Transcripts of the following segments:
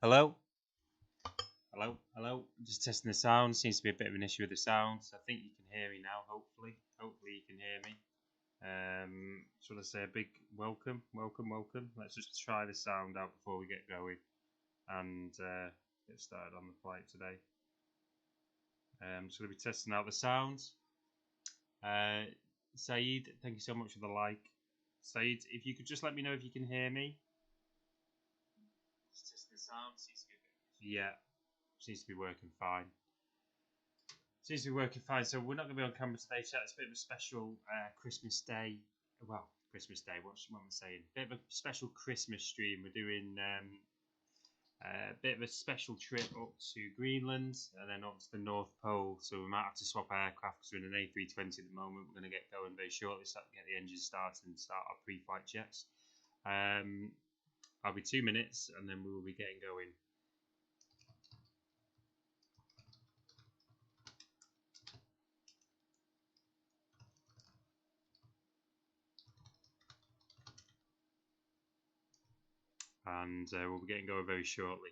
Hello? Hello? Hello? Just testing the sound. Seems to be a bit of an issue with the sound. I think you can hear me now, hopefully. Hopefully you can hear me. Just want to say a big welcome. Let's just try the sound out before we get going and get started on the flight today. Just going to be testing out the sounds. Saeed, thank you so much for the like. Saeed, if you could just let me know if you can hear me. Just testing the sound. Yeah. Seems to be working fine. So we're not going to be on camera today, chat. It's a bit of a special Christmas Day. Well, Christmas Day, what am I saying? Bit of a special Christmas stream. We're doing a bit of a special trip up to Greenland and then up to the North Pole. So we might have to swap aircraft because we're in an A320 at the moment. We're going to get going very shortly, start to get the engine started and start our pre-flight checks. I'll be 2 minutes and then we will be getting going. And we'll be getting going very shortly.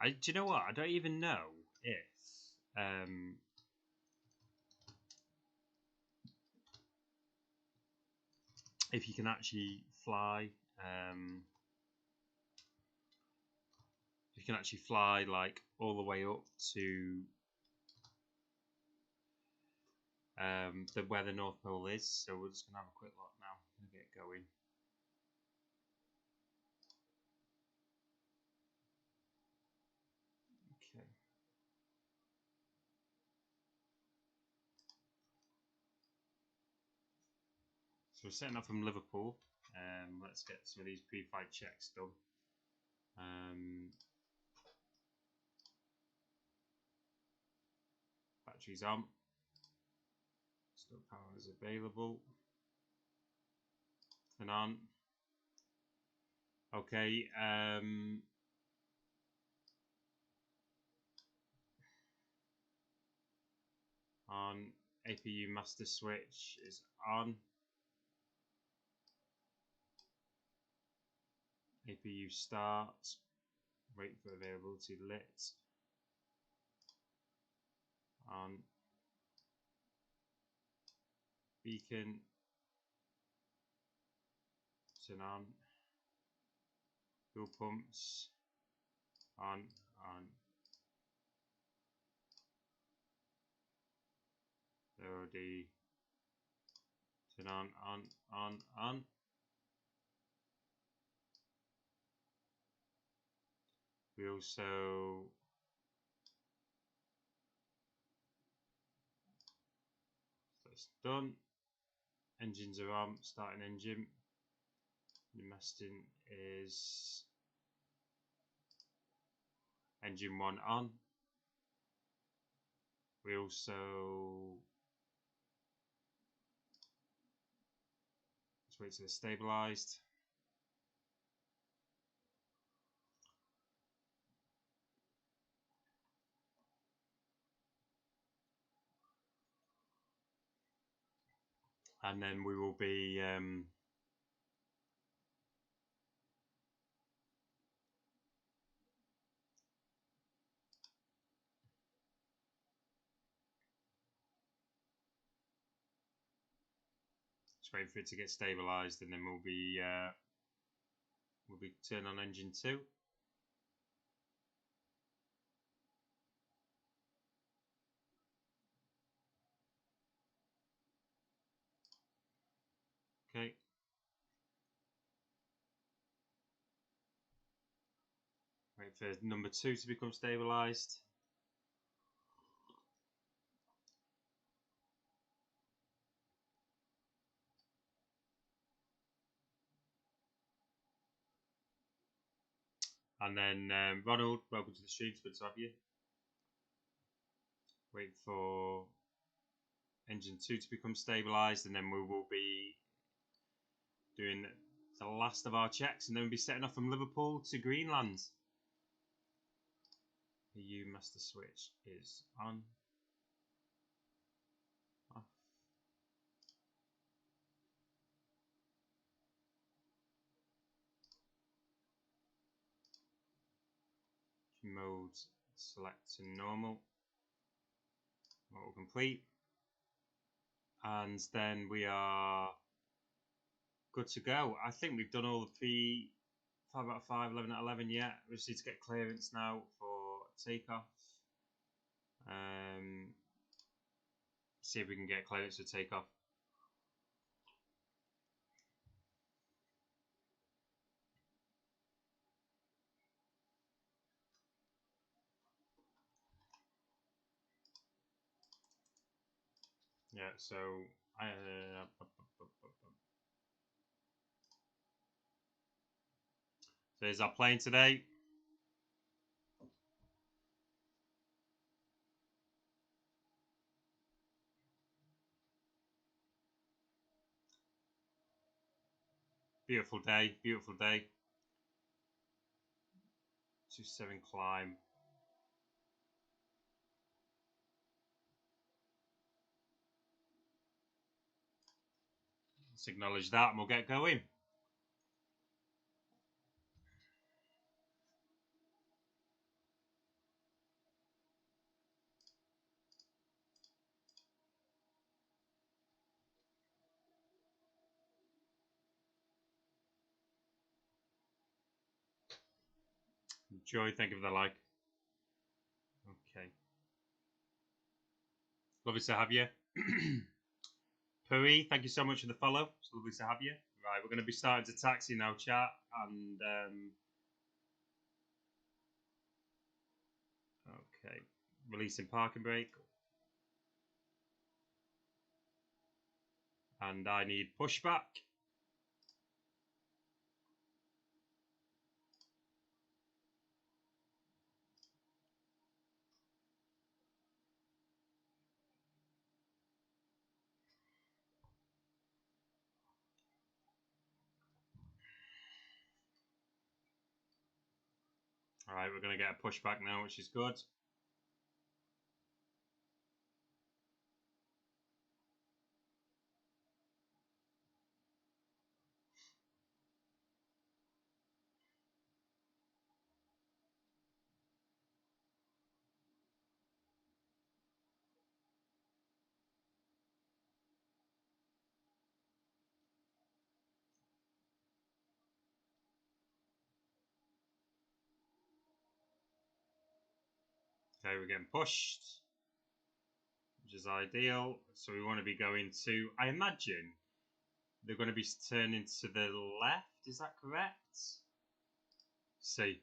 Do you know what? I don't even know if you can actually fly. If you can actually fly like all the way up to where the North Pole is. So we're just gonna have a quick look now and get going. Okay. So we're setting up from Liverpool. Let's get some of these pre-flight checks done. Batteries on. Still power is available. Turn on. Okay. On. APU master switch is on. APU start. Wait for availability lit. On. Beacon. Turn on. Fuel pumps. On. LOD. Turn on. We also that's done. Engines are on. Starting engine. The masting is engine 1 on. We also let's wait till it's stabilized. And then we will be just waiting for it to get stabilized, and then we'll be turn on engine 2. Okay. Wait for number 2 to become stabilized. And then Ronald, welcome to the stream. It's good to have you. Wait for engine 2 to become stabilized, and then we will be doing the last of our checks, and then we'll be setting off from Liverpool to Greenland. EU master switch is on. Off. Mode select to normal. Auto complete. And then we are good to go. I think we've done all the pre 5 out of 5, 11 out of 11 yet. We just need to get clearance now for takeoff. See if we can get clearance for takeoff. Yeah, so there's our plane today. Beautiful day, beautiful day. 27 climb. Let's acknowledge that and we'll get going. Enjoy, thank you for the like. Okay. Lovely to have you. Puri, thank you so much for the follow. It's lovely to have you. Right, we're going to be starting to taxi now, chat. And, okay. Releasing parking brake. And I need pushback. Alright, we're going to get a pushback now, which is good. Okay, we're getting pushed, which is ideal. So we want to be going to, I imagine, they're going to be turning to the left. Is that correct? See.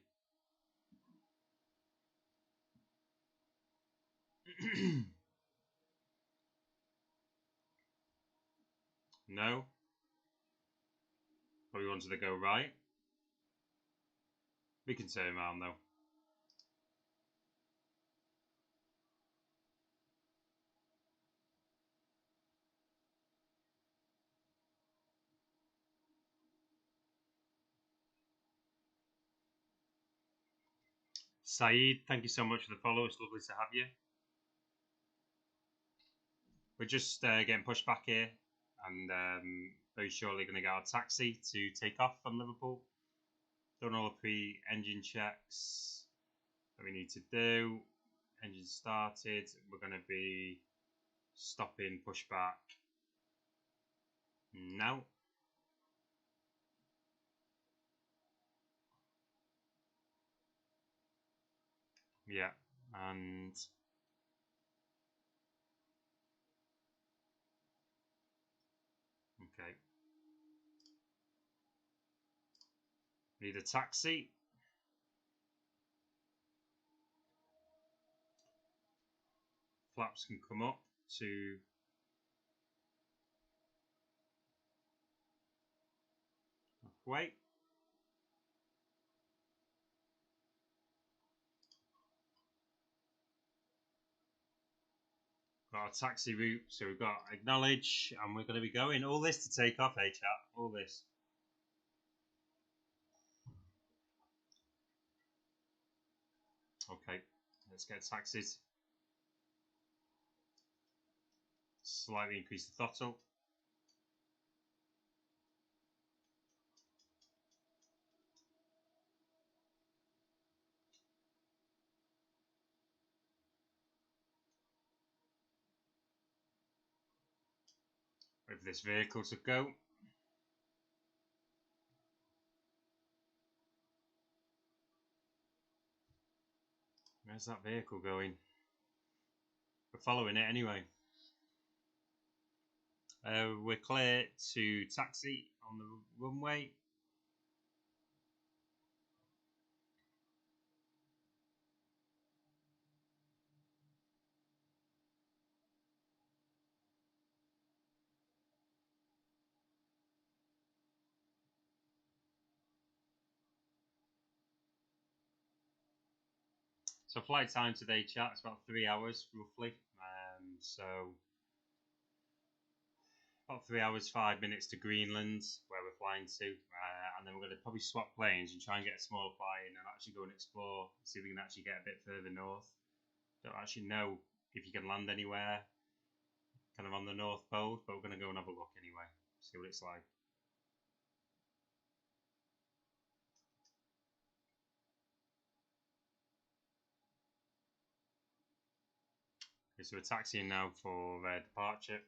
No. But we wanted to go right. We can turn around though. Saeed, thank you so much for the follow. It's lovely to have you. We're just getting pushed back here and very shortly going to get our taxi to take off from Liverpool. Done all the pre-engine checks that we need to do. Engine started. We're going to be stopping pushback now. Yeah, and okay. Need a taxi. Flaps can come up to halfway. Got our taxi route, so we've got acknowledge, and we're going to be going. All this to take off, hey chat. All this. Okay, Let's get taxis. Slightly increase the throttle. Wait for this vehicle to go. Where's that vehicle going? We're following it anyway. We're clear to taxi on the runway. So flight time today, chat, is about 3 hours roughly. So about 3 hours 5 minutes to Greenland, where we're flying to, and then we're going to probably swap planes and try and get a smaller plane and actually go and explore, see if we can actually get a bit further north. Don't actually know if you can land anywhere kind of on the North Pole, but we're going to go and have a look anyway, see what it's like. Okay, so we're taxiing now for departure.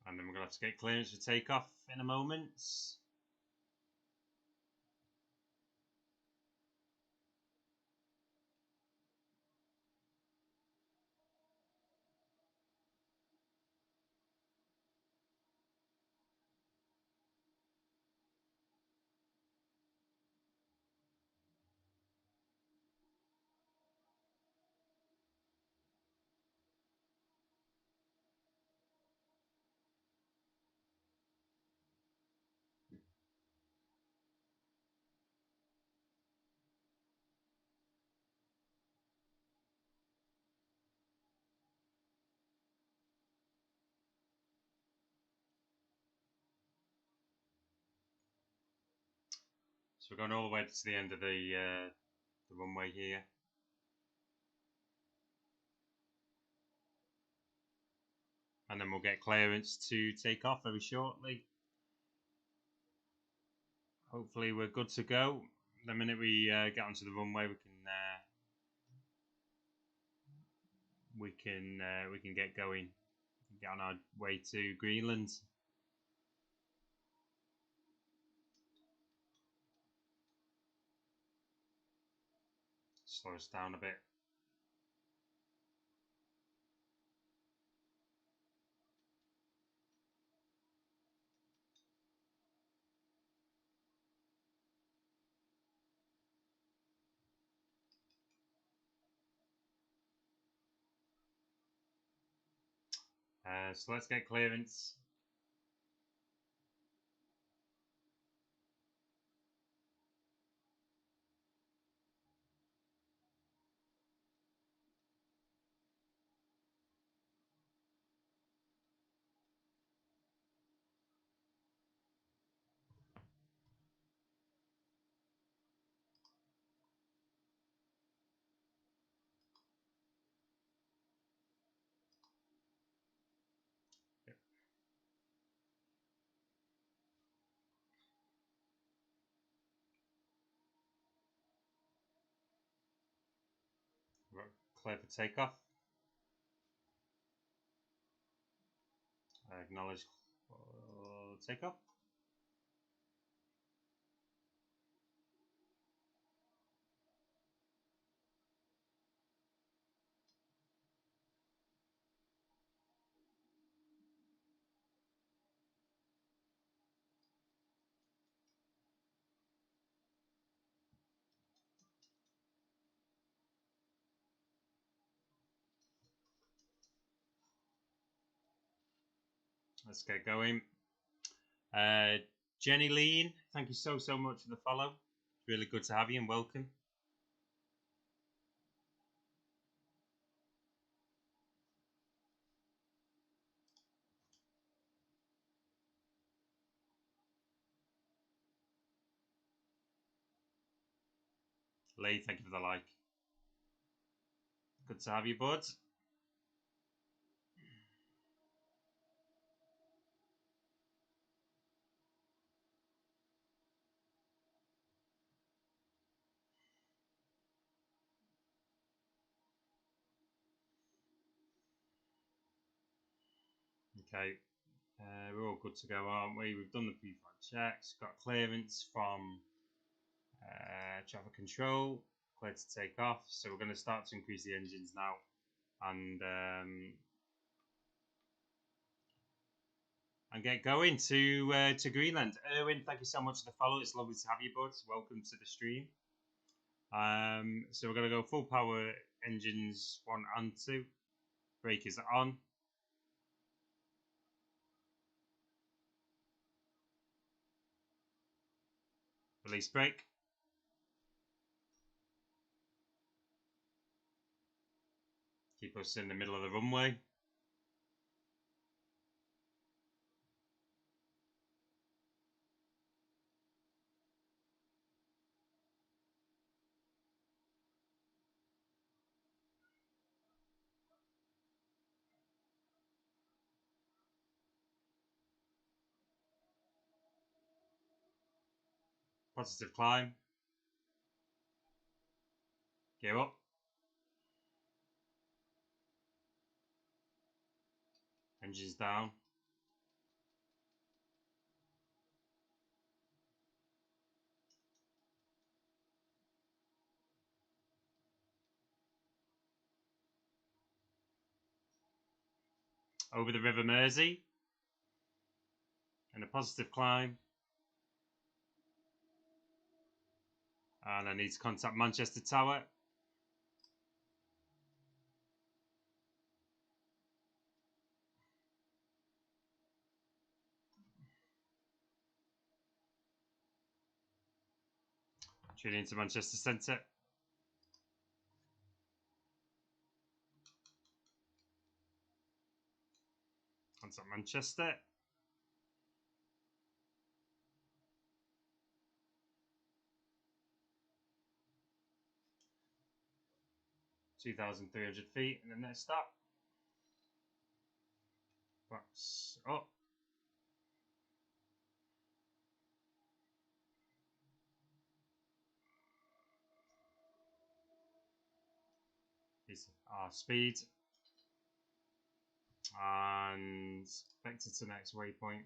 And then we're going to have to get clearance for takeoff in a moment. So we're going all the way to the end of the runway here. And then we'll get clearance to take off very shortly. Hopefully we're good to go. The minute we get onto the runway, we can get going, get on our way to Greenland. Slow us down a bit. So let's get clearance. Yep. We're clear for takeoff. Acknowledge takeoff. Let's get going. Jenny Lean, thank you so much for the follow. It's really good to have you and welcome. Lee, thank you for the like. Good to have you, bud. Okay, we're all good to go, aren't we? We've done the pre-flight checks, got clearance from traffic control, clear to take off. So we're going to start to increase the engines now, and get going to Greenland. Erwin, thank you so much for the follow. It's lovely to have you, bud. Welcome to the stream. So we're going to go full power engines 1 and 2. Brake is on. Release brake. Keep us in the middle of the runway. Positive climb. Gear up. Engines down. Over the River Mersey. And a positive climb. And I need to contact Manchester Tower. Tune into Manchester Centre. Contact Manchester. (2,300 feet) and the next stop. Box up. Is our speed. And vector to next waypoint.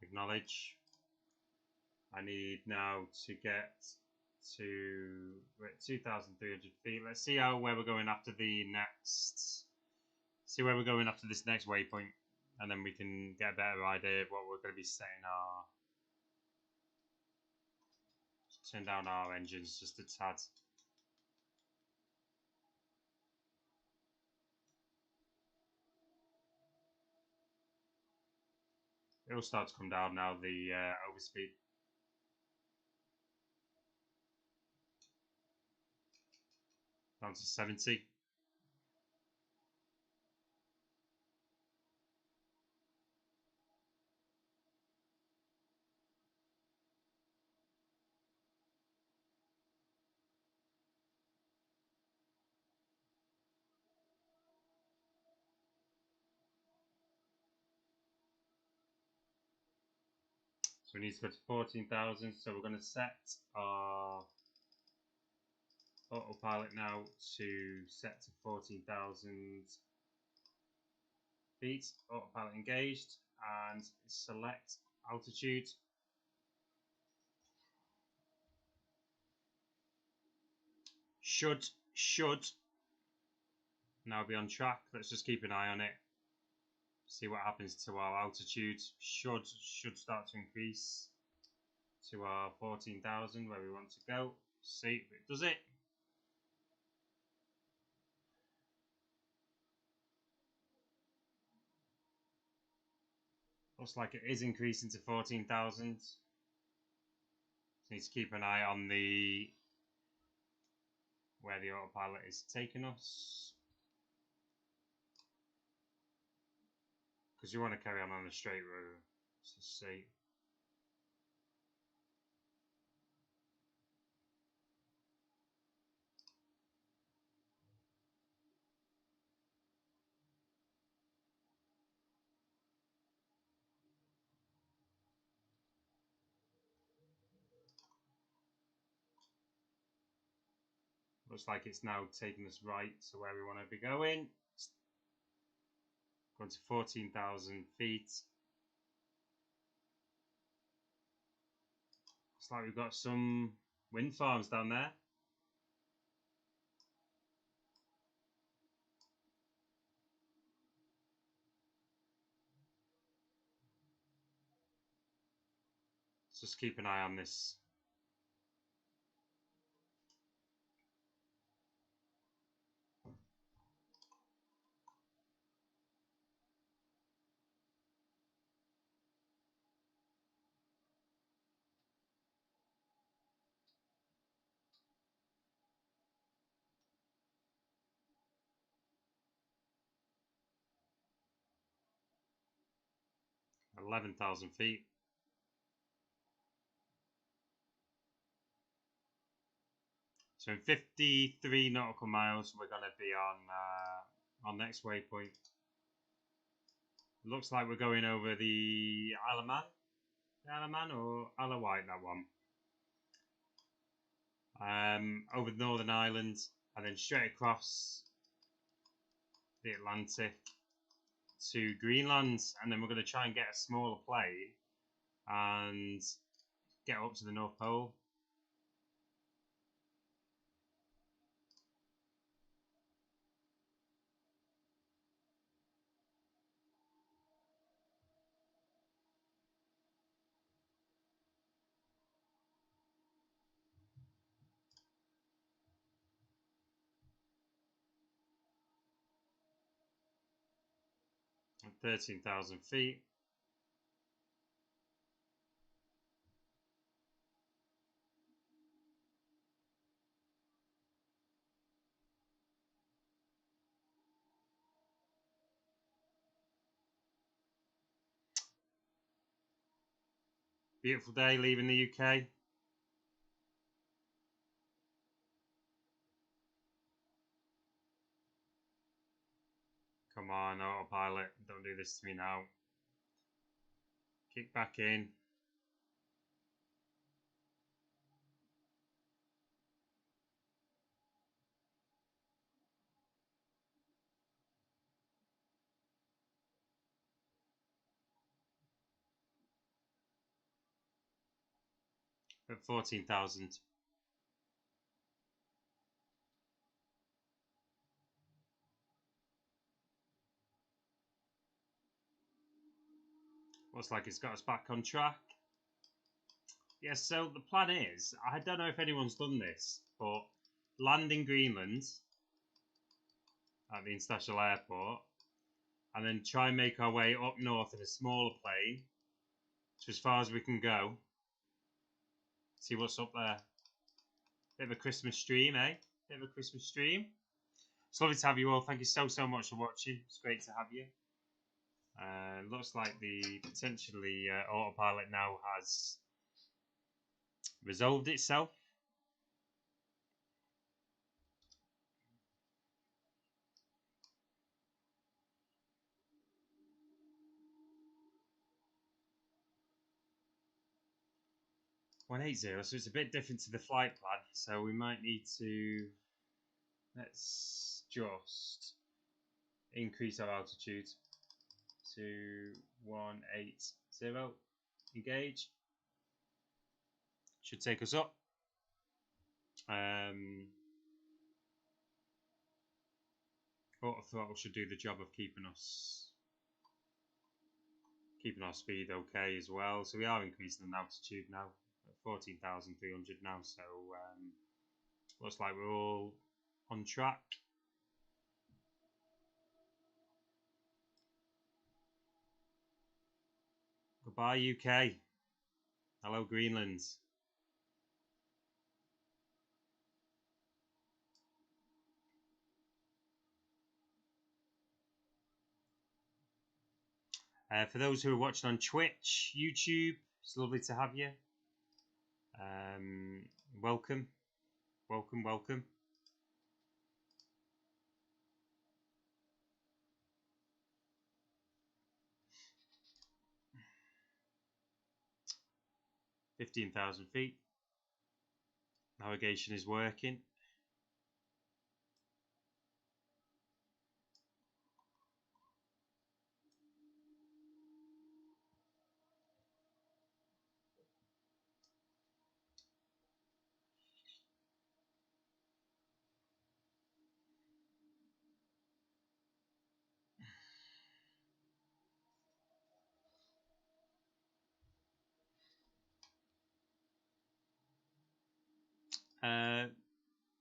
Acknowledge. I need now to get to 2,300 feet. Let's see where we're going after the next. See where we're going after this next waypoint, and then we can get a better idea of what we're going to be setting our. Turn down our engines just a tad. It'll start to come down now, the overspeed. Down to 70. So we need to go to 14,000. So we're going to set our autopilot now to set to 14,000 feet. Autopilot engaged, and select altitude. Should now be on track. Let's just keep an eye on it. See what happens to our altitude. Should start to increase to our 14,000 where we want to go. See if it does it. Looks like it is increasing to 14,000. Need to keep an eye on the where the autopilot is taking us, because you want to carry on a straight road. Let's just see. Looks like it's now taking us right to where we want to be going. Going to 14,000 feet. Looks like we've got some wind farms down there. Let's just keep an eye on this. At 11,000 feet. So in 53 nautical miles, we're going to be on next waypoint. Looks like we're going over the Isle of Man or Isle of Wight, that one. Over the Northern Ireland and then straight across the Atlantic to Greenland, and then we're going to try and get a smaller plane and get up to the North Pole. At 13,000 feet. Beautiful day leaving the UK. Come on, autopilot, don't do this to me now. Kick back in. At 14,000. Looks like it's got us back on track. Yes, so the plan is, I don't know if anyone's done this, but land in Greenland at the international airport, and then try and make our way up north in a smaller plane to as far as we can go. See what's up there. Bit of a Christmas stream, eh? Bit of a Christmas stream. It's lovely to have you all. Thank you so much for watching. It's great to have you. Looks like the potentially autopilot now has resolved itself. .180, so it's a bit different to the flight plan. So we might need to, let's just increase our altitude to 180. Engage. Should take us up. Auto throttle should do the job of keeping us keeping our speed okay as well. So we are increasing the altitude now at 14,300 now. So looks like we're all on track. Goodbye UK. Hello Greenland. For those who are watching on Twitch, YouTube, it's lovely to have you. Welcome, welcome, welcome. (15,000 feet). Navigation is working.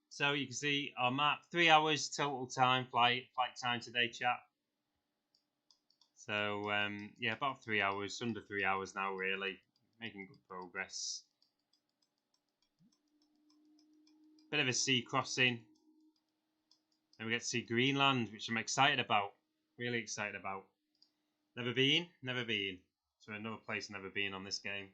So you can see our map, 3 hours total time, flight time today, chat. So yeah, about 3 hours, under 3 hours now, really. Making good progress. Bit of a sea crossing. And we get to see Greenland, which I'm excited about. Really excited about. Never been? Never been. So another place never been on this game.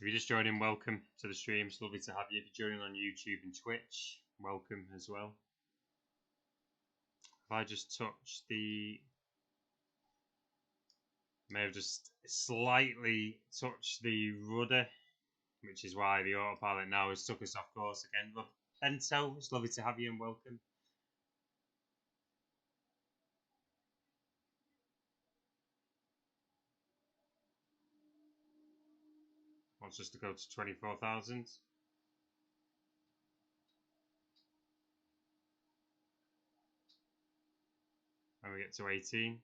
If you're just joining, welcome to the stream. It's lovely to have you. If you're joining on YouTube and Twitch, welcome as well. If I just touch the... May have just slightly touched the rudder, which is why the autopilot now has took us off course again. Look, Bento, it's lovely to have you and welcome. Wants us to go to 24,000. And we get to 18.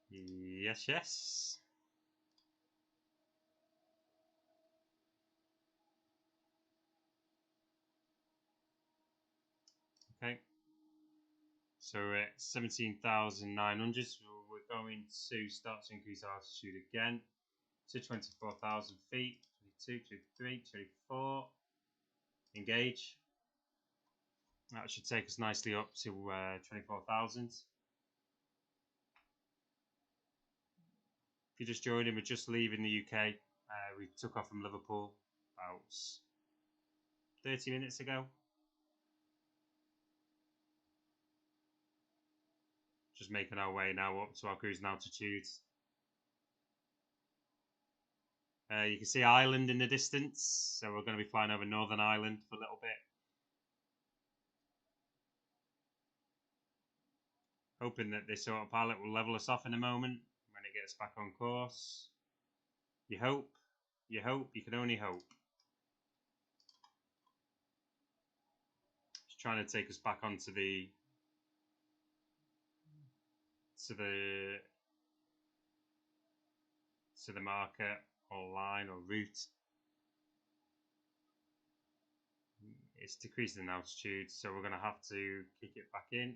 Yes, yes. Okay. So we're at 17,900. So we're going to start to increase our altitude again to 24,000 feet. 22, 23, 24. Engage. That should take us nicely up to 24,000. If you're just joining, we're just leaving the UK. We took off from Liverpool about 30 minutes ago. Just making our way now up to our cruising altitude. You can see Ireland in the distance, so we're going to be flying over Northern Ireland for a little bit. Hoping that this autopilot will level us off in a moment when it gets back on course. You hope, you can only hope. It's trying to take us back onto the marker or line or route. It's decreasing in altitude, so we're going to have to kick it back in.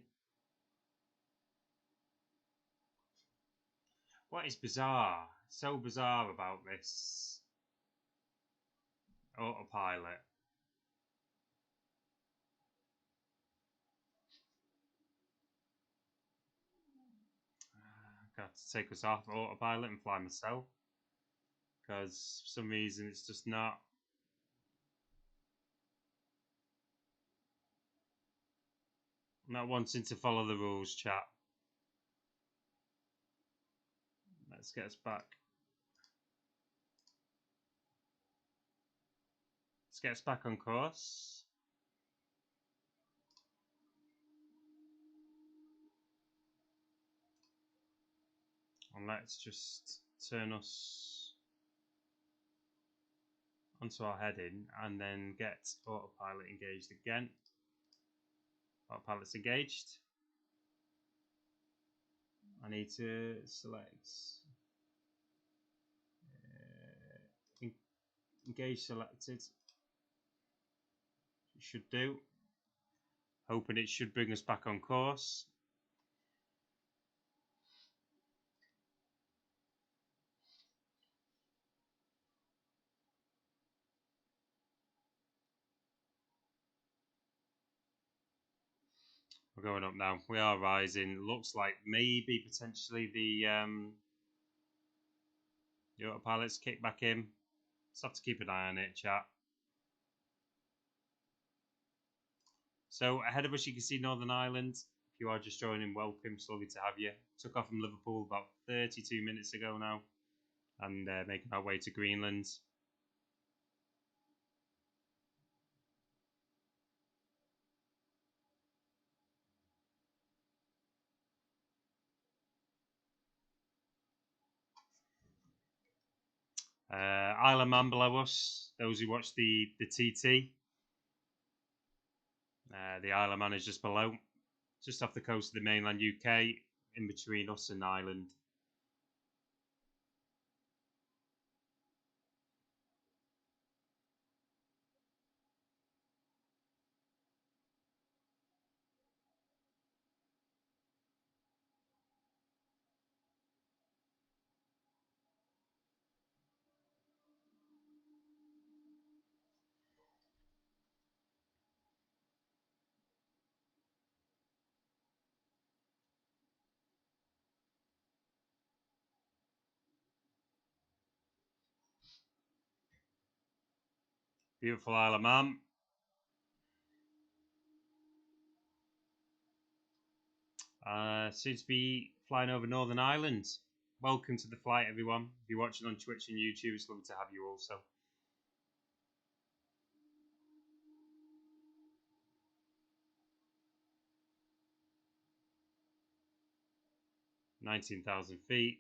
What is bizarre, so bizarre about this autopilot? I'm going to have to take us off autopilot and fly myself, because for some reason it's just not wanting to follow the rules, chat. Let's get us back. Let's get us back on course. And let's just turn us onto our heading and then get autopilot engaged again. Autopilot's engaged. I need to select engage selected. It should do. Hoping it should bring us back on course. We're going up now. We are rising. Looks like maybe potentially the autopilot's kicked back in. Just have to keep an eye on it, chat. So ahead of us, you can see Northern Ireland. If you are just joining, welcome. It's lovely to have you. Took off from Liverpool about 32 minutes ago now, and making our way to Greenland. Isle of Man below us. Those who watch the TT. The Isle of Man is just below, just off the coast of the mainland UK, in between us and Ireland. Beautiful Isle of Man. Seems to be flying over Northern Ireland. Welcome to the flight, everyone. If you're watching on Twitch and YouTube, it's lovely to have you also. 19,000 feet.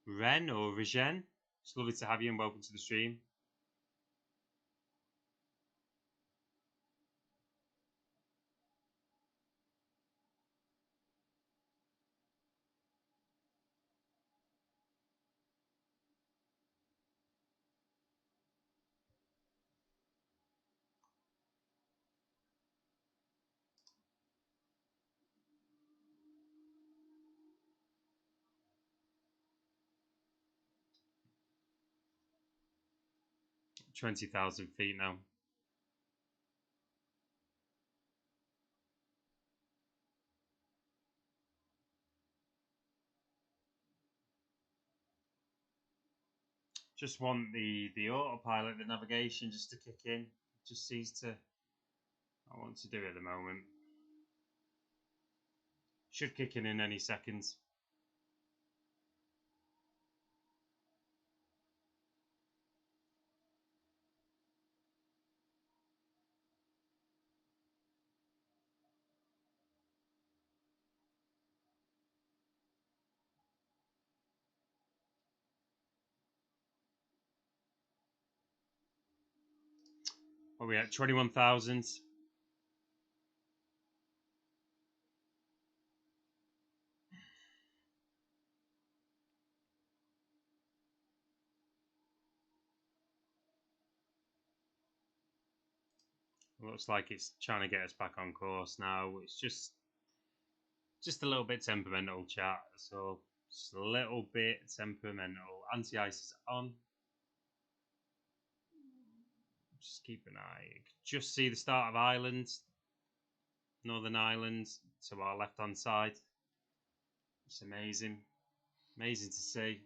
Ren or Ryzen, it's lovely to have you and welcome to the stream. $20,000 feet now. Just want the autopilot, the navigation just to kick in. It just seems to, I want to do it at the moment. Should kick in any seconds. What are we at? 21,000. Looks like it's trying to get us back on course now. It's just a little bit temperamental, chat. So just a little bit temperamental. Anti-ice is on. Just keep an eye. Just see the start of Ireland, Northern Ireland, to our left-hand side. It's amazing. Amazing to see.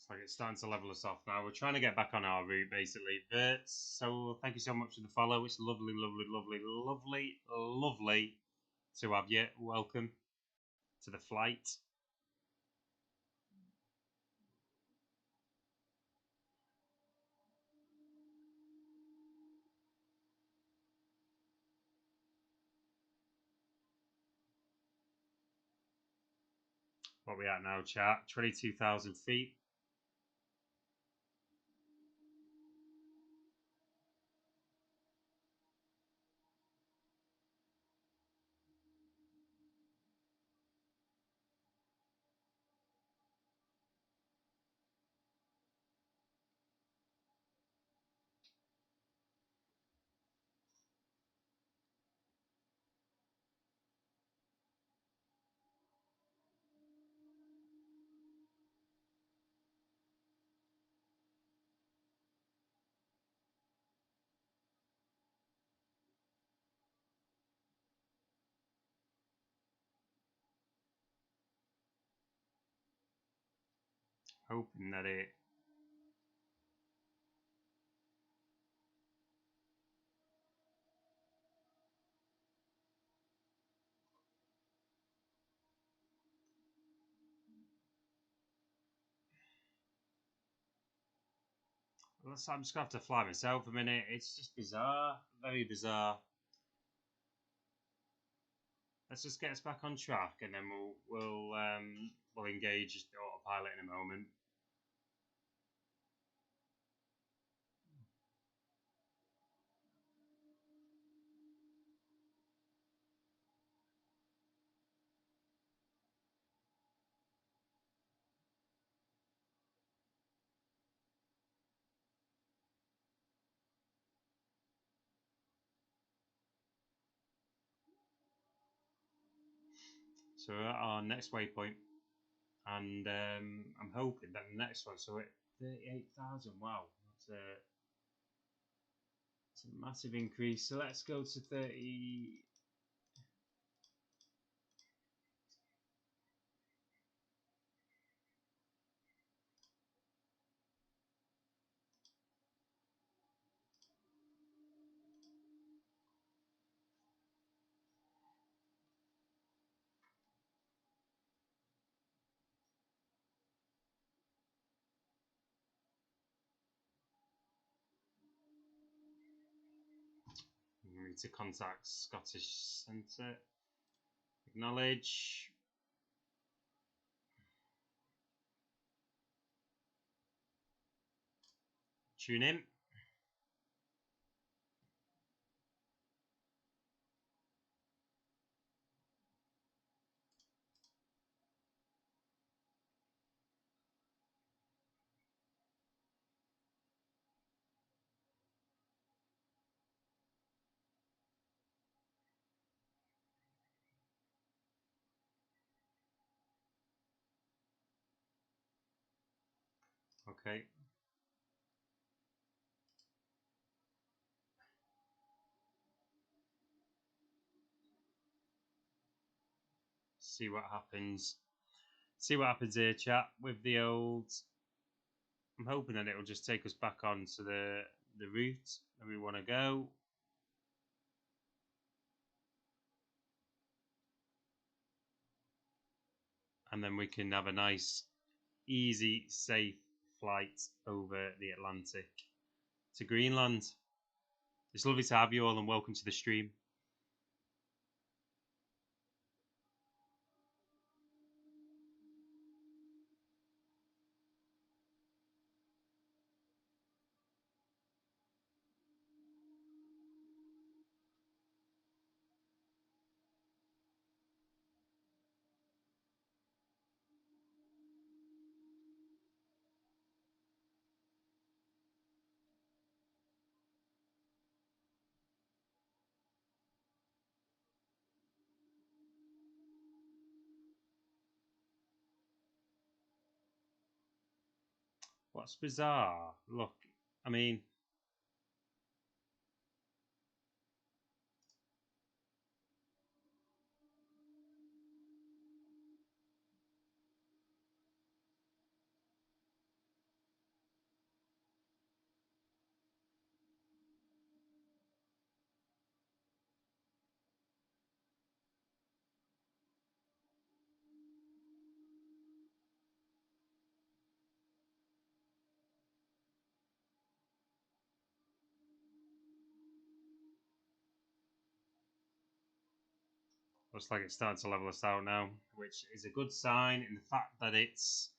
Looks like it's starting to level us off now. We're trying to get back on our route, basically. So thank you so much for the follow. It's lovely, lovely, lovely, lovely, lovely to have you. Welcome to the flight. What we at now, chat? 22,000 feet. Hoping that it. I'm just going to have to fly myself a minute. It's just bizarre. Very bizarre. Let's just get us back on track, and then we'll engage the autopilot in a moment. So we're at our next waypoint, and I'm hoping that the next one. So at 38,000. Wow, that's a massive increase. So let's go to 30. We need to contact Scottish Centre. Acknowledge. Tune in. Okay. See what happens. See what happens here, chat, with the old. I'm hoping that it'll just take us back on to the route that we want to go. And then we can have a nice, easy, safe flight over the Atlantic to Greenland. It's lovely to have you all, and welcome to the stream. What's bizarre? Look, I mean, Looks like it's starting to level us out now, which is a good sign in the fact that it's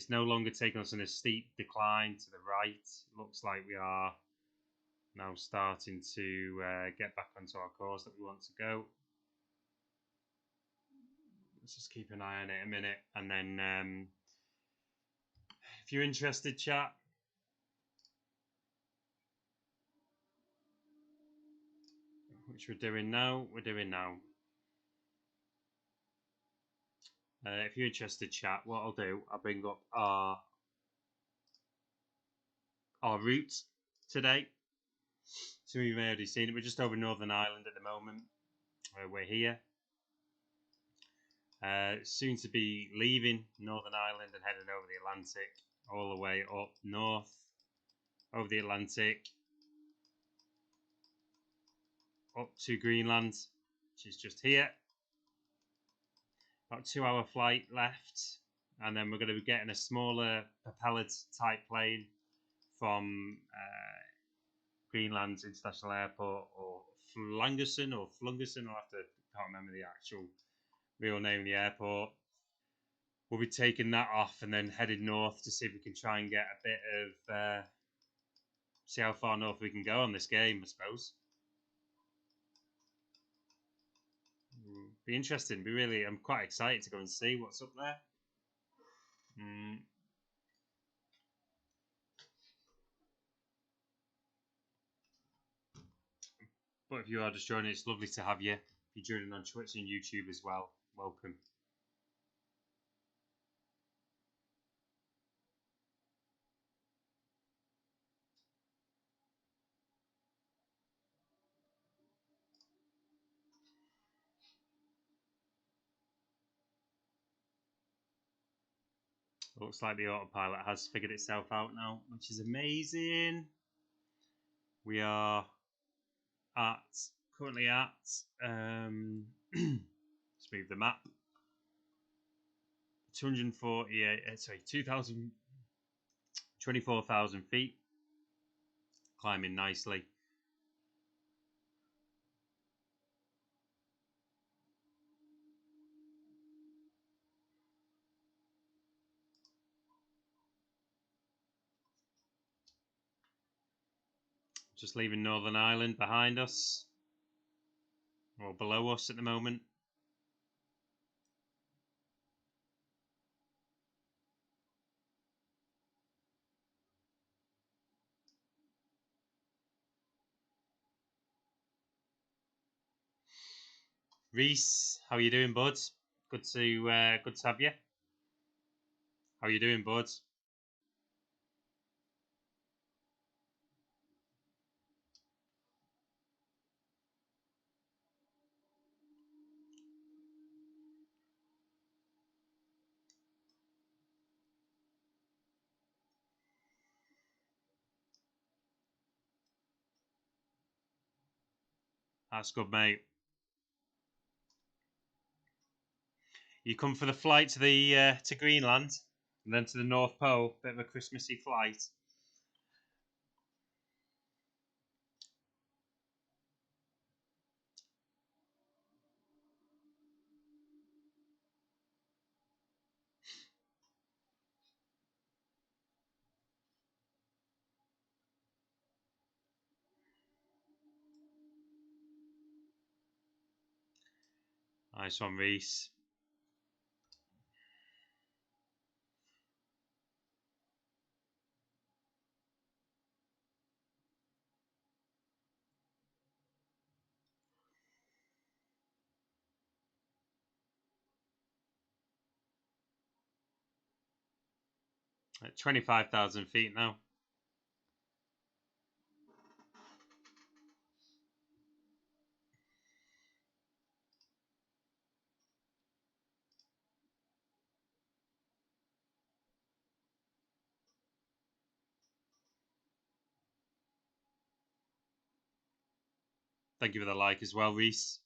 no longer taking us in a steep decline to the right. Looks like we are now starting to get back onto our course that we want to go. Let's just keep an eye on it a minute, and then if you're interested, chat, which we're doing now. If you're interested, chat, what I'll do, I'll bring up our route today. Some of you may have already seen it. We're just over Northern Ireland at the moment. We're here. Soon to be leaving Northern Ireland and heading over the Atlantic, all the way up north, over the Atlantic, up to Greenland, which is just here. About 2-hour flight left, and then we're going to be getting a smaller propellered type plane from Greenland International Airport, or Flungerson, I'll have to, can't remember the actual real name of the airport. We'll be taking that off and then headed north to see if we can try and get a bit of see how far north we can go on this game, I suppose. Be interesting. I'm quite excited to go and see what's up there. But if you are just joining, it's lovely to have you. If you're joining on Twitch and YouTube as well, welcome. Looks like the autopilot has figured itself out now, which is amazing. We are currently at let's move the map. 24,000 feet. Climbing nicely. Just leaving Northern Ireland behind us, or below us at the moment. Reese, how are you doing, bud? Good to have you. How are you doing, bud? That's good, mate. You come for the flight to the to Greenland and then to the North Pole. Bit of a Christmassy flight. Nice one, Reese. At 25,000 feet now. Thank you for the like as well, Reese.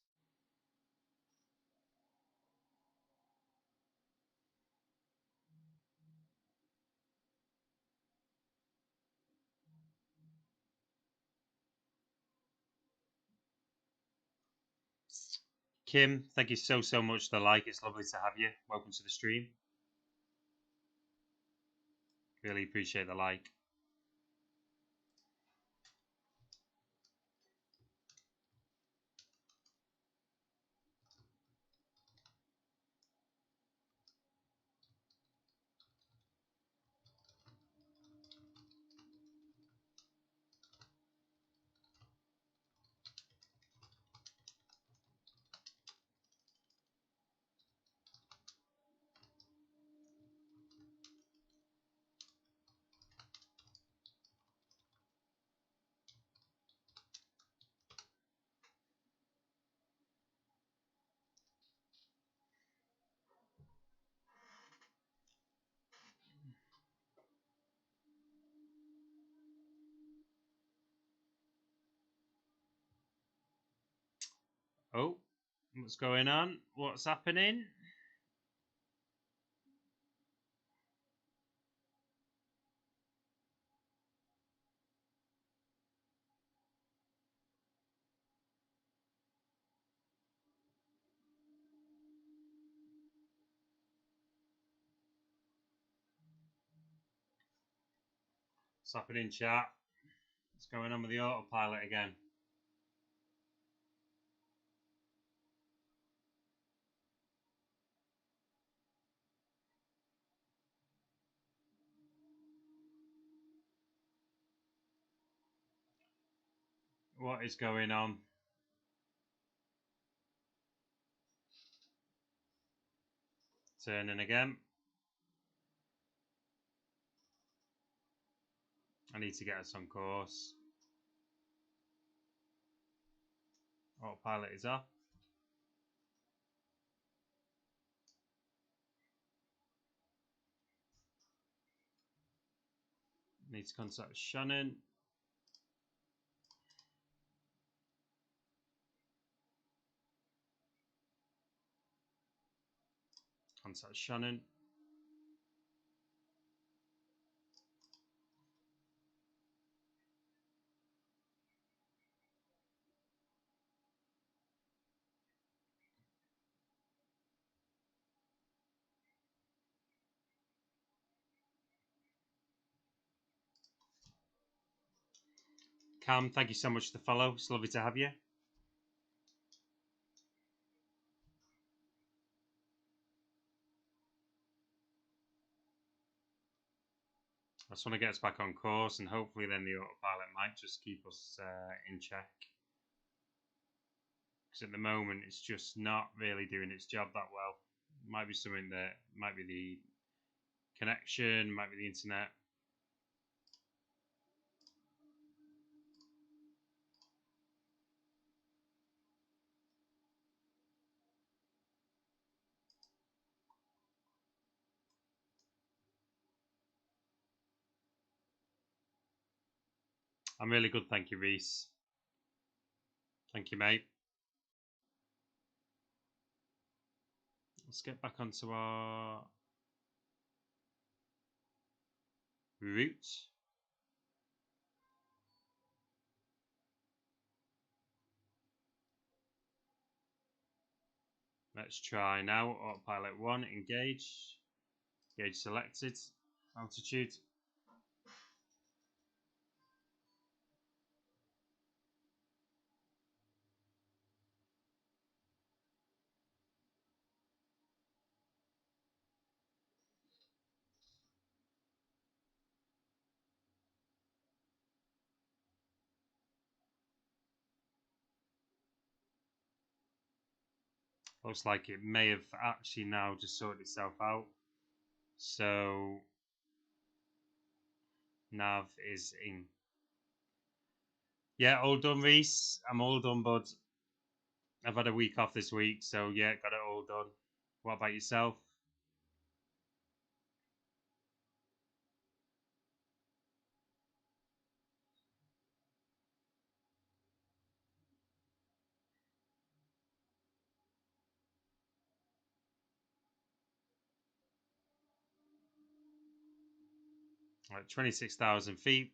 Kim, thank you so much for the like. It's lovely to have you. Welcome to the stream. Really appreciate the like. Oh, what's going on? What's happening? What's happening, chat? What's going on with the autopilot again? What is going on? Turning again. I need to get us on course. Autopilot is off. Need to contact Shannon. Contact Shannon. Cam, thank you so much for the follow. It's lovely to have you. I just want to get us back on course, and hopefully then the autopilot might just keep us in check. Because at the moment it's just not really doing its job that well. Might be something that might be the connection, might be the internet. I'm really good, thank you, Reese. Thank you, mate. Let's get back onto our route. Let's try now. Autopilot 1, engage. Engage selected. Altitude. Looks like it may have actually now just sorted itself out. So nav is in. Yeah, all done, Reese. I'm all done, bud. I've had a week off this week, so yeah, got it all done. What about yourself? Right, 26,000 feet.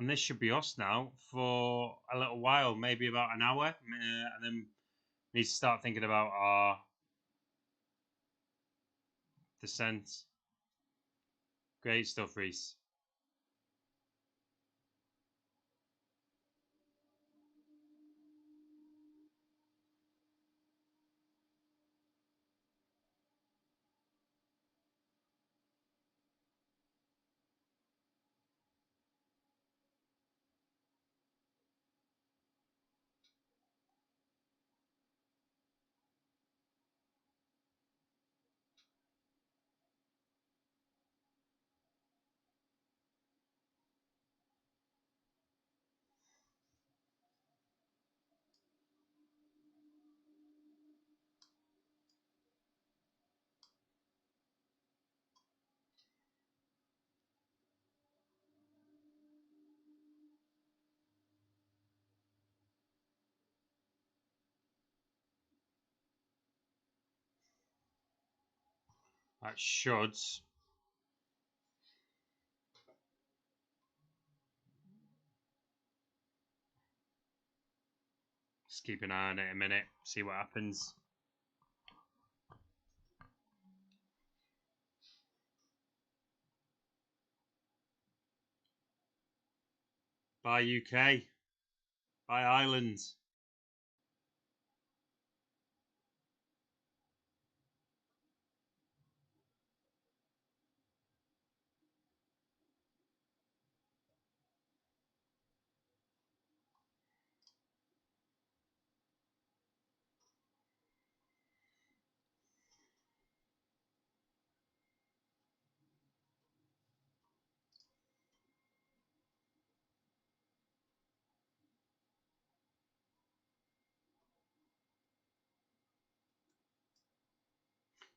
And this should be us now for a little while, maybe about an hour. And then we need to start thinking about our descent. Great stuff, Reese. That should. Just keep an eye on it a minute, see what happens. Bye UK. Bye Ireland.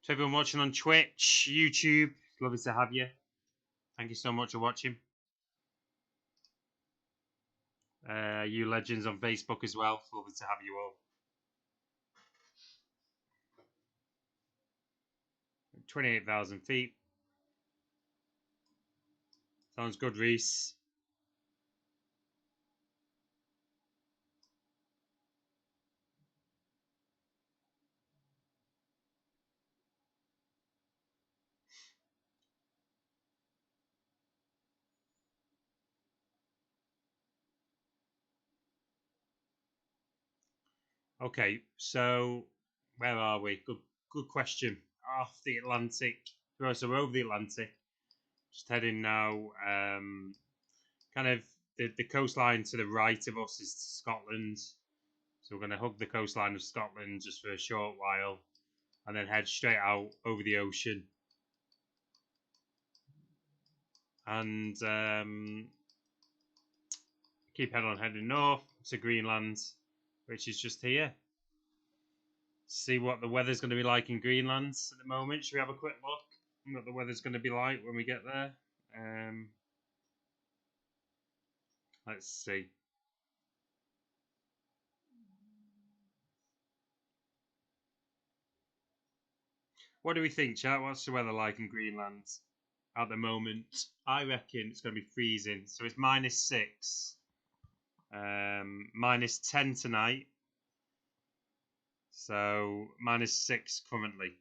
To everyone watching on Twitch, YouTube, lovely to have you. Thank you so much for watching. You legends on Facebook as well, lovely to have you all. 28,000 feet. Sounds good, Reese. Okay, so where are we? Good question. Off the Atlantic. So we're over the Atlantic. Just heading now. Kind of the coastline to the right of us is Scotland. So we're going to hug the coastline of Scotland just for a short while. And then head straight out over the ocean. And keep heading north to Greenland, which is just here. See what the weather's going to be like in Greenland at the moment. Should we have a quick look at what the weather's going to be like when we get there? Let's see. What do we think, chat? What's the weather like in Greenland at the moment? I reckon it's going to be freezing. So it's -6, -10 tonight. So -6 currently.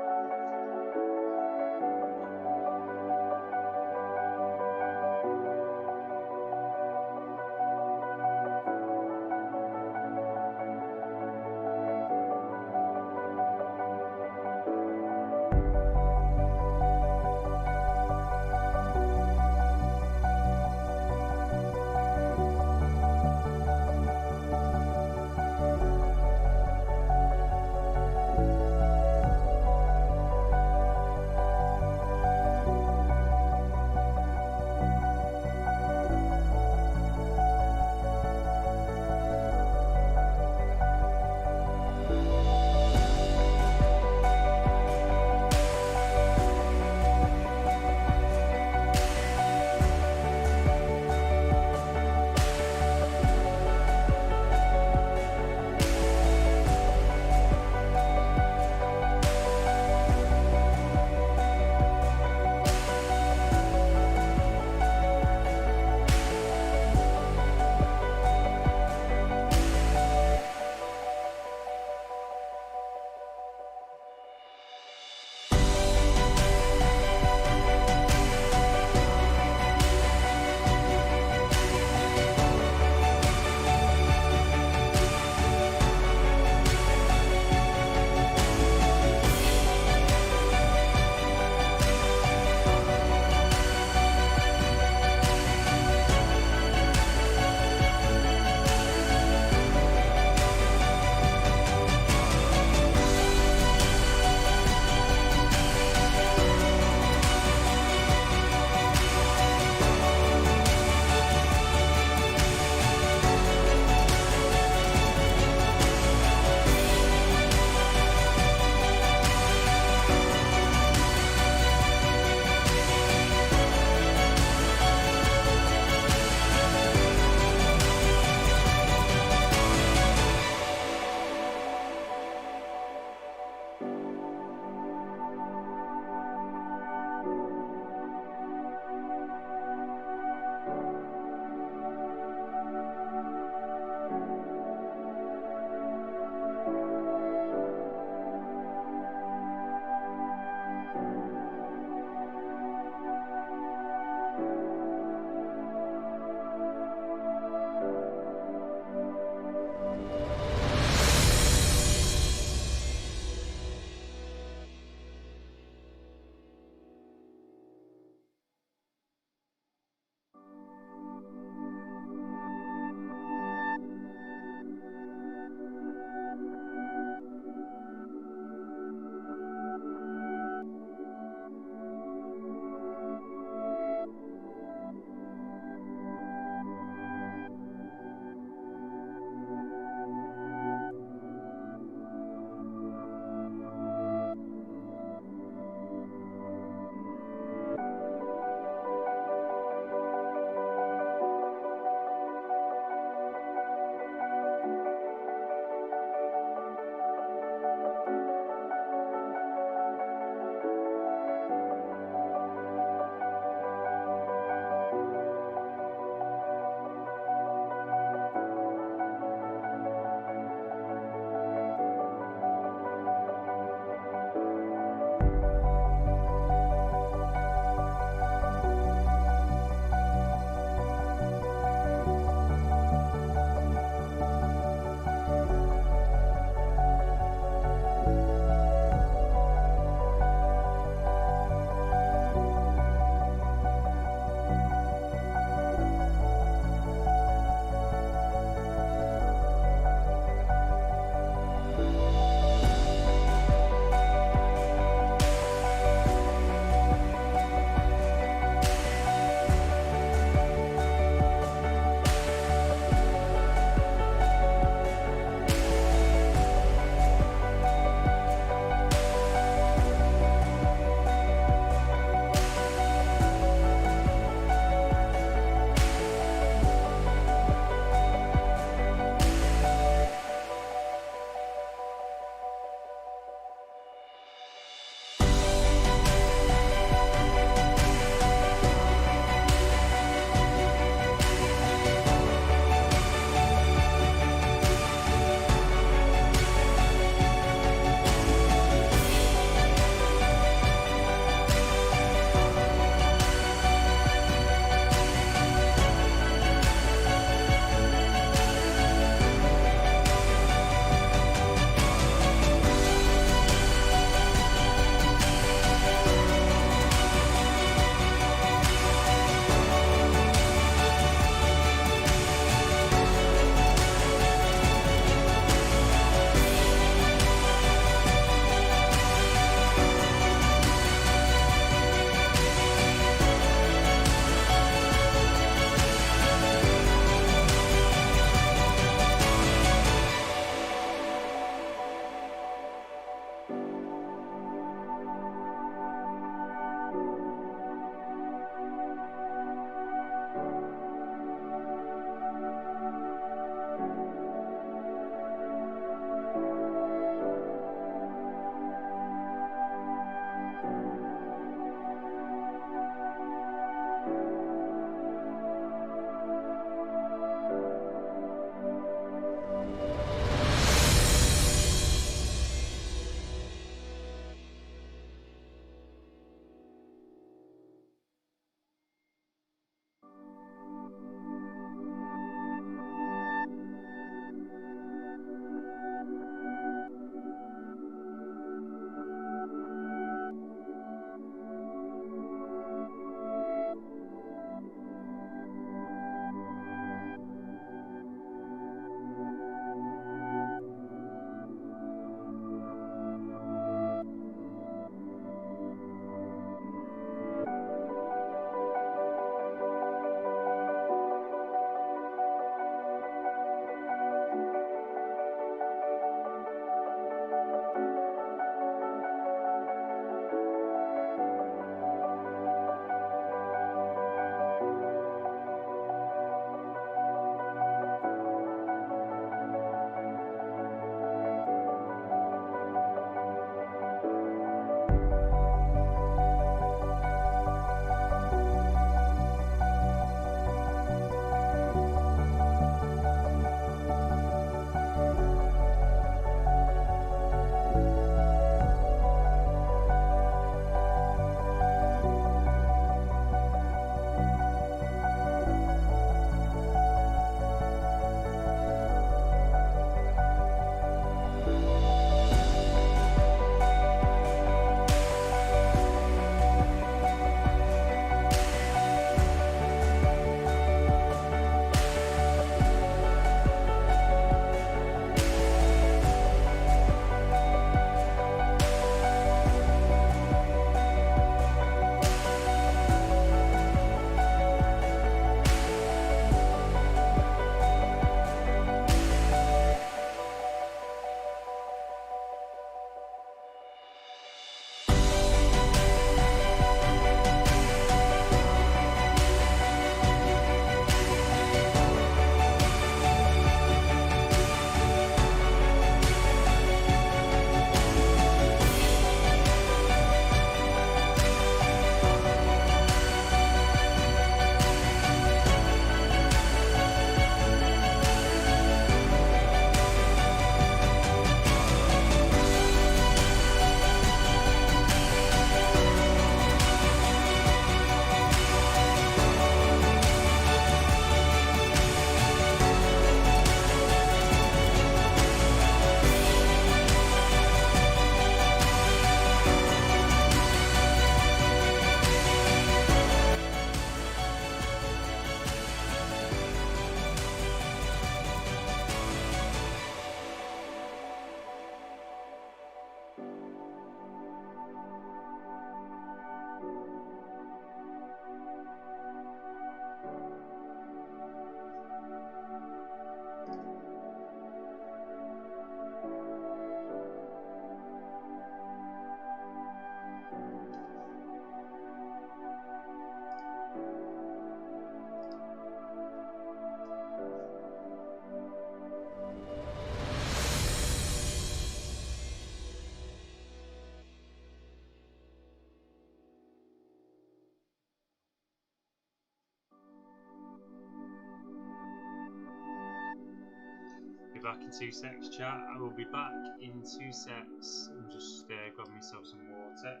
back in 2 secs, chat. I will be back in 2 secs. I'm just grabbing myself some water,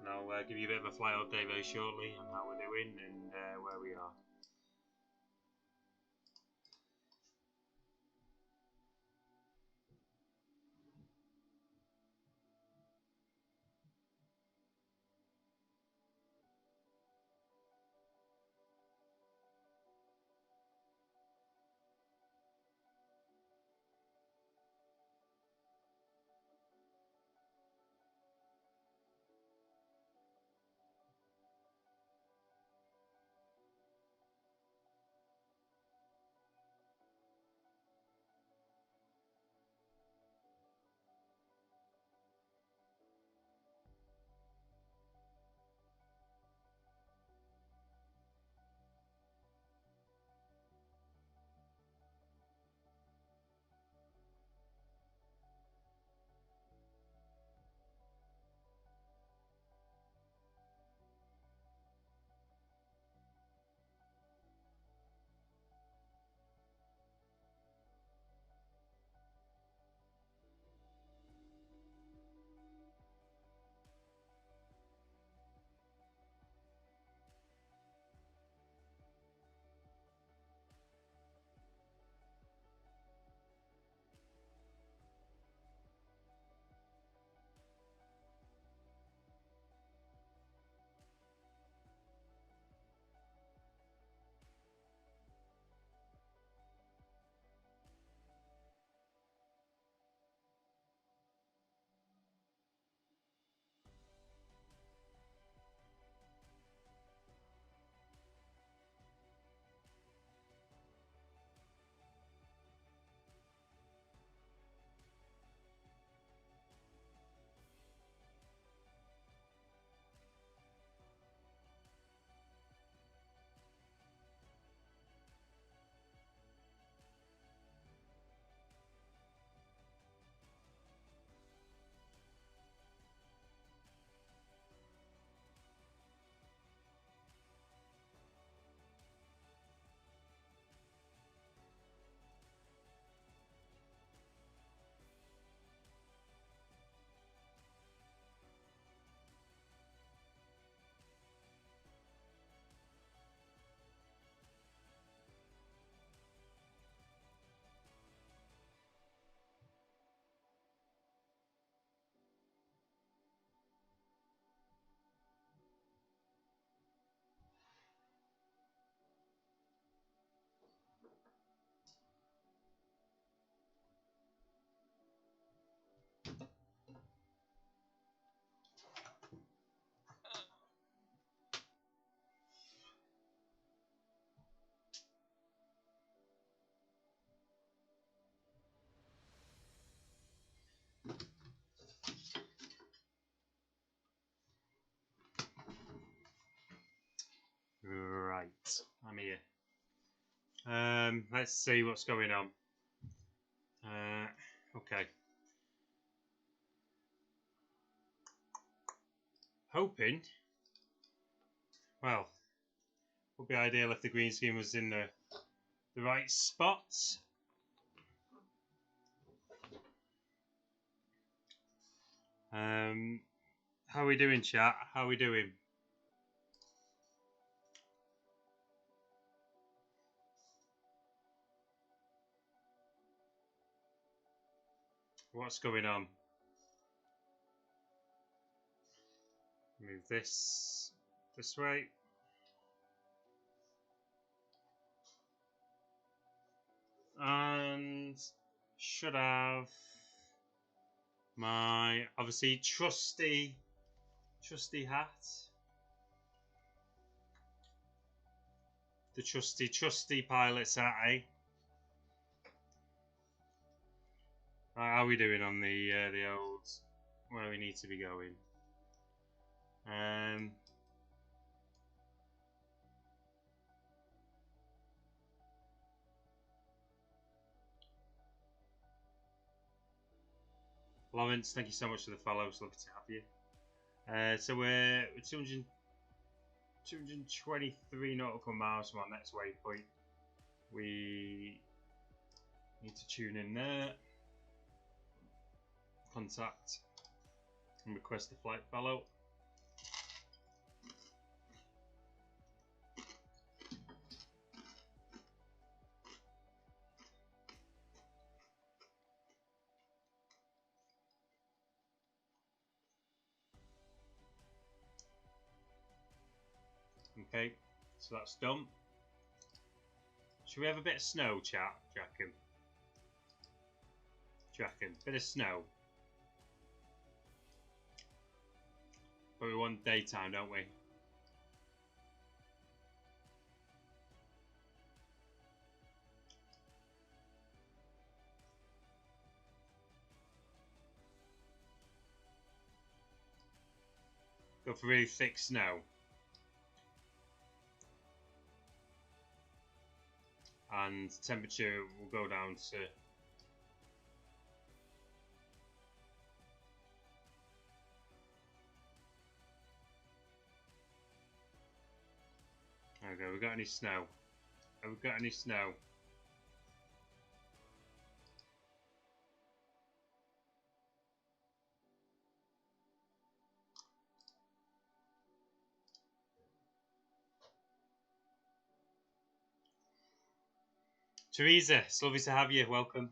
and I'll give you a bit of a flight update very shortly on how we're doing and where we are. Right, I'm here. Let's see what's going on. Okay. Hoping. Well, would be ideal if the green screen was in the right spots. How are we doing, chat? How are we doing? What's going on? Move this way. And should have my obviously trusty hat. The trusty pilot's hat, eh? How are we doing on the old where we need to be going? Lawrence, thank you so much for the follow. It's lovely to have you. So we're 223 nautical miles from our next waypoint. We Need to tune in there. Contact and request the flight follow. Okay, so that's done. Should we have a bit of snow, chat? Do you reckon? Do you reckon? Bit of snow. But we want daytime, don't we? Go for really thick snow. And temperature will go down to there we go. We got any snow? Have we got any snow? Teresa, it's lovely to have you. Welcome.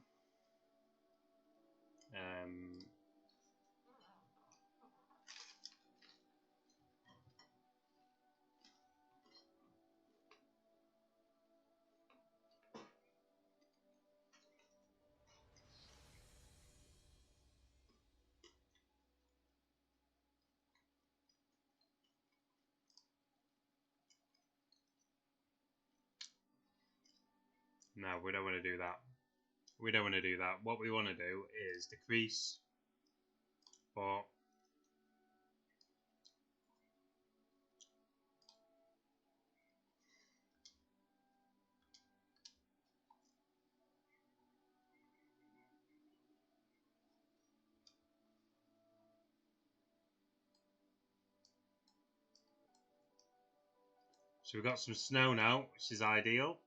No, we don't want to do that. We don't want to do that. What we want to do is decrease or so we've got some snow now, which is ideal.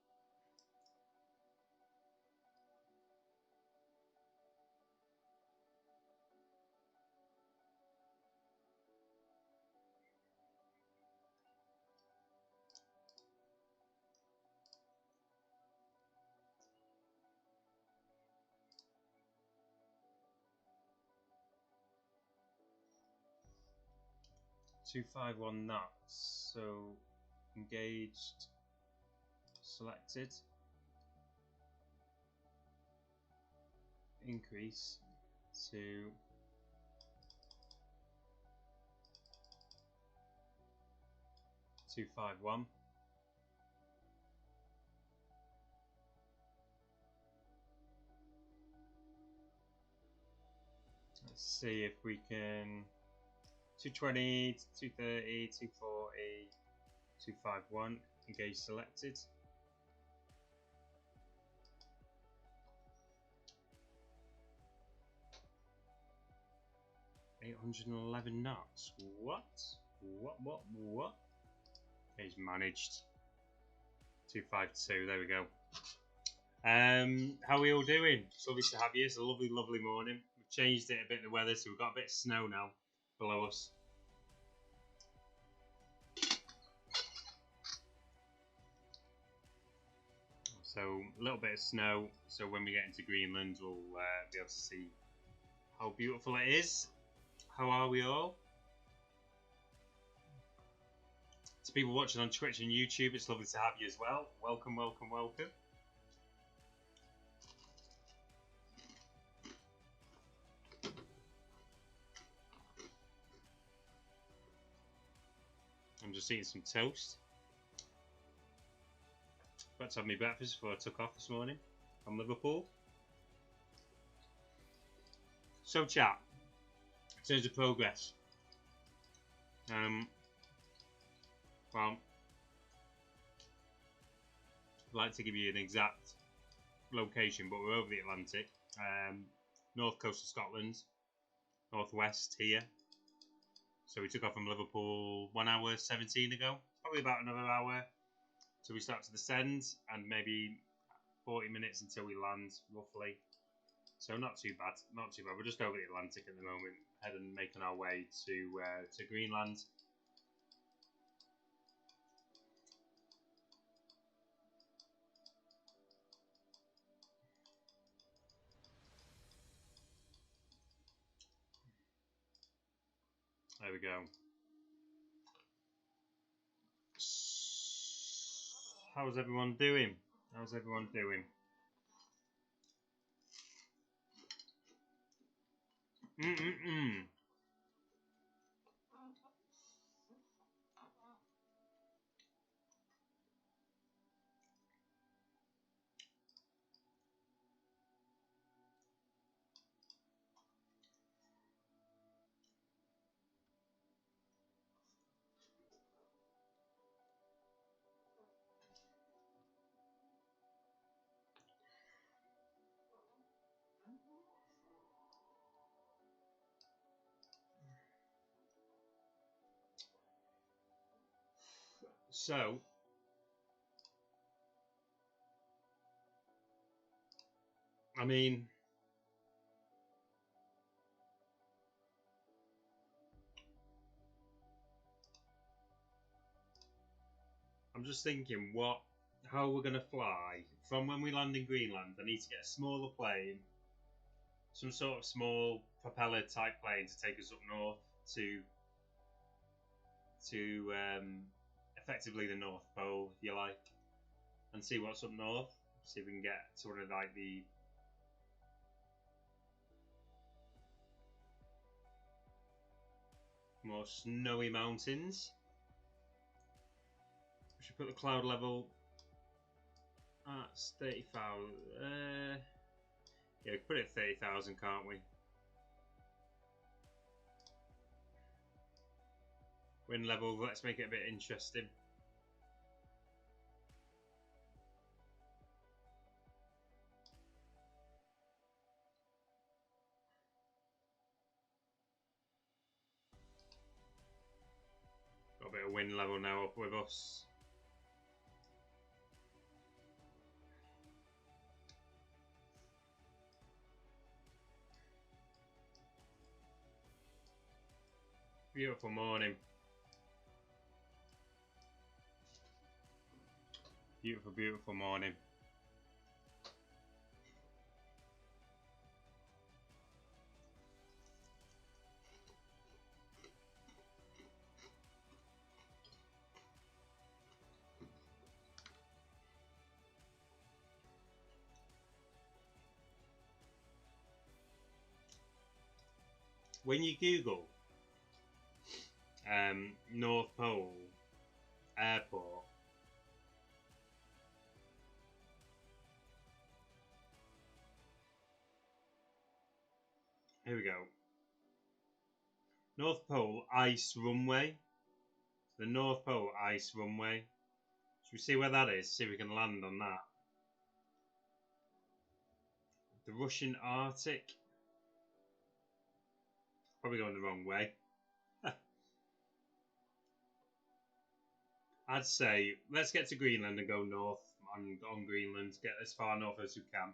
$251 knots. So engaged, selected, increase to 251. Let's see if we can 220, 230, 240, 251, engage selected. $811 knots. What? What? He's managed. 252. There we go. How are we all doing? It's lovely to have you. It's a lovely, lovely morning. We've changed it a bit, the weather, so we've got a bit of snow now below us. So a little bit of snow. So when we get into Greenland, we'll be able to see how beautiful it is. How are we all? To people watching on Twitch and YouTube, it's lovely to have you as well. Welcome, welcome, welcome. I'm just eating some toast. About to have my breakfast before I took off this morning from Liverpool. So chat, in terms of progress, well, I'd like to give you an exact location, but we're over the Atlantic, north coast of Scotland, northwest here. So we took off from Liverpool 1 hour 17 ago, probably about another hour till we start to descend, and maybe 40 minutes until we land, roughly. So not too bad, not too bad. We're just over the Atlantic at the moment, heading making our way to Greenland. There we go. How's everyone doing? How's everyone doing? So, I mean, I'm just thinking how we're gonna fly from when we land in Greenland. I need to get a smaller plane, some sort of small propeller type plane to take us up north to effectively the North Pole, if you like, and see what's up north. See if we can get sort of like the more snowy mountains. We should put the cloud level at 30,000. Yeah, we can put it at 30,000, can't we? Wind level, let's make it a bit interesting. Got a bit of wind level now up with us. Beautiful morning. Beautiful, beautiful morning. When you Google North Pole Airport, here we go. North Pole Ice Runway. The North Pole Ice Runway. Should we see where that is? See if we can land on that. The Russian Arctic. Probably going the wrong way. I'd say let's get to Greenland and go north on Greenland. Get as far north as we can.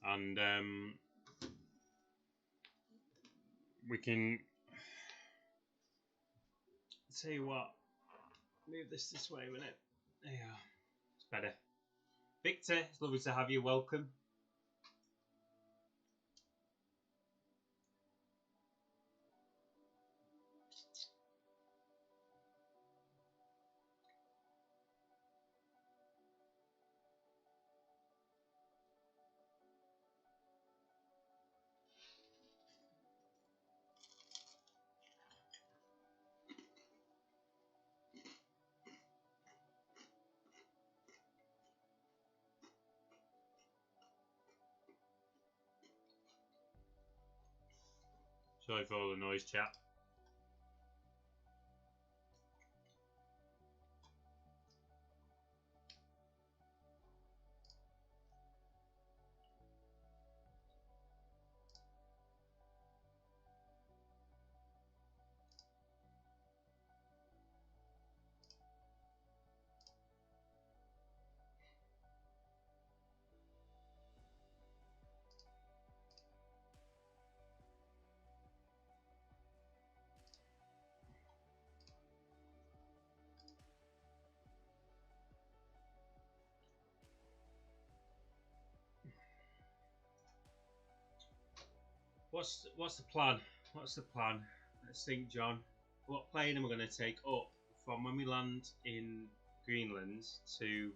And we can tell you what. Move this way a minute. There you are. It's better. Victor, it's lovely to have you. Welcome. Sorry for all the noise, chat. What's the plan? What's the plan? Let's think, John. What plane am I going to take up from when we land in Greenland to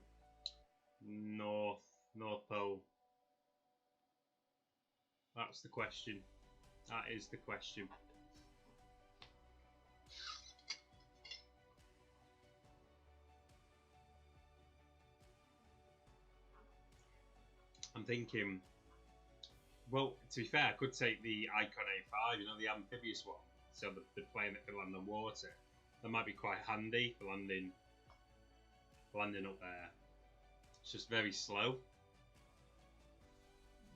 North Pole? That's the question. That is the question. I'm thinking, well, to be fair, I could take the Icon A5, you know, the amphibious one, so the plane that can land on water. That might be quite handy for landing up there. It's just very slow,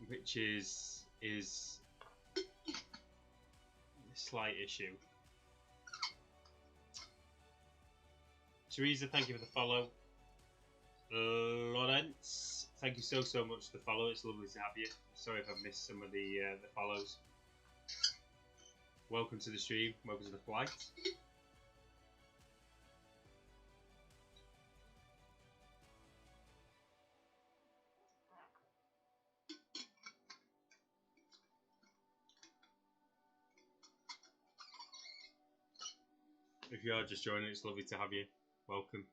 which is a slight issue. Teresa, thank you for the follow. Lawrence, thank you so much for the follow. It's lovely to have you. Sorry if I've missed some of the follows. Welcome to the stream. Welcome to the flight. If you are just joining, it's lovely to have you. Welcome.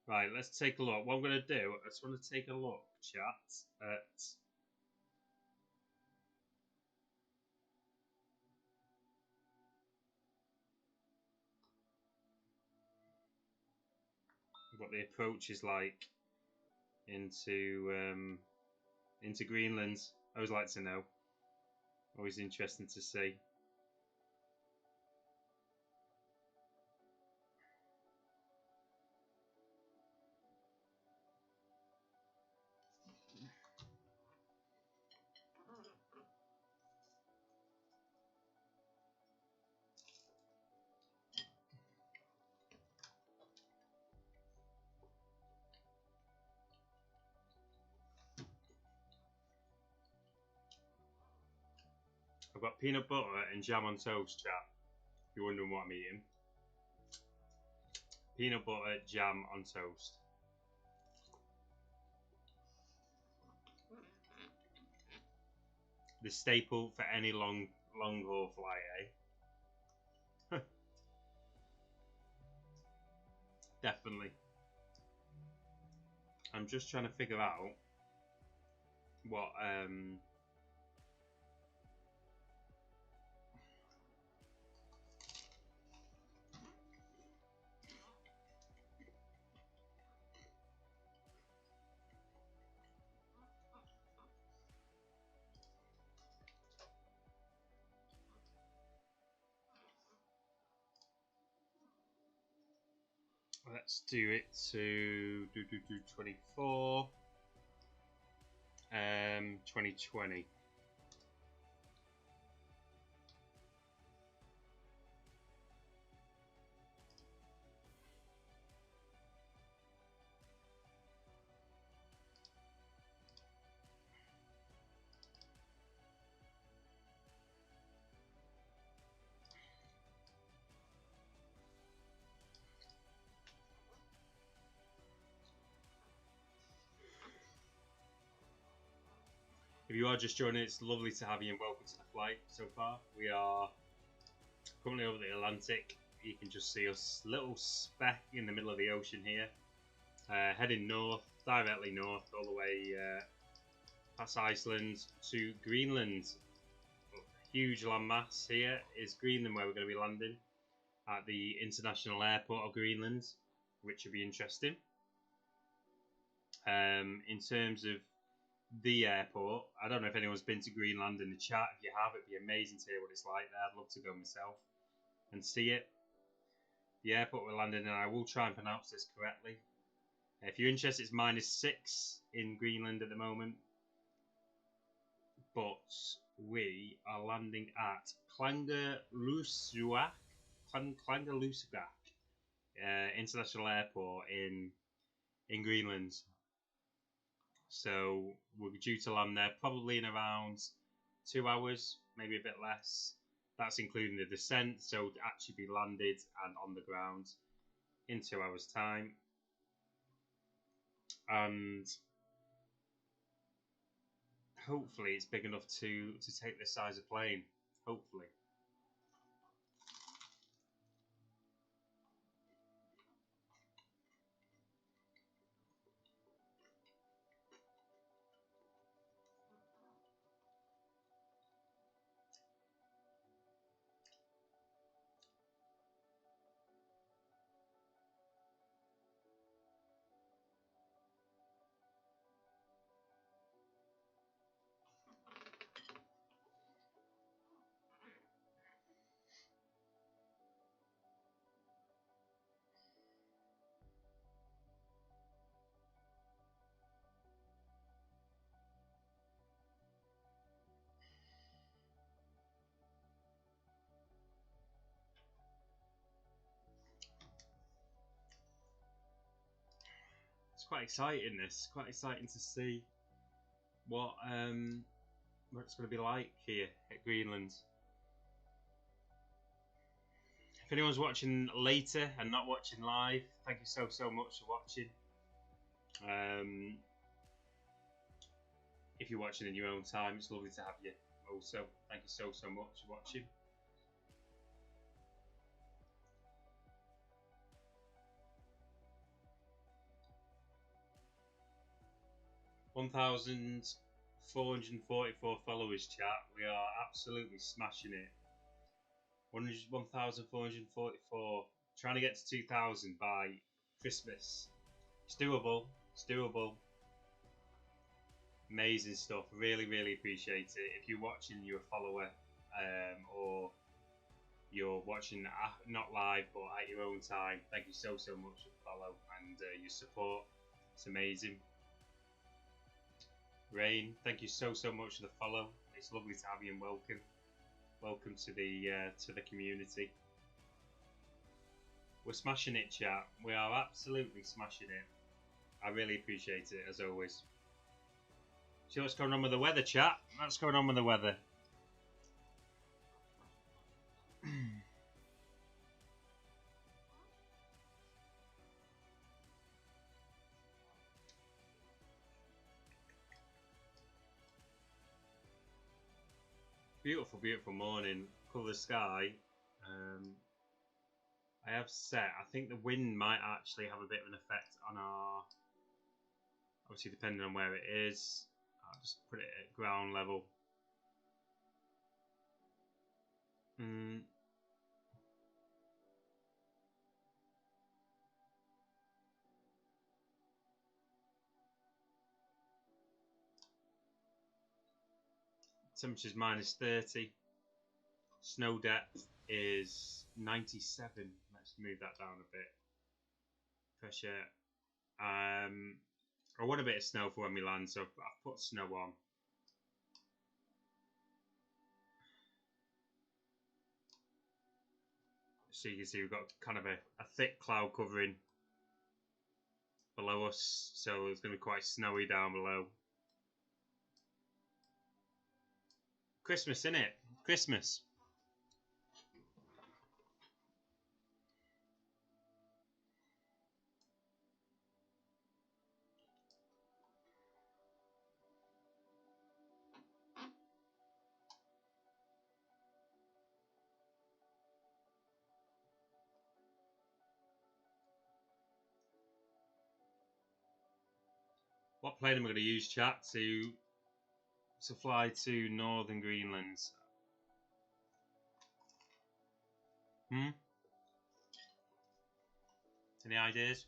Right, let's take a look. What I'm going to do, I just want to take a look, chat, at what the approach is like into Greenland. I always like to know. Always interesting to see. I've got peanut butter and jam on toast, chat. If you're wondering what I'm eating. Peanut butter, jam on toast. The staple for any long haul flight, eh? Definitely. I'm just trying to figure out what let's do it to 24 2020. If you are just joining, it's lovely to have you and welcome to the flight so far. We are currently over the Atlantic. You can just see us, little speck in the middle of the ocean here. Heading north, directly north, all the way past Iceland to Greenland. Huge landmass here is Greenland, where we're going to be landing at the International Airport of Greenland, which will be interesting. In terms of the airport, I don't know if anyone's been to Greenland in the chat. If you have, it'd be amazing to hear what it's like there. I'd love to go myself and see it. The airport we're landing in, I will try and pronounce this correctly. If you're interested, it's -6 in Greenland at the moment. But we are landing at Klangerlussuaq International Airport in Greenland. So we're due to land there probably in around 2 hours, maybe a bit less. That's including the descent, so to actually be landed and on the ground in 2 hours' time. And hopefully it's big enough to take this size of plane. Hopefully. It's quite exciting. This quite exciting to see what it's going to be like here at Greenland. If anyone's watching later and not watching live, thank you so much for watching. If you're watching in your own time, it's lovely to have you. Also, thank you so much for watching. $1,444 followers, chat. We are absolutely smashing it. 1,444. Trying to get to 2,000 by Christmas. It's doable. It's doable. Amazing stuff. Really appreciate it. If you're watching, you're a follower, or you're watching not live but at your own time, thank you so much for the follow and your support. It's amazing. Rain, thank you so much for the follow. It's lovely to have you and welcome to the community. We're smashing it, chat. We are absolutely smashing it. I really appreciate it, as always. See what's going on with the weather, chat? What's going on with the weather? Beautiful morning. Colour sky. I have set. I think the wind might actually have a bit of an effect on our. Obviously, depending on where it is. I'll just put it at ground level. Temperature's -30. Snow depth is 97. Let's move that down a bit. Pressure. I want a bit of snow for when we land, so I've put snow on. So you can see we've got kind of a thick cloud covering below us, so it's going to be quite snowy down below. Christmas, innit? Christmas. What plane am I going to use, chat, to fly to northern Greenland? Any ideas?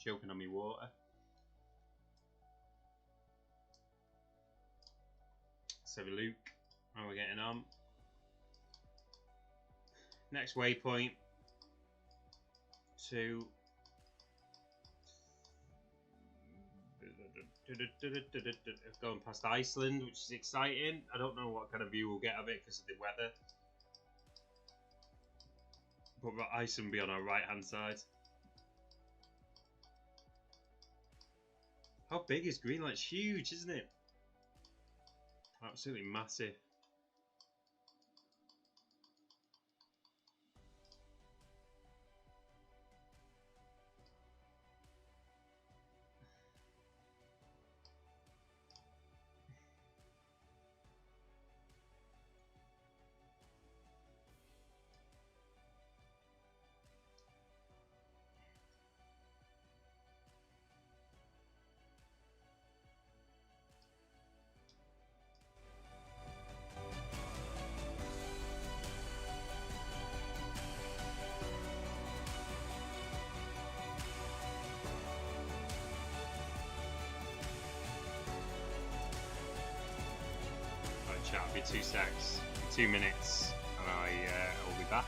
choking on me water. Let's have a look how we're getting on. Next waypoint to going past Iceland, which is exciting. I don't know what kind of view we'll get of it because of the weather. But Iceland will be on our right hand side. How big is Greenland? It's huge, isn't it? Absolutely massive. Chat will be 2 secs, 2 minutes, and I will be back.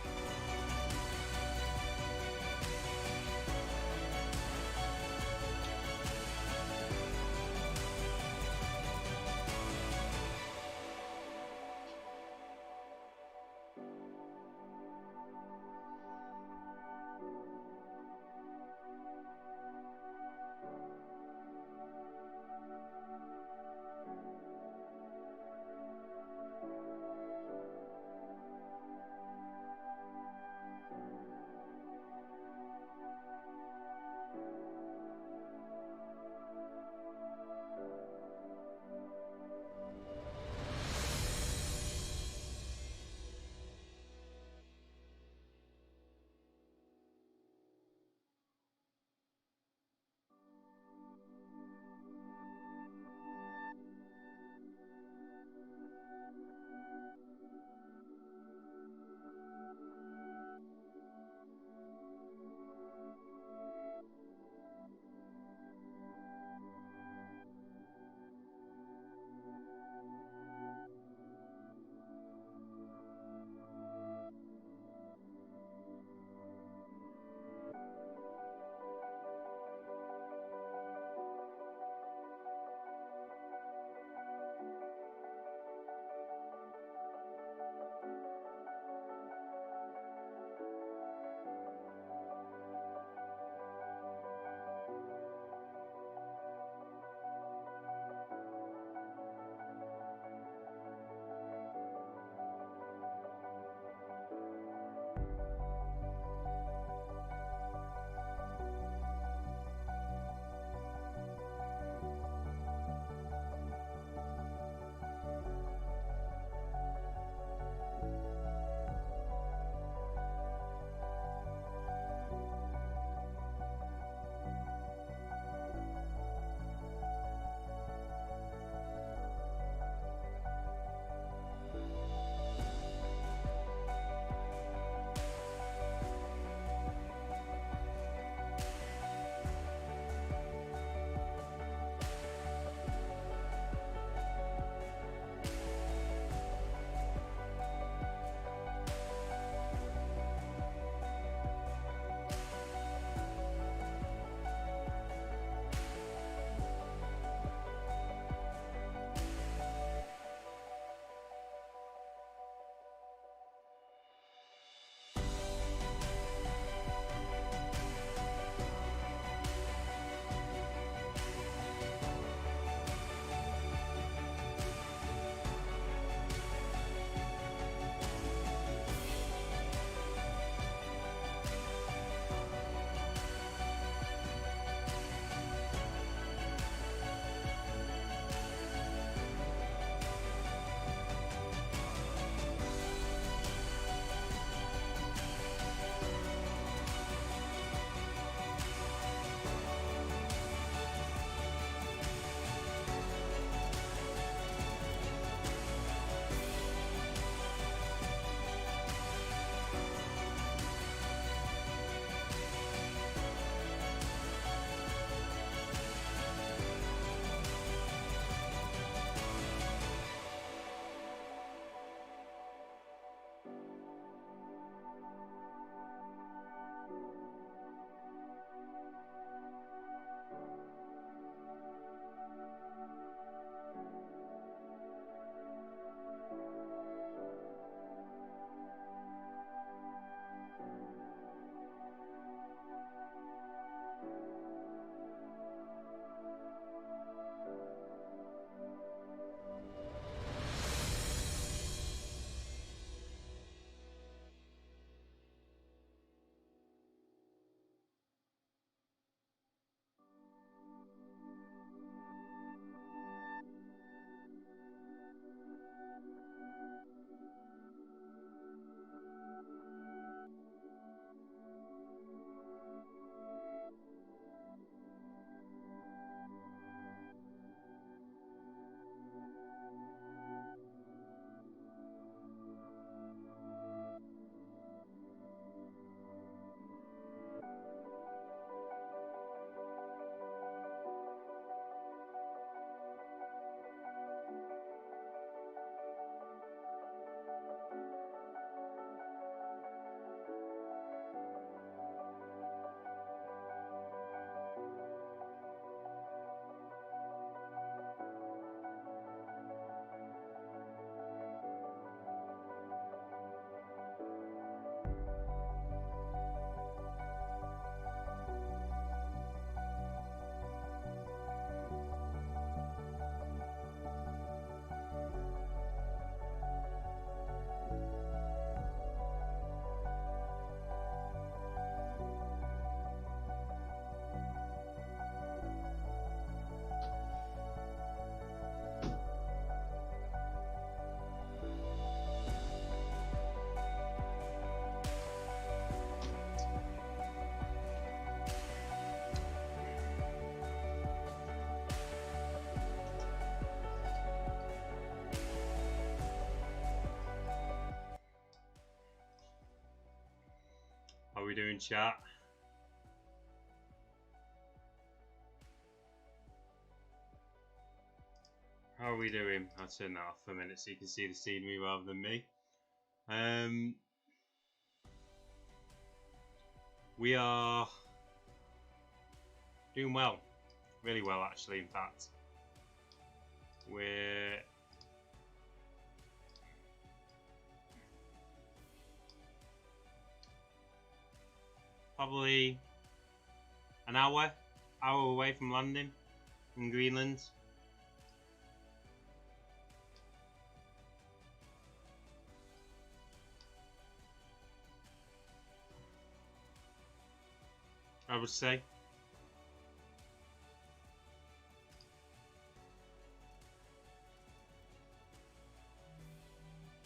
we doing, chat? How are we doing? I'll turn that off for a minute so you can see the scenery rather than me. We are doing well. Really well, actually, in fact. We're probably an hour away from landing in Greenland. I would say.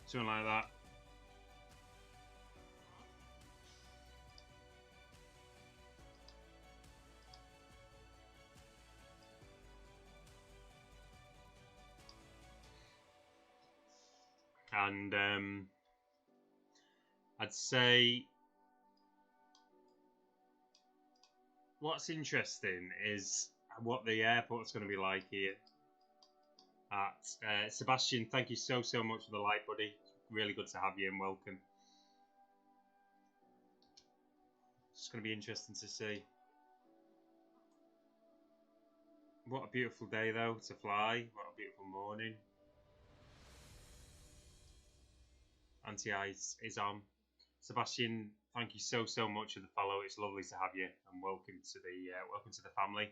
Something like that. And I'd say what's interesting is what the airport's going to be like here. Sebastian, thank you so much for the like, buddy. Really good to have you and welcome. It's going to be interesting to see. What a beautiful day, though, to fly. What a beautiful morning. Anti-ice is on. Sebastian, thank you so much for the follow. It's lovely to have you, and welcome to the family.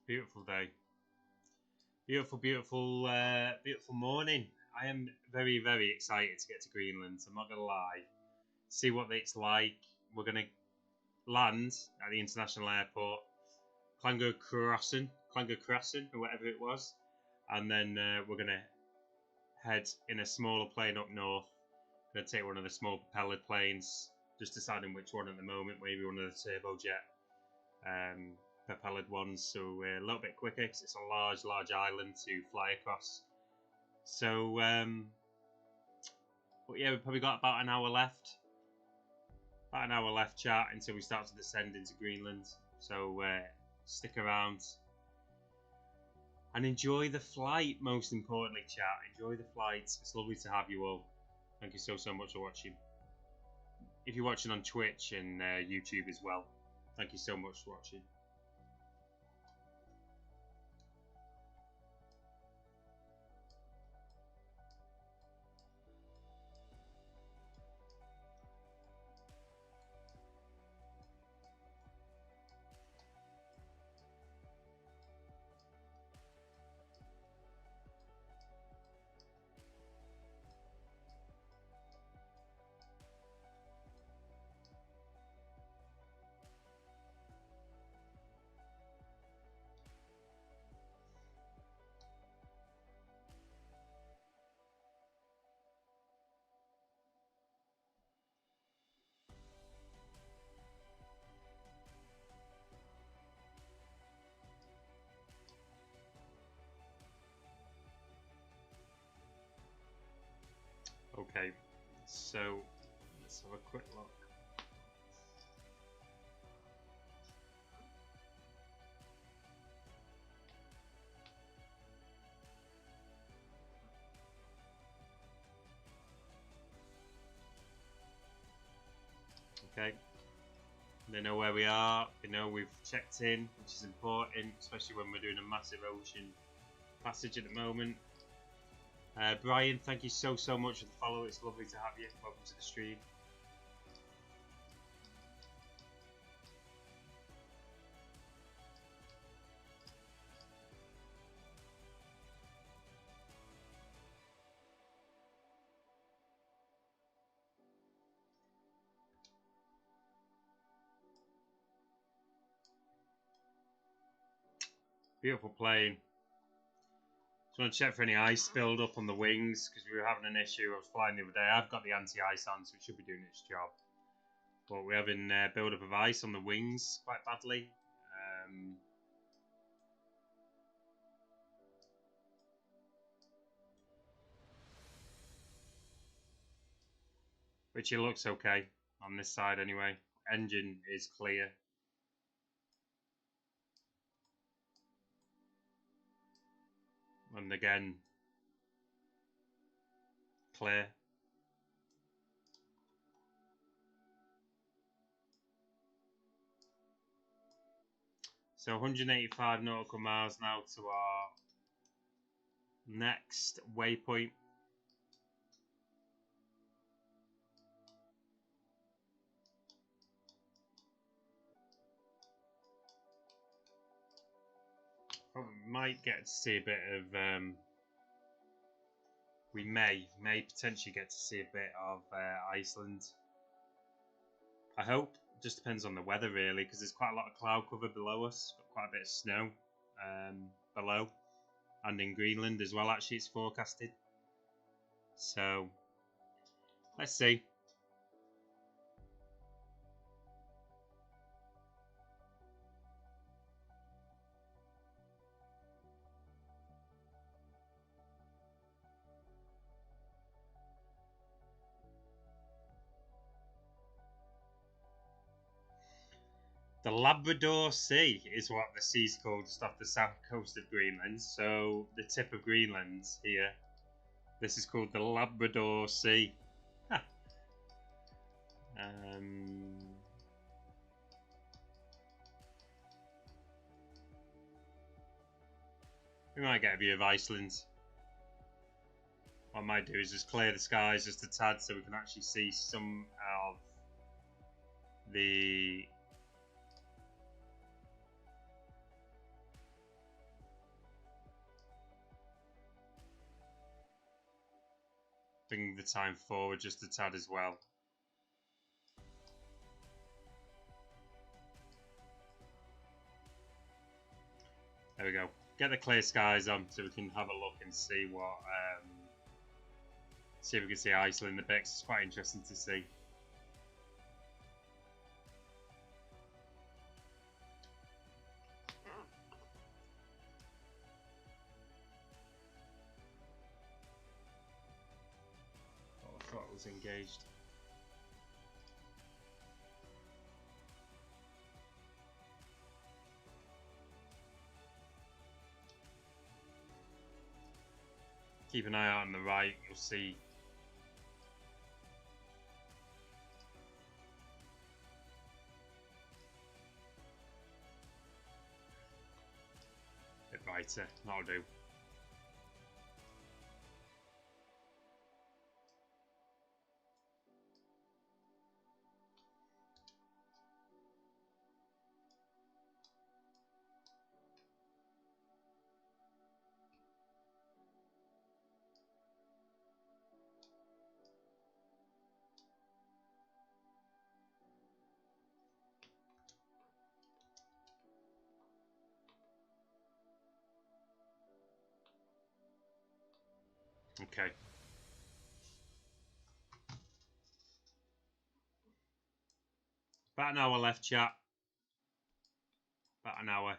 Beautiful day. Beautiful morning. I am very excited to get to Greenland. I'm not gonna lie. See what it's like. We're gonna land at the international airport, Klangekrossen, or whatever it was, and then we're gonna head in a smaller plane up north. Gonna take one of the small propeller planes. Just deciding which one at the moment. Maybe one of the turbojet propellered ones, so we're a little bit quicker because it's a large island to fly across. So, but yeah, we've probably got about an hour left. About an hour left, chat, until we start to descend into Greenland. So stick around and enjoy the flight. Most importantly, chat, enjoy the flight. It's lovely to have you all. Thank you so much for watching. If you're watching on Twitch and YouTube as well, thank you so much for watching. Okay, so let's have a quick look. Okay, they know where we are, they know we've checked in, which is important, especially when we're doing a massive ocean passage at the moment. Brian, thank you so much for the follow. It's lovely to have you. Welcome to the stream. Beautiful plane. Just want to check for any ice build up on the wings because we were having an issue. I was flying the other day. I've got the anti-ice on, so it should be doing its job. but we're having build up of ice on the wings quite badly. Which it looks okay on this side anyway. Engine is clear. And again, clear. So 185 nautical miles now to our next waypoint. Probably might get to see a bit of. We may potentially get to see a bit of Iceland. I hope. Just depends on the weather really, because there's quite a lot of cloud cover below us. Got quite a bit of snow below, and in Greenland as well. Actually, it's forecasted. So let's see. The Labrador Sea is what the sea's called, just off the south coast of Greenland. So the tip of Greenland here. This is called the Labrador Sea. We might get a view of Iceland. What I might do is just clear the skies just a tad so we can actually see some of the bring the time forward just a tad as well. There we go. Get the clear skies on so we can have a look and see what see if we can see Iceland a bit. It's quite interesting to see. Oh, I thought it was engaged. Keep an eye out on the right, you'll see a bit brighter, that'll do. Okay. About an hour left, chat. About an hour.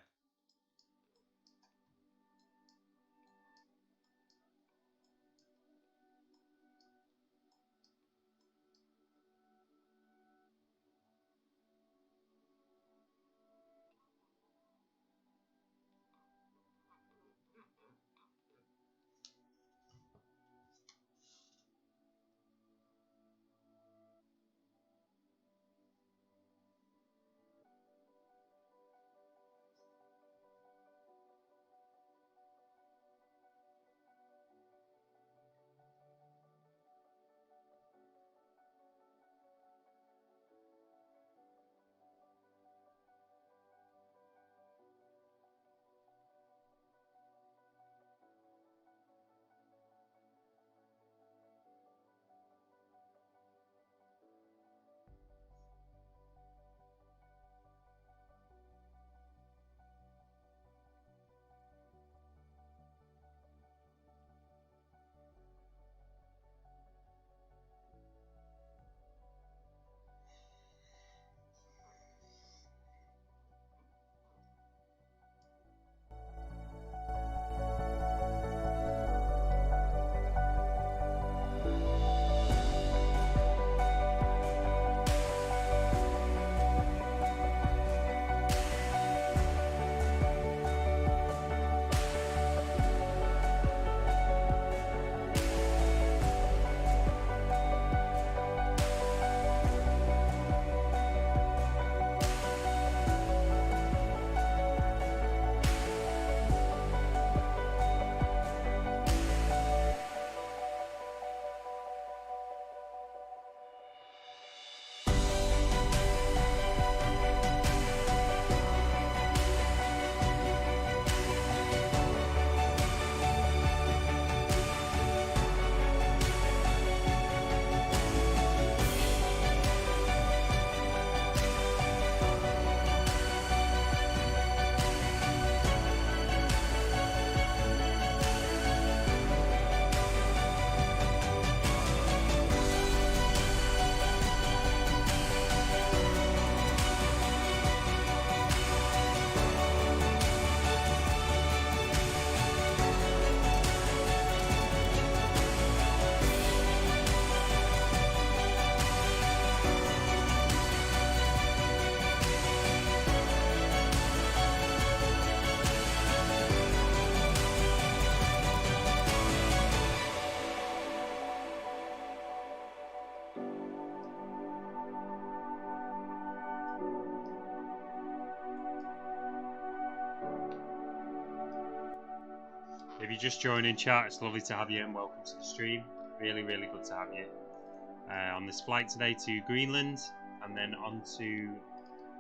you're just joining, chat, it's lovely to have you and welcome to the stream. Really, really good to have you on this flight today to Greenland, and then on to,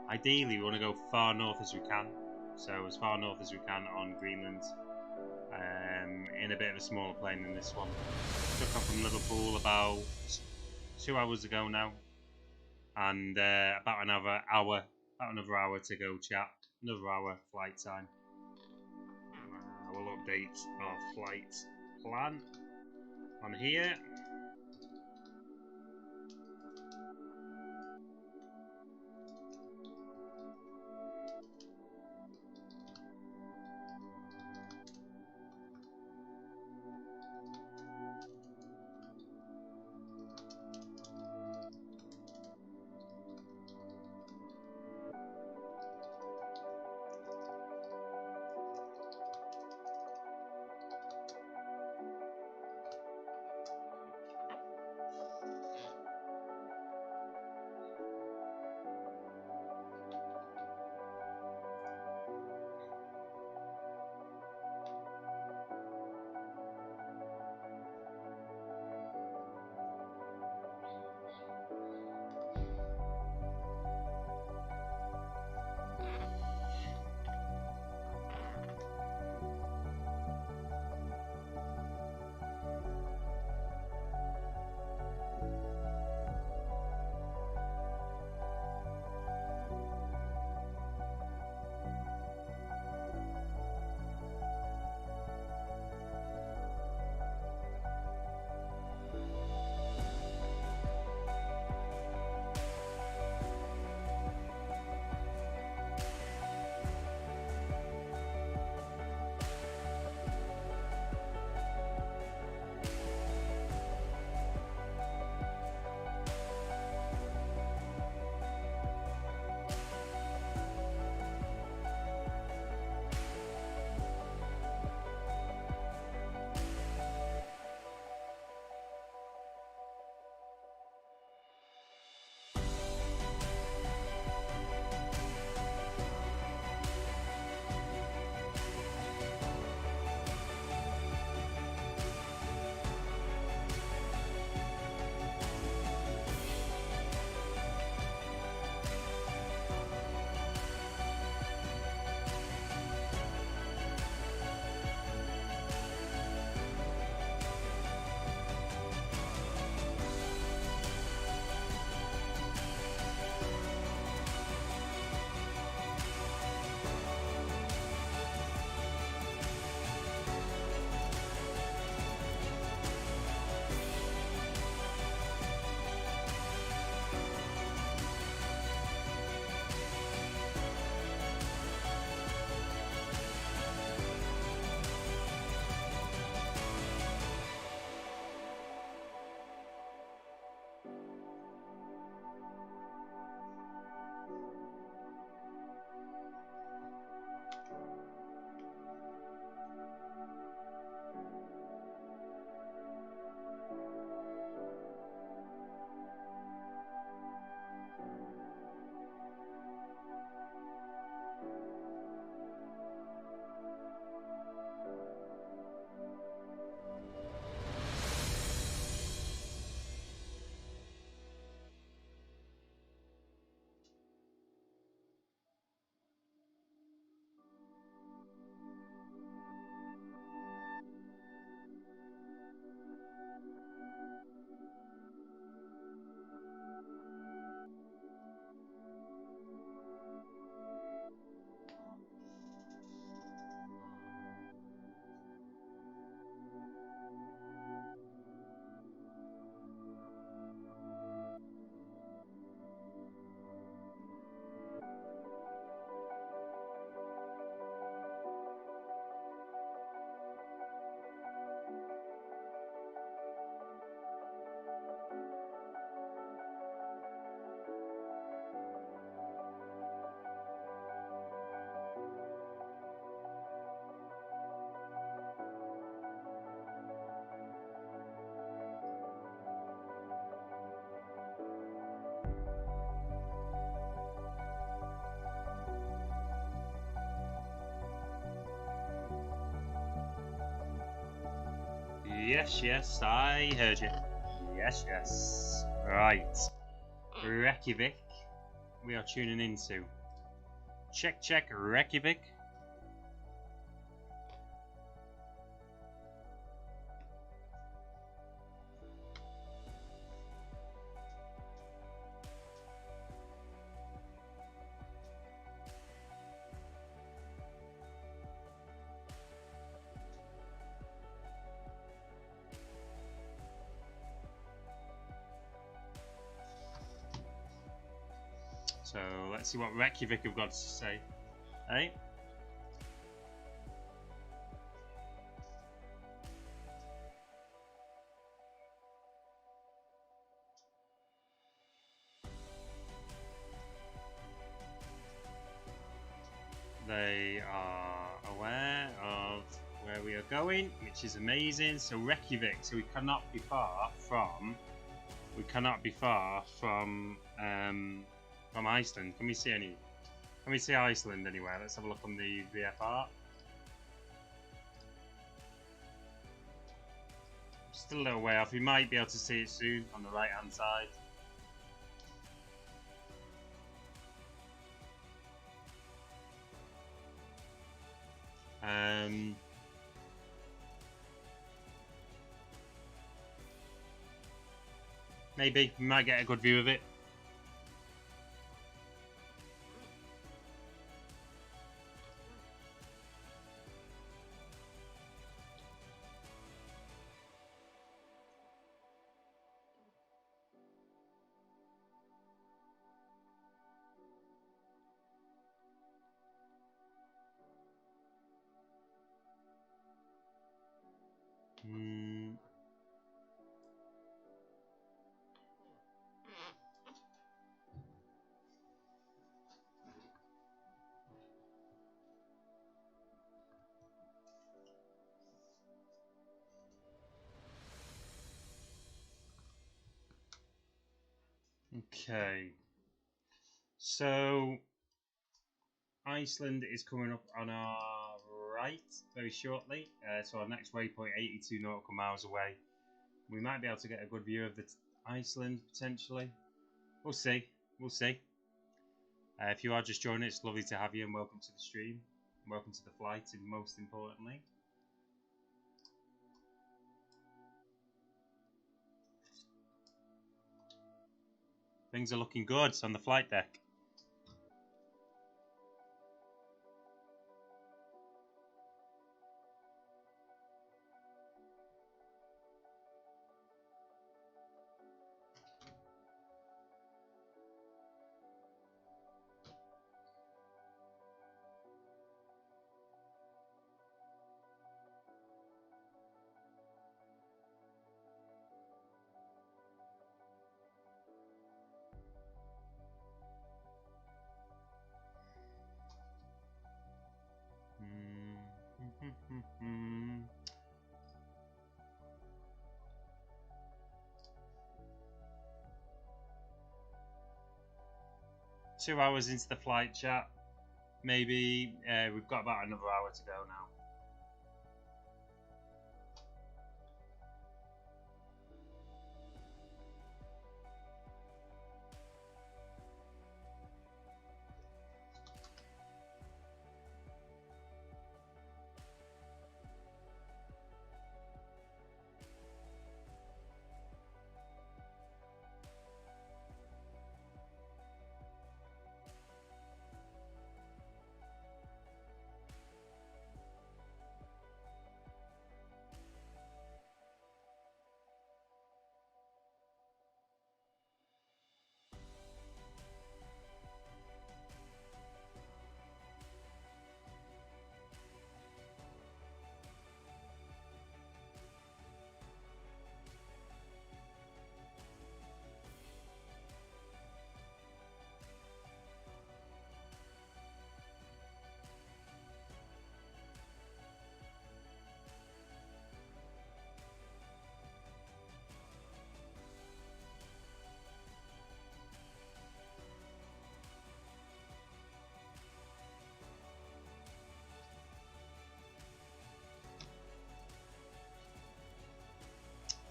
ideally, we want to go far north as we can. So as far north as we can on Greenland, in a bit of a smaller plane than this one. Took off from Liverpool about 2 hours ago now, and about another hour to go, chat. Another hour flight time. We'll update our flight plan on here. Yes, yes, I heard you. Yes, yes. Right. Reykjavik. We are tuning into. Check, check, Reykjavik. So let's see what Reykjavik have got to say. Hey? They are aware of where we are going, which is amazing. So Reykjavik, so we cannot be far from Iceland. Can we see any? Can we see Iceland anywhere? Let's have a look on the VFR. Still a little way off. We might be able to see it soon on the right hand side. Maybe we might get a good view of it. Okay. So Iceland is coming up on our right very shortly. So our next waypoint, 82 nautical miles away. We might be able to get a good view of the Iceland potentially. We'll see. We'll see. If you are just joining, it's lovely to have you and welcome to the stream. Welcome to the flight, and most importantly. Things are looking good on the flight deck. Two hours into the flight, chat. Maybe we've got about another hour to go now.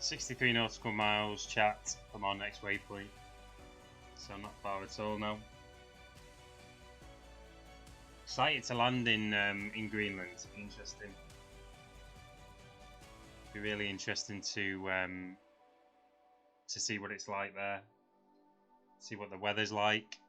63 nautical miles, chat, from our next waypoint. So not far at all now. Excited to land in Greenland. Interesting. Be really interesting to see what it's like there. See what the weather's like.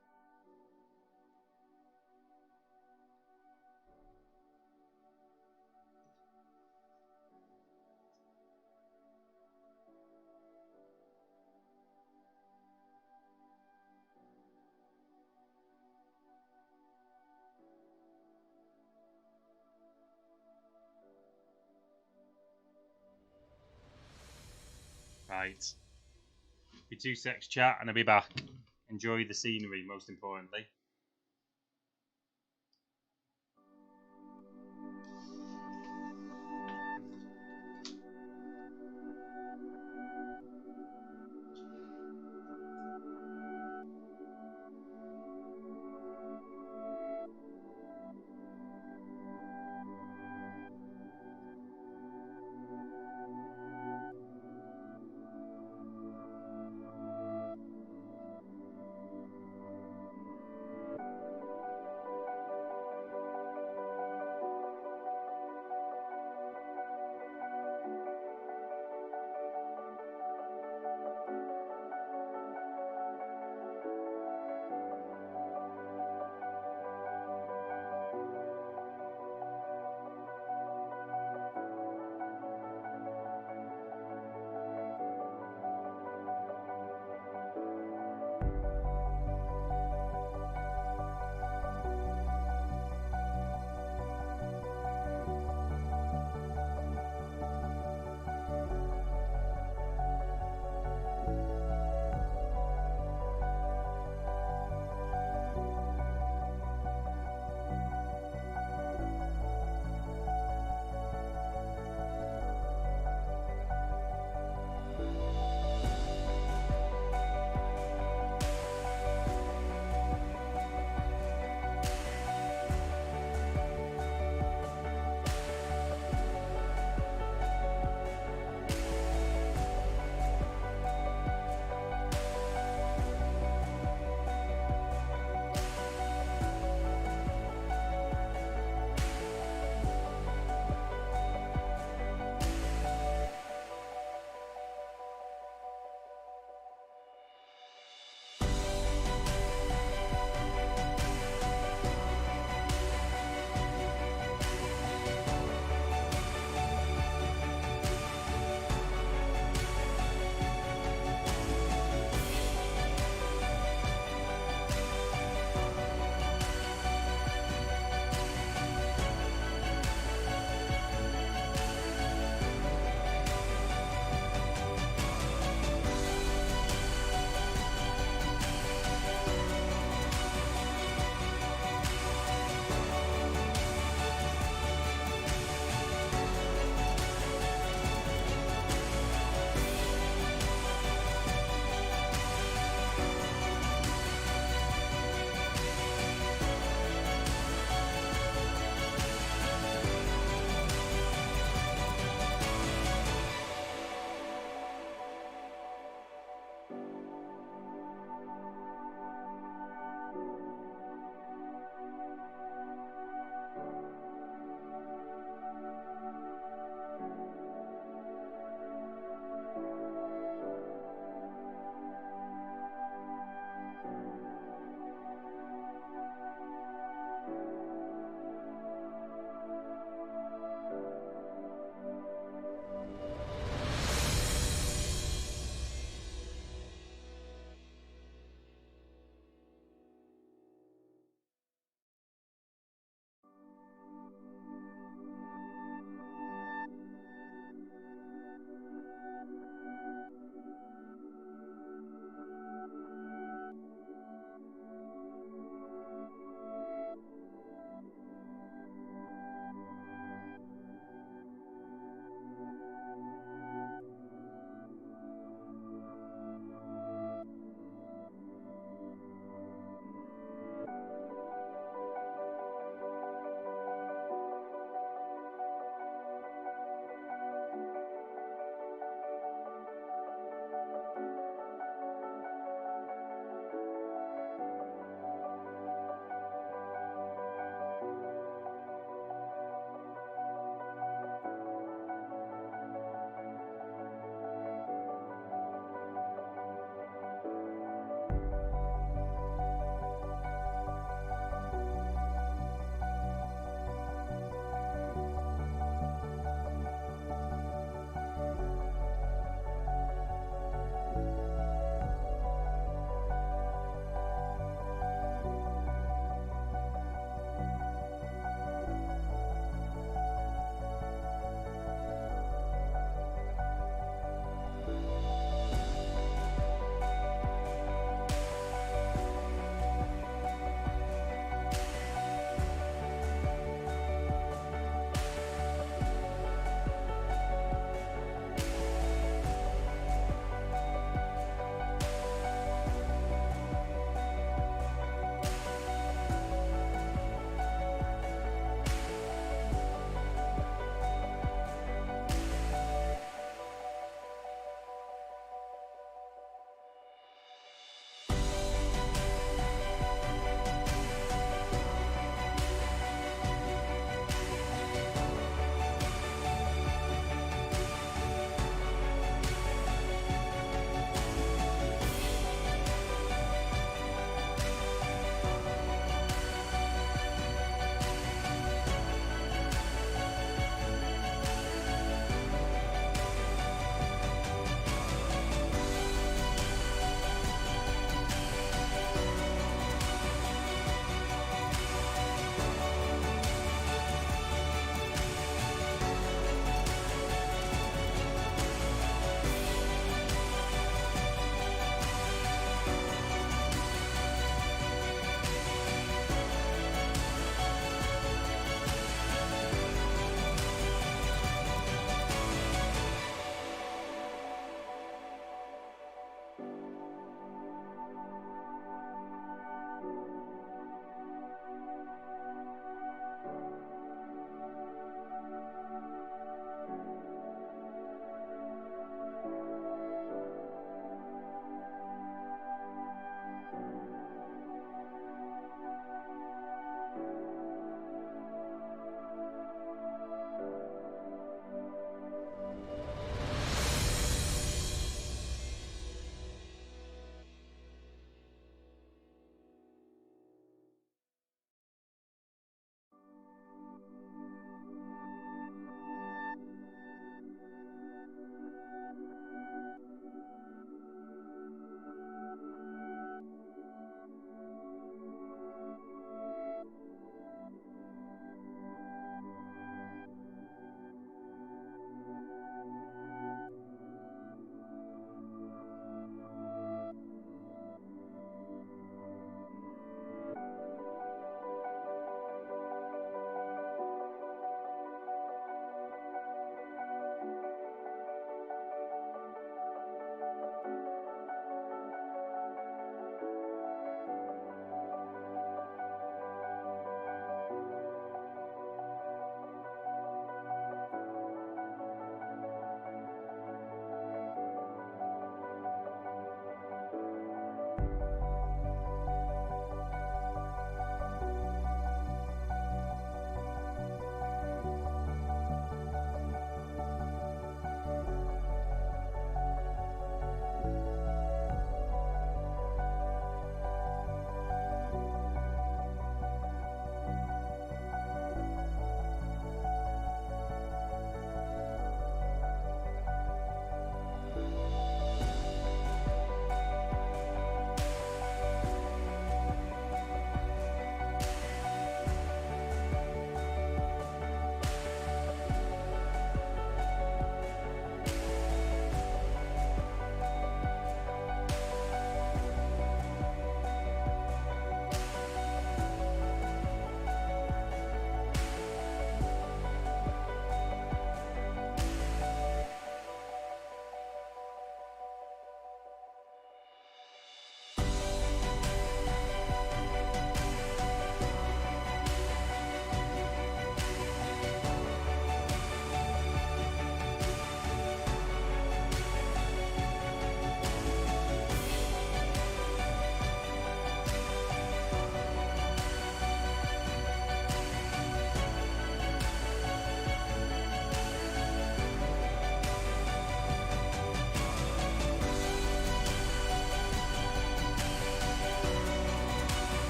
Right. Be 2 secs, chat, and I'll be back. Enjoy the scenery, most importantly.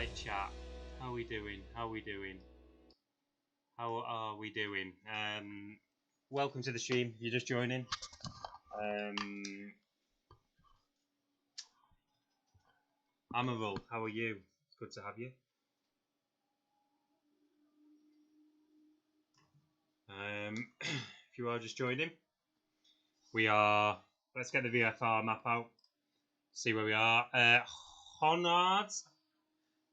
Right, chat. How are we doing? How are we doing? How are we doing? Welcome to the stream. If you're just joining. Amarul, how are you? It's good to have you. If you are just joining, we are. Let's get the VFR map out. See where we are. Honard,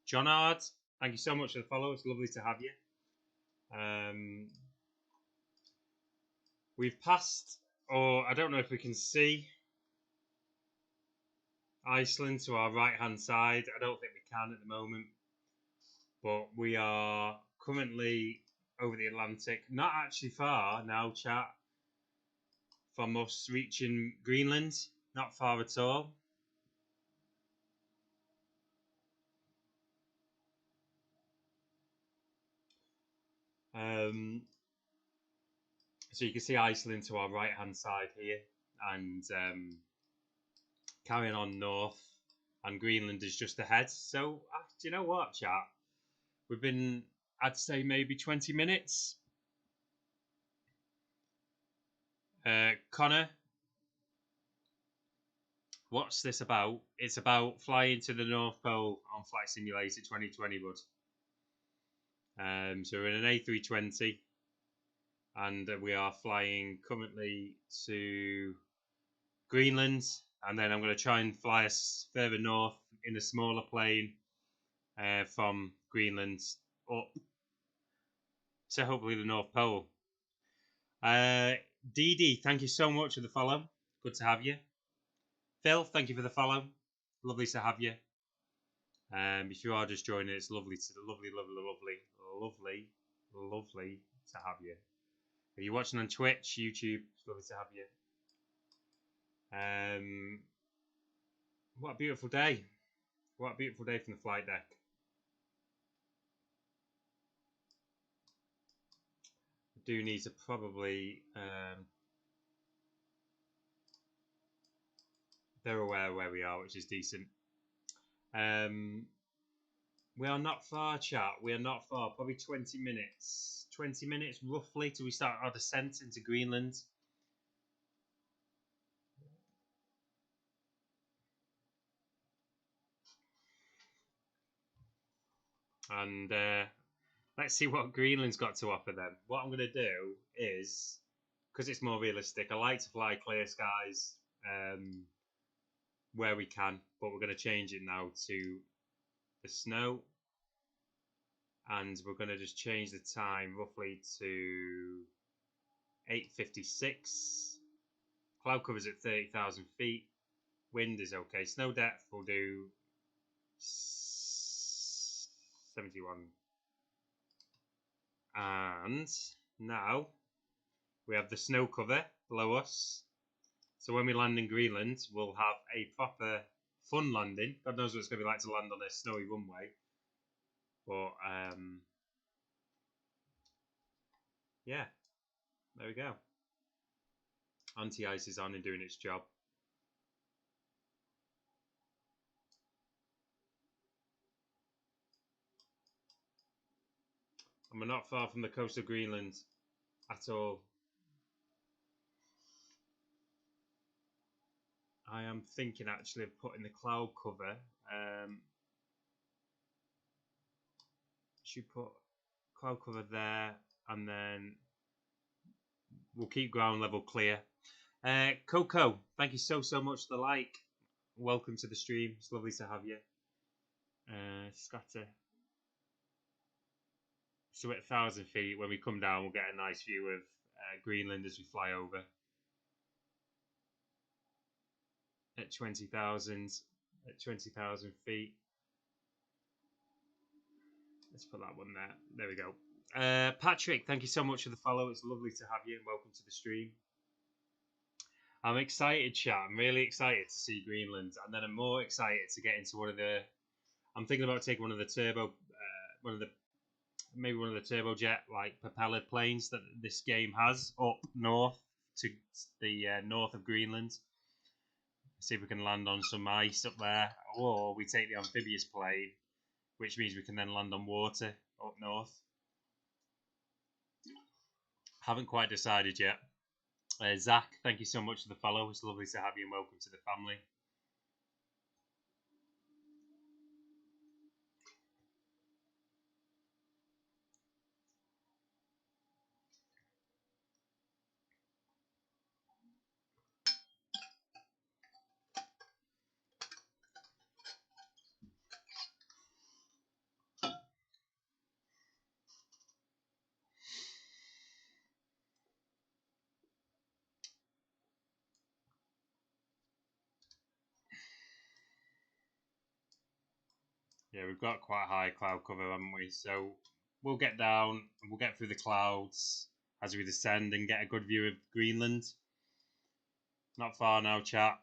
Johnard, thank you so much for the follow. It's lovely to have you. We've passed, or I don't know if we can see Iceland to our right hand side. I don't think we can at the moment, but we are currently over the Atlantic, not actually far now, chat, from us reaching Greenland. Not far at all. So you can see Iceland to our right hand side here, and carrying on north, and Greenland is just ahead. So do you know what, chat? We've been, I'd say, maybe 20 minutes. Connor, what's this about? It's about flying to the North Pole on Flight Simulator 2020, bud. So we're in an A320, and we are flying currently to Greenland, and then I'm going to try and fly us further north in a smaller plane from Greenland up to hopefully the North Pole. DD, thank you so much for the follow. Good to have you. Phil, thank you for the follow. Lovely to have you. If you are just joining, it's lovely to have you. Are you watching on Twitch, YouTube? It's lovely to have you. What a beautiful day. What a beautiful day from the flight deck. I do need to probably... they're aware where we are, which is decent. We are not far, chat. We are not far. Probably 20 minutes. 20 minutes, roughly, till we start our descent into Greenland. And let's see what Greenland's got to offer then. What I'm going to do is, because it's more realistic, I like to fly clear skies where we can, but we're going to change it now to the snow. And we're going to just change the time roughly to 8:56. Cloud cover's at 30,000 feet. Wind is okay. Snow depth will do 71. And now we have the snow cover below us. So when we land in Greenland, we'll have a proper fun landing. God knows what it's going to be like to land on a snowy runway. But yeah, there we go. Anti-ice is on and doing its job. And we're not far from the coast of Greenland at all. I am thinking actually of putting the cloud cover. Should put cloud cover there, and then we'll keep ground level clear. Coco, thank you so much for the like. Welcome to the stream. It's lovely to have you. Scatter. So at 1,000 feet, when we come down, we'll get a nice view of Greenland as we fly over. At 20,000 feet. Let's put that one there. There we go. Patrick, thank you so much for the follow. It's lovely to have you, and welcome to the stream. I'm excited, chat. I'm really excited to see Greenland, and then I'm more excited to get into one of the... I'm thinking about taking one of the maybe one of the turbojet like propeller planes that this game has up north to the north of Greenland. See if we can land on some ice up there, or we take the amphibious plane, which means we can then land on water up north. Haven't quite decided yet. Zach, thank you so much for the follow. It's lovely to have you and welcome to the family. Yeah, we've got quite high cloud cover, haven't we? So we'll get down and we'll get through the clouds as we descend and get a good view of Greenland. Not far now, chat.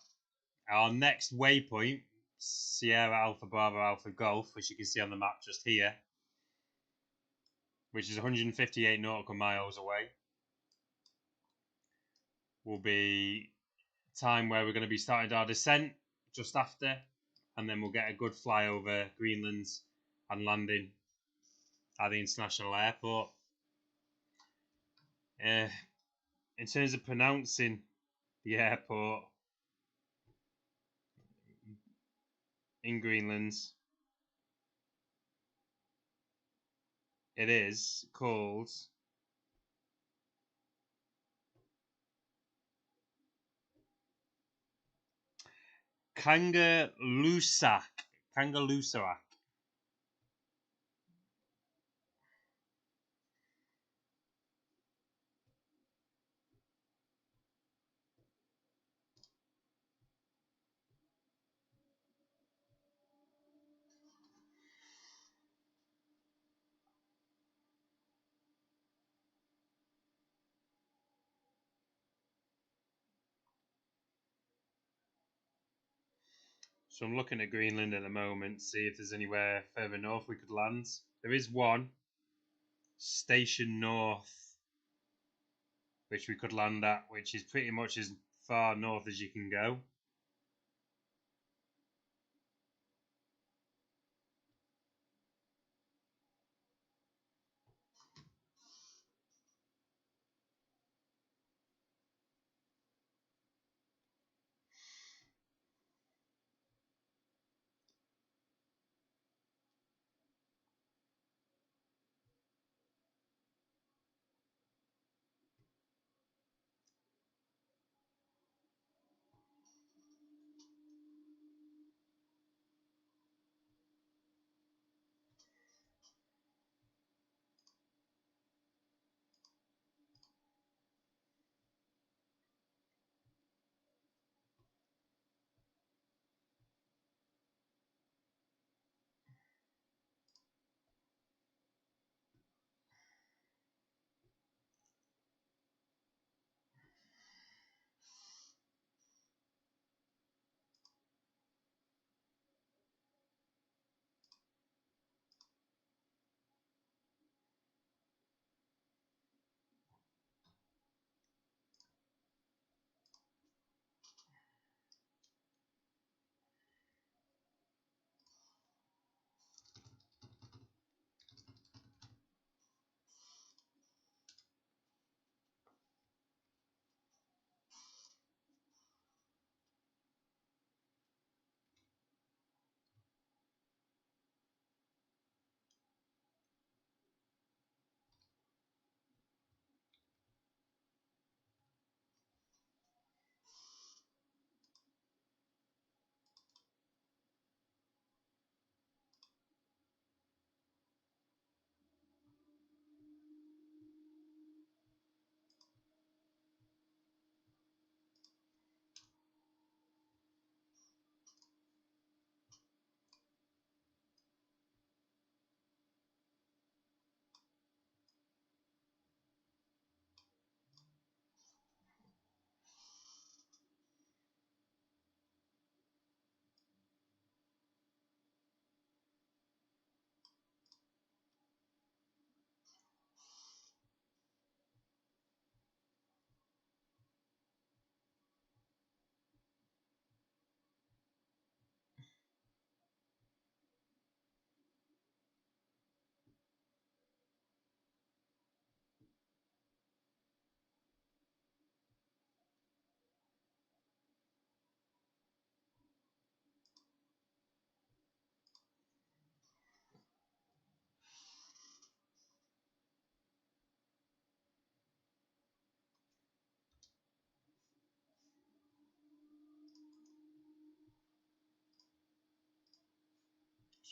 Our next waypoint, Sierra Alpha Bravo Alpha Golf, which you can see on the map just here, which is 158 nautical miles away, will be time where we're going to be starting our descent just after, and then we'll get a good fly over Greenland and landing at the international airport. In terms of pronouncing the airport in Greenland, it is called Kangerlussuaq. Kangerlussuaq. So I'm looking at Greenland at the moment, see if there's anywhere further north we could land. There is one, Station North, which we could land at, which is pretty much as far north as you can go.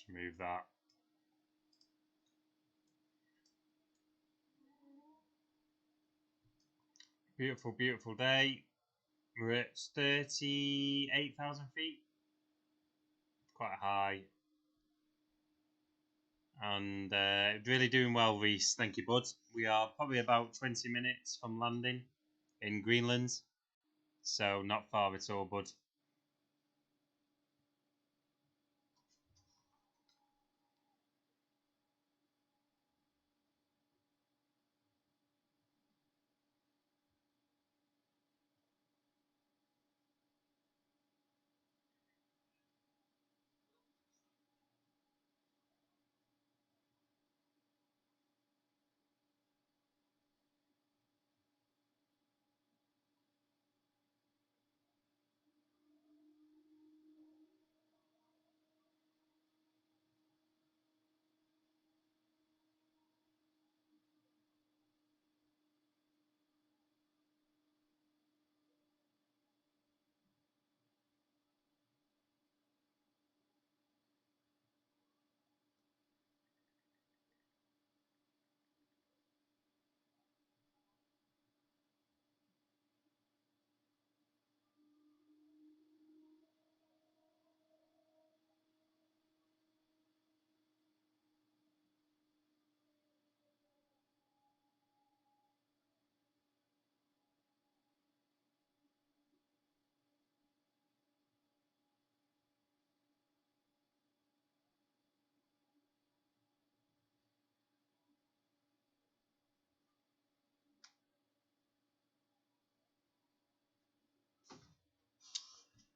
Remove that. Beautiful, beautiful day. We're at 38,000 feet. Quite high. And really doing well, Reese. Thank you, bud. We are probably about 20 minutes from landing in Greenland. So not far at all, bud.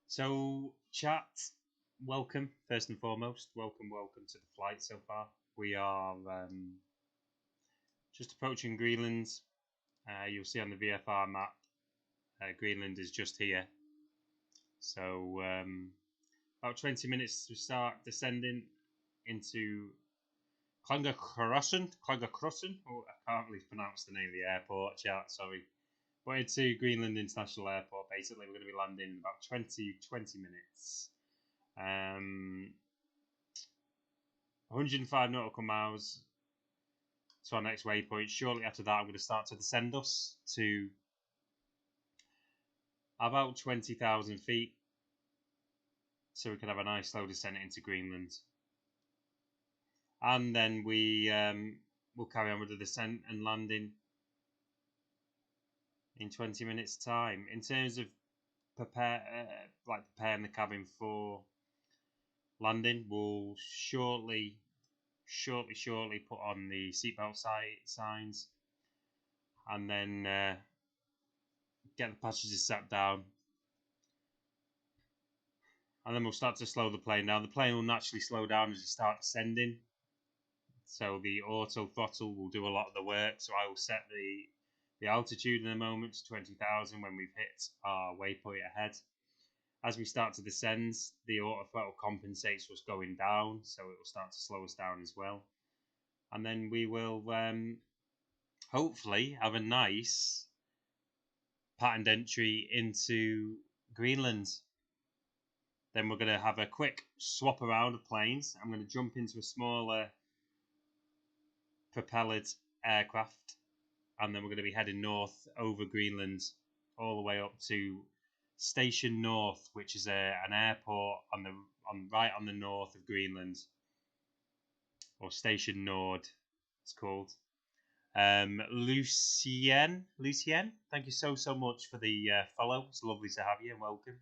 So, chat, welcome, first and foremost. Welcome to the flight so far. We are just approaching Greenland. You'll see on the VFR map, Greenland is just here. So, about 20 minutes to start descending into Klangakrossen. Oh, I can't really pronounce the name of the airport, chat, sorry. But into Greenland International Airport, basically. We're going to be landing in about 20 minutes. 105 nautical miles to our next waypoint. Shortly after that, I'm going to start to descend us to about 20,000 feet, so we can have a nice slow descent into Greenland. And then we will carry on with the descent and landing in 20 minutes' time. In terms of preparing the cabin for landing, we'll shortly put on the seatbelt signs, and then get the passengers sat down, and then we'll start to slow the plane down. The plane will naturally slow down as you start descending, so the auto throttle will do a lot of the work. So I will set the altitude in a moment to 20,000 when we've hit our waypoint ahead. As we start to descend, the auto throttle compensates for us going down, so it will start to slow us down as well. And then we will hopefully have a nice patterned entry into Greenland. Then we're going to have a quick swap around of planes. I'm going to jump into a smaller propelled aircraft, and then we're going to be heading north over Greenland all the way up to Station North, which is an airport right on the north of Greenland, or Station Nord, it's called. Lucien, thank you so much for the follow. It's lovely to have you, and welcome.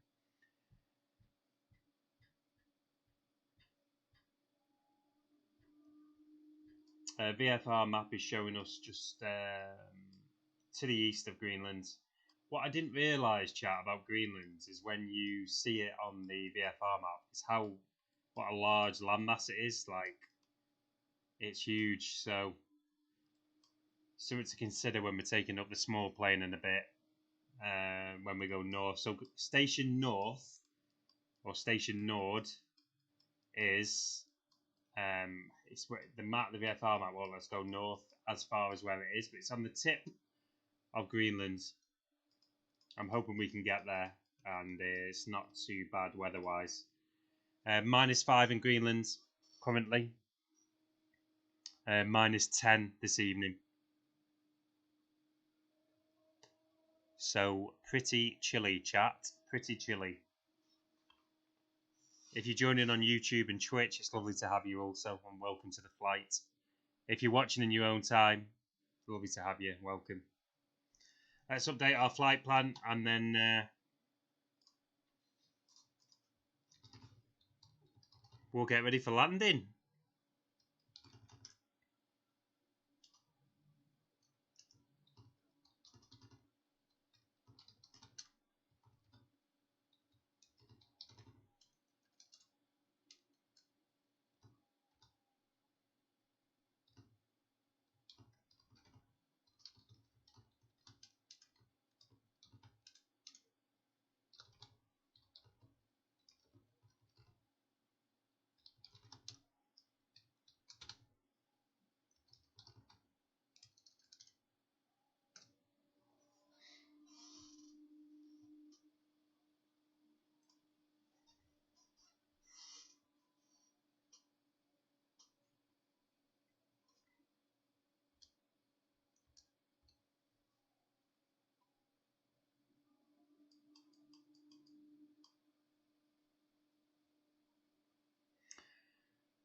VFR map is showing us just to the east of Greenland. What I didn't realise, chat, about Greenland is when you see it on the VFR map, is what a large landmass it is. Like, it's huge. So, something to consider when we're taking up the small plane in a bit. When we go north. So, Station North or Station Nord is it's where the VFR map. Well, let's go north as far as where it is, but it's on the tip of Greenland. I'm hoping we can get there, and it's not too bad weather-wise. -5 in Greenland. currently. -10 this evening. So pretty chilly, chat. Pretty chilly. If you're joining on YouTube and Twitch, it's lovely to have you also, and welcome to the flight. If you're watching in your own time, lovely to have you. Welcome. Let's update our flight plan, and then we'll get ready for landing.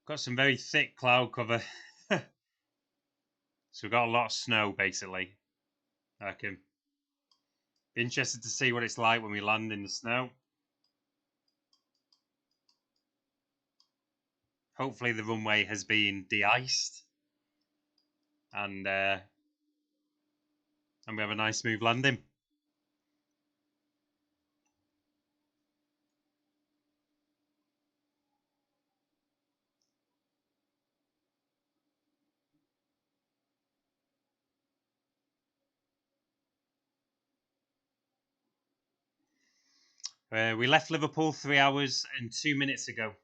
Got some very thick cloud cover. So we've got a lot of snow, basically. I can be interested to see what it's like when we land in the snow. Hopefully the runway has been de-iced. And we have a nice smooth landing. We left Liverpool 3 hours and 2 minutes ago.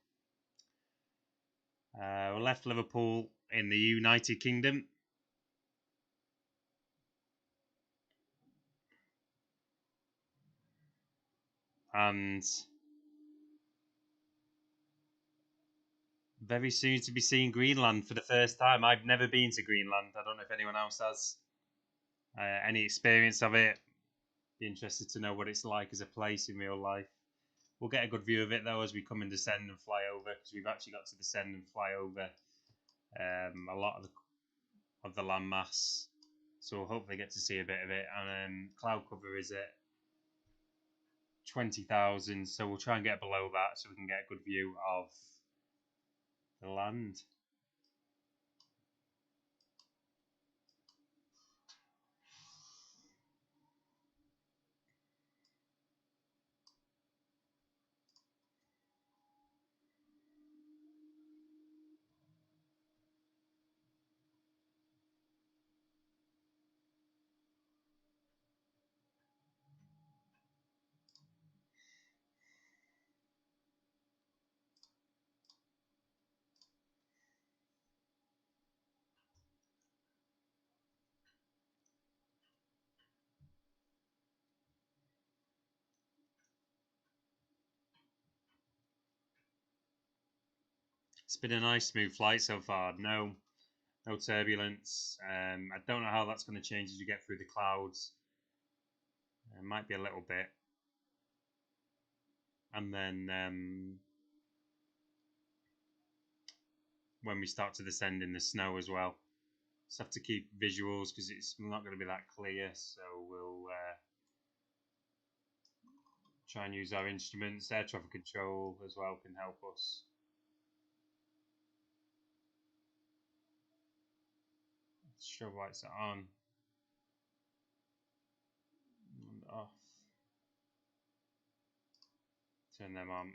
We left Liverpool in the United Kingdom. And very soon to be seeing Greenland for the first time. I've never been to Greenland. I don't know if anyone else has any experience of it. Be interested to know what it's like as a place in real life. We'll get a good view of it though as we come and descend and fly over, because we've actually got to descend and fly over a lot of the landmass, so we'll hopefully get to see a bit of it. And cloud cover is at 20,000, so we'll try and get below that so we can get a good view of the land. It's been a nice smooth flight so far. No turbulence. I don't know how that's going to change as you get through the clouds. It might be a little bit. And then when we start to descend in the snow as well. Just have to keep visuals because it's not going to be that clear, so we'll try and use our instruments. Air traffic control as well can help us. Strobe lights are on and off. Turn them on.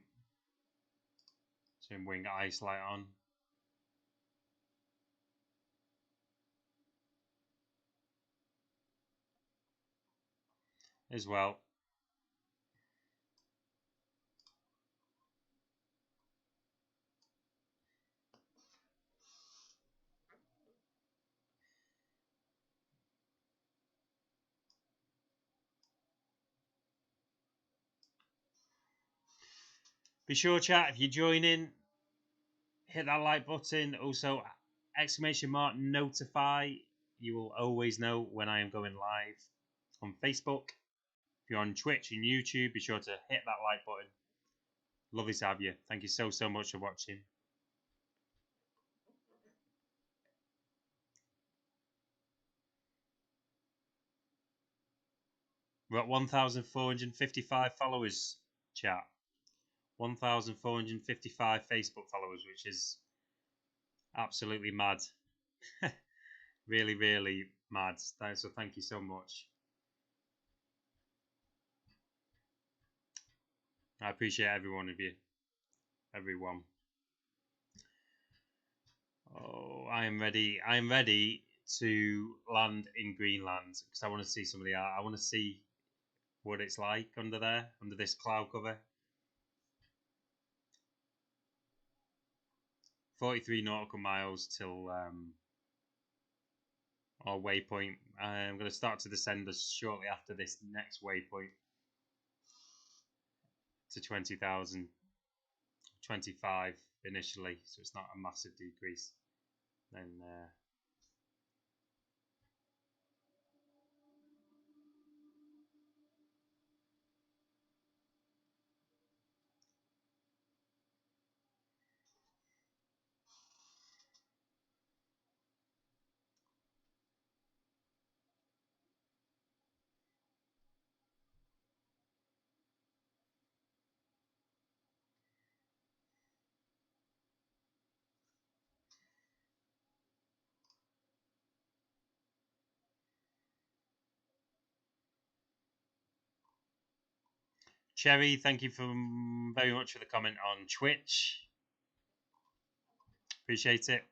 Turn wing ice light on as well. Be sure, chat, if you're joining, hit that like button. Also, exclamation mark notify. You will always know when I am going live on Facebook. If you're on Twitch and YouTube, be sure to hit that like button. Lovely to have you. Thank you so much for watching. We're at 1,455 followers, chat. 1,455 Facebook followers, which is absolutely mad. Really, really mad. So thank you so much. I appreciate every one of you. Everyone. Oh, I am ready. I am ready to land in Greenland because I want to see some of the art. I want to see what it's like under there, under this cloud cover. 43 nautical miles till our waypoint. I'm going to start to descend us shortly after this next waypoint to 20,000. 25 initially, so it's not a massive decrease. Then Cherry, thank you very much for the comment on Twitch. Appreciate it.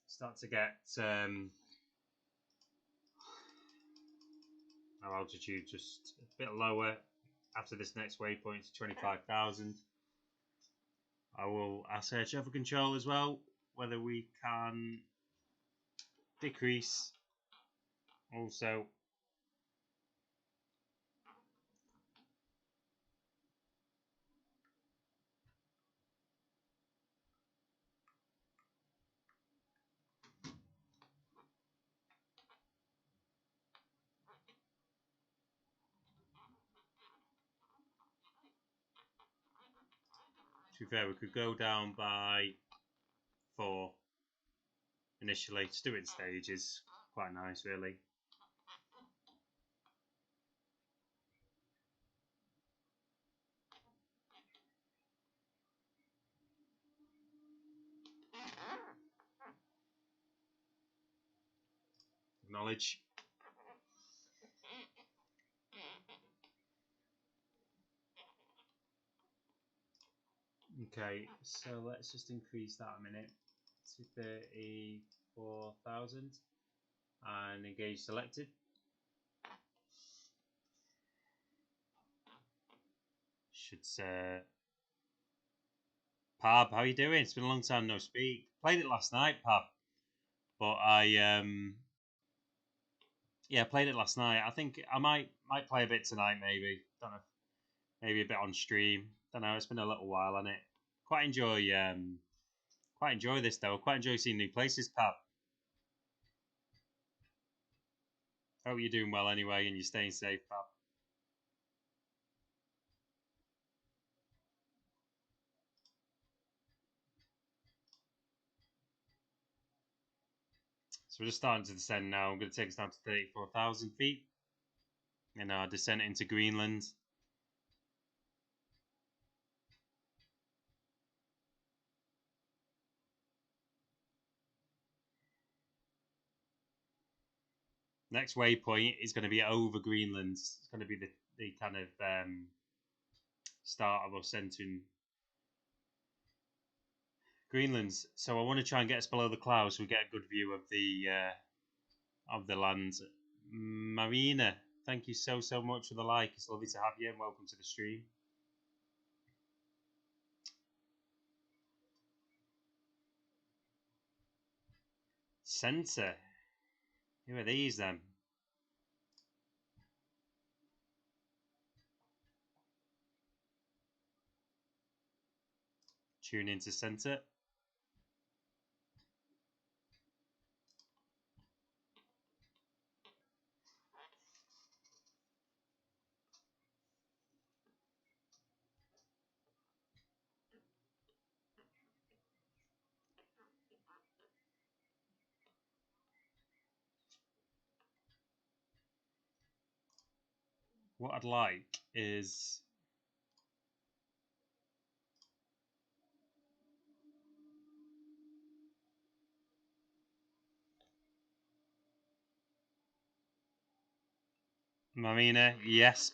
Start to get our altitude just a bit lower after this next waypoint to 25,000. I will ask air traffic control as well whether we can decrease also. To be fair, we could go down by 4 initially. Just do it in stages. Quite nice, really. Acknowledge. Okay, so let's just increase that a minute to 34,000 and engage selected. Should say, Pab, how you doing? It's been a long time no speak. Played it last night, Pab, but I played it last night. I think I might play a bit tonight, maybe. Don't know, maybe a bit on stream. Don't know. It's been a little while on it. Quite enjoy this though. Quite enjoy seeing new places, Pab. Hope you're doing well anyway, and you're staying safe, Pab. So we're just starting to descend now. I'm going to take us down to 34,000 feet in our descent into Greenland. Next waypoint is going to be over Greenland. It's going to be the kind of start of us entering Greenland. So I want to try and get us below the clouds so we get a good view of the land. Marina, thank you so much for the like. It's lovely to have you and welcome to the stream. Centre. Who are these then? Tune into centre. What I'd like is Marina. Yes,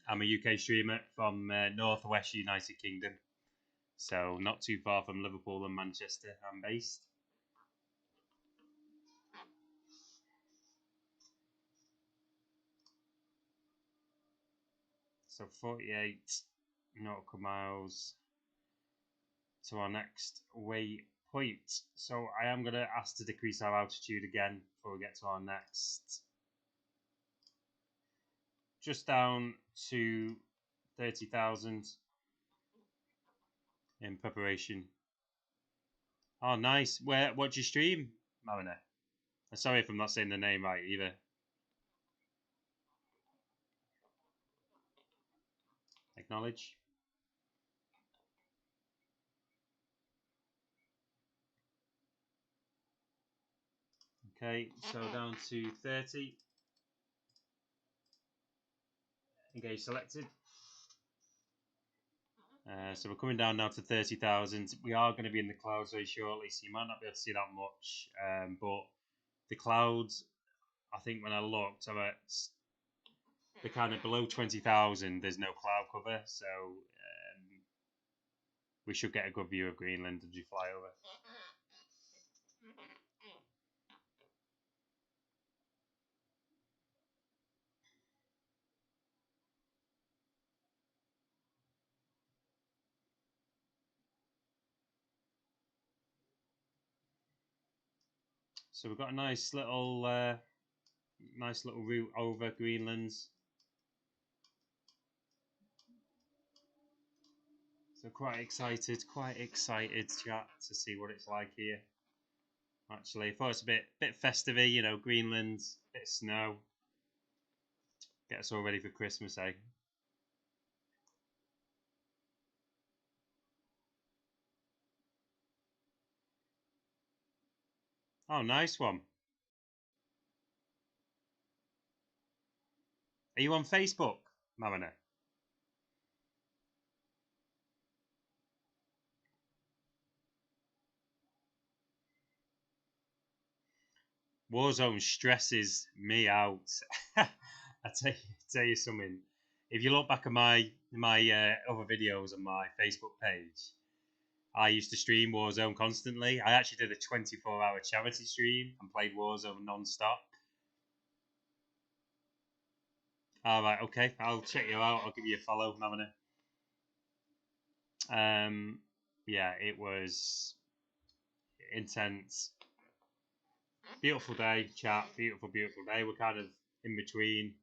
I'm a UK streamer from northwest United Kingdom, so not too far from Liverpool and Manchester. I'm based. So 48 nautical miles to our next waypoint. So I am going to ask to decrease our altitude again before we get to our next. Just down to 30,000 in preparation. Oh, nice. What do you stream, Mariner? Sorry if I'm not saying the name right either. Acknowledge. Okay, so down to 30. Engage selected. So we're coming down now to 30,000. We are going to be in the clouds very shortly, so you might not be able to see that much. But the clouds, I think when I looked, they're kind of below 20,000. There's no cloud cover, so we should get a good view of Greenland as we fly over. So we've got a nice little route over Greenland. So quite excited, chat, to see what it's like here. Actually, I thought it's a bit festive, you know, Greenland, bit of snow. Get us all ready for Christmas, eh? Oh, nice one. Are you on Facebook, Mariner? Warzone stresses me out. I tell you something. If you look back at my other videos on my Facebook page, I used to stream Warzone constantly. I actually did a 24-hour charity stream and played Warzone non-stop. Alright, okay. I'll check you out. I'll give you a follow, Mamina. Yeah, it was intense. Beautiful day, chat. Beautiful, beautiful day. We're kind of in between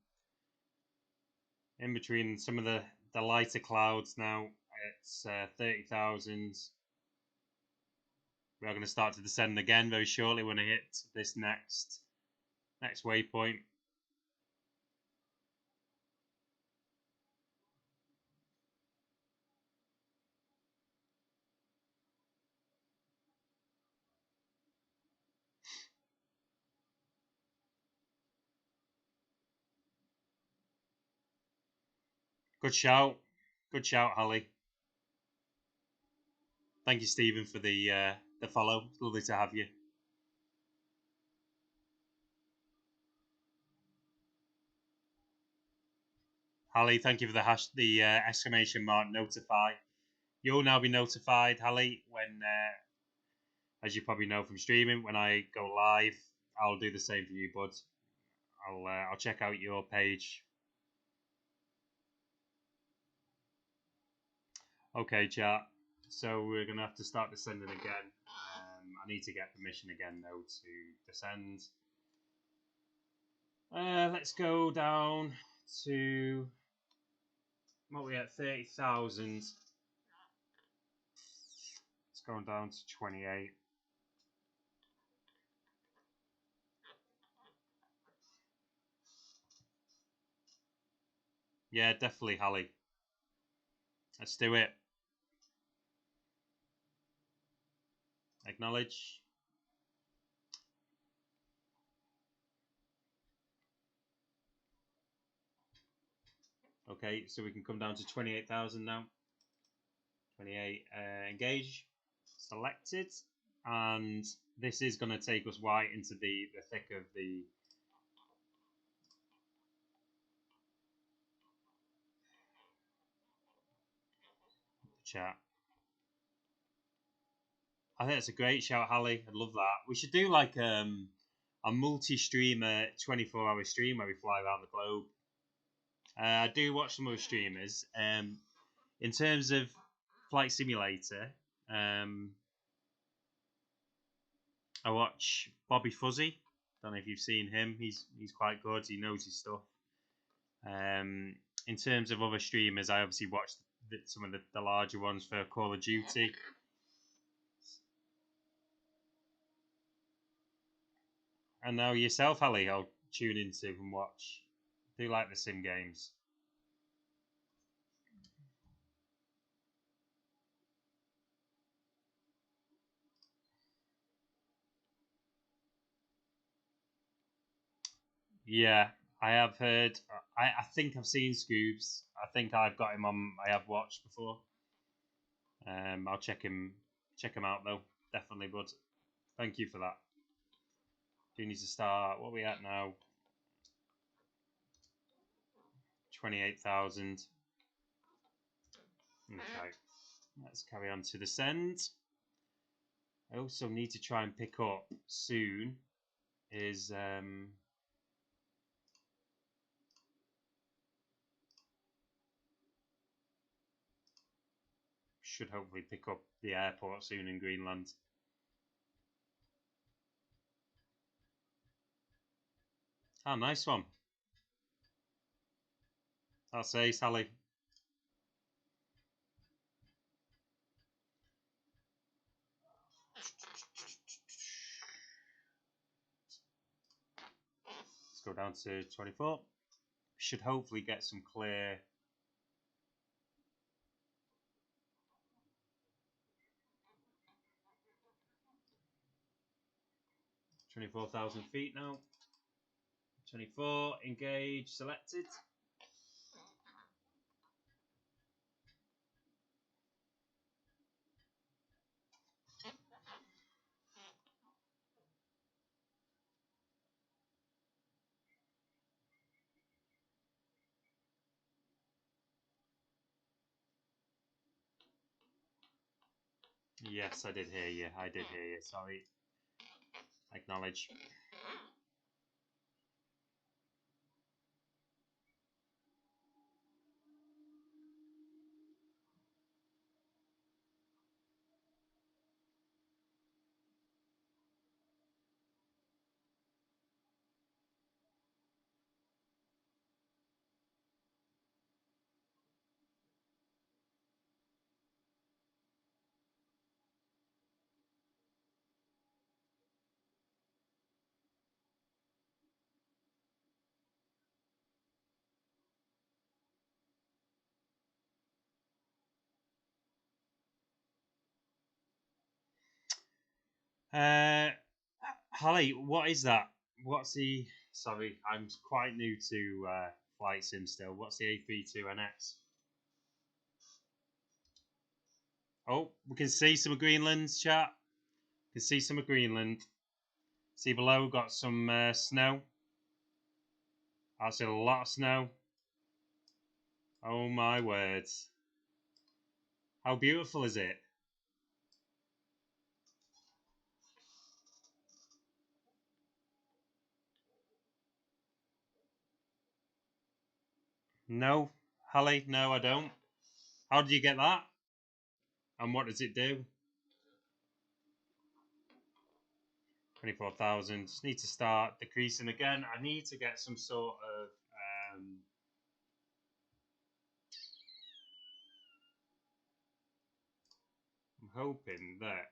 some of the lighter clouds now. It's 30,000. We are going to start to descend again very shortly when I hit this next waypoint. Good shout, Holly. Thank you, Stephen, for the follow. It's lovely to have you. Holly, thank you for the exclamation mark notify. You'll now be notified, Holly, when, as you probably know from streaming, when I go live. I'll do the same for you, bud. I'll check out your page. Okay, chat. So we're gonna have to start descending again. I need to get permission again though to descend. Let's go down to what we at 30,000. It's going down to 28. Yeah, definitely, Hallie. Let's do it. Acknowledge. Okay, so we can come down to 28,000 now. 28, engage, selected, and this is going to take us right into the thick of the chat. I think it's a great shout, Hallie. I'd love that. We should do like a multi-streamer 24-hour stream where we fly around the globe. I do watch some other streamers. In terms of Flight Simulator, I watch Bobby Fuzzy. Don't know if you've seen him. He's quite good. He knows his stuff. In terms of other streamers, I obviously watch some of the larger ones for Call of Duty. And now yourself, Hallie, I'll tune into and watch. I do like the sim games. Yeah, I have heard. I think I've seen Scoobs. I think I've got him on. I have watched before. I'll check him out though. Definitely, bud. Thank you for that. Do need to start. What are we at now? 28,000. Okay, let's carry on to descend. I also need to try and pick up soon. Is should hopefully pick up the airport soon in Greenland. Ah, nice one. That's ace, Hallie. Let's go down to 24. Should hopefully get some clear. 24,000 feet now. 24, engage, selected. Yes, I did hear you. I did hear you. Sorry. Acknowledge. Holly, what is that? What's the... Sorry, I'm quite new to flight sim still. What's the A320NX? Oh, we can see some of Greenland's chat. We can see some of Greenland. See below, we've got some snow. That's a lot of snow. Oh my words. How beautiful is it? No, Holly, no, I don't. How did you get that? And what does it do? 24,000. Just need to start decreasing again. I need to get some sort of... I'm hoping that...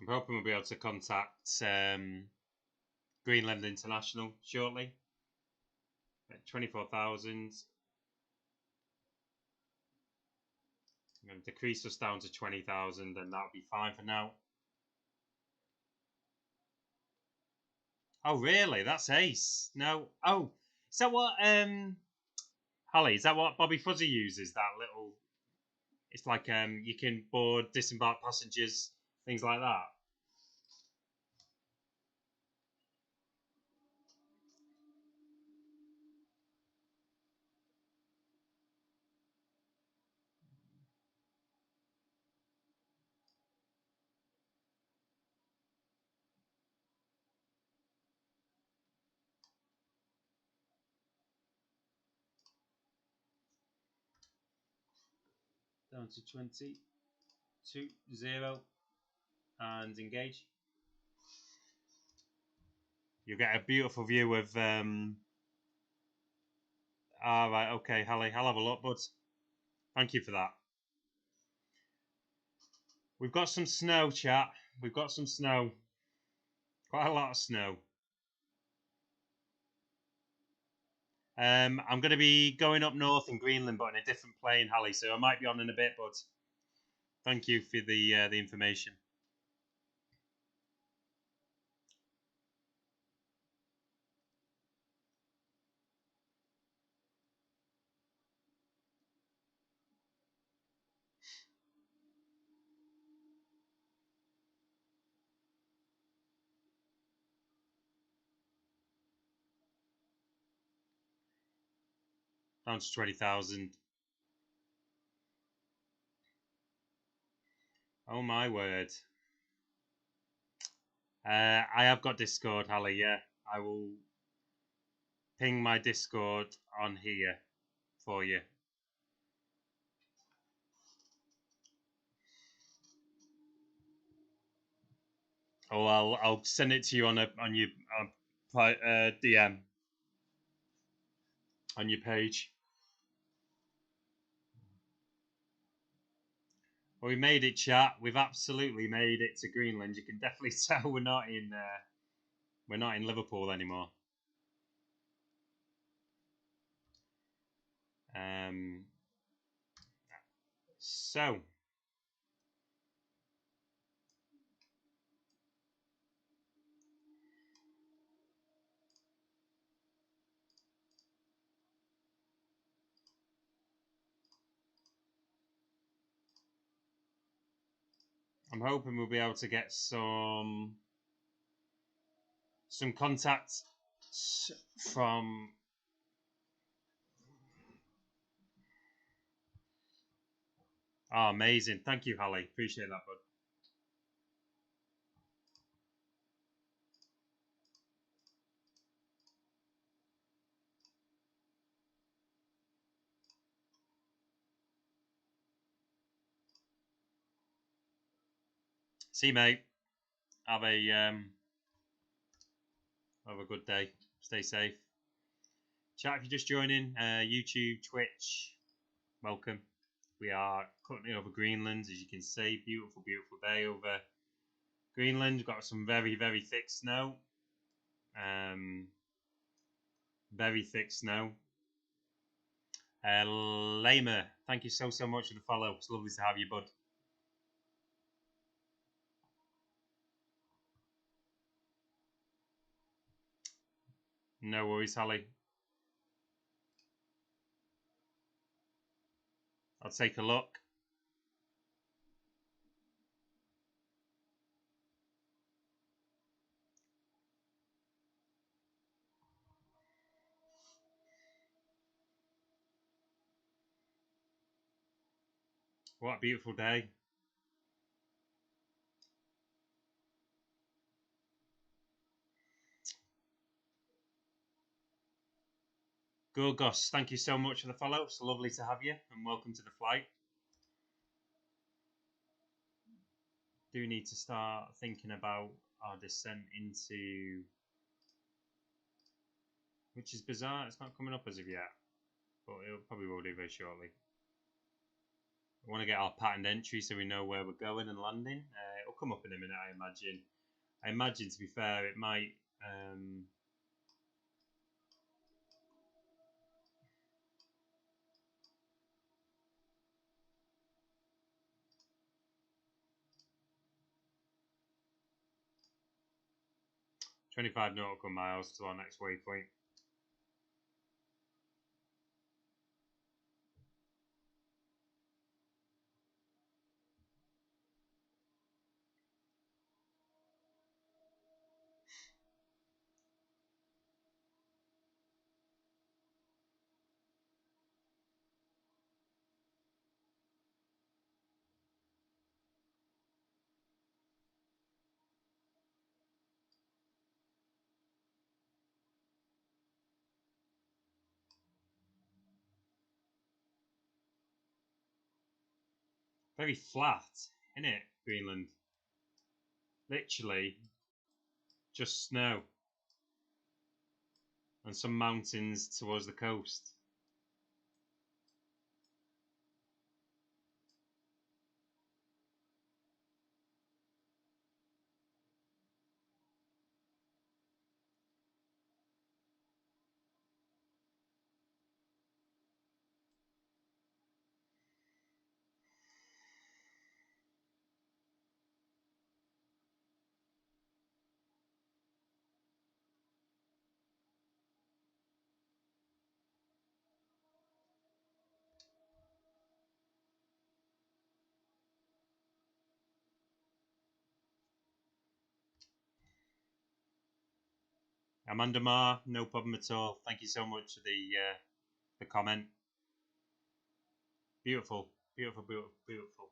I'm hoping we'll be able to contact Greenland International shortly. At 24,000. I'm going to decrease us down to 20,000 and that'll be fine for now. Oh, really? That's ace. No. Oh, is that what, Holly, is that what Bobby Fuzzy uses? That little... It's like you can board, disembark passengers, things like that. Down to 20, 2, 0, and engage. You'll get a beautiful view of... right, okay, Holly, I'll have a look, bud. Thank you for that. We've got some snow, chat. We've got some snow. Quite a lot of snow. I'm going to be going up north in Greenland, but in a different plane, Holly, so I might be on in a bit, but thank you for the information. Down to 20,000. Oh my word. I have got Discord, Holly, yeah. I will ping my Discord on here for you. Oh, I'll send it to you on your DM on your page. Well, we made it, chat. We've absolutely made it to Greenland. You can definitely tell we're not in Liverpool anymore. So I'm hoping we'll be able to get some contact from. Oh, amazing. Thank you, Holly. Appreciate that, bud. See you, mate. Have a good day. Stay safe. Chat, if you're just joining, YouTube, Twitch, welcome. We are currently over Greenland, as you can see. Beautiful, beautiful day over Greenland. We've got some very, very thick snow. Very thick snow. Lamer, thank you so much for the follow. It's lovely to have you, bud. No worries, Holly. I'll take a look. What a beautiful day. Gorgos, thank you so much for the follow. It's lovely to have you, and welcome to the flight. Do need to start thinking about our descent into, which is bizarre. It's not coming up as of yet, but it probably will do very shortly. I want to get our patterned entry so we know where we're going and landing. It'll come up in a minute, I imagine. To be fair, it might. 25 nautical miles to our next waypoint. Very flat, isn't it, Greenland? Literally just snow and some mountains towards the coast. Amanda Marr, no problem at all. Thank you so much for the comment. Beautiful, beautiful, beautiful, beautiful.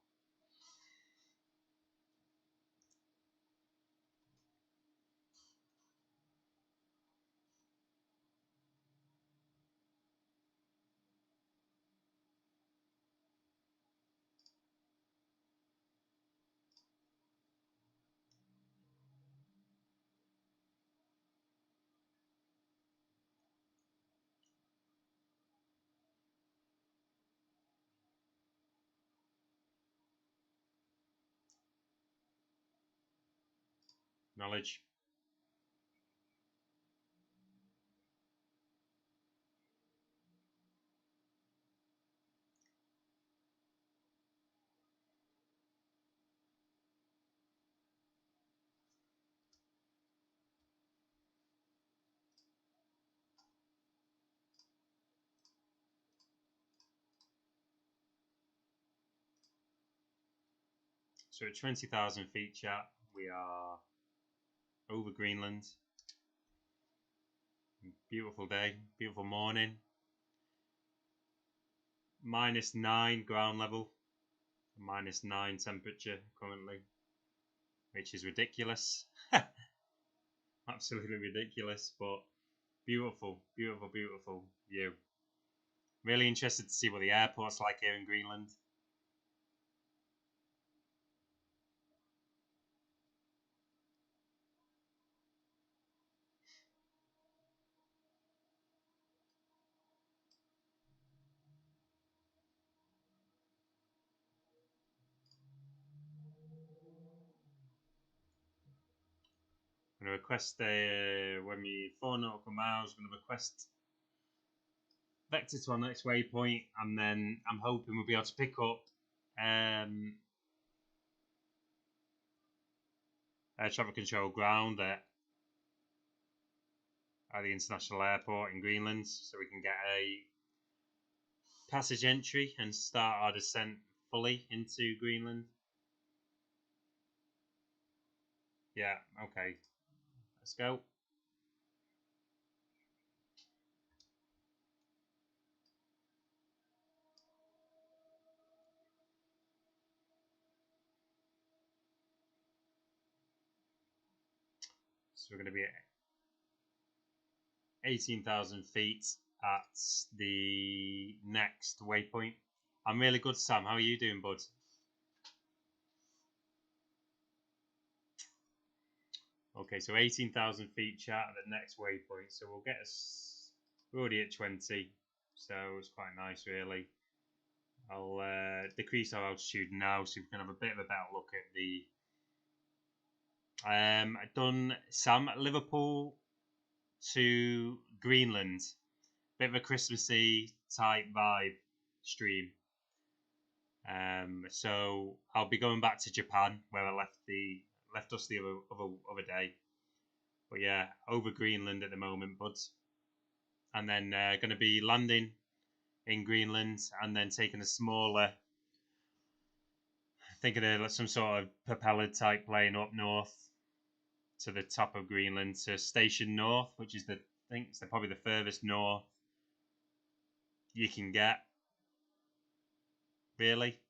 Knowledge. So at 20,000 feet, chat, we are over Greenland. Beautiful day, beautiful morning. -9 ground level, -9 temperature currently, which is ridiculous. Absolutely ridiculous, but beautiful, beautiful, beautiful view. Really interested to see what the airport's like here in Greenland. I'm going to request when we 4 nautical miles, I'm going to request vector to our next waypoint, and then I'm hoping we'll be able to pick up air traffic control ground at the international airport in Greenland, so we can get a passage entry and start our descent fully into Greenland. Yeah, okay. Let's go. So we're going to be at 18,000 feet at the next waypoint. I'm really good, Sam. How are you doing, bud? Okay, so 18,000 feet chat at the next waypoint. So we'll get us. We're already at 20, so it's quite nice, really. I'll decrease our altitude now so we can have a bit of a better look at the. I've done Sam Liverpool to Greenland. Bit of a Christmassy type vibe stream. So I'll be going back to Japan where I left us the other day. But yeah, over Greenland at the moment, buds. And then going to be landing in Greenland and then taking a smaller, thinking of some sort of propeller type plane up north to the top of Greenland to Station North, which is probably the furthest north you can get. Really?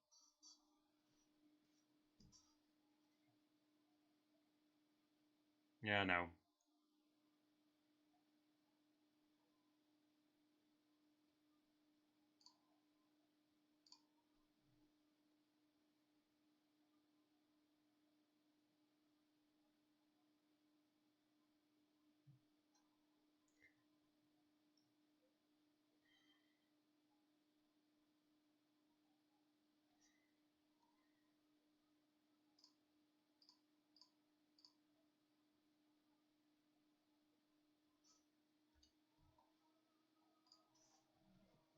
Yeah, I know.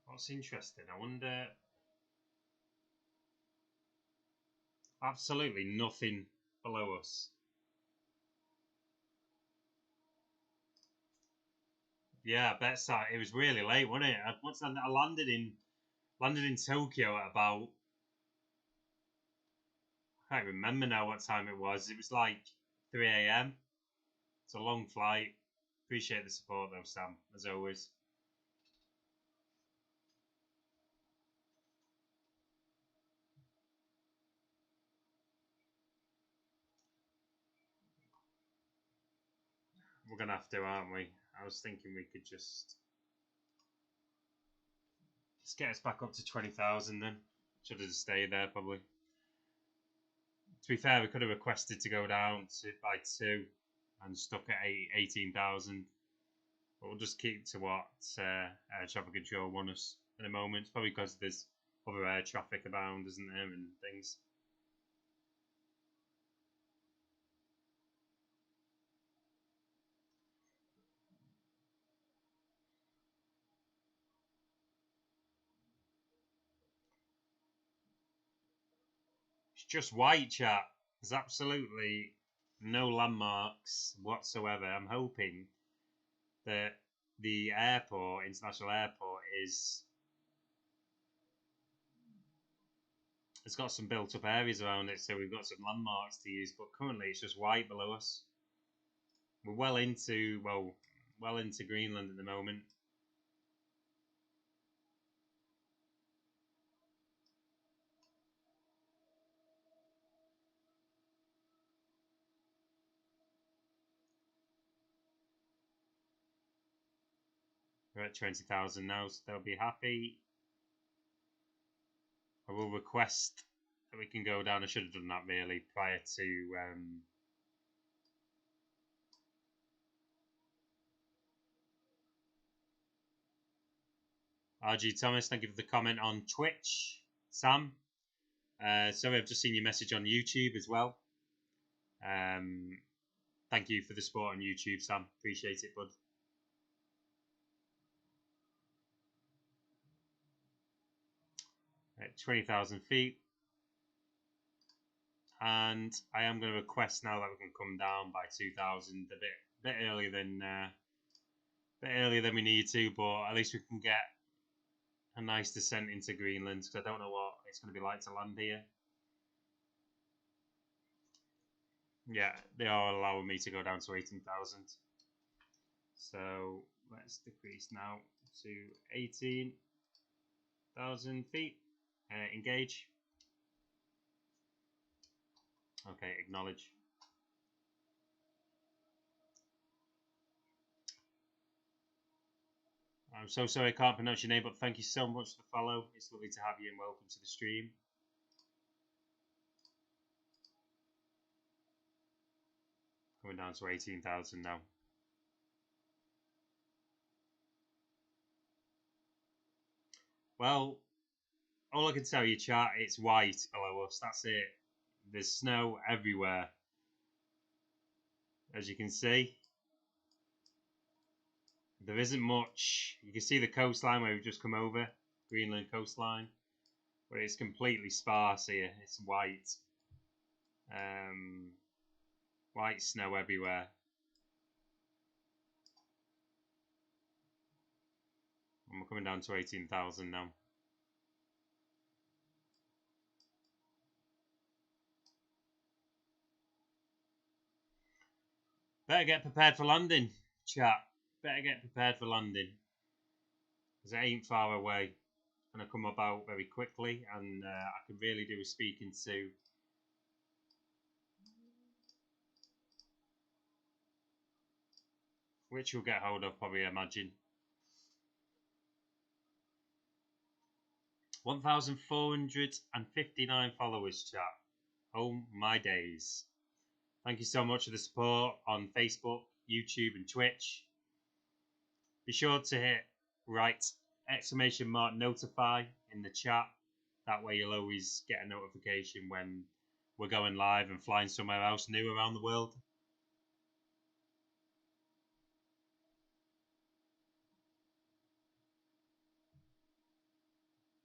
What's interesting? I wonder. Absolutely nothing below us. Yeah, I bet so. It was really late, wasn't it? I landed in Tokyo at about. I can't remember now what time it was. It was like 3 a.m. It's a long flight. Appreciate the support though, Sam, as always. We're gonna have to, aren't we? I was thinking we could just let's get us back up to 20,000 then. Should have just stayed there probably. To be fair, we could have requested to go down by 2 and stuck at 18,000. But we'll just keep to what air traffic control want us in a moment. It's probably because there's other air traffic abound, isn't there, and things. It's just white, chat. There's absolutely no landmarks whatsoever. I'm hoping that the airport, international airport, is It's got some built-up areas around it, so we've got some landmarks to use. But currently, it's just white below us. We're well into Greenland at the moment. We're at 20,000 now, so they'll be happy. I will request that we can go down. I should have done that really prior to RG Thomas. Thank you for the comment on Twitch. Sam, sorry, I've just seen your message on YouTube as well. Thank you for the support on YouTube, Sam. Appreciate it, bud. At 20,000 feet. And I am going to request now that we can come down by 2,000 a bit earlier than we need to, but at least we can get a nice descent into Greenland, because I don't know what it's going to be like to land here. Yeah, they are allowing me to go down to 18,000. So let's decrease now to 18,000 feet. Engage. Okay, acknowledge. I'm so sorry I can't pronounce your name, but thank you so much for the follow. It's lovely to have you and welcome to the stream. Coming down to 18,000 now. Well, all I can tell you, chat, it's white below us. That's it. There's snow everywhere, as you can see. There isn't much. You can see the coastline where we've just come over, Greenland coastline, but it's completely sparse here. It's white. White snow everywhere. And we're coming down to 18,000 now. Better get prepared for landing, chat. Better get prepared for landing, because it ain't far away. It's going to come about very quickly, and I could really do with speaking to which you'll get hold of, probably, I imagine. 1,459 followers, chat. Oh my days. Thank you so much for the support on Facebook, YouTube and Twitch. Be sure to write !notify in the chat. That way you'll always get a notification when we're going live and flying somewhere else new around the world.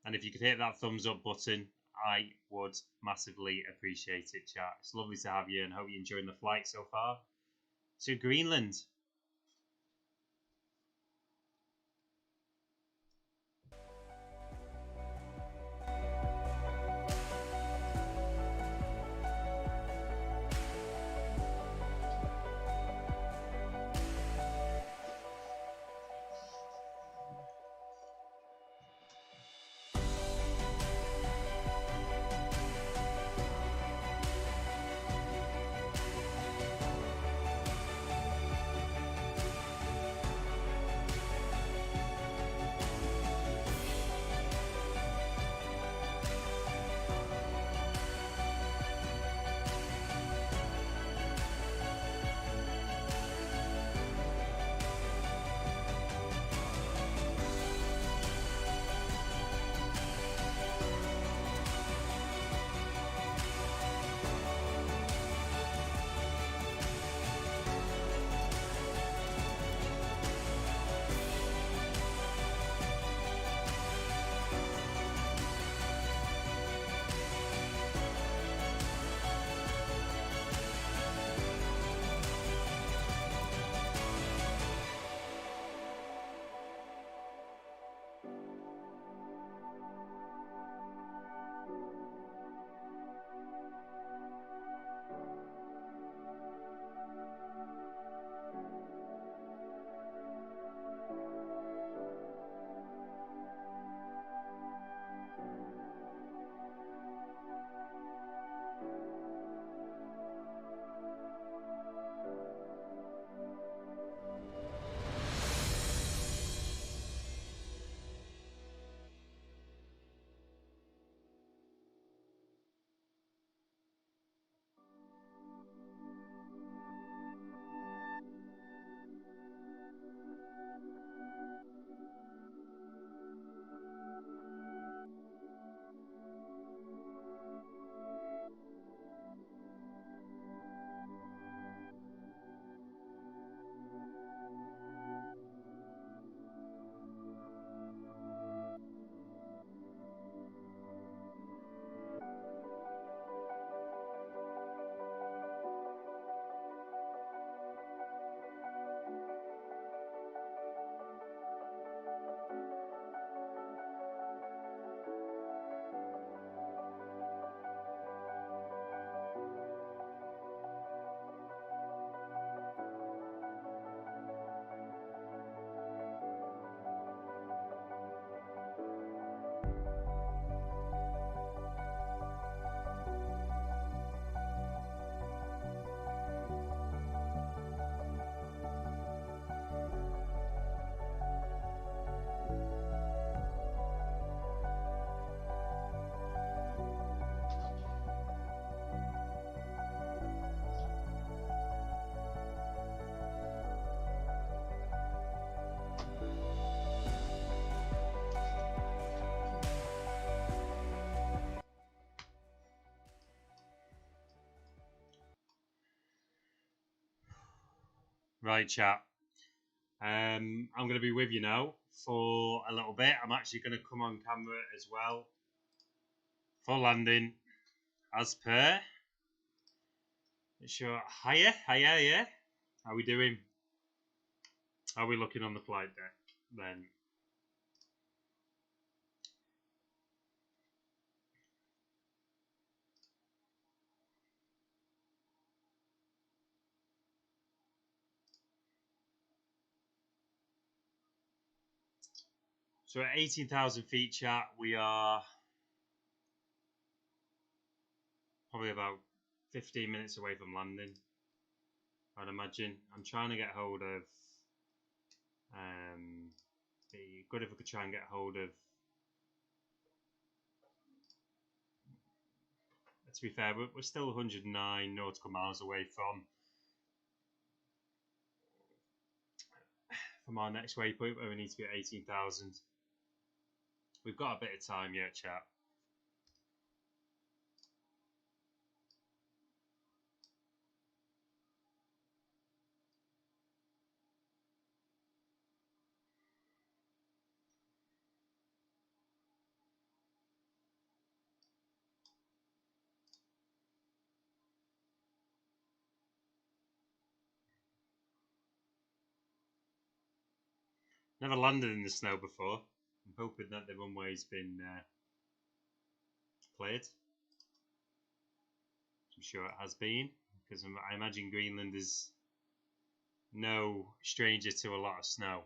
And if you could hit that thumbs up button, I would massively appreciate it, chat. It's lovely to have you and hope you're enjoying the flight so far to Greenland. Right, chat. I'm going to be with you now for a little bit. I'm actually going to come on camera as well for landing, as per. Sure. Hiya, yeah. How we doing? How are we looking on the flight deck then? So at 18,000 feet, chat, we are probably about 15 minutes away from landing, I'd imagine. I'm trying to get hold of. Be good if we could try and get hold of. To be fair, we're still 109 nautical miles away from our next waypoint where we need to be at 18,000. We've got a bit of time yet, chat. Never landed in the snow before. I'm hoping that the runway's been cleared. I'm sure it has been, because I imagine Greenland is no stranger to a lot of snow.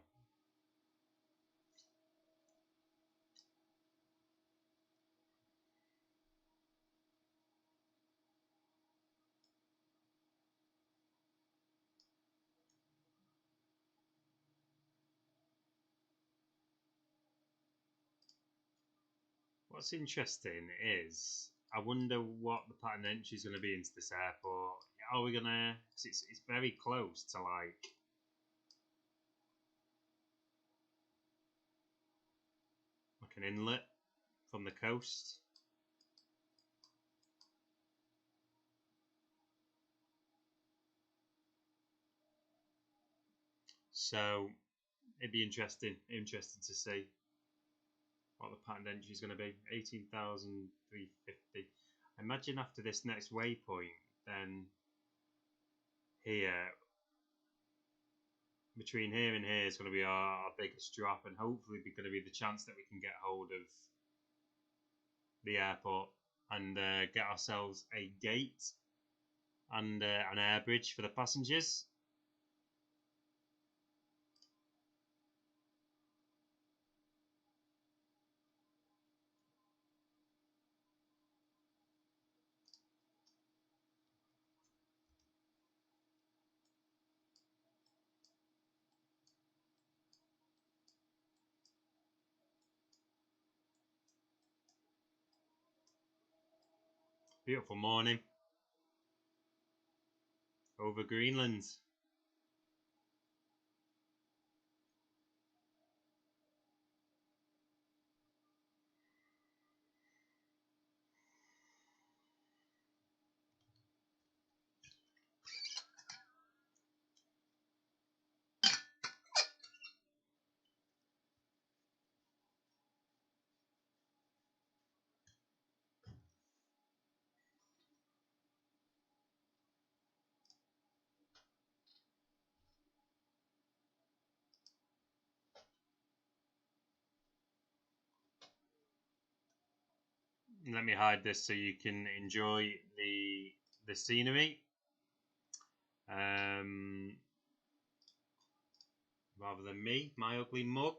What's interesting is I wonder what the pattern entry is going to be into this airport. Are we gonna? Cause it's very close to like an inlet from the coast. So it'd be interesting to see what the pattern entry is going to be. 18,350. I imagine after this next waypoint, then here, between here and here is going to be our biggest drop, and hopefully going to be the chance that we can get hold of the airport and get ourselves a gate and an air bridge for the passengers. Beautiful morning over Greenland. Let me hide this so you can enjoy the scenery rather than me, my ugly mug.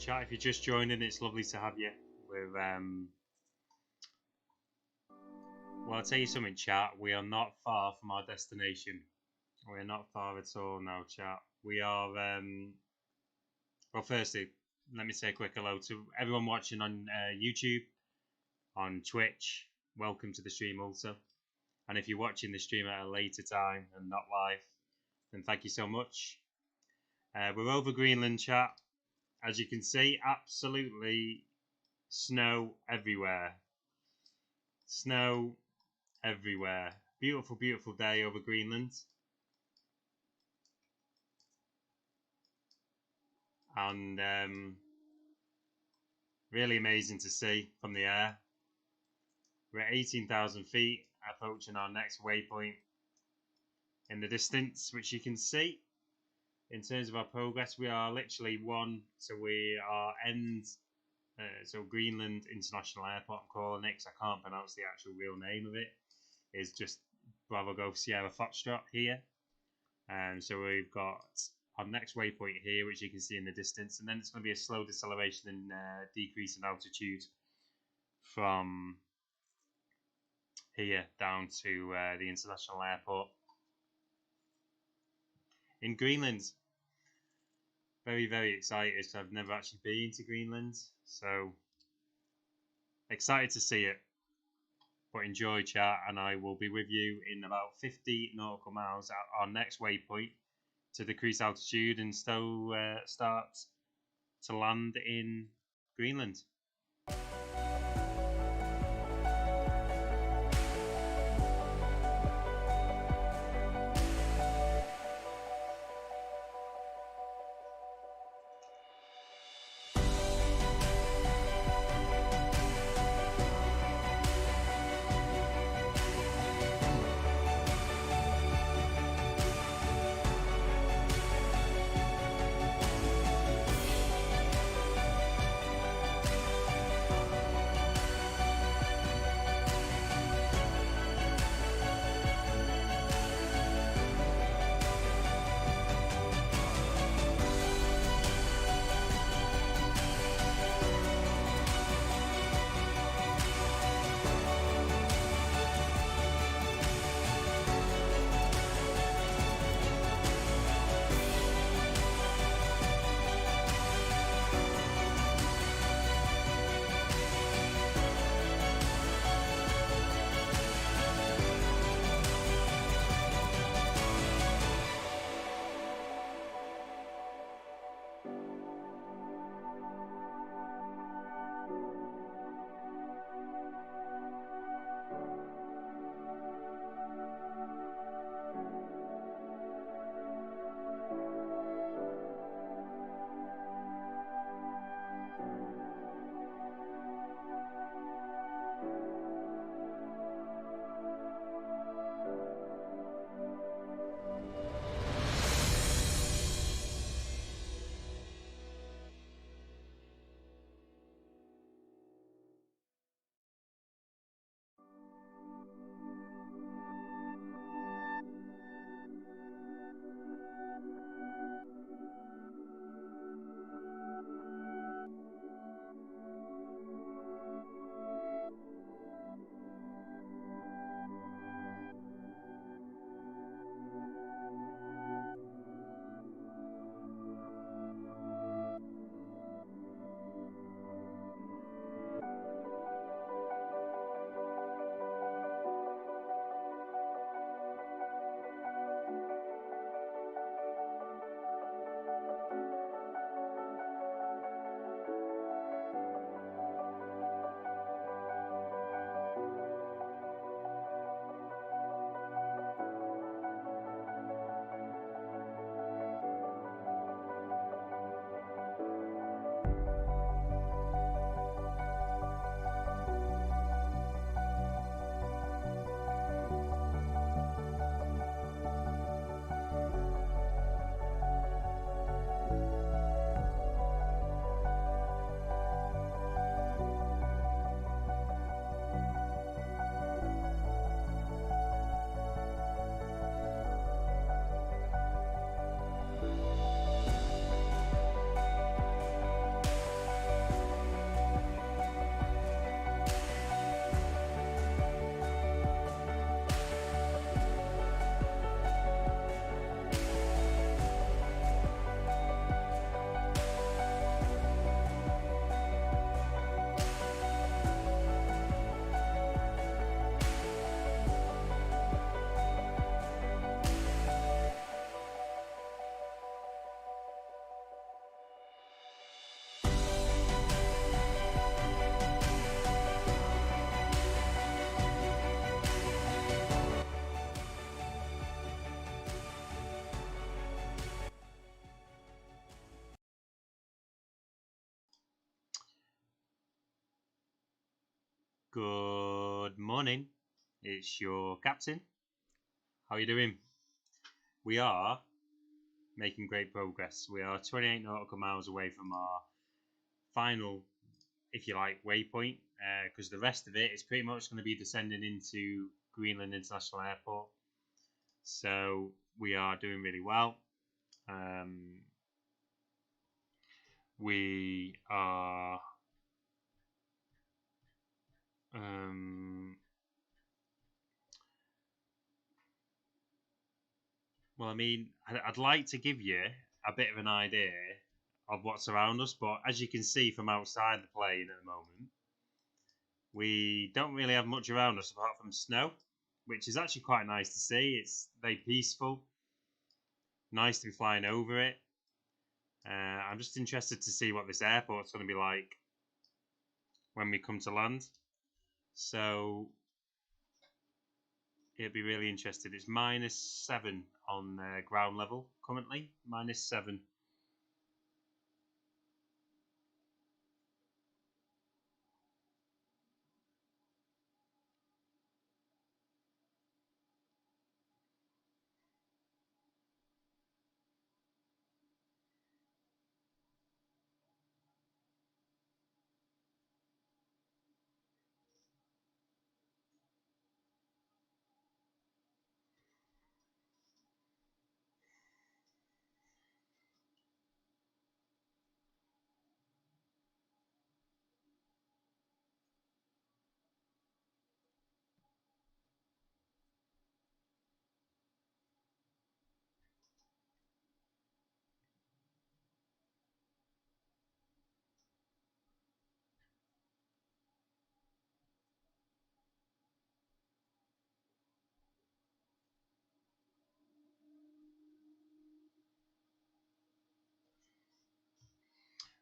Chat, if you're just joining, it's lovely to have you. We're well, I'll tell you something, chat. We are not far from our destination. We're not far at all now, chat. We are well, firstly, let me say a quick hello to everyone watching on YouTube, on Twitch. Welcome to the stream also. And if you're watching the stream at a later time and not live, then thank you so much. We're over Greenland, chat. As you can see, absolutely snow everywhere. Snow everywhere. Beautiful, beautiful day over Greenland. And really amazing to see from the air. We're at 18,000 feet, approaching our next waypoint in the distance, which you can see. In terms of our progress, we are literally so we are so Greenland International Airport, I'm calling it, because I can't pronounce the actual real name of it, is just Bravo Golf Sierra Foxtrot here. So we've got our next waypoint here, which you can see in the distance, and then it's going to be a slow deceleration and decrease in altitude from here down to the international airport in Greenland. Very, very excited because I've never actually been to Greenland, so excited to see it. But enjoy, chat, and I will be with you in about 50 nautical miles at our next waypoint to decrease altitude and still start to land in Greenland. Good morning. It's your captain. How are you doing? We are making great progress. We are 28 nautical miles away from our final, if you like, waypoint, because the rest of it is pretty much going to be descending into Greenland International Airport. So we are doing really well. We are well, I mean, I'd like to give you a bit of an idea of what's around us, but as you can see from outside the plane at the moment, we don't really have much around us apart from snow, which is actually quite nice to see. It's very peaceful, nice to be flying over it. I'm just interested to see what this airport's going to be like when we come to land. So it'd be really interesting. It's -7 on ground level currently, -7.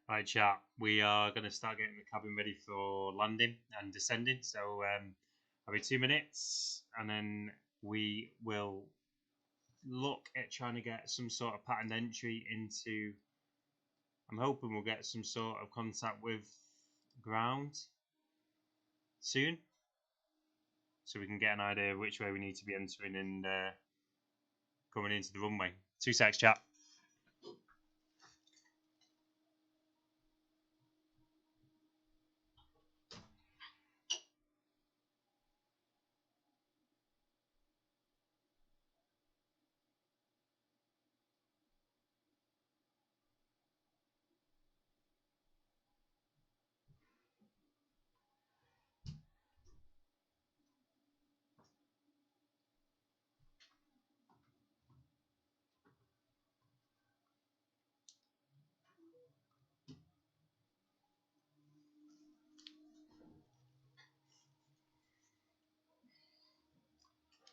Right, chat. We are going to start getting the cabin ready for landing and descending. So I'll be 2 minutes, and then we will look at trying to get some sort of patterned entry into. I'm hoping we'll get some sort of contact with ground soon, so we can get an idea of which way we need to be entering and coming into the runway. 2 secs, chat.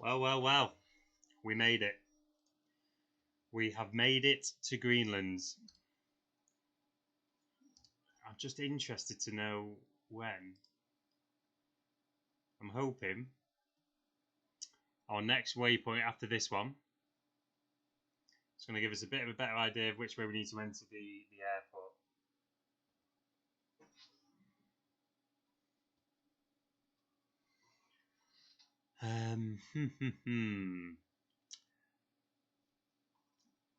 Well. We made it. We have made it to Greenland. I'm just interested to know when. I'm hoping our next waypoint after this one is going to give us a bit of a better idea of which way we need to enter the airport.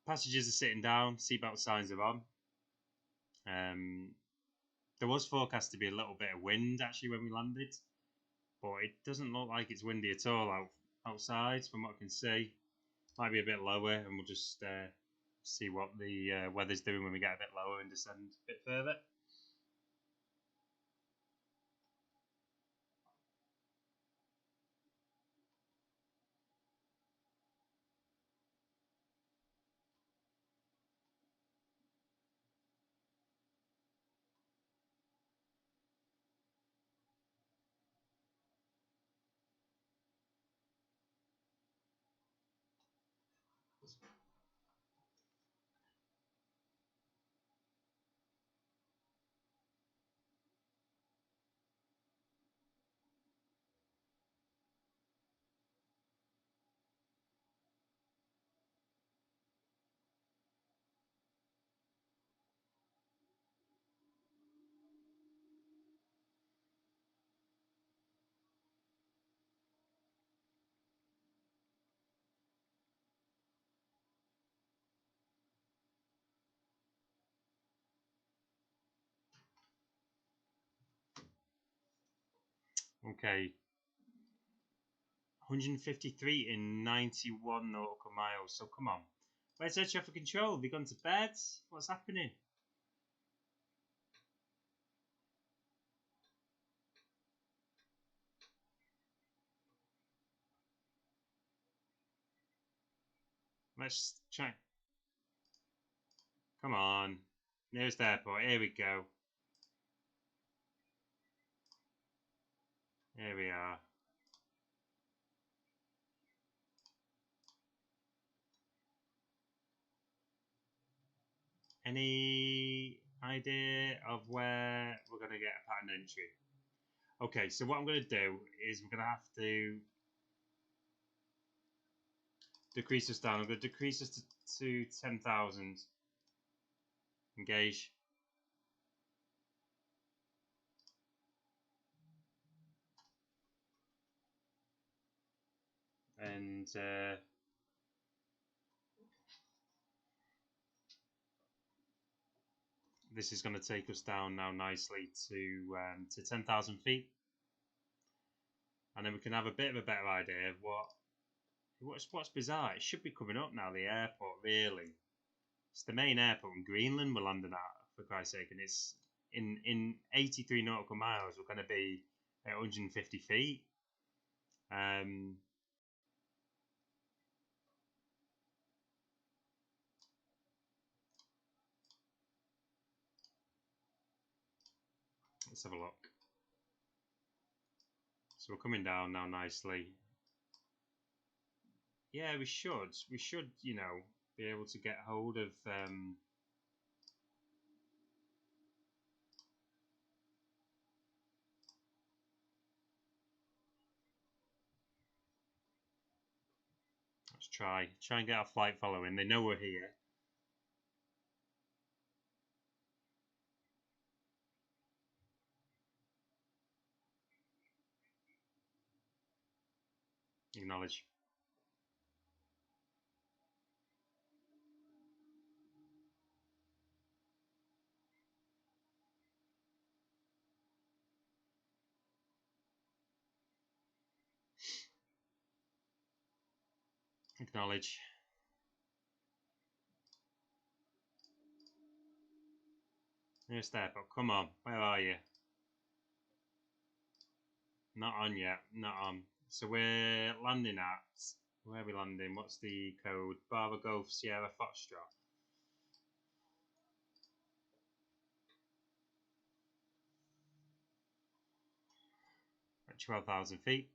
Passengers are sitting down, seatbelt signs are on. There was forecast to be a little bit of wind actually when we landed, but it doesn't look like it's windy at all outside from what I can see. Might be a bit lower, and we'll just see what the weather's doing when we get a bit lower and descend a bit further. Okay. 153 in 91 nautical miles. So come on. Where's air traffic control? Have they gone to bed? What's happening? Let's try. Come on. Nearest airport. Here we go. Here we are. Any idea of where we're going to get a pattern entry? Okay, so what I'm going to do is we're going to have to decrease this down. I'm going to decrease this to 10,000. Engage. And this is going to take us down now nicely to 10,000 feet. And then we can have a bit of a better idea of what's bizarre. It should be coming up now, the airport, really. It's the main airport in Greenland we're landing at, for Christ's sake, and it's in 83 nautical miles. We're going to be at 150 feet. Let's have a look. So we're coming down now nicely. Yeah, we should, you know, be able to get hold of let's try and get our flight following. They know we're here. Acknowledge. Acknowledge. Nearest airport. Come on, where are you? Not on yet. Not on. So we're landing at. Where are we landing? What's the code? Bravo Golf Sierra Foxtrot. At 12,000 feet.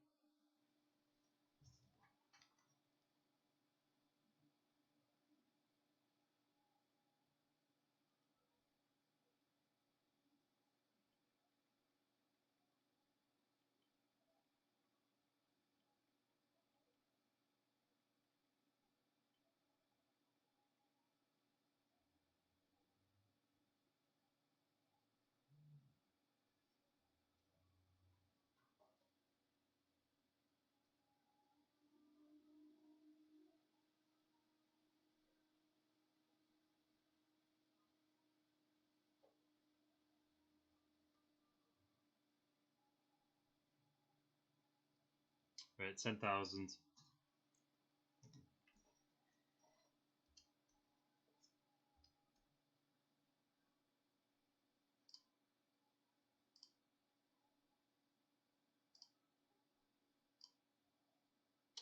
We're at 10,000.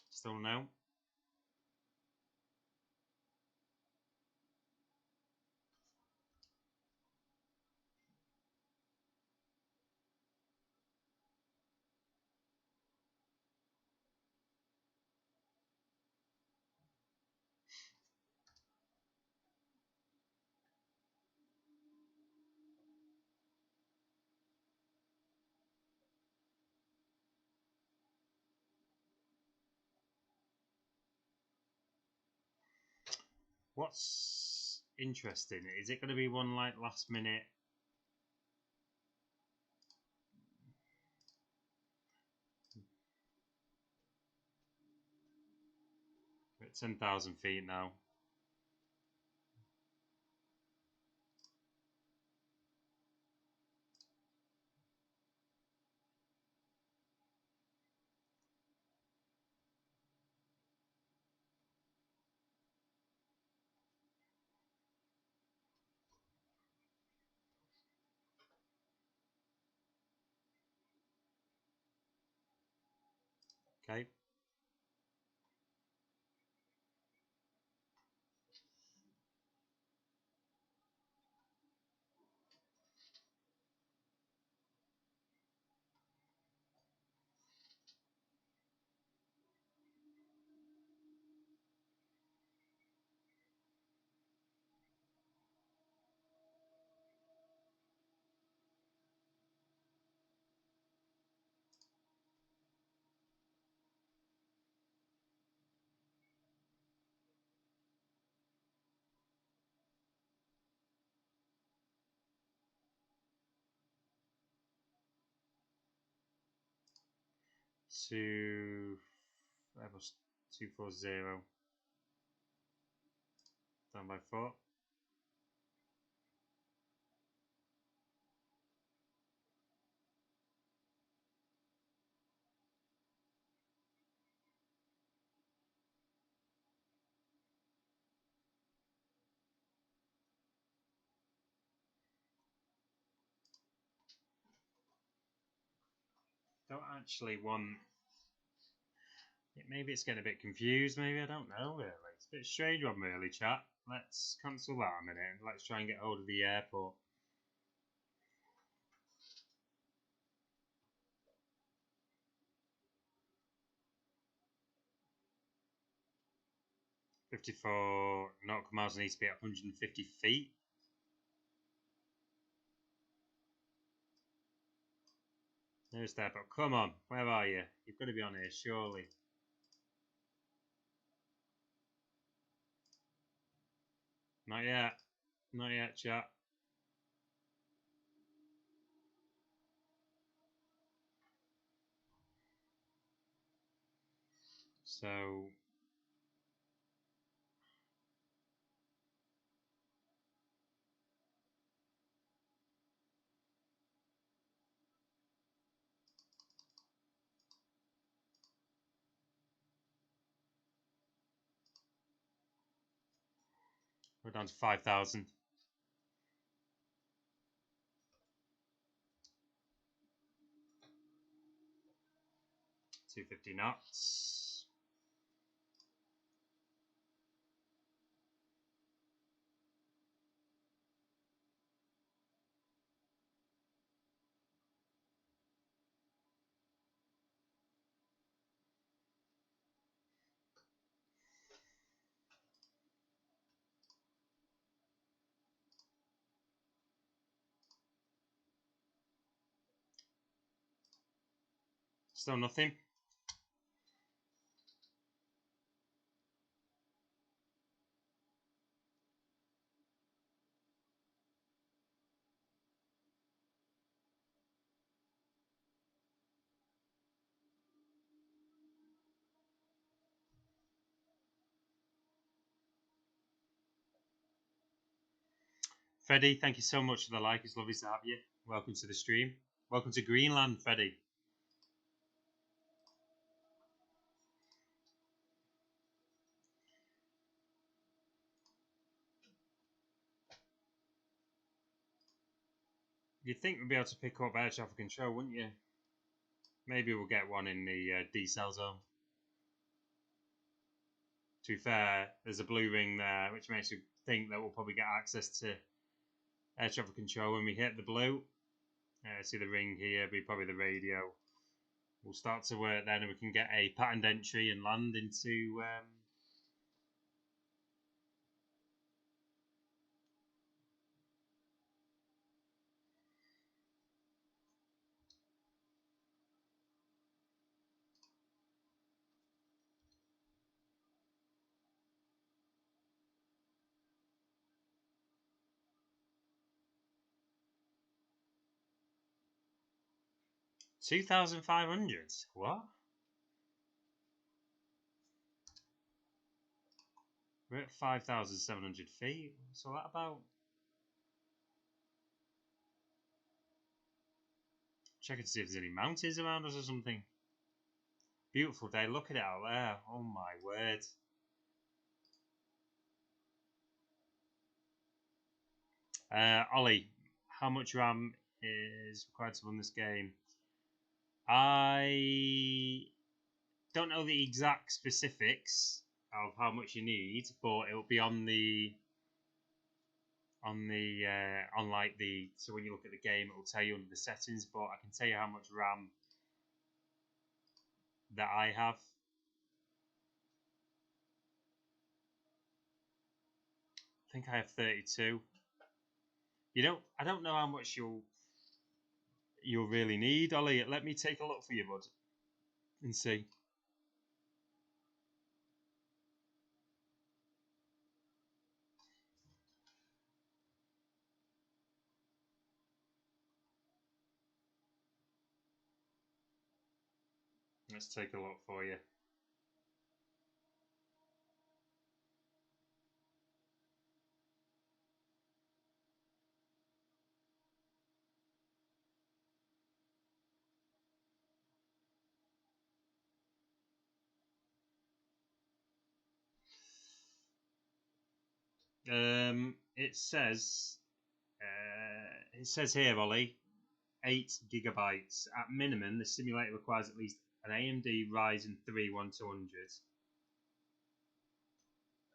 Still no. What's interesting, is it going to be one like last minute? We're at 10,000 feet now. Okay. Airbus 240 down by 4. Don't actually want. Maybe it's getting a bit confused. Maybe I don't know. Really, it's a bit strange one, really, chat. Let's cancel that a minute. Let's try and get hold of the airport. .54 nautical miles needs to be at 150 feet. There's the airport. Come on, where are you? You've got to be on here, surely. Not yet. Not yet, chat. So we're down to 5,000. 250 knots. Still nothing. Freddie, thank you so much for the like. It's lovely to have you. Welcome to the stream. Welcome to Greenland, Freddie. You'd think we'd be able to pick up air traffic control, wouldn't you? Maybe we'll get one in the decel zone. To be fair, there's a blue ring there, which makes you think that we'll probably get access to air traffic control when we hit the blue. See the ring here, be probably the radio. We'll start to work then, and we can get a patterned entry and land into. 2,500. What? We're at 5,700 feet. What's all that about? Checking to see if there's any mountains around us or something. Beautiful day. Look at it out there. Oh my word. Ollie, how much RAM is required to run this game? I don't know the exact specifics of how much you need, but it will be on like the, so when you look at the game, it will tell you under the settings. But I can tell you how much RAM that I have. I think I have 32. I don't know how much you'll really need, Ollie. Let me take a look for you, bud, and see. Let's take a look for you. It says here, Ollie, 8 gigabytes. At minimum, the simulator requires at least an AMD Ryzen 3 1200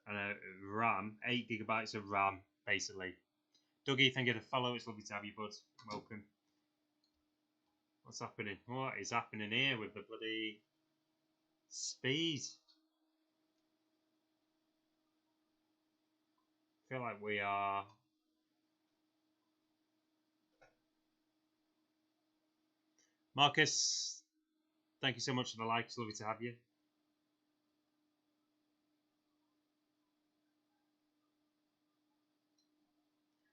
and a RAM, 8 gigabytes of RAM, basically. Dougie, thank you for the follow. It's lovely to have you, bud. Welcome. What's happening? What is happening here with the bloody speed? I feel like we are. Marcus, thank you so much for the like. It's lovely to have you.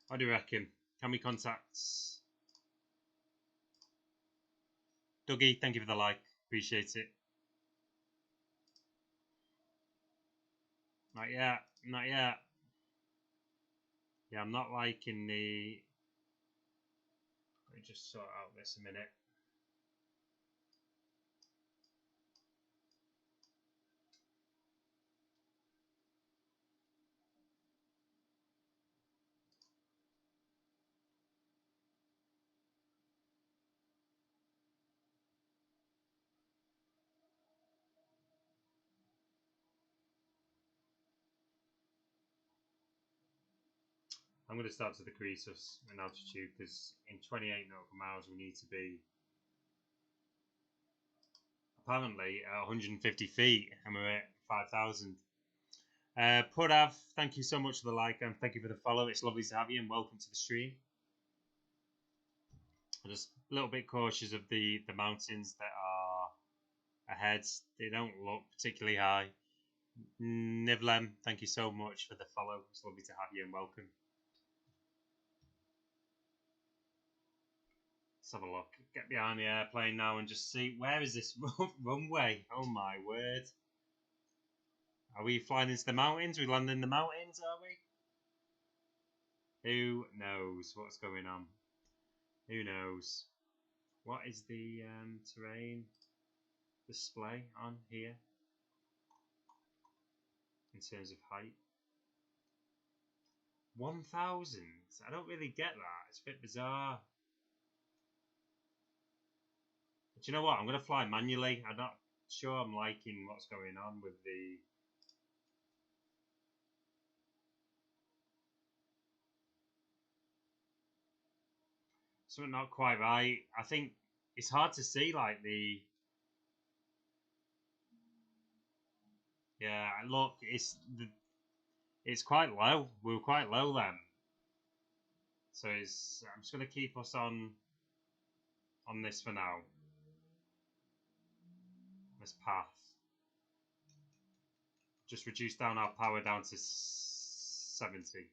What do you reckon? How many contacts? Dougie, thank you for the like. Appreciate it. Not yet. Not yet. Yeah, I'm not liking the... Let me just sort out this a minute. I'm going to start to decrease us in altitude because in 28 nautical miles we need to be apparently at 150 feet and we're at 5,000. Purav, thank you so much for the like and thank you for the follow. It's lovely to have you and welcome to the stream. I'm just a little bit cautious of the mountains that are ahead. They don't look particularly high. Nivlem, thank you so much for the follow. It's lovely to have you and welcome. Let's have a look. Get behind the airplane now and just see, where is this runway? Oh my word. Are we flying into the mountains? We landing in the mountains, are we? Who knows what's going on? Who knows? What is the terrain display on here in terms of height? 1,000? I don't really get that. It's a bit bizarre. But you know what? I'm going to fly manually. I'm not sure I'm liking what's going on with the... Something not quite right. I think it's hard to see, like, the... Yeah, look, it's quite low. We were quite low then. So I'm just going to keep us on this for now. This path. Just reduce down our power down to 70.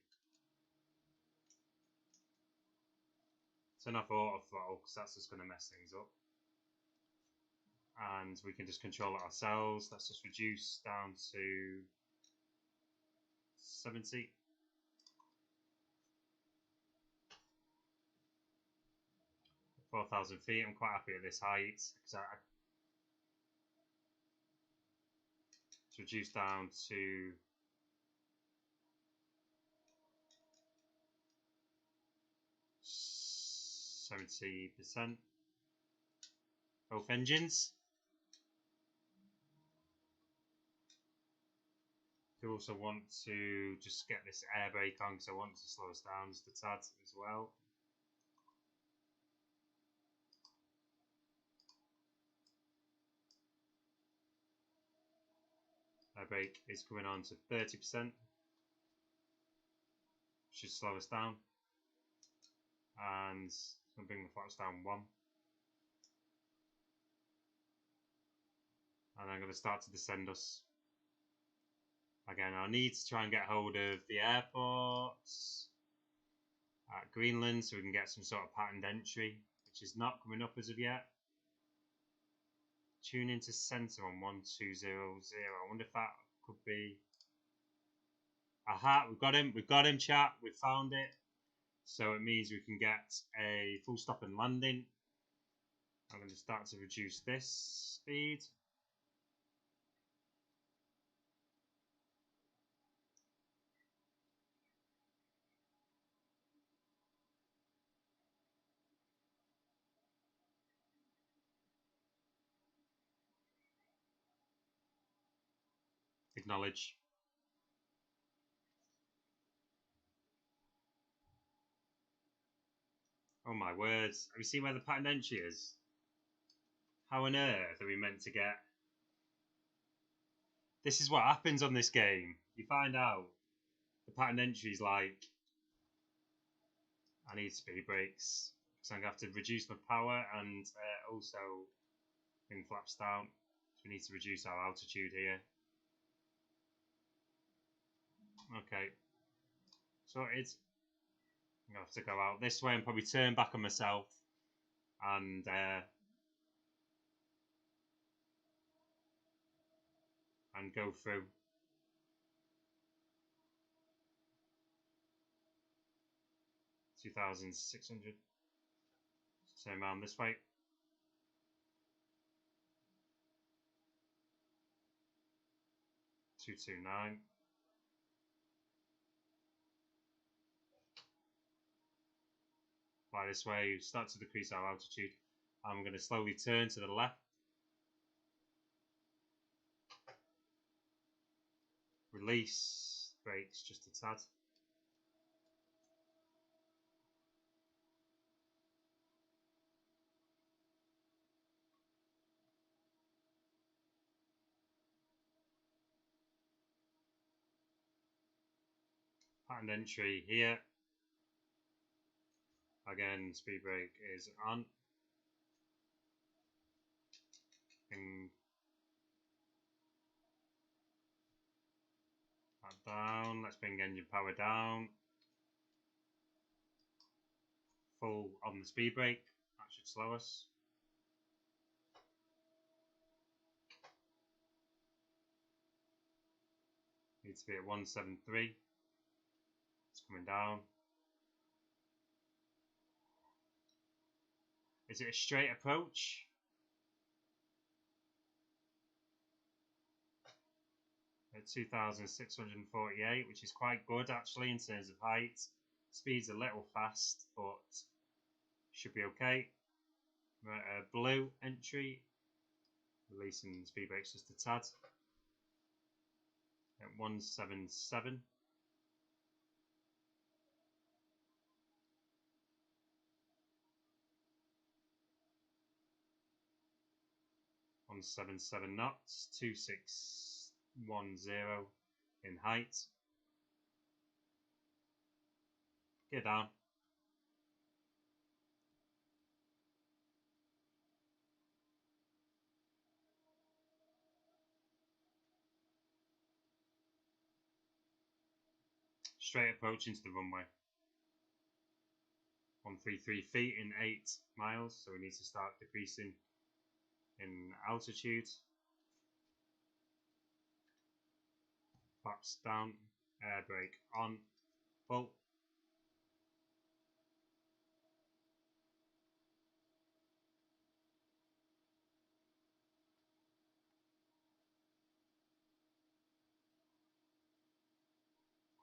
Turn off auto throttle because that's just going to mess things up. And we can just control it ourselves. Let's just reduce down to 70. Four 4,000 feet. I'm quite happy at this height because let's reduce down to 70%. Both engines. Do also want to just get this air brake on because I want to slow us down just a tad as well. Air brake is coming on to 30%. Should slow us down. And it's going to bring the flaps down 1. And I'm going to start to descend us. Again, I need to try and get hold of the airports at Greenland so we can get some sort of patterned entry, which is not coming up as of yet. Tune into centre on 1200. I wonder if that could be. Aha, we've got him, chat. We found it. So it means we can get a full stop and landing. I'm going to start to reduce this speed. Acknowledge. Oh my words. Have you seen where the pattern entry is? How on earth are we meant to get... This is what happens on this game. You find out the pattern entry is like... I need speed brakes. So I'm going to have to reduce my power and also bring flaps down. So we need to reduce our altitude here. Okay. So it's... I'm going to have to go out this way and probably turn back on myself and go through. $2,600. Turn around this way. $229. Fly this way, start to decrease our altitude. I'm going to slowly turn to the left. Release brakes just a tad. Pattern entry here. Again, speed brake is on. Bring that down. Let's bring engine power down. Full on the speed brake. That should slow us. Needs to be at 173. It's coming down. Is it a straight approach? At 2,648, which is quite good actually in terms of height. Speed's a little fast, but should be okay. Right, blue entry. Releasing speed brakes just a tad. At 177. On 77 knots, 2610 in height. Get down. Straight approach into the runway. 133 feet in 8 miles, so we need to start decreasing in altitude. Flaps down, air brake on, full.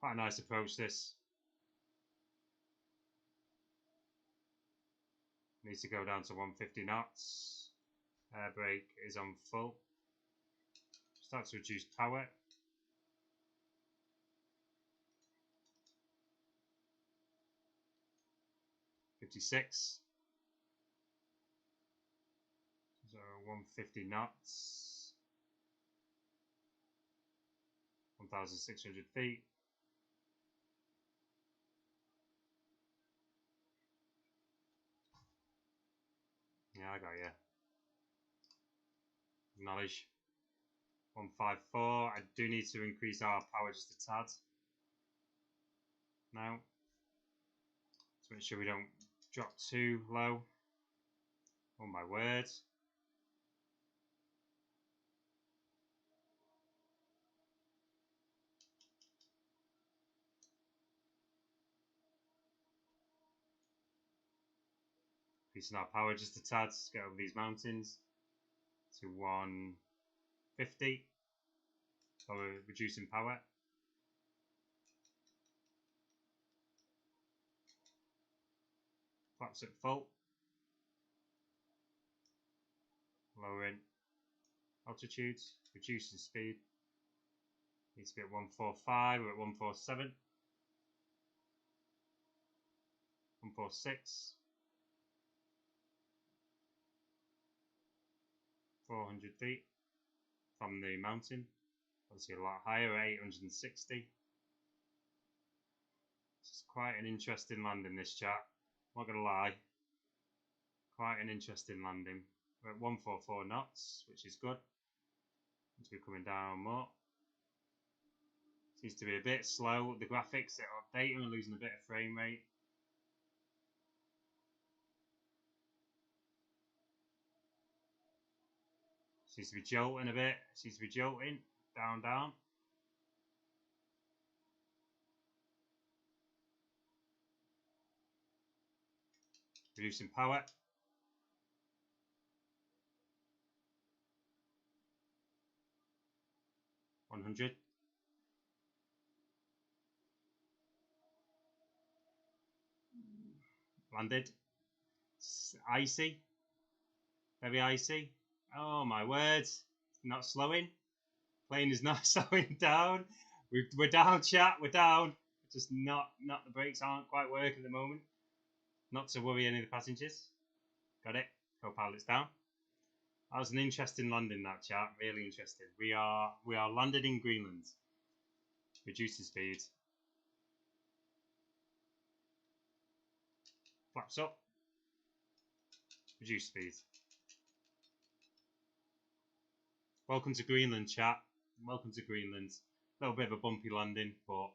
Quite a nice approach this. Needs to go down to 150 knots. Air brake is on full. Start to reduce power. 56. So 150 knots. 1,600 feet. Yeah, I got you. Acknowledge. 154. I do need to increase our power just a tad now, to make sure we don't drop too low. Oh my word. Increasing our power just a tad to get over these mountains to 150. So we're reducing power. Flaps at full. Lowering altitude, reducing speed. Needs to be at 145, we're at 147. 146. 400 feet from the mountain. Obviously a lot higher, 860. It's quite an interesting landing, this chat. Not gonna lie. Quite an interesting landing. We're at 144 knots, which is good. Seems to be coming down more. Seems to be a bit slow. The graphics are updating and losing a bit of frame rate. Seems to be jolting a bit. Seems to be jolting. Down, down. Reducing power. 100. Landed. It's icy. Very icy. Oh my word. Not slowing. Plane is not slowing down. We're down, chat. We're down. Just not the brakes aren't quite working at the moment. Not to worry any of the passengers. Got it. Co-pilot's down. That was an interesting landing, that chat. Really interesting. We are landed in Greenland. Reducing speed. Flaps up. Reduce speed. Welcome to Greenland, chat. Welcome to Greenland. A little bit of a bumpy landing, but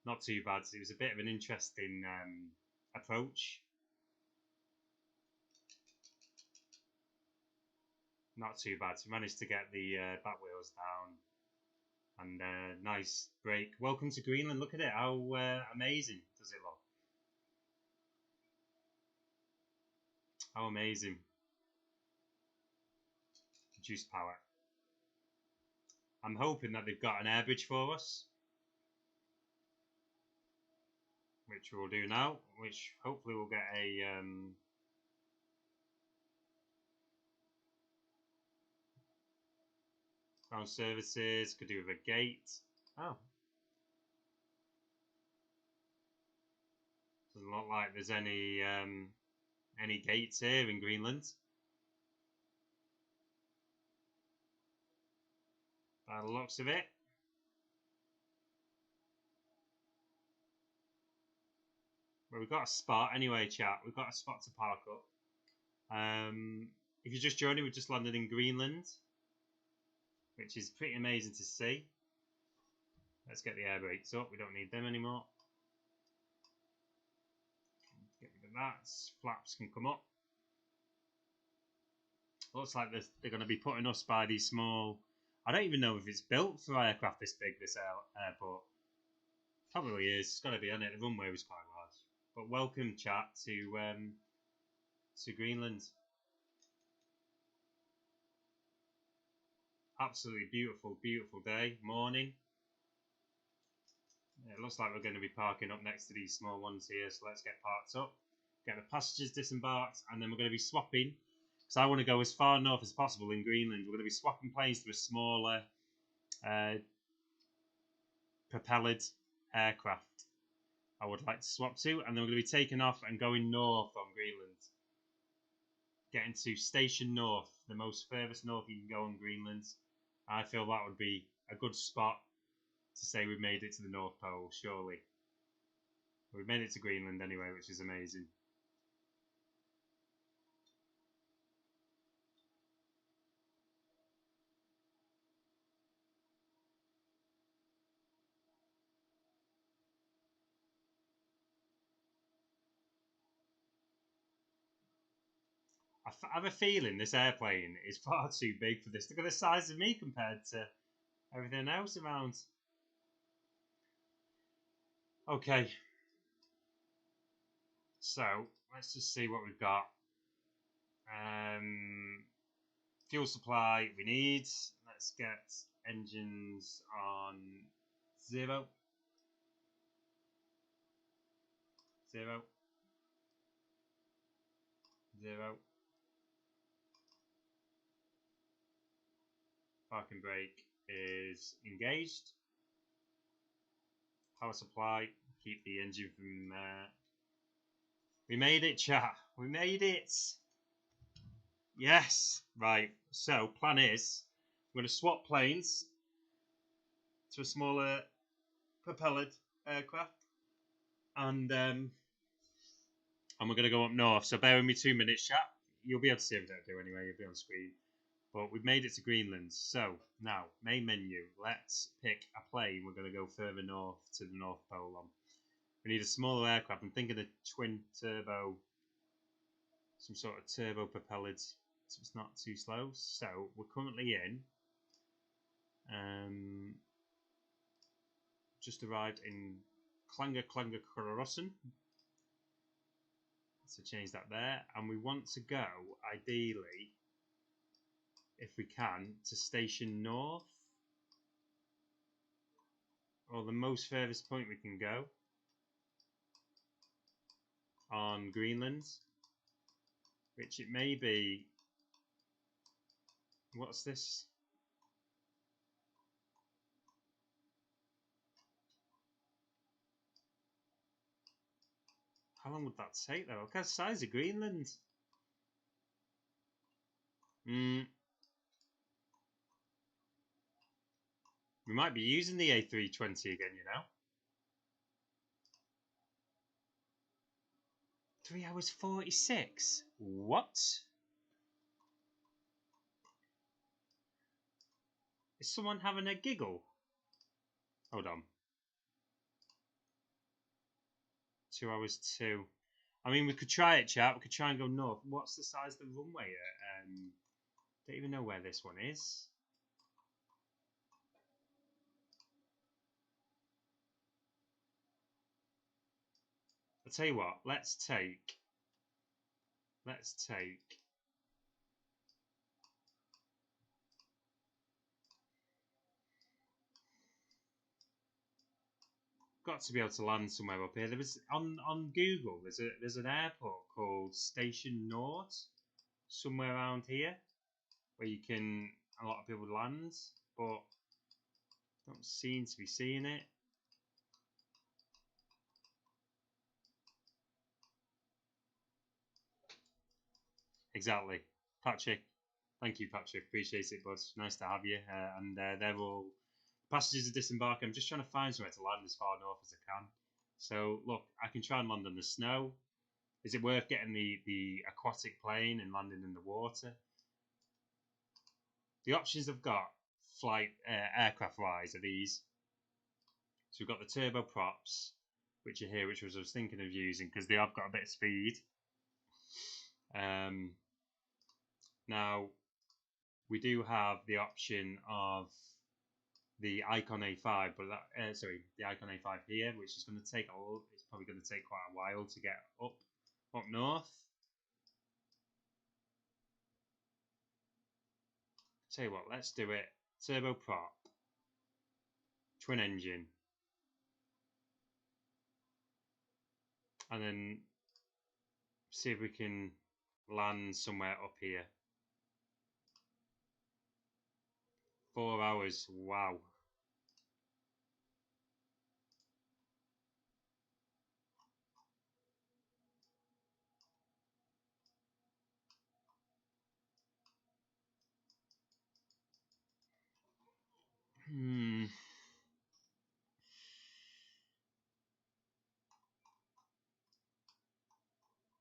not too bad. It was a bit of an interesting approach. Not too bad. We managed to get the back wheels down and nice brake. Welcome to Greenland. Look at it. How amazing does it look? How amazing. Reduce power. I'm hoping that they've got an air bridge for us, which we'll do now, which hopefully we'll get a ground services, could do with a gate. Oh. Doesn't look like there's any gates here in Greenland. By the looks of it. Well, we've got a spot anyway, chat. We've got a spot to park up. If you're just joining, we've just landed in Greenland, which is pretty amazing to see. Let's get the air brakes up. We don't need them anymore. Get rid of that. Flaps can come up. Looks like they're going to be putting us by these small... I don't even know if it's built for aircraft this big, this airport. Probably is. It's got to be on it. The runway was quite large. But welcome, chat, to Greenland. Absolutely beautiful, beautiful day. Morning. Yeah, it looks like we're going to be parking up next to these small ones here. So let's get parked up. Get the passengers disembarked. And then we're going to be swapping. Because I want to go as far north as possible in Greenland. We're going to be swapping planes to a smaller propelled aircraft. I would like to swap to, and then we're going to be taking off and going north on Greenland. Getting to Station North, the most furthest north you can go on Greenland. I feel that would be a good spot to say we've made it to the North Pole, surely. We've made it to Greenland anyway, which is amazing. I have a feeling this airplane is far too big for this. Look at the size of me compared to everything else around. Okay. So, let's just see what we've got. Fuel supply we need. Let's get engines on 0. 0. 0. Parking brake is engaged. Power supply, keep the engine from we made it, chat. We made it. Yes. Right. So, plan is, I'm going to swap planes to a smaller propellered aircraft. And we're going to go up north. So, bear with me 2 minutes, chat. You'll be able to see everything I do anyway. You'll be on screen. But we've made it to Greenland. So, now, main menu. Let's pick a plane. We're going to go further north to the North Pole on. We need a smaller aircraft. I'm thinking a twin turbo, some sort of turbo propellered, so it's not too slow. So we're currently in. Just arrived in Klanger So change that there, and we want to go ideally, if we can, to Station North, or the most furthest point we can go on Greenland, which it may be. What's this? How long would that take though? Look at the size of Greenland. We might be using the A320 again, you know. 3 hours 46. What? Is someone having a giggle? Hold on. 2 hours 2. I mean, we could try it, chat. We could try and go north. What's the size of the runway? Don't even know where this one is. I'll tell you what. Let's take. Got to be able to land somewhere up here. There was on Google. There's an airport called Station North, somewhere around here, where you can a lot of people land, but don't seem to be seeing it. Exactly, Patrick. Thank you, Patrick. Appreciate it, bud. Nice to have you. And they're all passengers are disembarking. I'm just trying to find somewhere to land as far north as I can. So look, I can try and land on the snow. Is it worth getting the aquatic plane and landing in the water? The options I've got flight aircraft wise are these. So we've got the turbo props, which are here, which I was thinking of using because they have got a bit of speed. Now we do have the option of the Icon A5, but that the Icon A5 here, which is going to take it's probably going to take quite a while to get up north. Tell you what, let's do it. Turbo prop, twin engine, and then see if we can land somewhere up here. 4 hours, wow.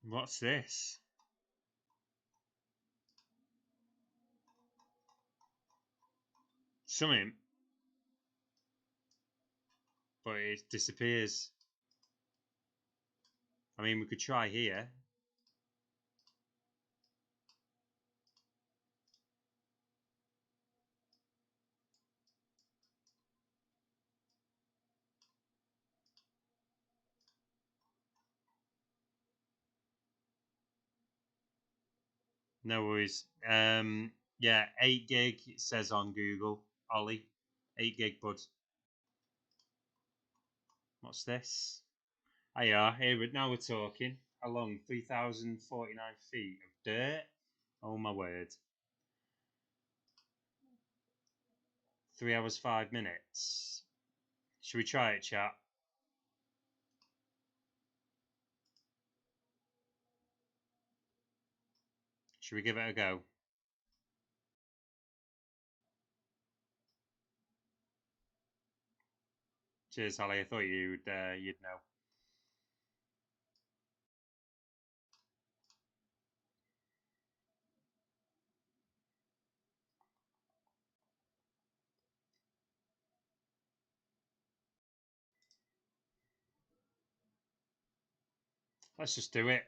What's this? Something. But it disappears. I mean, we could try here. No worries. Yeah, 8 gig, it says on Google. Ollie. 8 gig, bud. What's this? Here, now we're talking. Along 3,049 feet of dirt. Oh my word. 3 hours, 5 minutes. Should we try it, chat? Should we give it a go? Cheers, Holly. I thought you'd know. Let's just do it.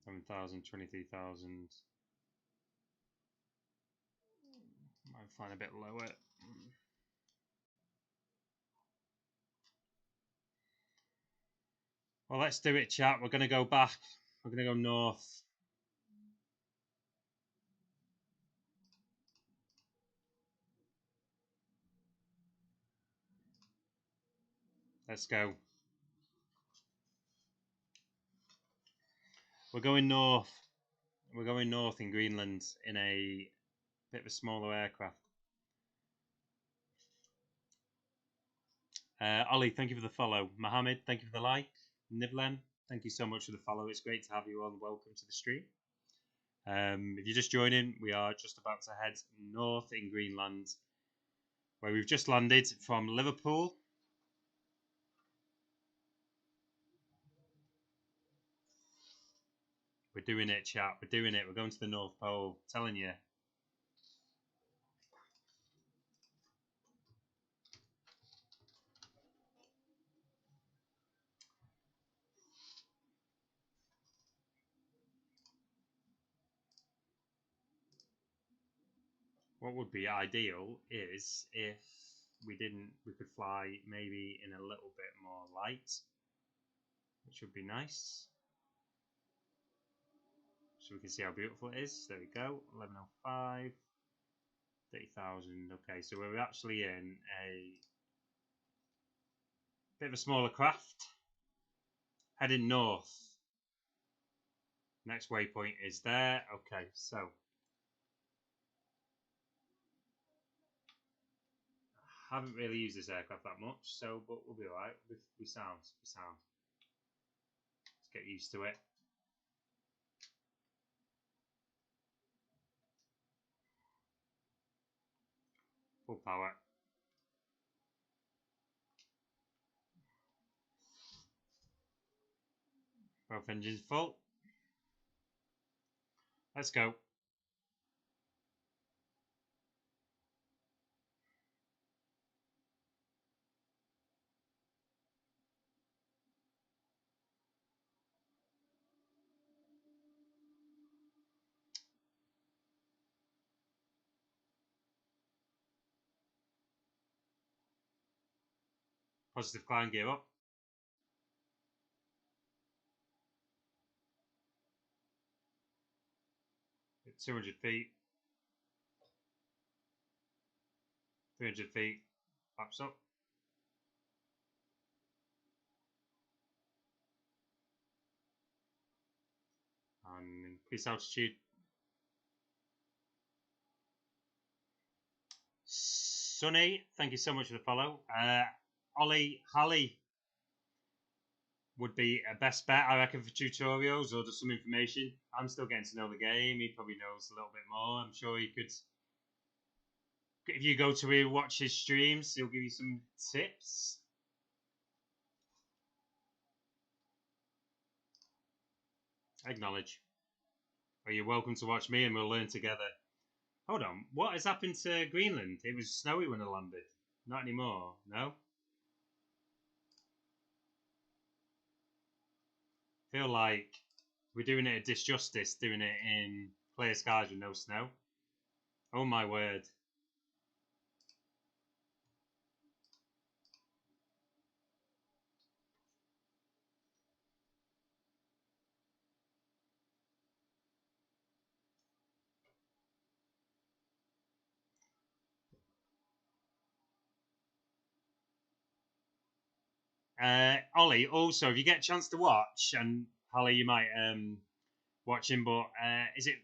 7,000, 23,000. Might find a bit lower. Well, let's do it, chat. We're going to go back. We're going to go north. Let's go. We're going north. We're going north in Greenland in a bit of a smaller aircraft. Ollie, thank you for the follow. Mohammed, thank you for the like. Nivlem, thank you so much for the follow. It's great to have you on. Welcome to the stream. If you're just joining, we are just about to head north in Greenland, where we've just landed from Liverpool. We're doing it, chat. We're doing it. We're going to the North Pole. I'm telling you. What would be ideal is if we could fly maybe in a little bit more light, which would be nice. So we can see how beautiful it is. There we go. 1105, 30,000. Okay, so we're actually in a bit of a smaller craft, heading north. Next waypoint is there. Okay, so I haven't really used this aircraft that much, so but we'll be alright. We sound. Let's get used to it. Full power. Both engines full. Let's go. Positive climb, gear up. 200 feet. 300 feet. Flaps up. And increase altitude. Sunny, thank you so much for the follow. Ollie Halley would be a best bet, I reckon, for tutorials or just some information. I'm still getting to know the game. He probably knows a little bit more. I'm sure he could. If you go to watch his streams, he'll give you some tips. Acknowledge. Well, you're welcome to watch me and we'll learn together. Hold on, what has happened to Greenland? It was snowy when I landed. Not anymore, no? Feel like we're doing it a disjustice doing it in clear skies with no snow. Oh my word. Ollie, also, if you get a chance to watch, and Holly, you might watch him, but is it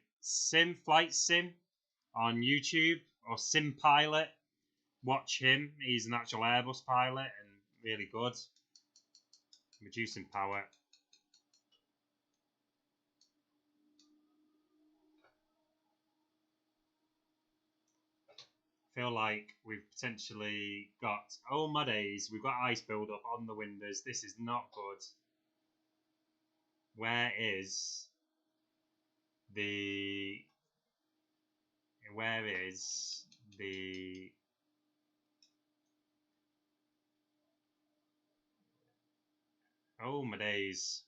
Flight Sim on YouTube or Sim Pilot? Watch him. He's an actual Airbus pilot and really good. Reducing power. Feel like we've potentially got, oh my days, we've got ice build up on the windows. This is not good. Where is the oh my days.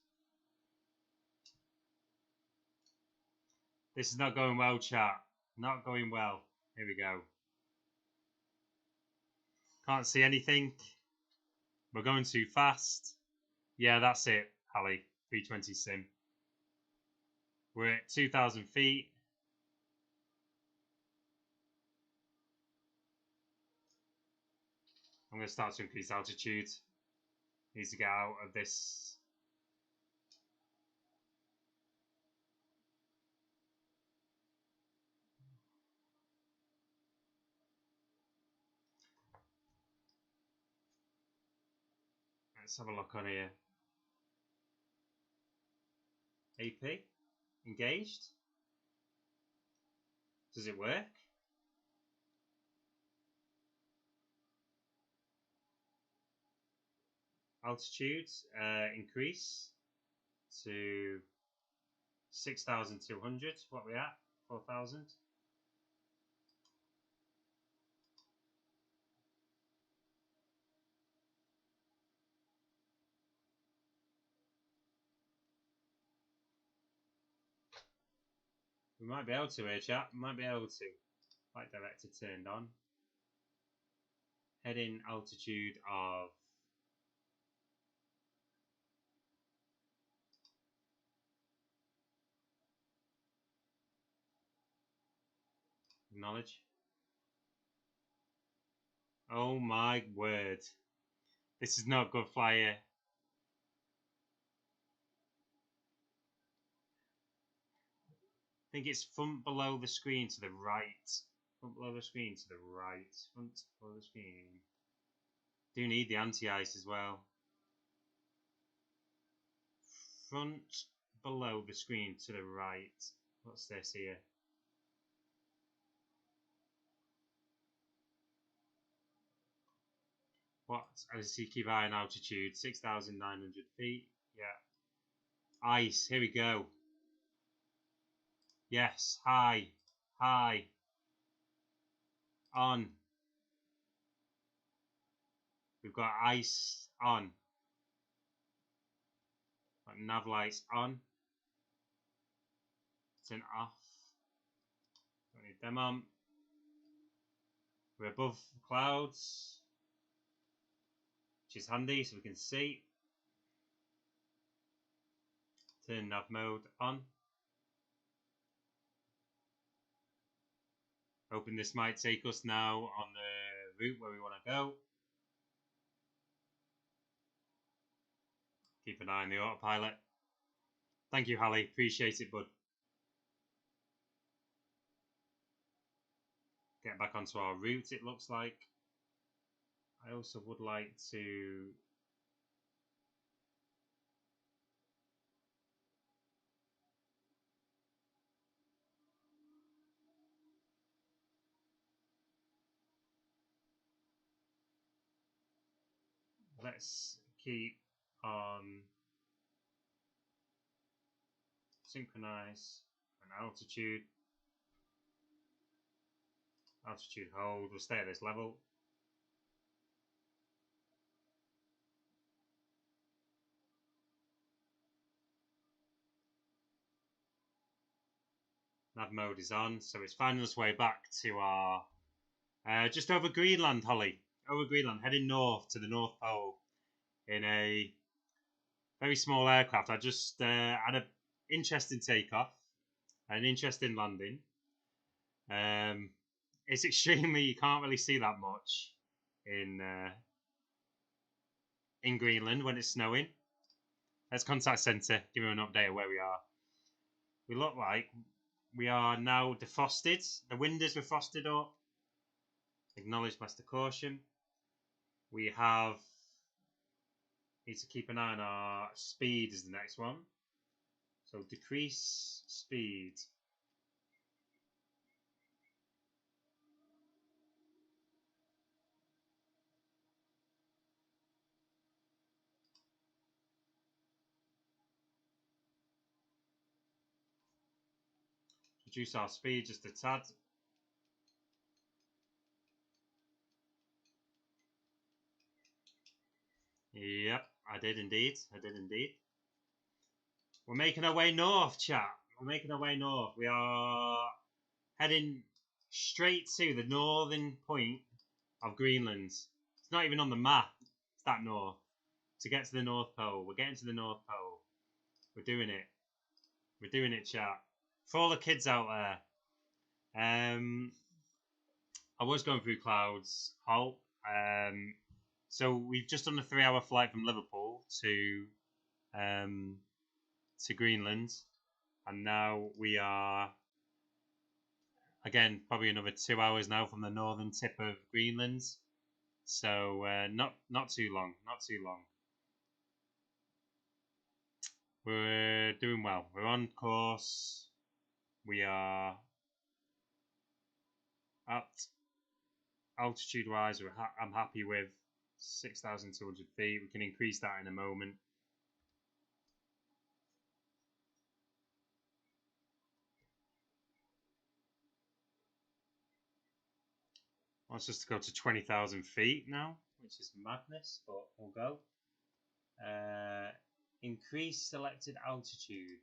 This is not going well, chat. Not going well. Here we go. Can't see anything. We're going too fast. Yeah, that's it, Hallie. 320 sim. We're at 2,000 feet. I'm going to start to increase altitude. Needs to get out of this. Let's have a look on here. AP? Engaged? Does it work? Altitude increase to 6,200. What are we at? 4,000. We might be able to here, chat. We might be able to. Flight director turned on. Heading altitude of acknowledge. Oh my word. This is not good flyer. I think it's front below the screen to the right. Front below the screen to the right. Front below the screen. Do need the anti-ice as well. Front below the screen to the right. What's this here? What? I see keep eye on altitude. 6,900 feet. Yeah. Ice. Here we go. Yes. High. High. On. We've got ice on. Got nav lights on. Turn off. Don't need them on. We're above clouds, which is handy so we can see. Turn nav mode on. Hoping this might take us now on the route where we want to go. Keep an eye on the autopilot. Thank you, Hallie. Appreciate it, bud. Get back onto our route, it looks like. I also would like to let's keep on synchronize and altitude. Altitude hold. We'll stay at this level. Nav mode is on, so it's finding its way back to our just over Greenland, Holly. Over Greenland, heading north to the North Pole in a very small aircraft. I just had an interesting takeoff, an interesting landing. It's extremely, you can't really see that much in Greenland when it's snowing. Let's contact centre, give him an update of where we are. We look like we are now defrosted. The windows were frosted up. Acknowledge master caution. We have need to keep an eye on our speed is the next one. So decrease speed. Reduce our speed just a tad. Yep, I did indeed. We're making our way north, chat. We're making our way north. We are heading straight to the northern point of Greenland. It's not even on the map. It's that north. To get to the North Pole. We're getting to the North Pole. We're doing it. We're doing it, chat. For all the kids out there. I was going through clouds. Halt. So we've just done a 3-hour flight from Liverpool to Greenland, and now we are again probably another 2 hours now from the northern tip of Greenland. So not too long. We're doing well. We're on course. We are at altitude wise. I'm happy with 6,200 feet. We can increase that in a moment. Wants us to go to 20,000 feet now, which is madness, but we'll go. Increase selected altitude.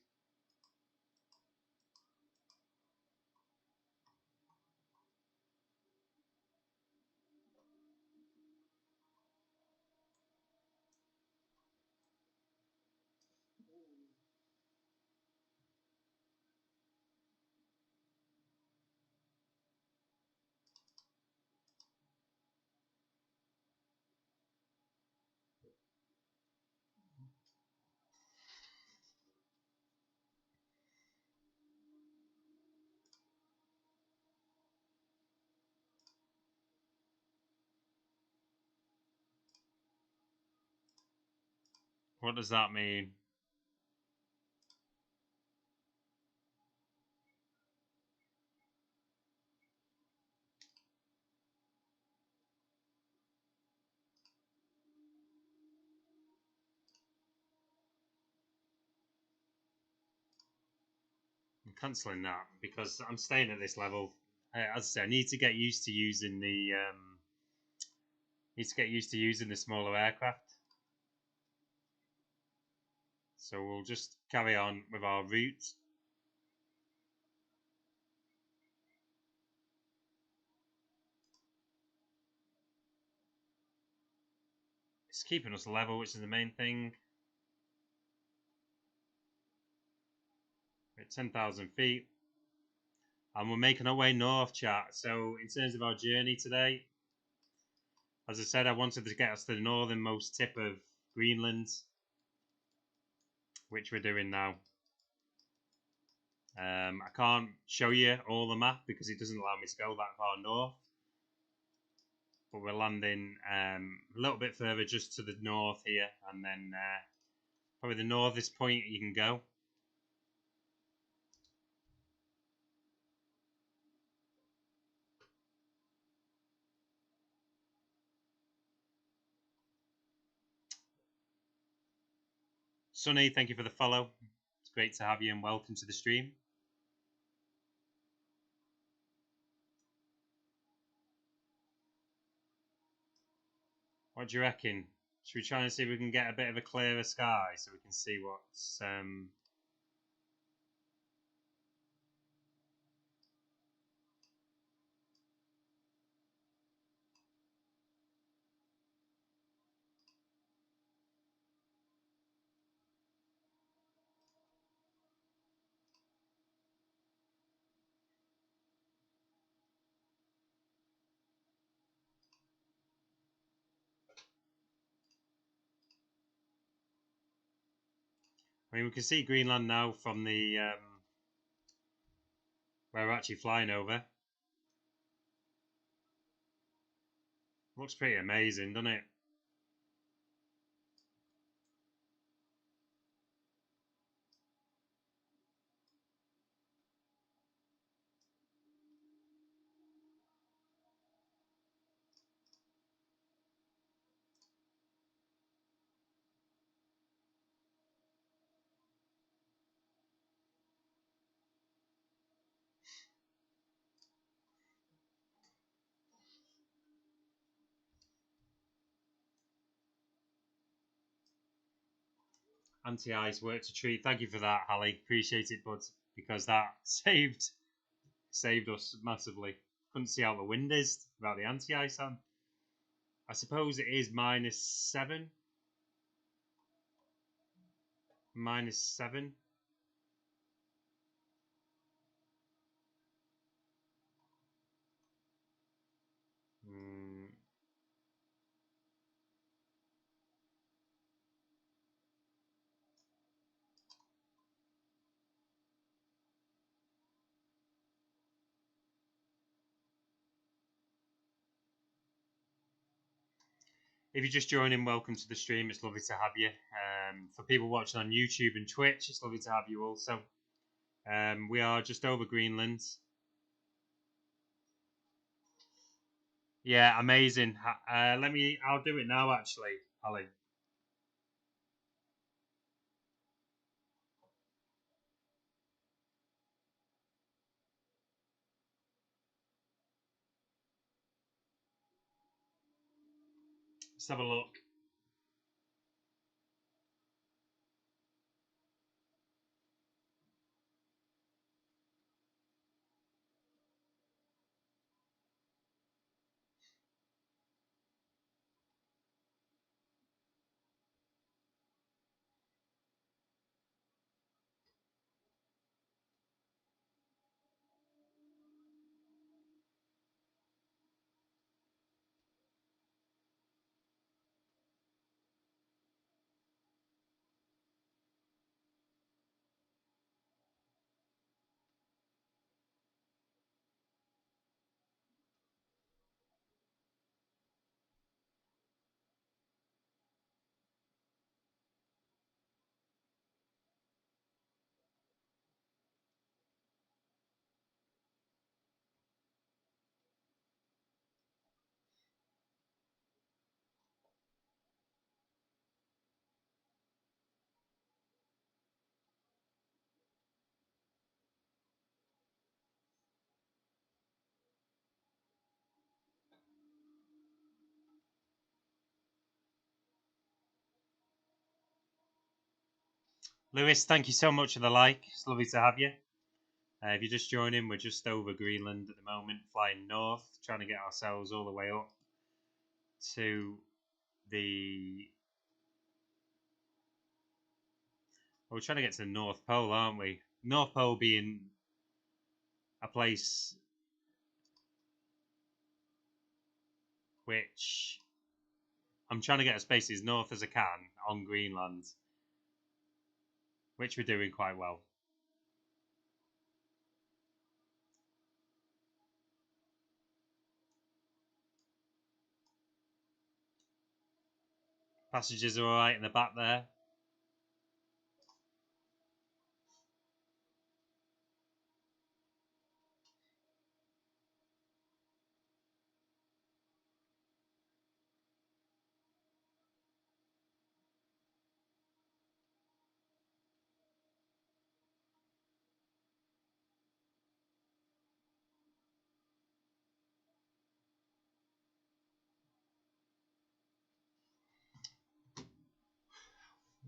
What does that mean? I'm cancelling that because I'm staying at this level. As I say, I need to get used to using the smaller aircraft. So we'll just carry on with our route. It's keeping us level, which is the main thing. We're at 10,000 feet. And we're making our way north, chat. So in terms of our journey today, as I said, I wanted to get us to the northernmost tip of Greenland, which we're doing now. I can't show you all the map because it doesn't allow me to go that far north. But we're landing a little bit further just to the north here, and then probably the northest point you can go. Sunny, thank you for the follow. It's great to have you and welcome to the stream. What do you reckon? Should we try and see if we can get a bit of a clearer sky so we can see what's... I mean, we can see Greenland now from the... where we're actually flying over. Looks pretty amazing, doesn't it? Anti-ice worked a treat. Thank you for that, Hallie. Appreciate it, bud, because that saved us massively. Couldn't see out the wind is without the anti-ice on. I suppose it is -7. -7. If you're just joining, welcome to the stream. It's lovely to have you. For people watching on YouTube and Twitch, it's lovely to have you also. We are just over Greenland. Yeah, amazing. I'll do it now, actually, Ali. Let's have a look. Lewis, thank you so much for the like. It's lovely to have you. If you're just joining, we're just over Greenland at the moment, flying north, trying to get ourselves all the way up to the... Well, we're trying to get to the North Pole, aren't we? North Pole being a place which I'm trying to get as basically as north as I can on Greenland, which we're doing quite well. Passengers are alright in the back there.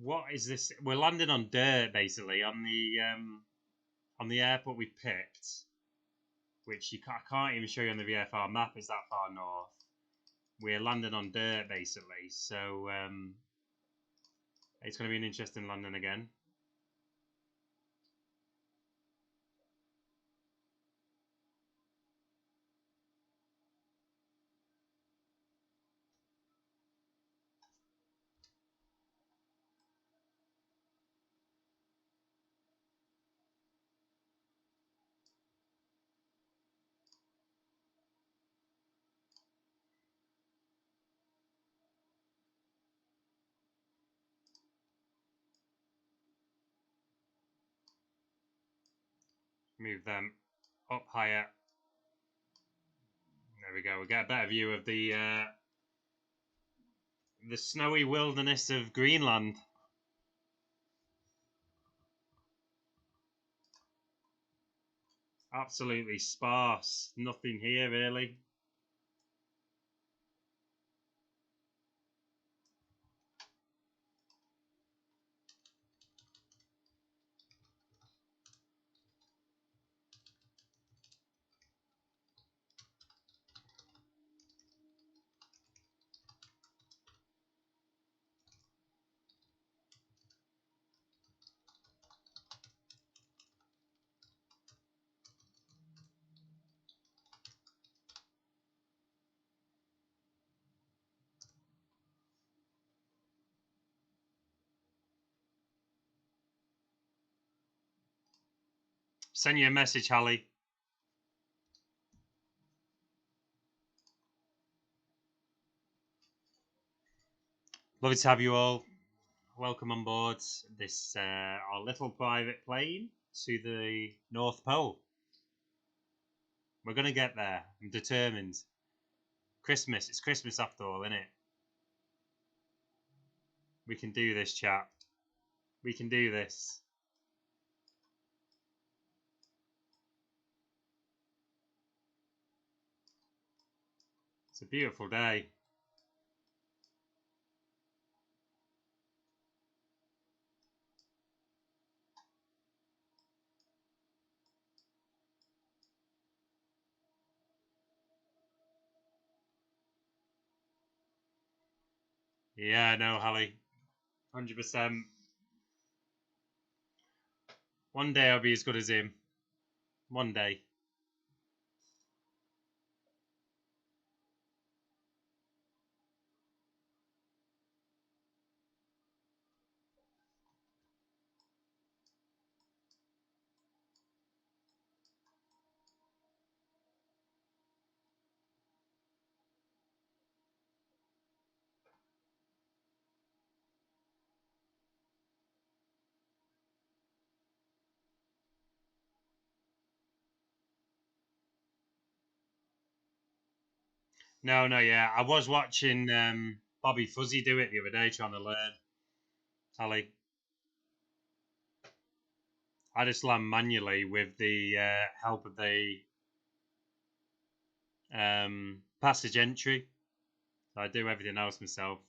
What is this? We're landing on dirt, basically, on the airport we picked, which I can't even show you on the VFR map. It's that far north. We're landing on dirt, basically, so it's going to be an interesting landing again. Move them up higher. There we go. We get a better view of the snowy wilderness of Greenland. Absolutely sparse. Nothing here, really. Send you a message, Hallie. Lovely to have you all. Welcome on board this our little private plane to the North Pole. We're going to get there. I'm determined. Christmas. It's Christmas after all, isn't it? We can do this, chat. We can do this. It's a beautiful day. Yeah, no, Hallie. 100%. One day I'll be as good as him. One day. No, yeah. I was watching Bobby Fuzzy do it the other day, trying to learn. Hallie. I just land manually with the help of the passage entry. So I do everything else myself.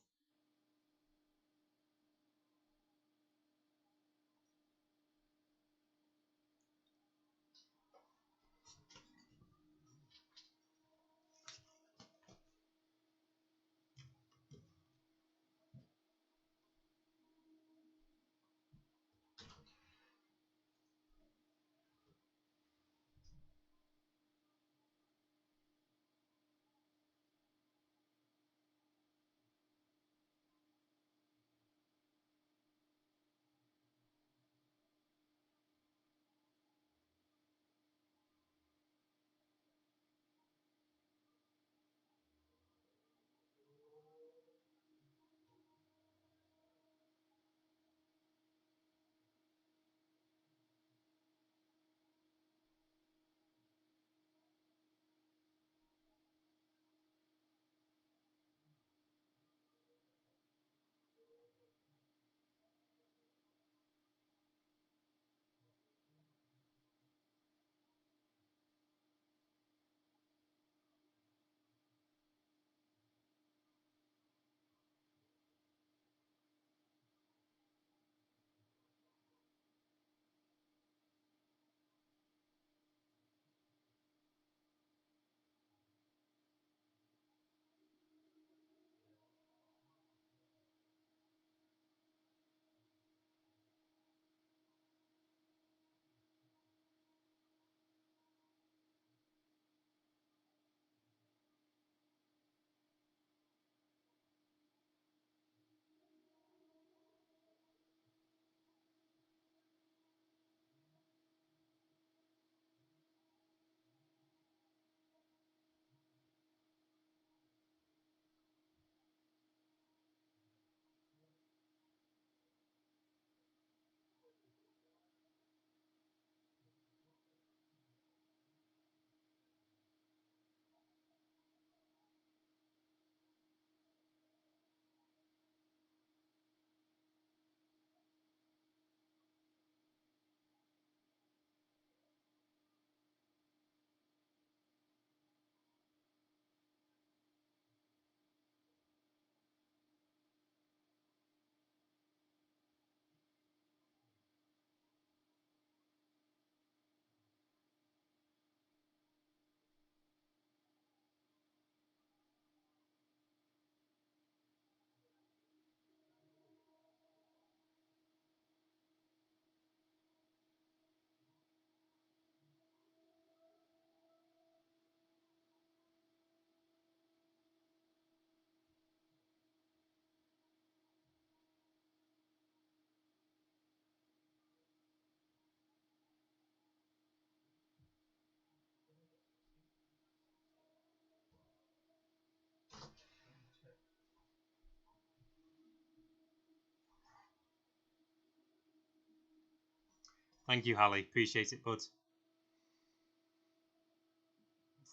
Thank you, Hallie. Appreciate it, bud.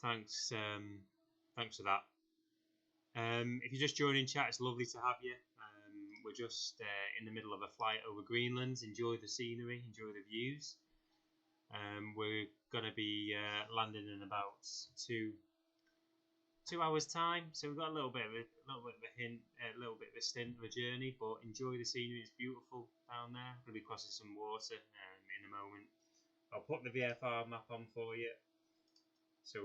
Thanks. Thanks for that. If you're just joining chat, it's lovely to have you. We're just in the middle of a flight over Greenland. Enjoy the scenery, enjoy the views. We're gonna be landing in about two hours time, so we've got a little bit of a hint, a little bit of a stint of a journey. But enjoy the scenery; it's beautiful down there. We'll be crossing some water in a moment. I'll put the VFR map on for you, so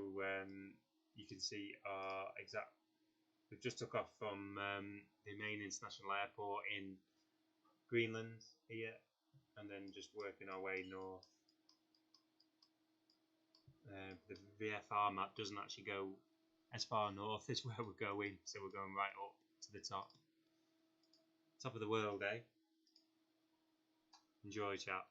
you can see our exact. We've just took off from the main international airport in Greenland here, and then just working our way north. The VFR map doesn't actually go as far north as where we're going, so we're going right up to the top of the world, eh? Enjoy, chat.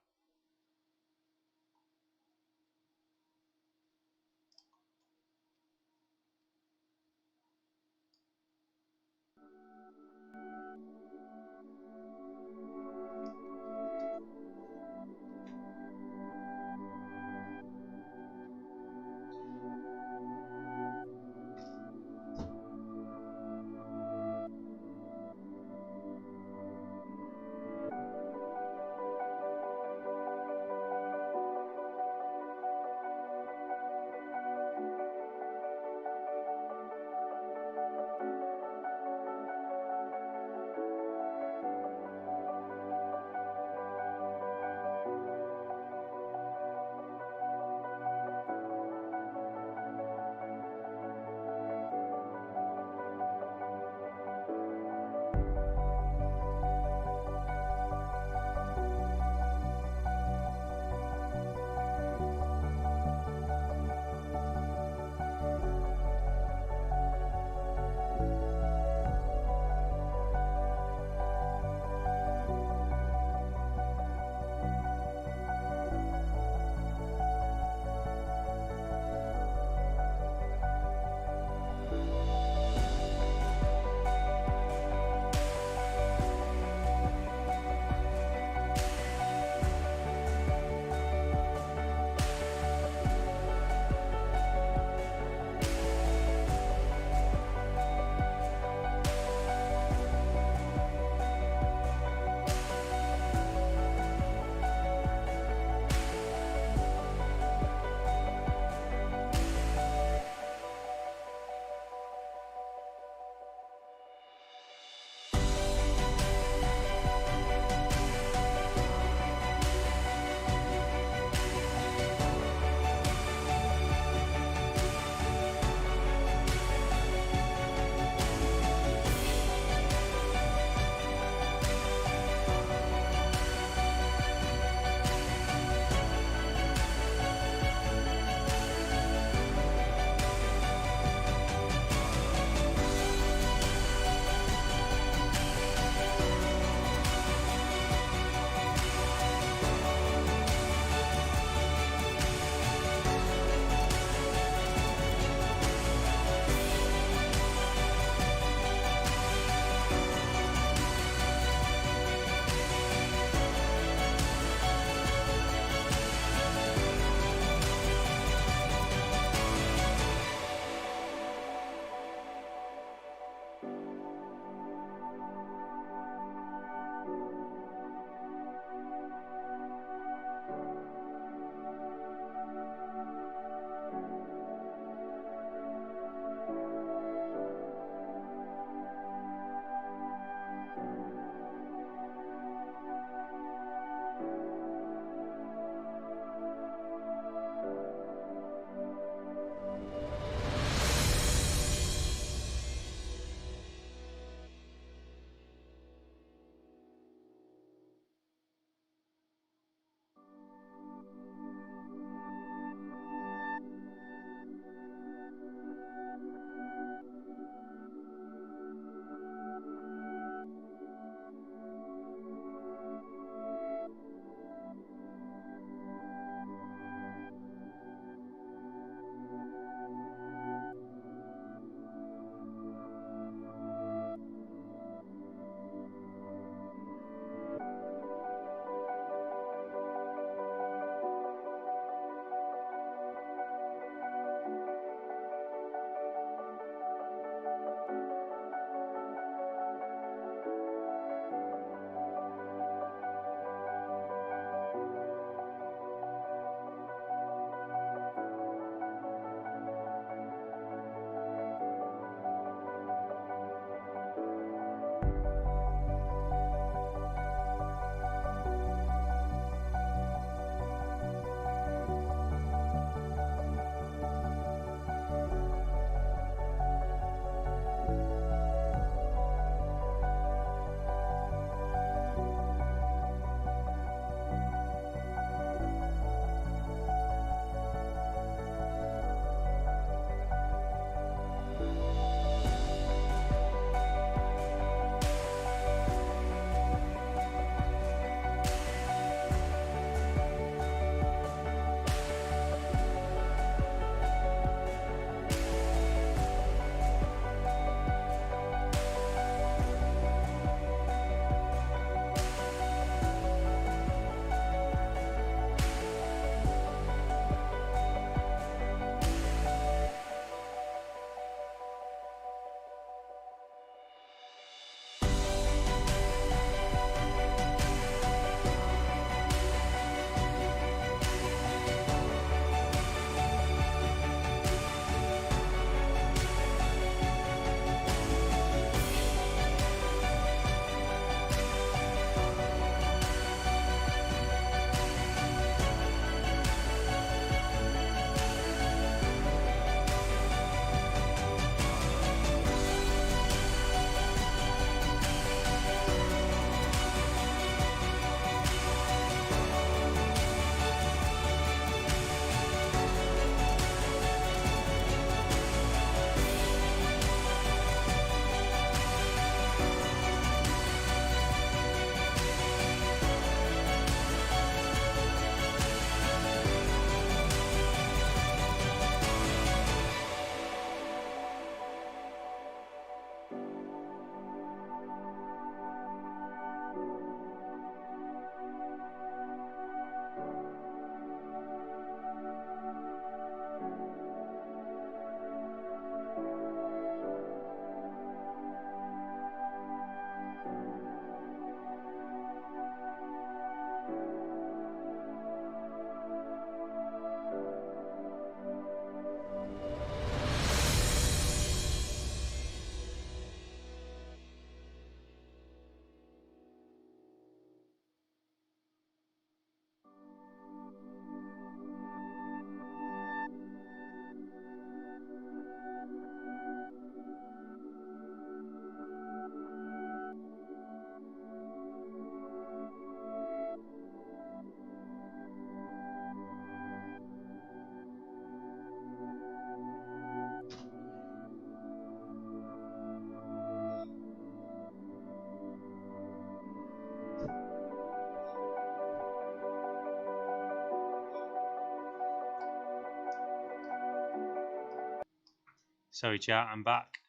Sorry chat, I'm back.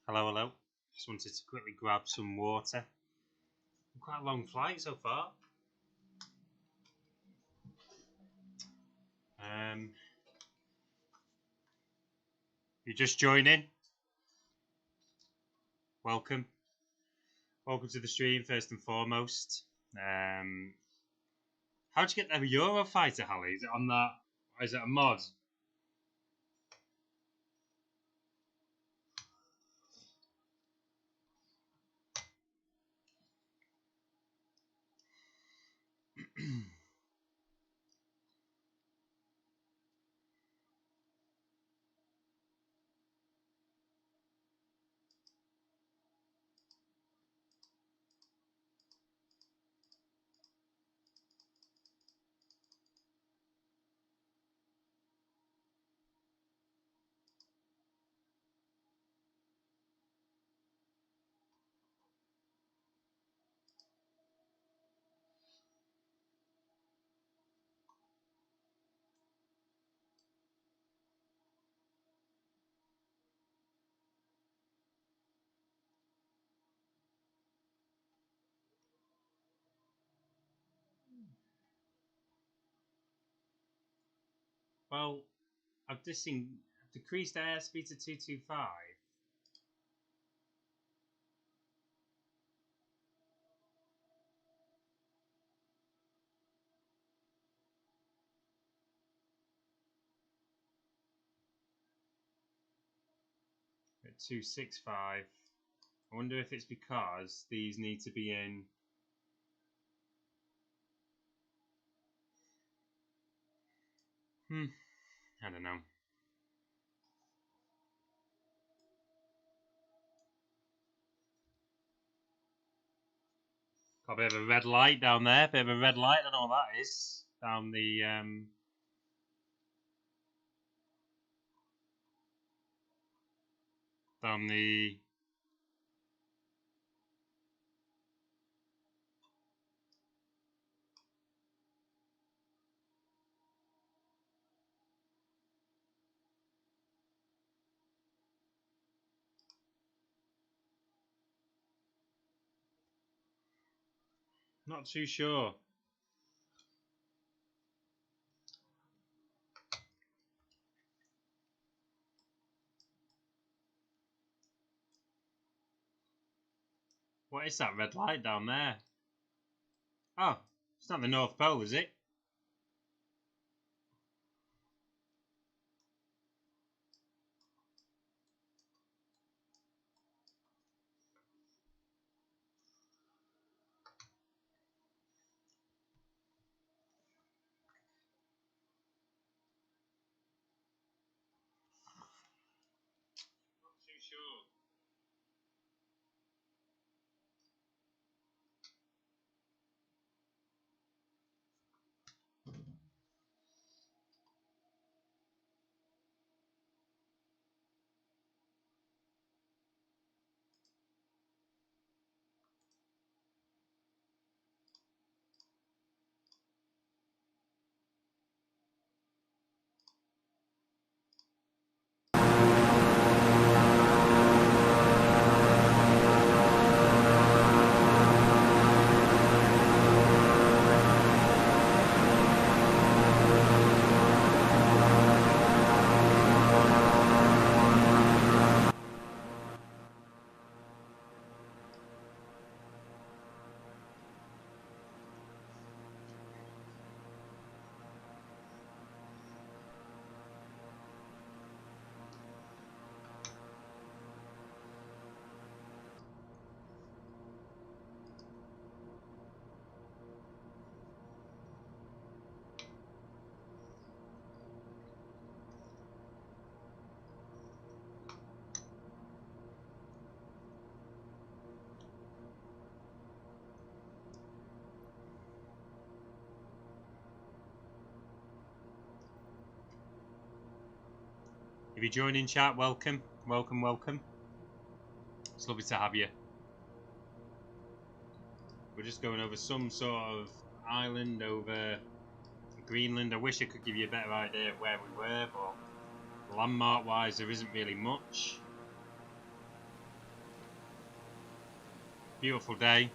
Hello, hello. Just wanted to quickly grab some water. Quite a long flight so far. You're just joining. Welcome to the stream first and foremost. How'd you get the Eurofighter, Hallie? Is it on that? Or is it a mod? Well, I've decreased airspeed to 225. At 265. I wonder if it's because these need to be in. I don't know. Got a bit of a red light down there. Bit of a red light. I don't know what that is. Down the down the. Not too sure. What is that red light down there? Oh, it's not the North Pole, is it? Not too sure. If you join in chat, welcome. It's lovely to have you. We're just going over some sort of island over Greenland. I wish I could give you a better idea of where we were, but Landmark wise, there isn't really much. Beautiful day.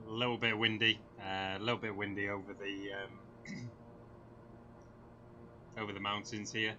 A little bit windy, over the over the mountains here.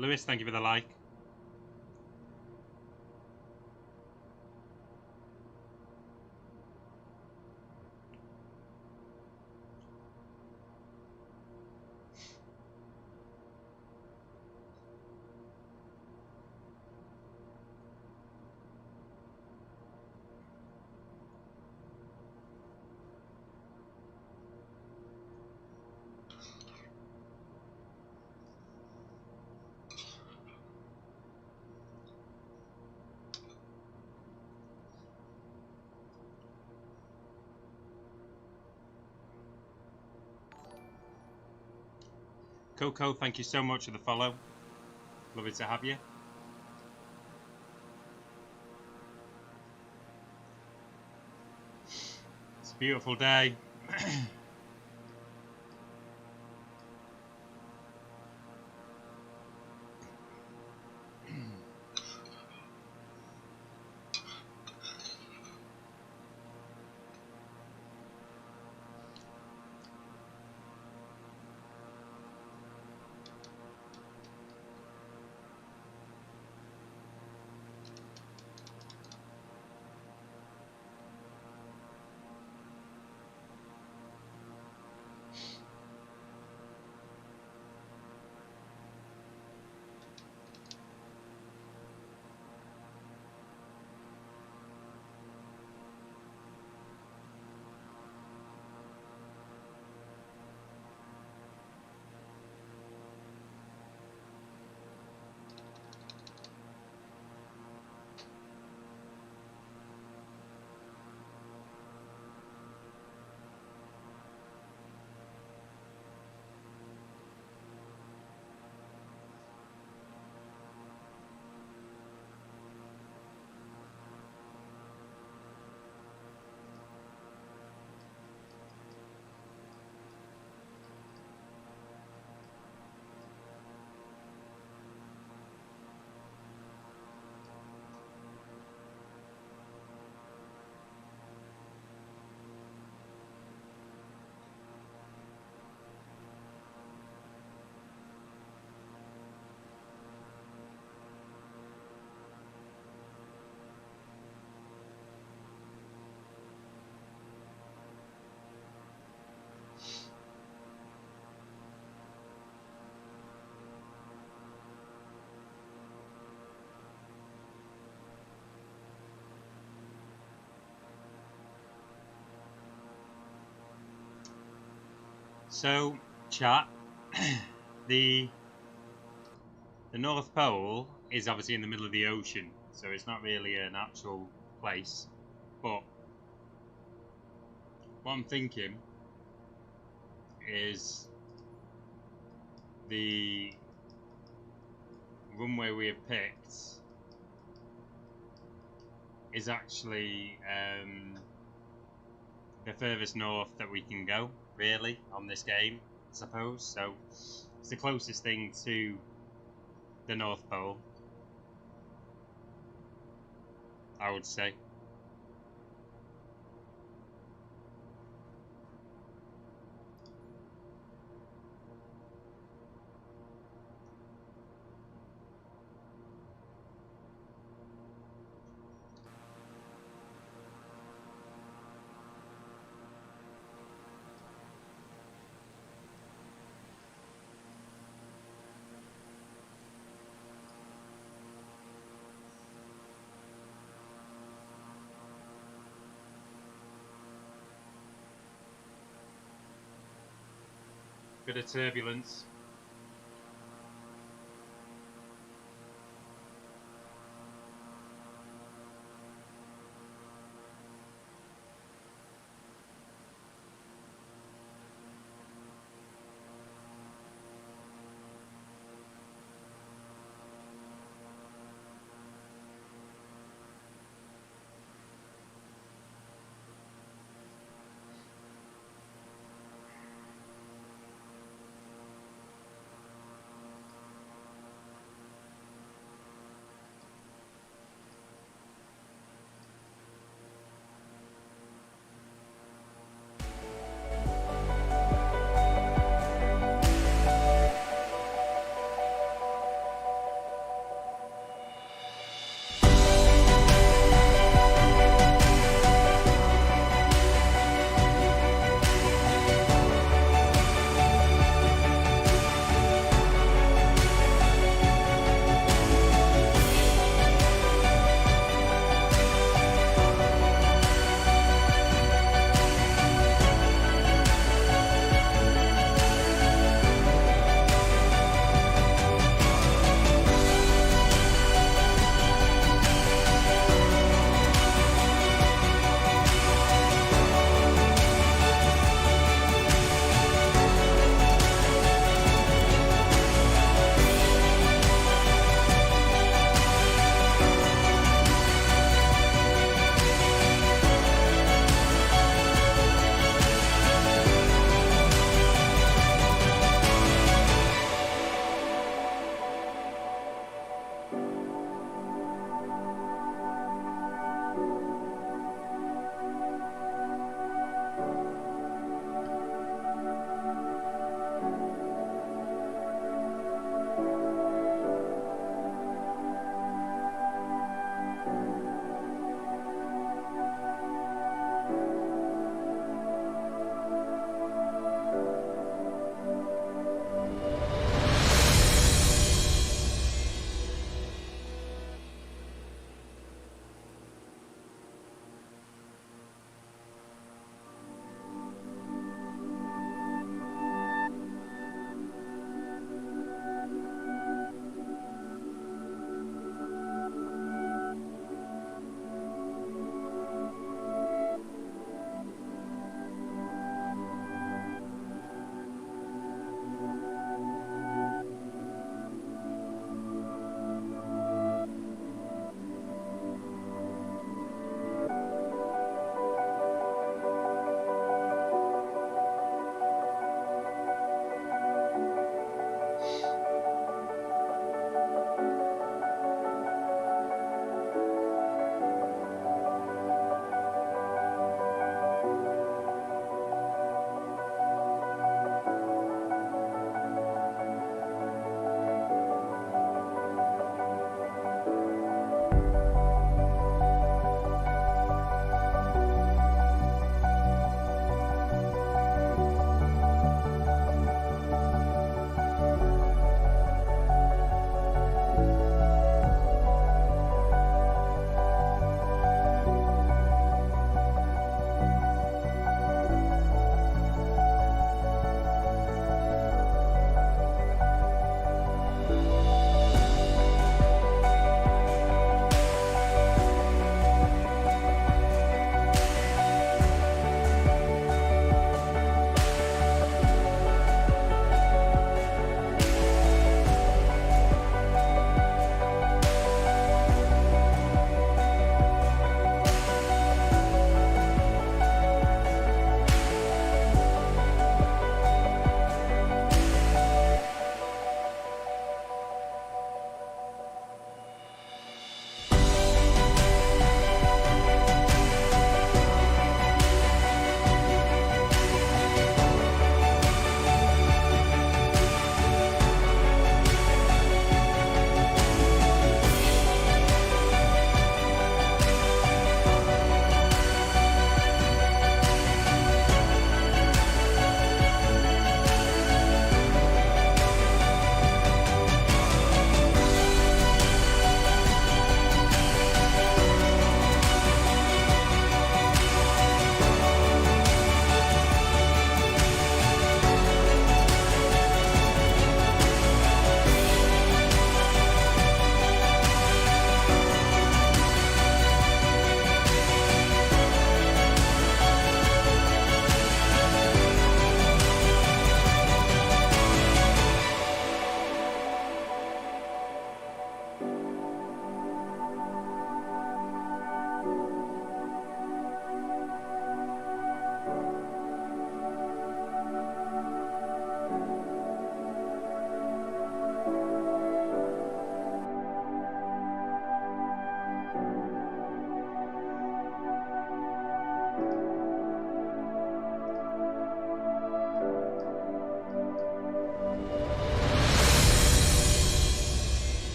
Lewis, thank you for the like. Coco, thank you so much for the follow. Lovely to have you. It's a beautiful day. So, chat, the North Pole is obviously in the middle of the ocean, so it's not really an actual place. But what I'm thinking is the runway we have picked is actually the furthest north that we can go, really, on this game, I suppose. So it's the closest thing to the North Pole, I would say. Bit of turbulence.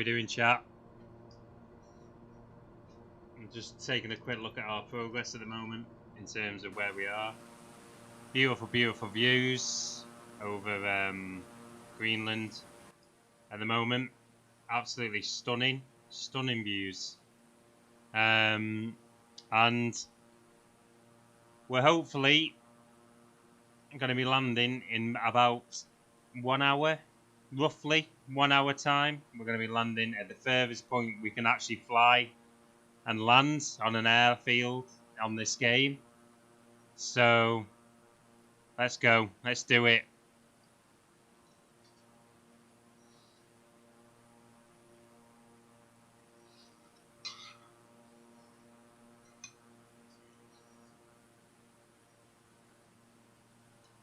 we doing, chat? I'm just taking a quick look at our progress at the moment in terms of where we are. Beautiful, beautiful views over Greenland at the moment. Absolutely stunning, stunning views. And we're hopefully going to be landing in about 1 hour, roughly 1 hour time. We're going to be landing at the furthest point we can actually fly and land on an airfield on this game. So let's go, let's do it.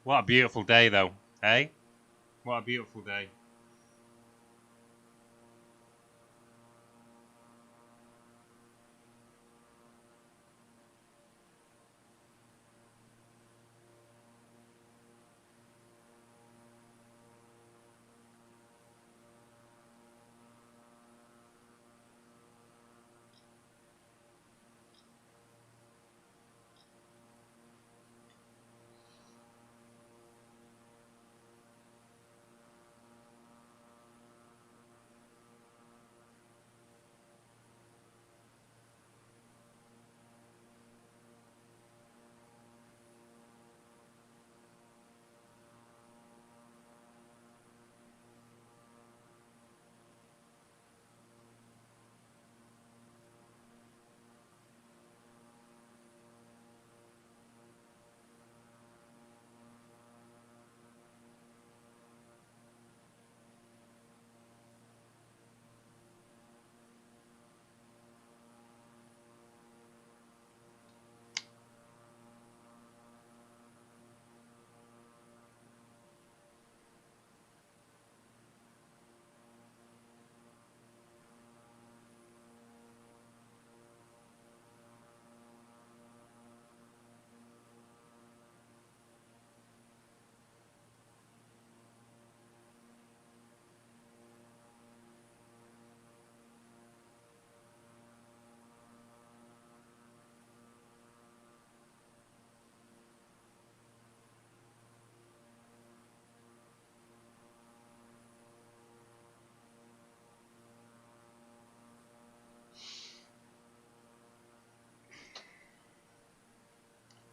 What a beautiful day though, eh? What a beautiful day.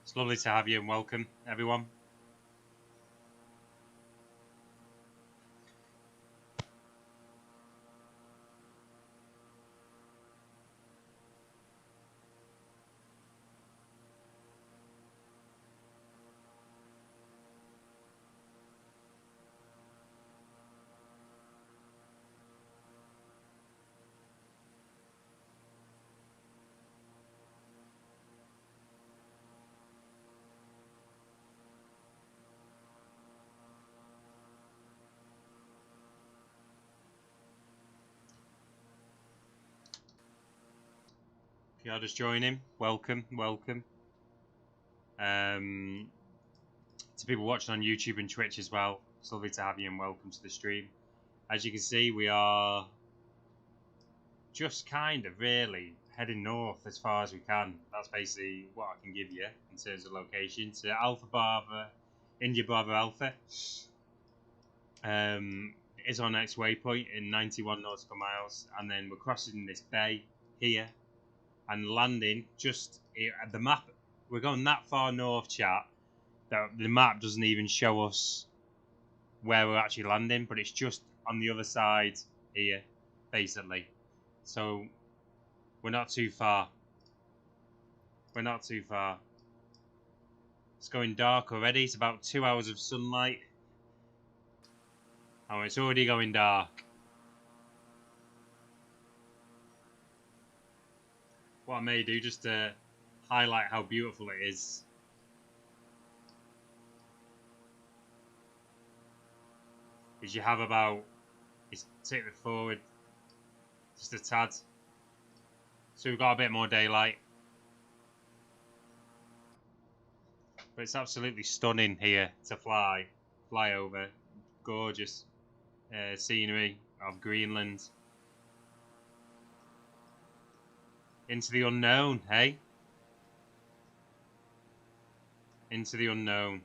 It's lovely to have you and welcome everyone. If you're just joining, welcome, welcome. To people watching on YouTube and Twitch as well, it's lovely to have you and welcome to the stream. As you can see, we are just kind of really heading north as far as we can. That's basically what I can give you in terms of location. To Alpha Bravo, India Bravo Alpha. Is our next waypoint in 91 nautical miles, and then we're crossing this bay here and landing just at the map. We're going that far north, chat, that the map doesn't even show us where we're actually landing, but it's just on the other side here, basically. So we're not too far. We're not too far. It's going dark already. It's about 2 hours of sunlight. Oh, it's already going dark. What I may do just to highlight how beautiful it is. Is you have about, take it forward just a tad. So we've got a bit more daylight. But it's absolutely stunning here to fly over. Gorgeous scenery of Greenland. Into the unknown, hey? Into the unknown.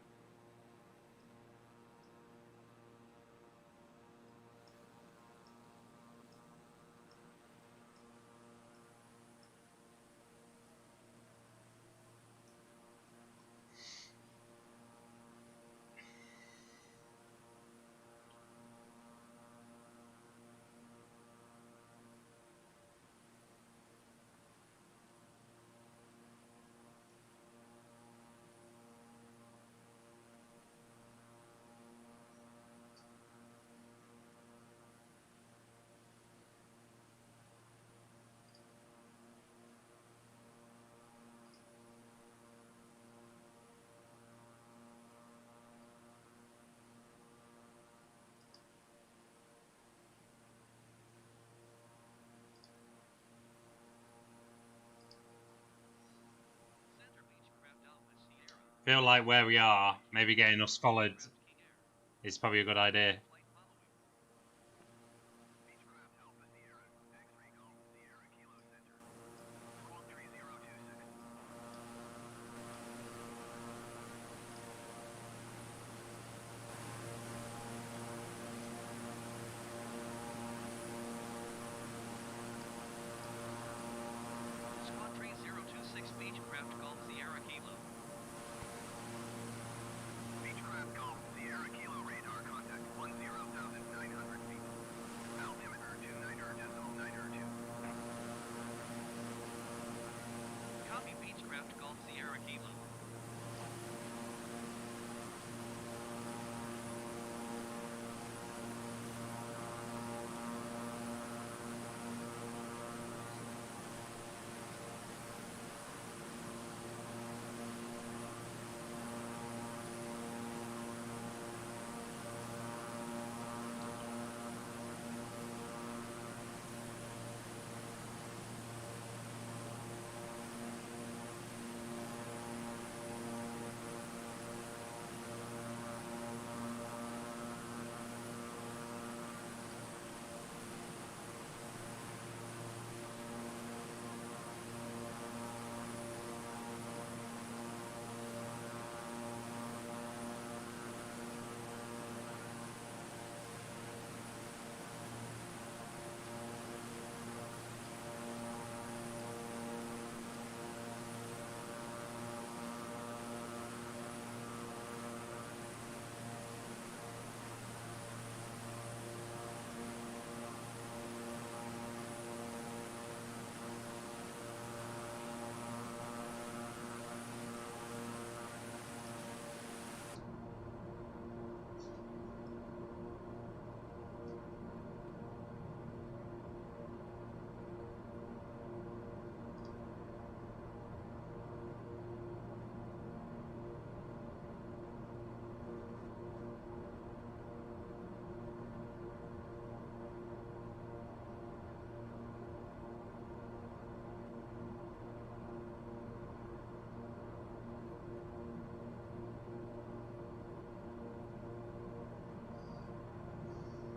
Feel like where we are, maybe getting us followed is probably a good idea.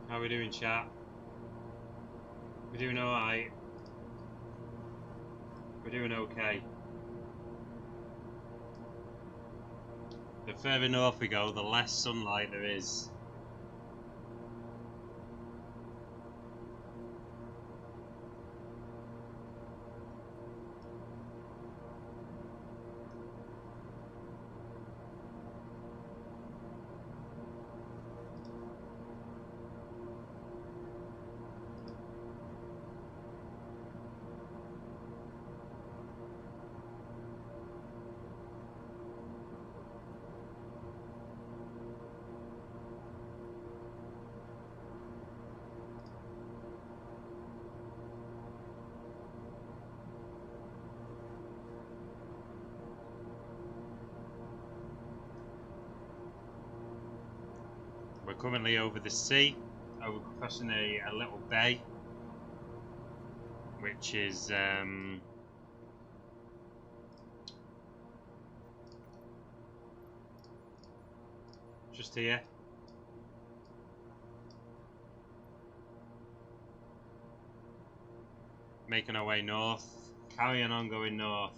How are we doing, chat? We're doing alright. We're doing okay. The further north we go, the less sunlight there is. We're currently over the sea, crossing a little bay, which is just here. Making our way north, Carry on going north.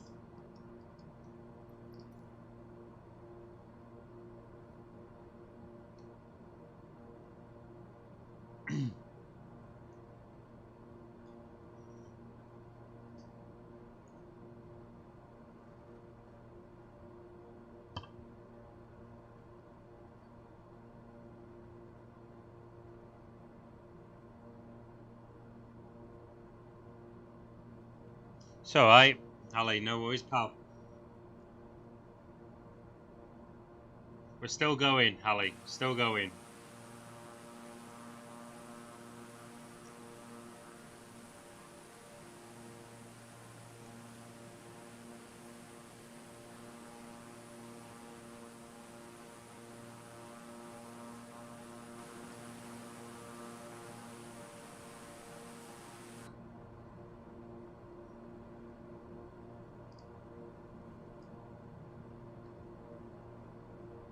It's alright, Ali, no worries, pal. We're still going, Ali, still going.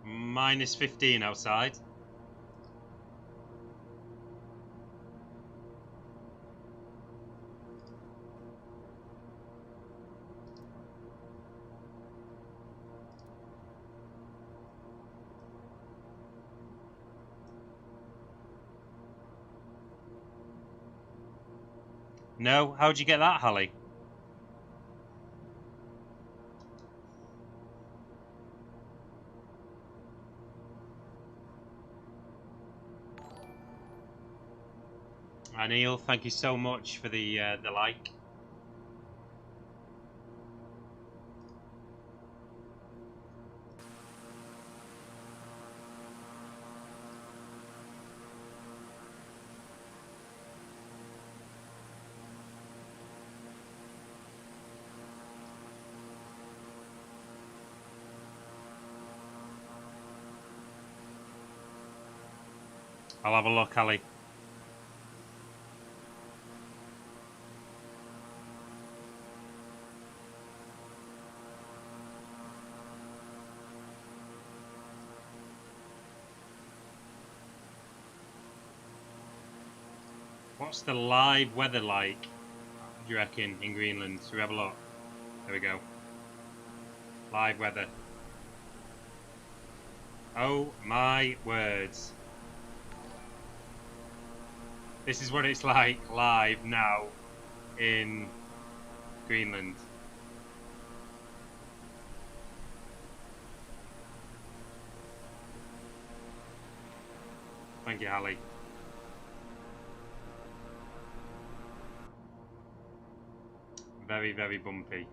Minus 15 outside. No? How'd you get that, Hallie? Neil, thank you so much for the like. I'll have a look, Ali. What's the live weather like, do you reckon, in Greenland? Should we have a look? There we go. Live weather. Oh my words. This is what it's like live now in Greenland. Thank you, Ali. Very, very bumpy.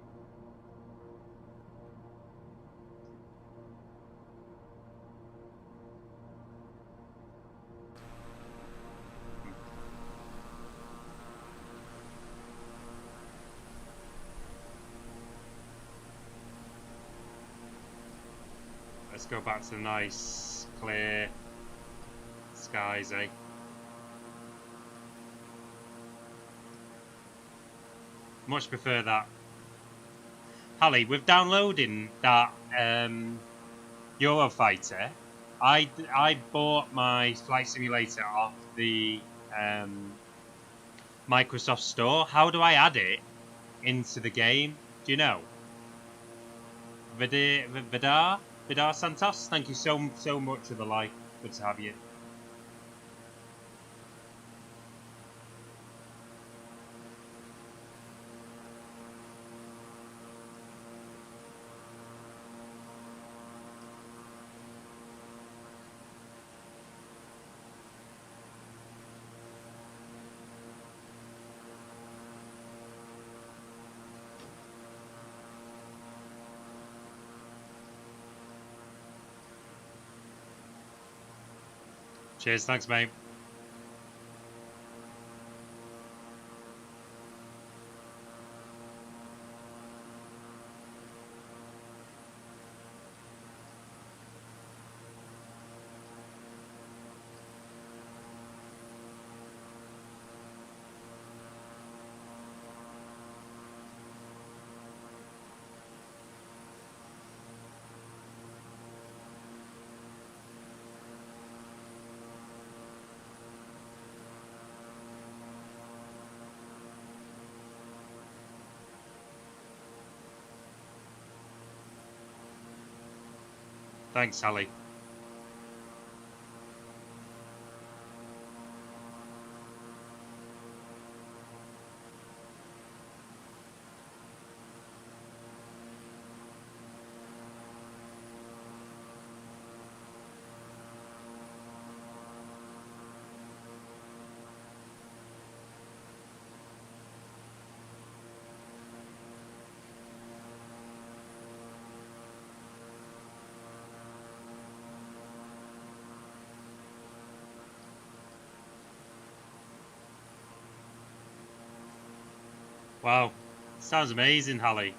Let's go back to the nice, clear skies, eh? Much prefer that. Hallie, with downloading that Eurofighter, I bought my flight simulator off the Microsoft Store. How do I add it into the game? Do you know? Vidar Santos, thank you so much for the like. Good to have you. Cheers, thanks, mate. Thanks, Sally. Wow, sounds amazing, Hallie.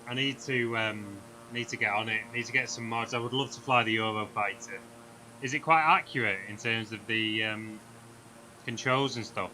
I need to get on it. Need to get some mods. I would love to fly the Eurofighter. Is it quite accurate in terms of the controls and stuff?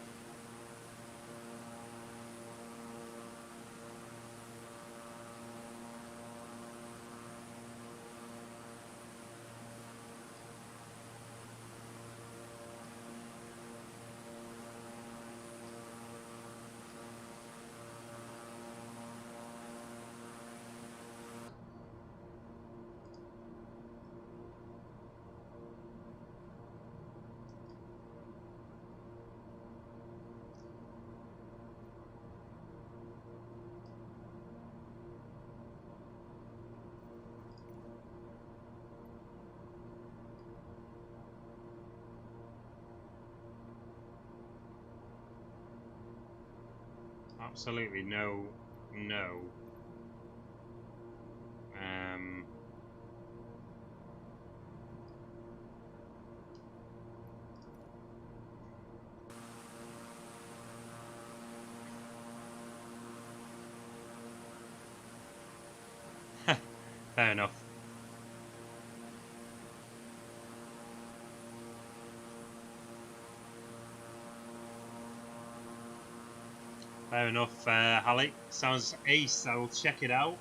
Absolutely no. Um, fair enough. Fair enough, Hallie. Sounds ace. I will check it out.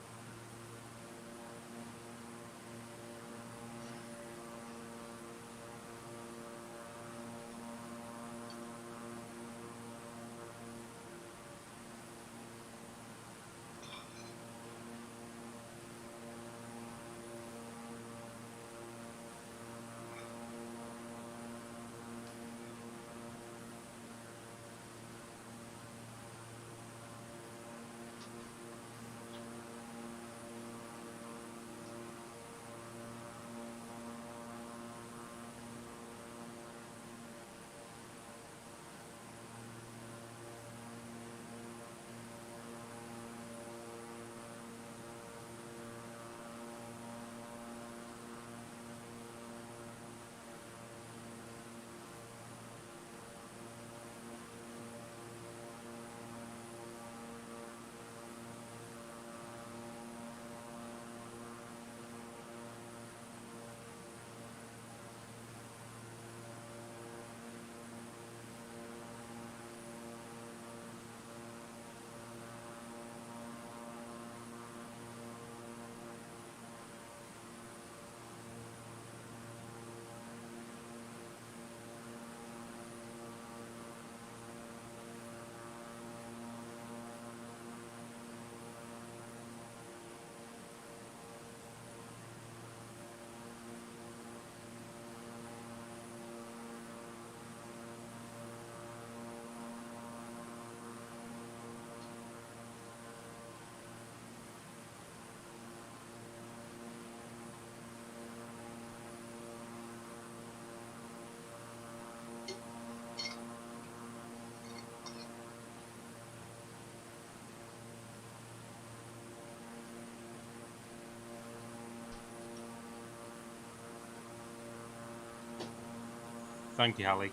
Thank you, Hallie.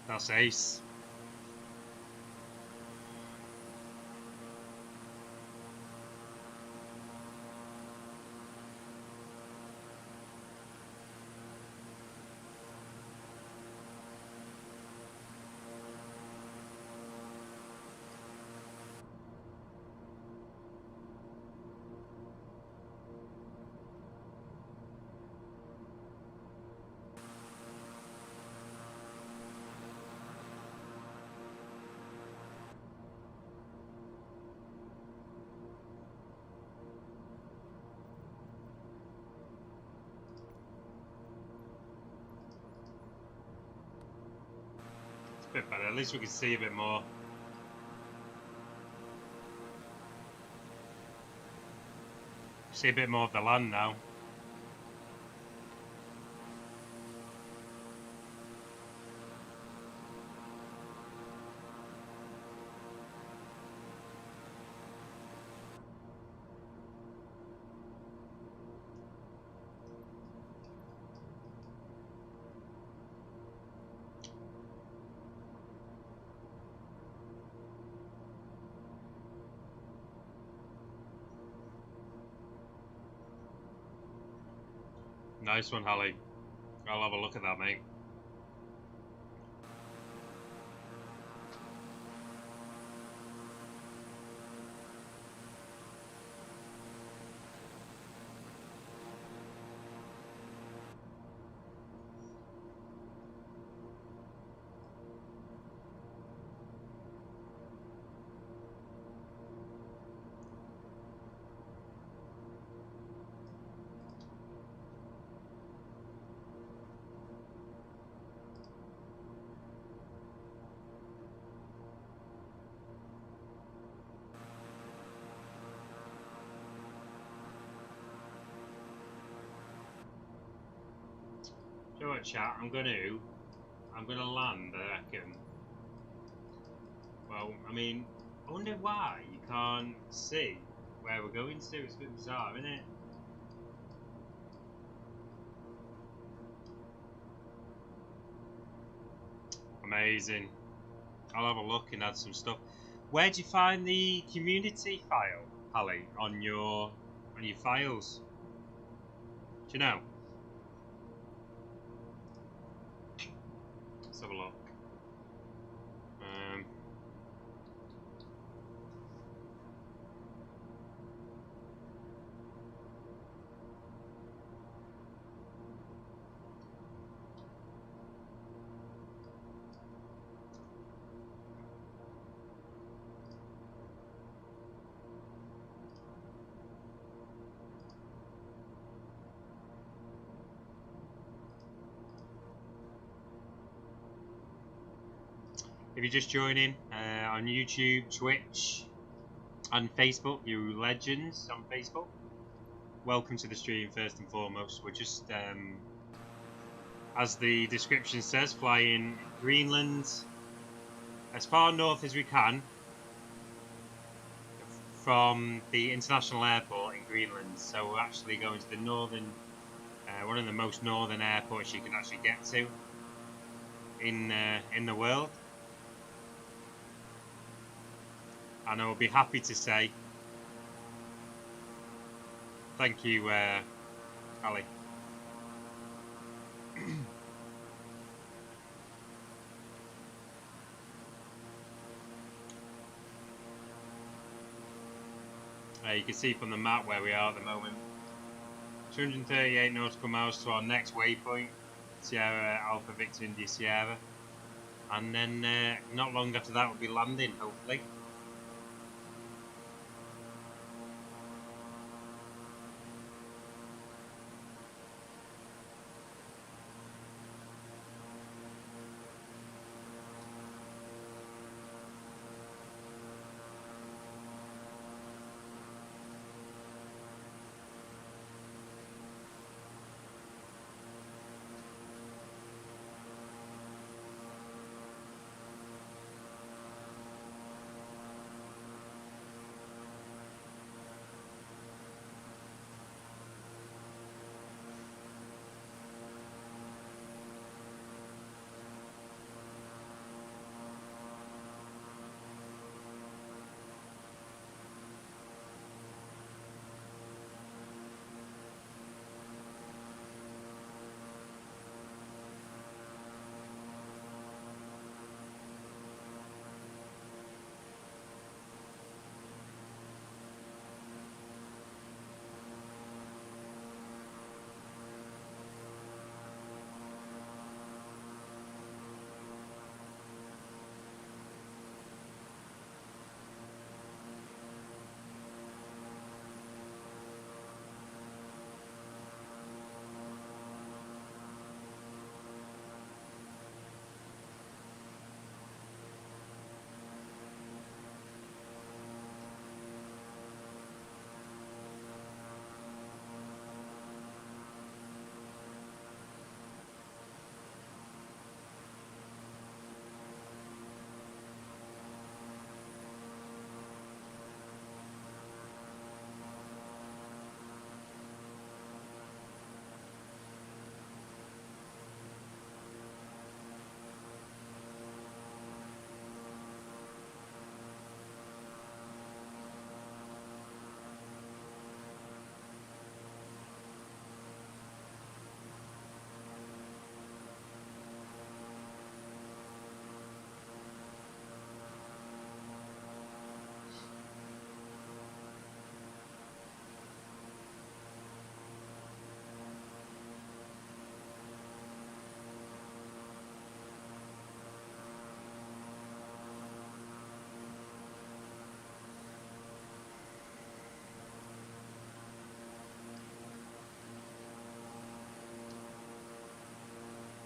That's ace. bit better. At least we can see a bit more. See a bit more of the land now. Nice one, Hallie. I'll have a look at that, mate. You know what, chat? I'm gonna land, I reckon. Well, I mean, I wonder why you can't see where we're going to. It's a bit bizarre, isn't it? Amazing. I'll have a look and add some stuff. Where do you find the community file, Hallie, on your files? Do you know? Let's have a look. If you're just joining on YouTube, Twitch, and Facebook, you legends on Facebook, welcome to the stream first and foremost. We're just, as the description says, flying Greenland as far north as we can from the international airport in Greenland. So we're actually going to the northern, one of the most northern airports you can actually get to in the world. And I will be happy to say thank you, Ali. You can see from the map where we are at the moment. 238 nautical miles to our next waypoint, Sierra Alpha Victor India Sierra. And then not long after that we'll be landing, hopefully.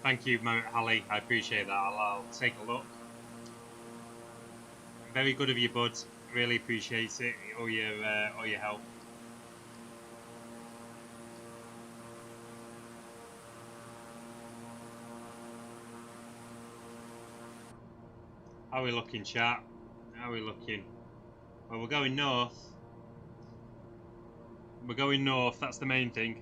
Thank you, Hallie. I appreciate that. I'll take a look. Very good of you, bud. Really appreciate it. All your help. How are we looking, chat? How are we looking? Well, we're going north. We're going north. That's the main thing.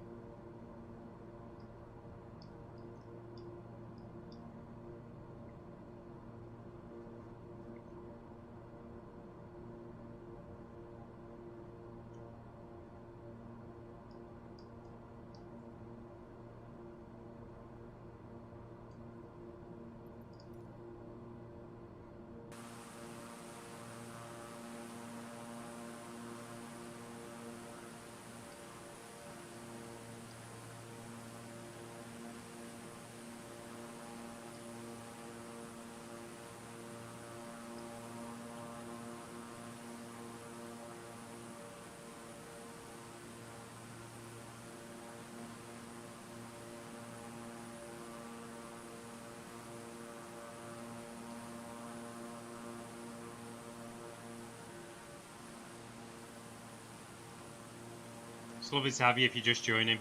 It's lovely to have you if you're just joining.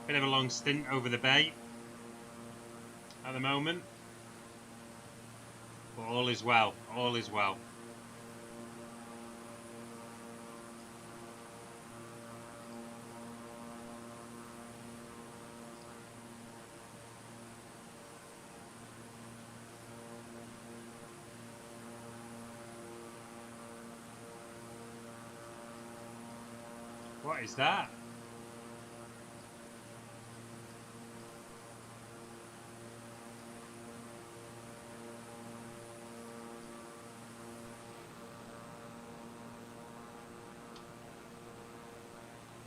Bit of a long stint over the bay at the moment, but all is well. All is well. What is that?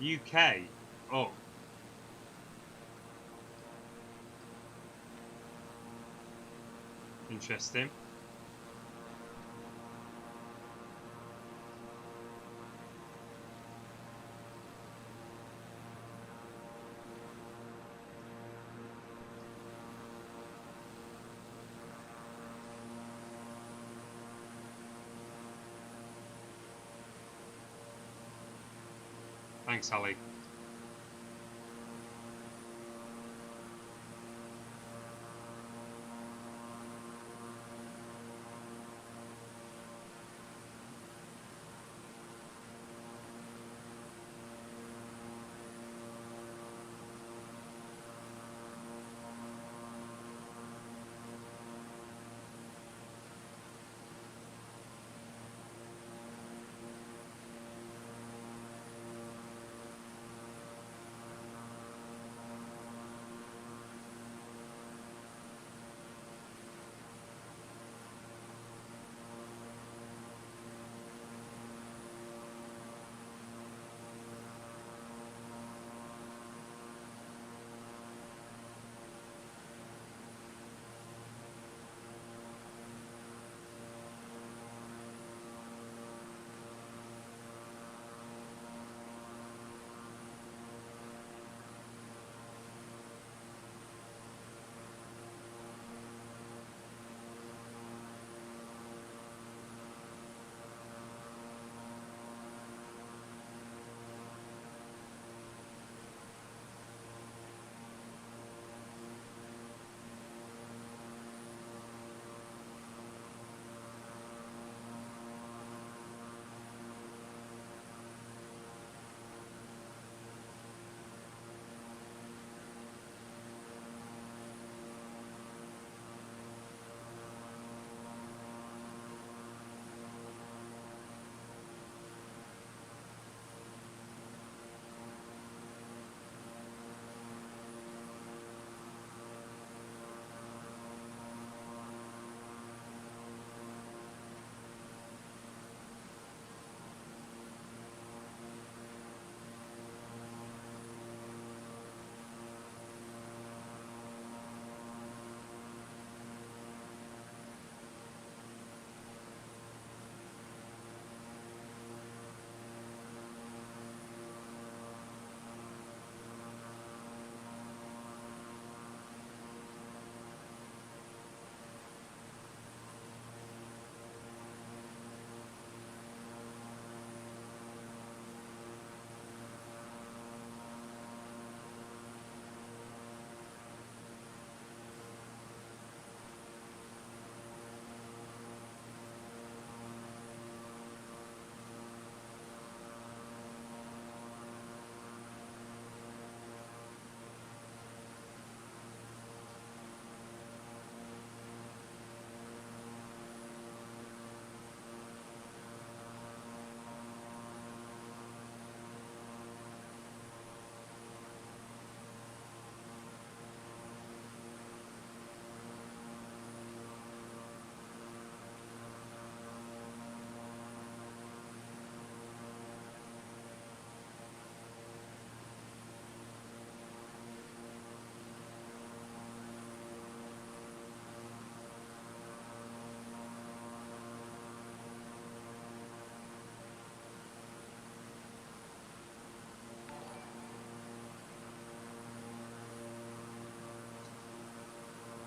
UK? Oh. Interesting. Thanks, Ali.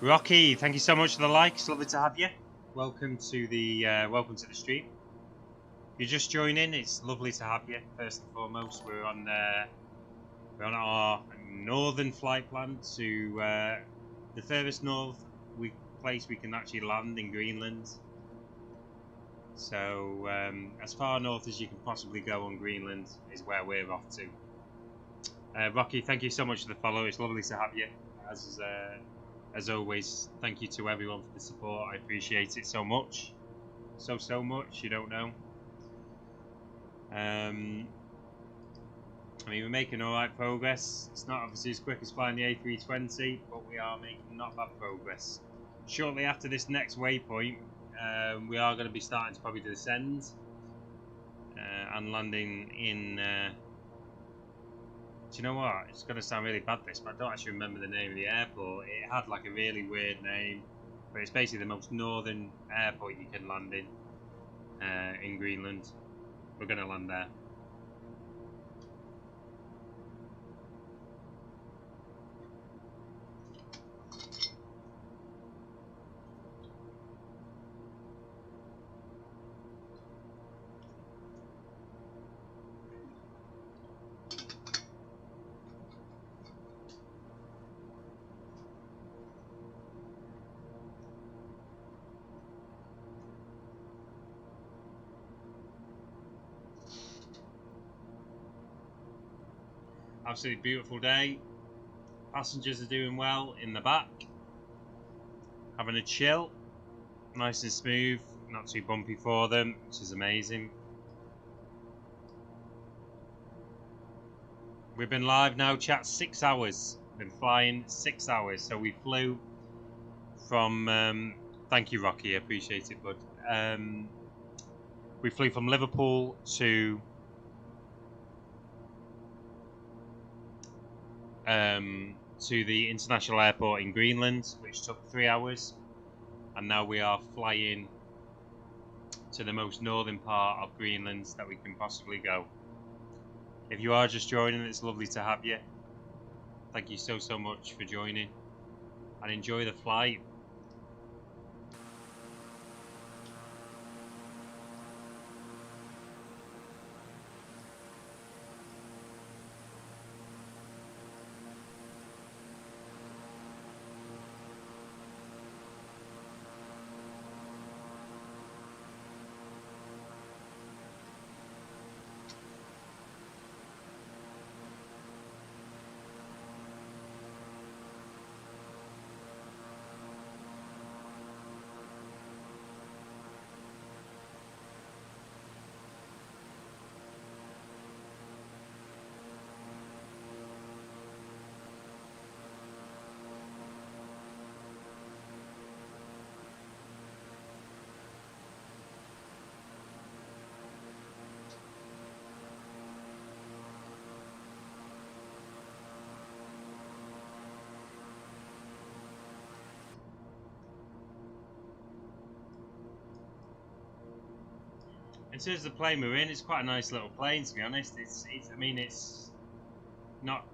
Rocky, thank you so much for the like. It's lovely to have you. Welcome to the stream. If you're just joining, it's lovely to have you. First and foremost, we're on our northern flight plan to the furthest north place we can actually land in Greenland. So as far north as you can possibly go on Greenland is where we're off to. Rocky, thank you so much for the follow. It's lovely to have you. As always, thank you to everyone for the support. I appreciate it so much. So much, you don't know. I mean, we're making alright progress. It's not obviously as quick as flying the A320, but we are making not bad progress. Shortly after this next waypoint, we are going to be starting to probably descend and landing in... do you know what? It's going to sound really bad this, but I don't actually remember the name of the airport. It had like a really weird name, but it's basically the most northern airport you can land in Greenland. We're going to land there. Absolutely beautiful day. Passengers are doing well in the back, having a chill, nice and smooth, not too bumpy for them, which is amazing. We've been live now, chat, 6 hours. Been flying 6 hours, so we flew from thank you, Rocky, I appreciate it, bud. We flew from Liverpool to the international airport in Greenland, which took 3 hours, and now we are flying to the most northern part of Greenland that we can possibly go. If you are just joining, it's lovely to have you. Thank you so much for joining, and enjoy the flight. In terms of the plane we're in, it's quite a nice little plane, to be honest. I mean, it's not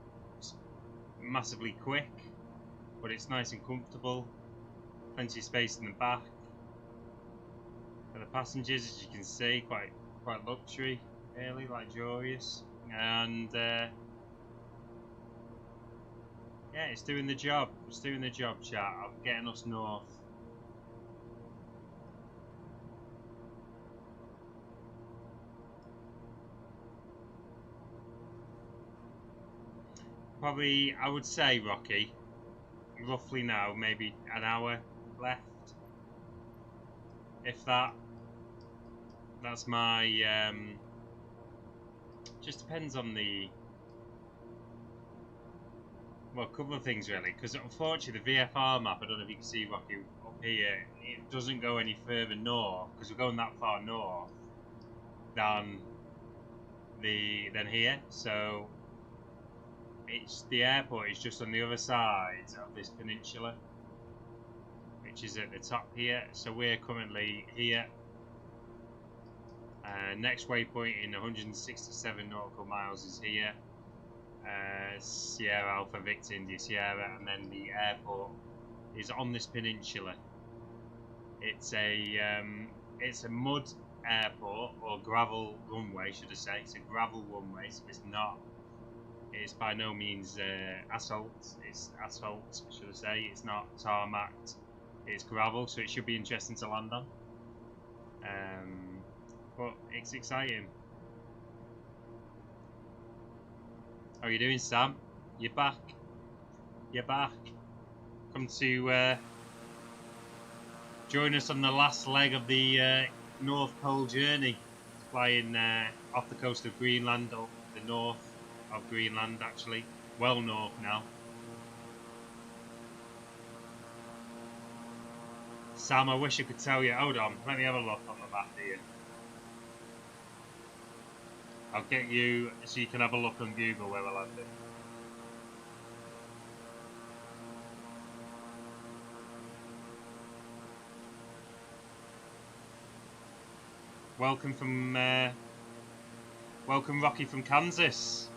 massively quick, but it's nice and comfortable. Plenty of space in the back for the passengers, as you can see. Quite luxury, really, luxurious, and yeah, it's doing the job. It's doing the job, chat, of getting us north. Probably, I would say, Rocky, roughly now, maybe an hour left, if that. That's my, just depends on the, well, a couple of things really, because unfortunately the VFR map, I don't know if you can see, Rocky, up here, it doesn't go any further north, because we're going that far north than here, so the airport is just on the other side of this peninsula, which is at the top here. So we're currently here. Next waypoint in 167 nautical miles is here. Sierra Alpha Victor India Sierra, and then the airport is on this peninsula. It's a mud airport, or gravel runway, should I say? It's a gravel runway, so it's not. It's by no means asphalt. It's asphalt, should I say? It's not tarmacked. It's gravel, so it should be interesting to land on. But it's exciting. How are you doing, Sam? You're back. You're back. Come to join us on the last leg of the North Pole journey, flying off the coast of Greenland, or the north of Greenland, actually, well north now. Sam, I wish I could tell you. Hold on, let me have a look on the map here. I'll get you so you can have a look on Google where we're landing. Welcome Rocky from Kansas.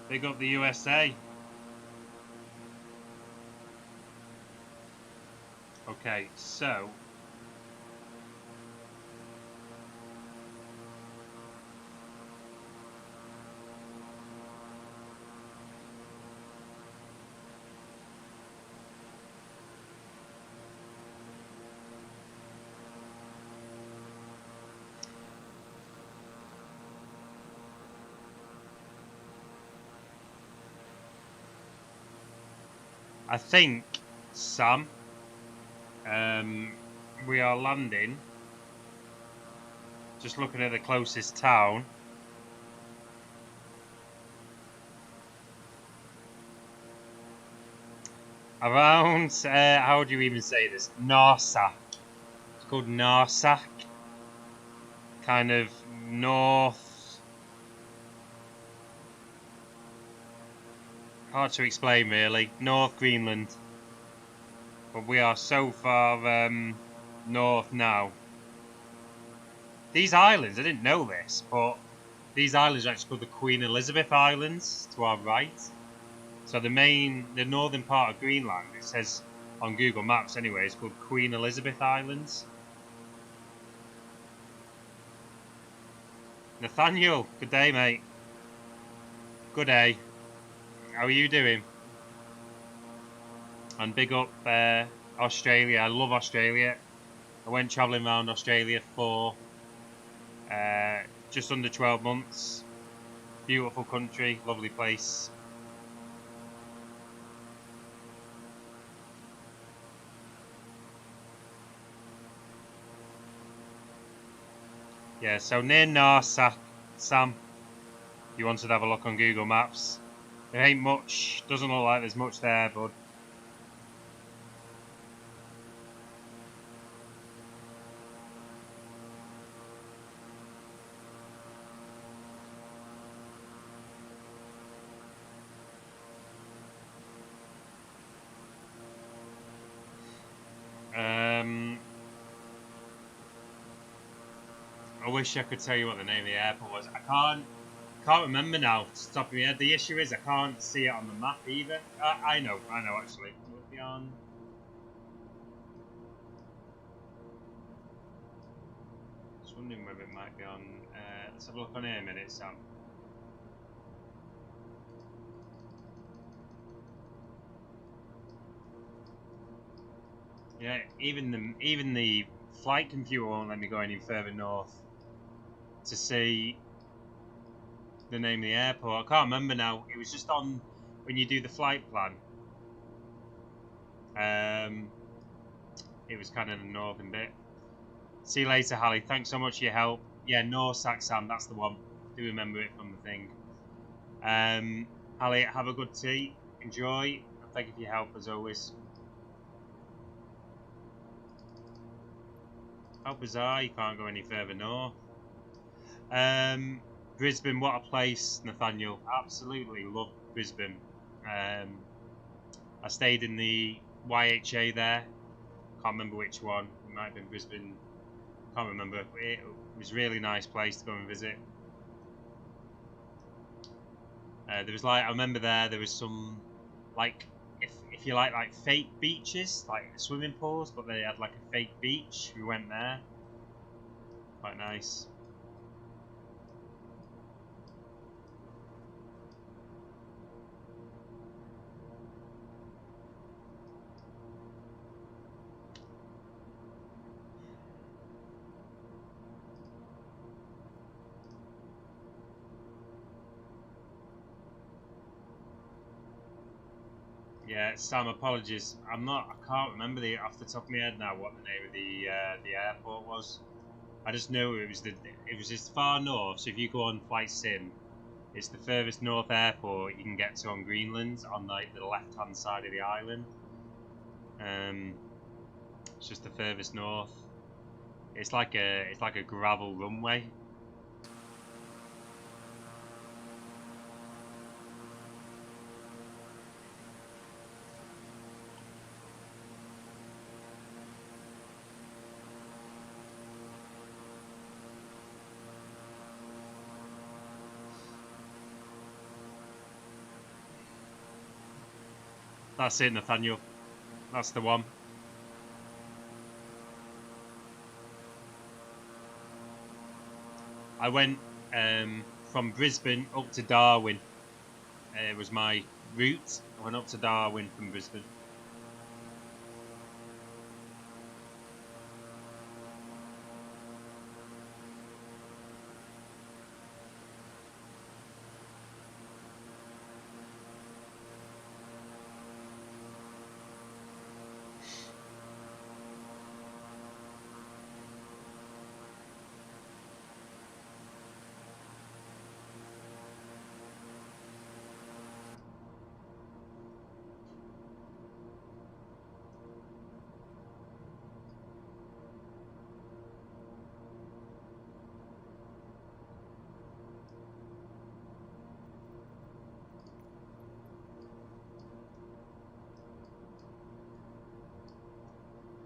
Big up the USA. Okay, so I think, Sam, we are landing, just looking at the closest town, around, how do you even say this, Narsak. It's called Narsak, kind of north. Hard to explain really. North Greenland. But we are so far north now. These islands, I didn't know this, but these islands are actually called the Queen Elizabeth Islands to our right. So the northern part of Greenland, it says on Google Maps anyway, it's called Queen Elizabeth Islands. Nathaniel, good day mate. Good day. How are you doing? And big up Australia. I love Australia. I went travelling around Australia for just under 12 months. Beautiful country, lovely place. Yeah, so near Narsak, Sam. You wanted to have a look on Google Maps. There ain't much, doesn't look like there's much there, bud. I wish I could tell you what the name of the airport was. I can't remember now off the top of my head. The issue is I can't see it on the map either. I know actually. Will it be on? Just wondering whether it might be on. Let's have a look on here a minute, Sam. Yeah, even the flight computer won't let me go any further north to see the name of the airport. I can't remember now. It was just on when you do the flight plan. It was kind of the northern bit. See you later, Hallie. Thanks so much for your help. Yeah, Norsak, Sam, that's the one. Do remember it from the thing. Hallie, have a good tea. Enjoy. And thank you for your help as always. How bizarre you can't go any further north. Brisbane, what a place, Nathaniel. Absolutely love Brisbane. I stayed in the YHA there. Can't remember which one. It might have been Brisbane. Can't remember. It was a really nice place to go and visit. There was like, I remember there was some, like, if if you like fake beaches, like swimming pools, but they had like a fake beach. We went there. Quite nice. Yeah, Sam, apologies. I can't remember off the top of my head now what the name of the airport was. I just know it was as far north. So if you go on Flight Sim, it's the furthest north airport you can get to on Greenland, on like the left hand side of the island. It's just the furthest north. It's like a gravel runway. That's it, Nathaniel. That's the one. I went from Brisbane up to Darwin. It was my route. I went up to Darwin from Brisbane.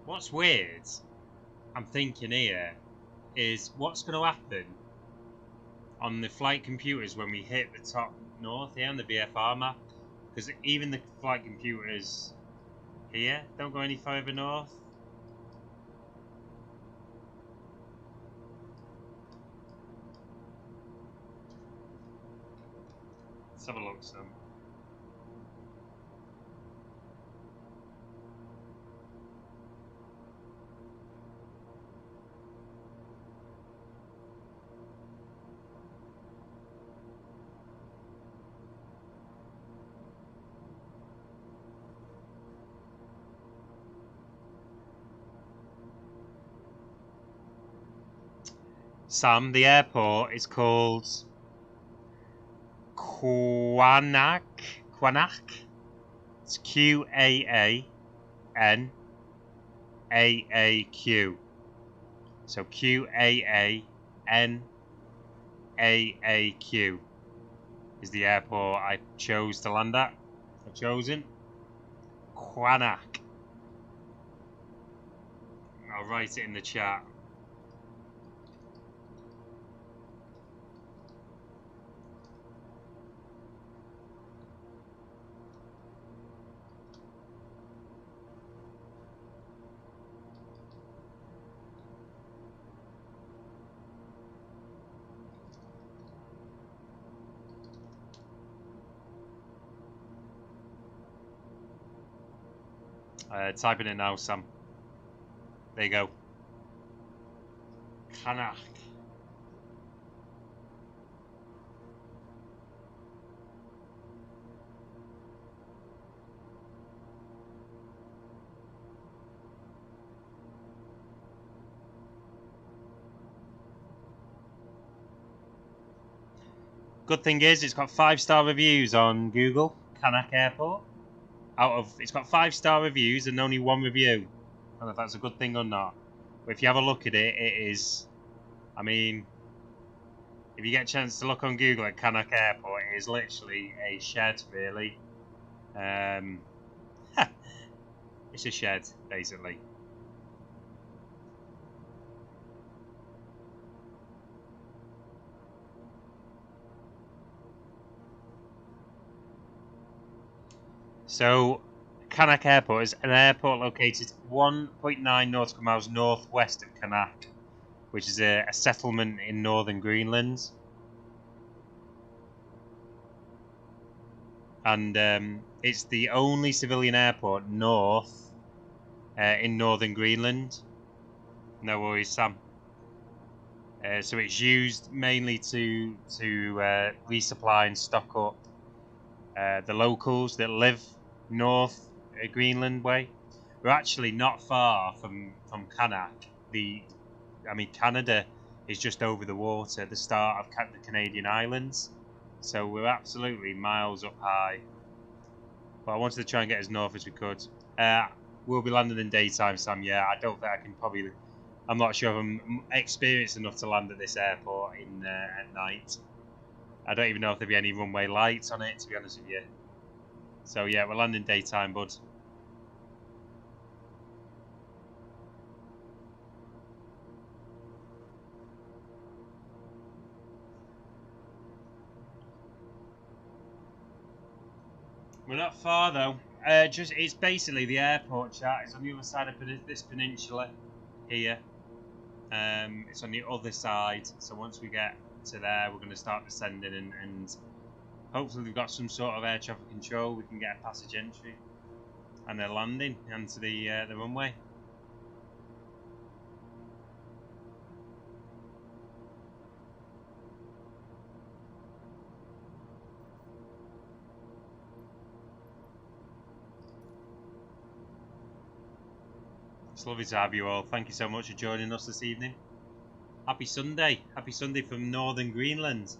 What's weird, I'm thinking here, is what's going to happen on the flight computers when we hit the top north here on the VFR map. Because even the flight computers here don't go any further north. Let's have a look, Sam. Sam, the airport is called Quanaq. It's Qaanaaq. So Qaanaaq is the airport I chose to land at. I've chosen Quanaq. I'll write it in the chat. Typing it now, Sam. There you go. Quanaq. Good thing is, it's got 5-star reviews on Google. Quanaq Airport. It's got 5-star reviews and only 1 review. I don't know if that's a good thing or not. But if you have a look at it, it is. I mean, if you get a chance to look on Google at Quanaq Airport, it is literally a shed, really. It's a shed, basically. So, Cannock Airport is an airport located 1.9 nautical miles northwest of Cannock, which is a settlement in northern Greenland. And it's the only civilian airport north in northern Greenland. No worries, Sam. So it's used mainly to resupply and stock up the locals that live north Greenland way. We're actually not far from Cannock. Canada is just over the water, the start of the Canadian islands. So we're absolutely miles up high. But I wanted to try and get as north as we could. We'll be landing in daytime, Sam. Yeah, I don't think I can probably. I'm not sure if I'm experienced enough to land at this airport at night. I don't even know if there'll be any runway lights on it, to be honest with you. So yeah, we're landing daytime, bud. We're not far though. It's basically the airport, chat. It's on the other side of this peninsula here. It's on the other side. So once we get to there, we're going to start descending and hopefully we've got some sort of air traffic control. We can get a passage entry and a landing onto the runway. It's lovely to have you all. Thank you so much for joining us this evening. Happy Sunday. Happy Sunday from northern Greenland.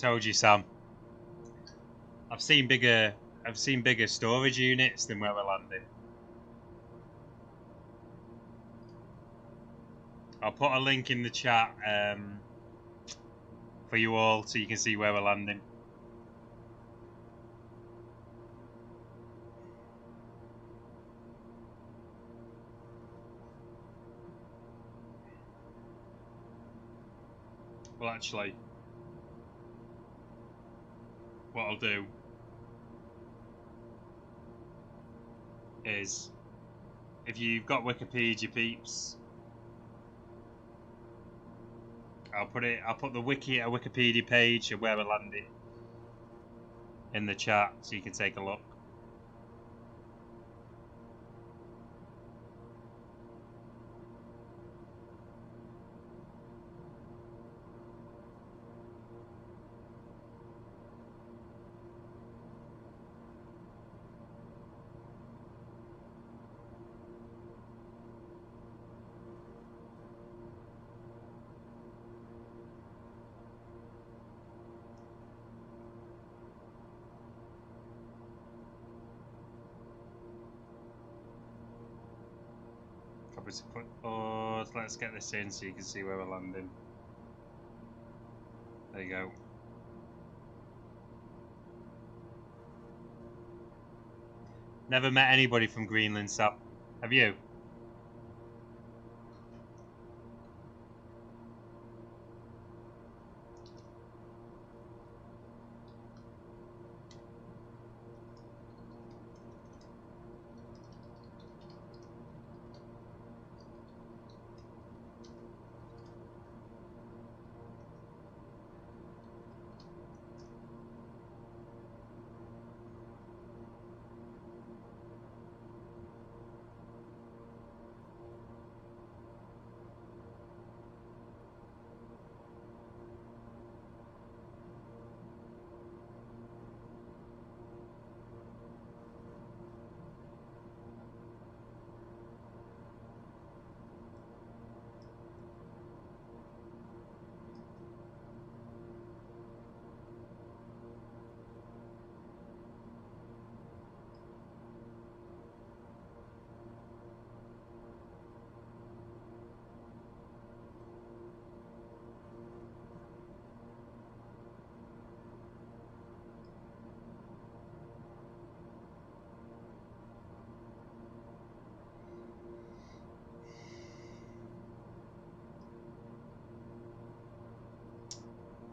Told you, Sam. I've seen bigger storage units than where we're landing. I'll put a link in the chat for you all so you can see where we're landing. Well, actually, what I'll do is, if you've got Wikipedia peeps, I'll put the Wikipedia page of where we're landing in the chat so you can take a look. Oh, let's get this in so you can see where we're landing. There you go. Never met anybody from Greenland, Sam. Have you?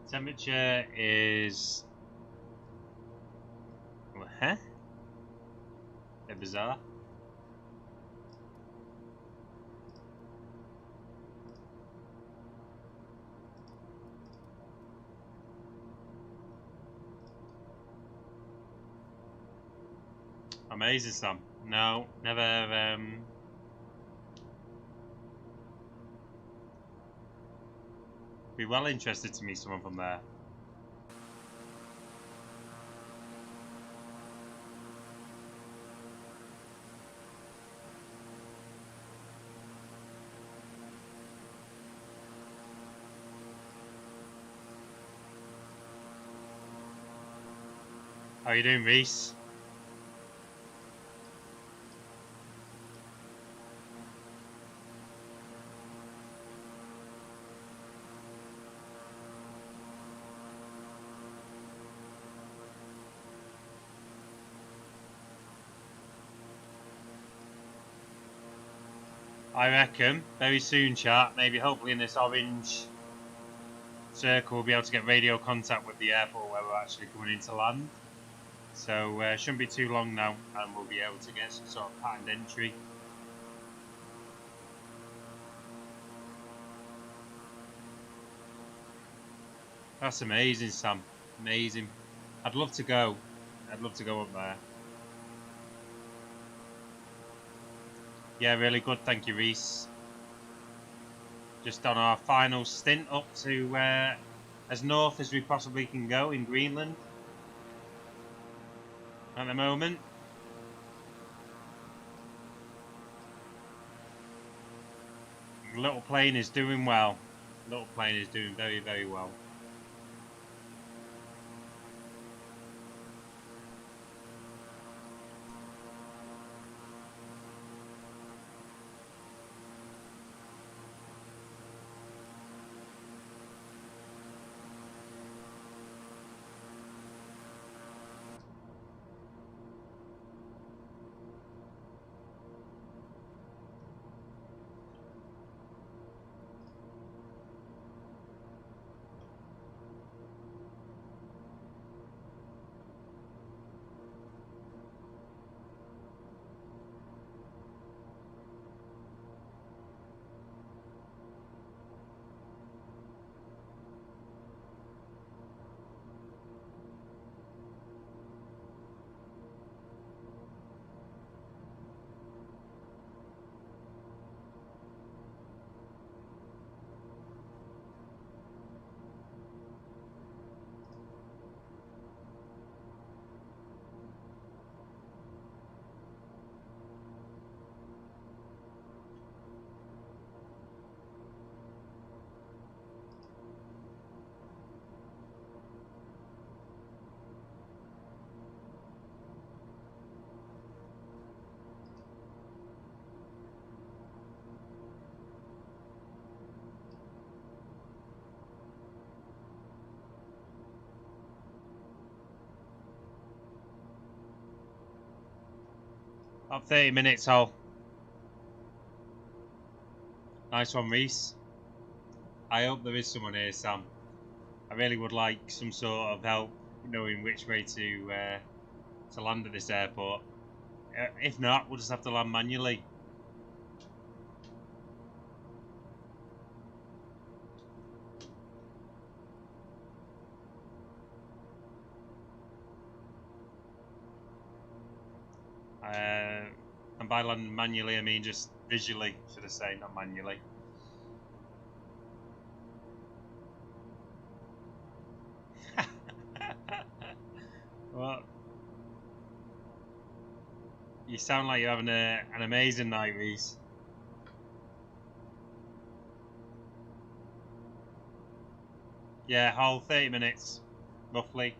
Temperature is... Huh? Bit bizarre. Amazing, Sam. No, never. Be well interested to meet someone from there. How you doing, Reese? I reckon very soon, chat. Maybe hopefully in this orange circle, we'll be able to get radio contact with the airport where we're actually coming into land. So shouldn't be too long now, and we'll be able to get some sort of patterned entry. That's amazing, Sam. Amazing. I'd love to go. I'd love to go up there. Yeah, really good. Thank you, Reese. Just on our final stint up to as north as we possibly can go in Greenland at the moment. The little plane is doing well. The little plane is doing very, very well. About 30 minutes, Hal. Nice one, Reese. I hope there is someone here, Sam. I really would like some sort of help knowing which way to land at this airport. If not, we'll just have to land manually. And by landing manually, I mean just visually, should I say, not manually. Well, you sound like you're having an amazing night, Reese. Yeah, whole 30 minutes, roughly.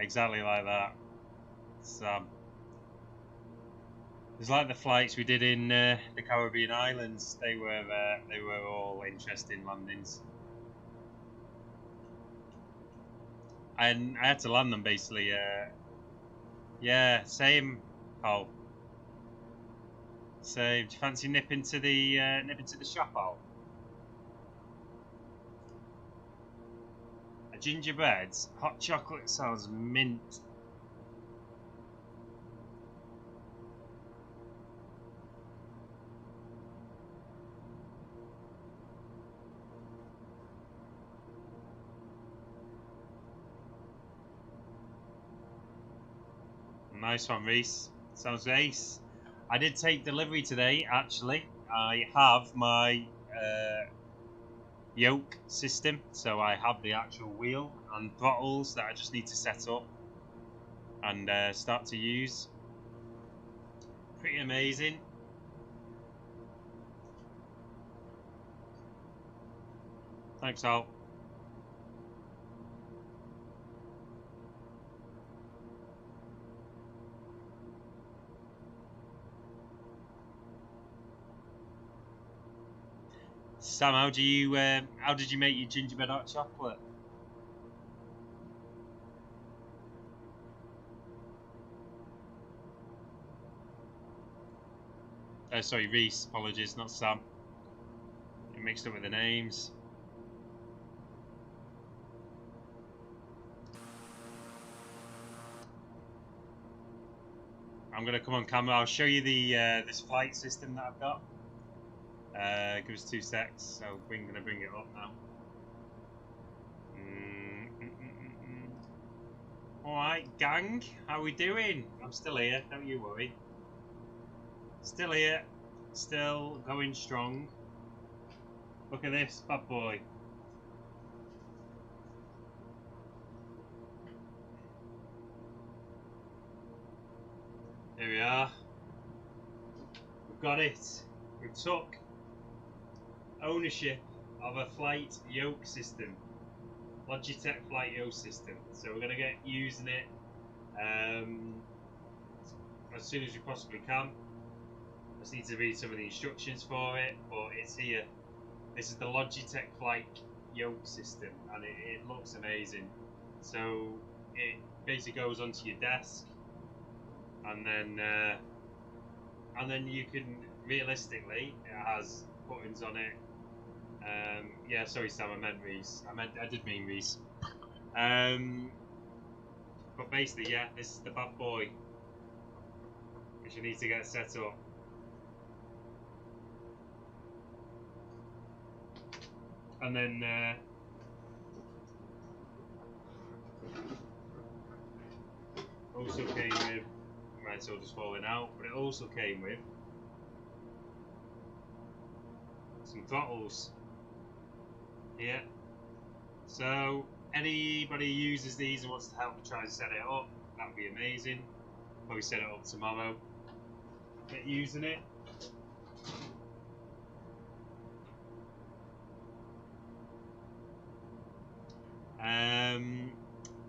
exactly like that. It's like the flights we did in the Caribbean islands. They were all interesting landings, and I had to land them basically. Yeah, same, Paul. So, do you fancy nip into the shop, Al? A gingerbread, hot chocolate sounds mint. Nice one, Reese. Sounds ace. I did take delivery today, actually. I have my yoke system, so I have the actual wheel and throttles that I just need to set up and start to use. Pretty amazing. Thanks, Al. Sam, how did you make your gingerbread hot chocolate? Sorry, Reese. Apologies, not Sam. Get mixed up with the names. I'm gonna come on camera. I'll show you the this flight system that I've got. Give us 2 secs. So gonna bring it up now. All right, gang. How we doing? I'm still here. Don't you worry. Still here. Still going strong. Look at this bad boy. Here we are. We've got it. We took ownership of a flight yoke system. Logitech flight yoke system. So we're going to get using it as soon as we possibly can. I just need to read some of the instructions for it, but it's here. This is the Logitech flight yoke system, and it looks amazing. So it basically goes onto your desk, and then you can realistically, it has buttons on it. Yeah, sorry Sam, I meant Reese. I did mean Reese. But basically, yeah, this is the bad boy, which you need to get set up. And then also came with, mine's all just falling out, but it also came with some throttles. Yeah. So anybody who uses these and wants to help try and set it up, that would be amazing. Probably set it up tomorrow. Get using it.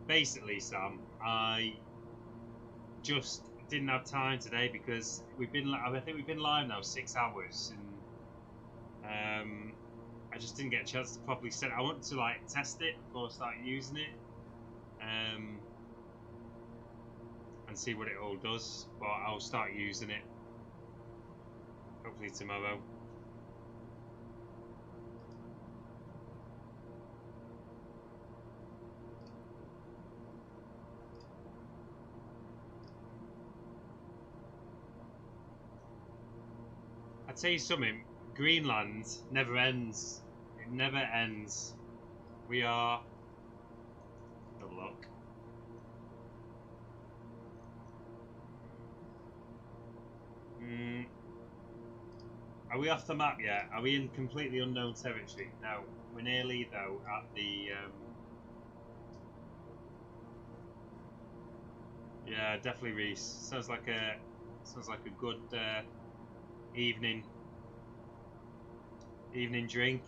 Basically, Sam, I just didn't have time today because I think we've been live now 6 hours, and I just didn't get a chance to properly set it. I wanted to like test it before I start using it, and see what it all does. But I'll start using it hopefully tomorrow. I'll tell you something, Greenland never ends. It never ends. We are... Have a look. Are we off the map yet? Are we in completely unknown territory? No. We're nearly, though, at the... Yeah, definitely Reese. Sounds like a good evening drink.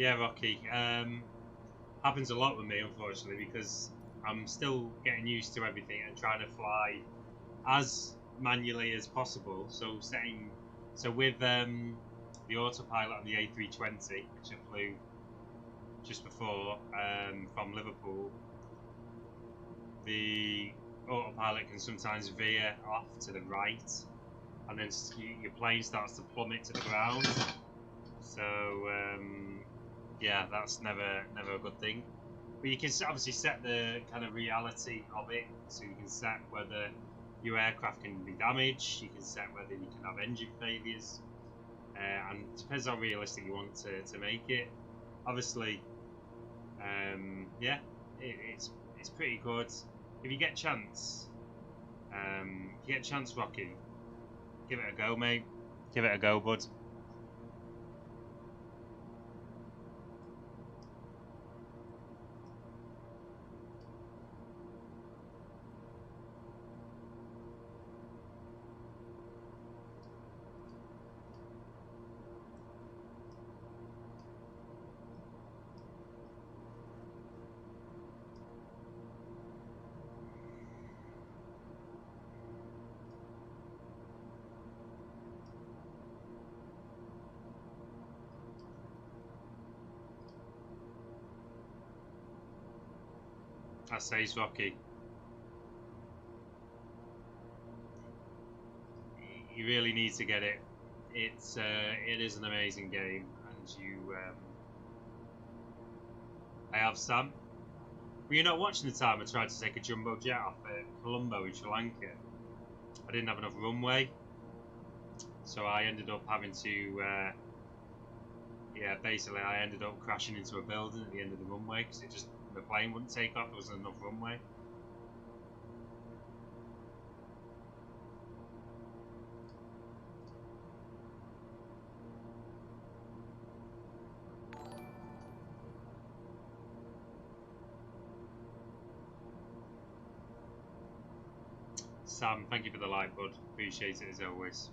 Yeah, Rocky. Happens a lot with me, unfortunately, because I'm still getting used to everything and trying to fly as manually as possible. So with the autopilot on the A320, which I flew just before from Liverpool, the autopilot can sometimes veer off to the right, and then your plane starts to plummet to the ground. So yeah, that's never a good thing. But you can obviously set the kind of reality of it, so you can set whether your aircraft can be damaged, you can set whether you can have engine failures, and it depends how realistic you want to make it. Obviously, yeah, it's pretty good. If you get a chance, Rocky, give it a go, mate. Give it a go, bud. That says Rocky. You really need to get it. It is an amazing game, and you. I have Sam. Were you not watching the time I tried to take a jumbo jet off at Colombo in Sri Lanka? I didn't have enough runway, so I ended up having to. Yeah, basically, I ended up crashing into a building at the end of the runway because the plane wouldn't take off. There wasn't enough runway. Sam, thank you for the like, bud. Appreciate it as always.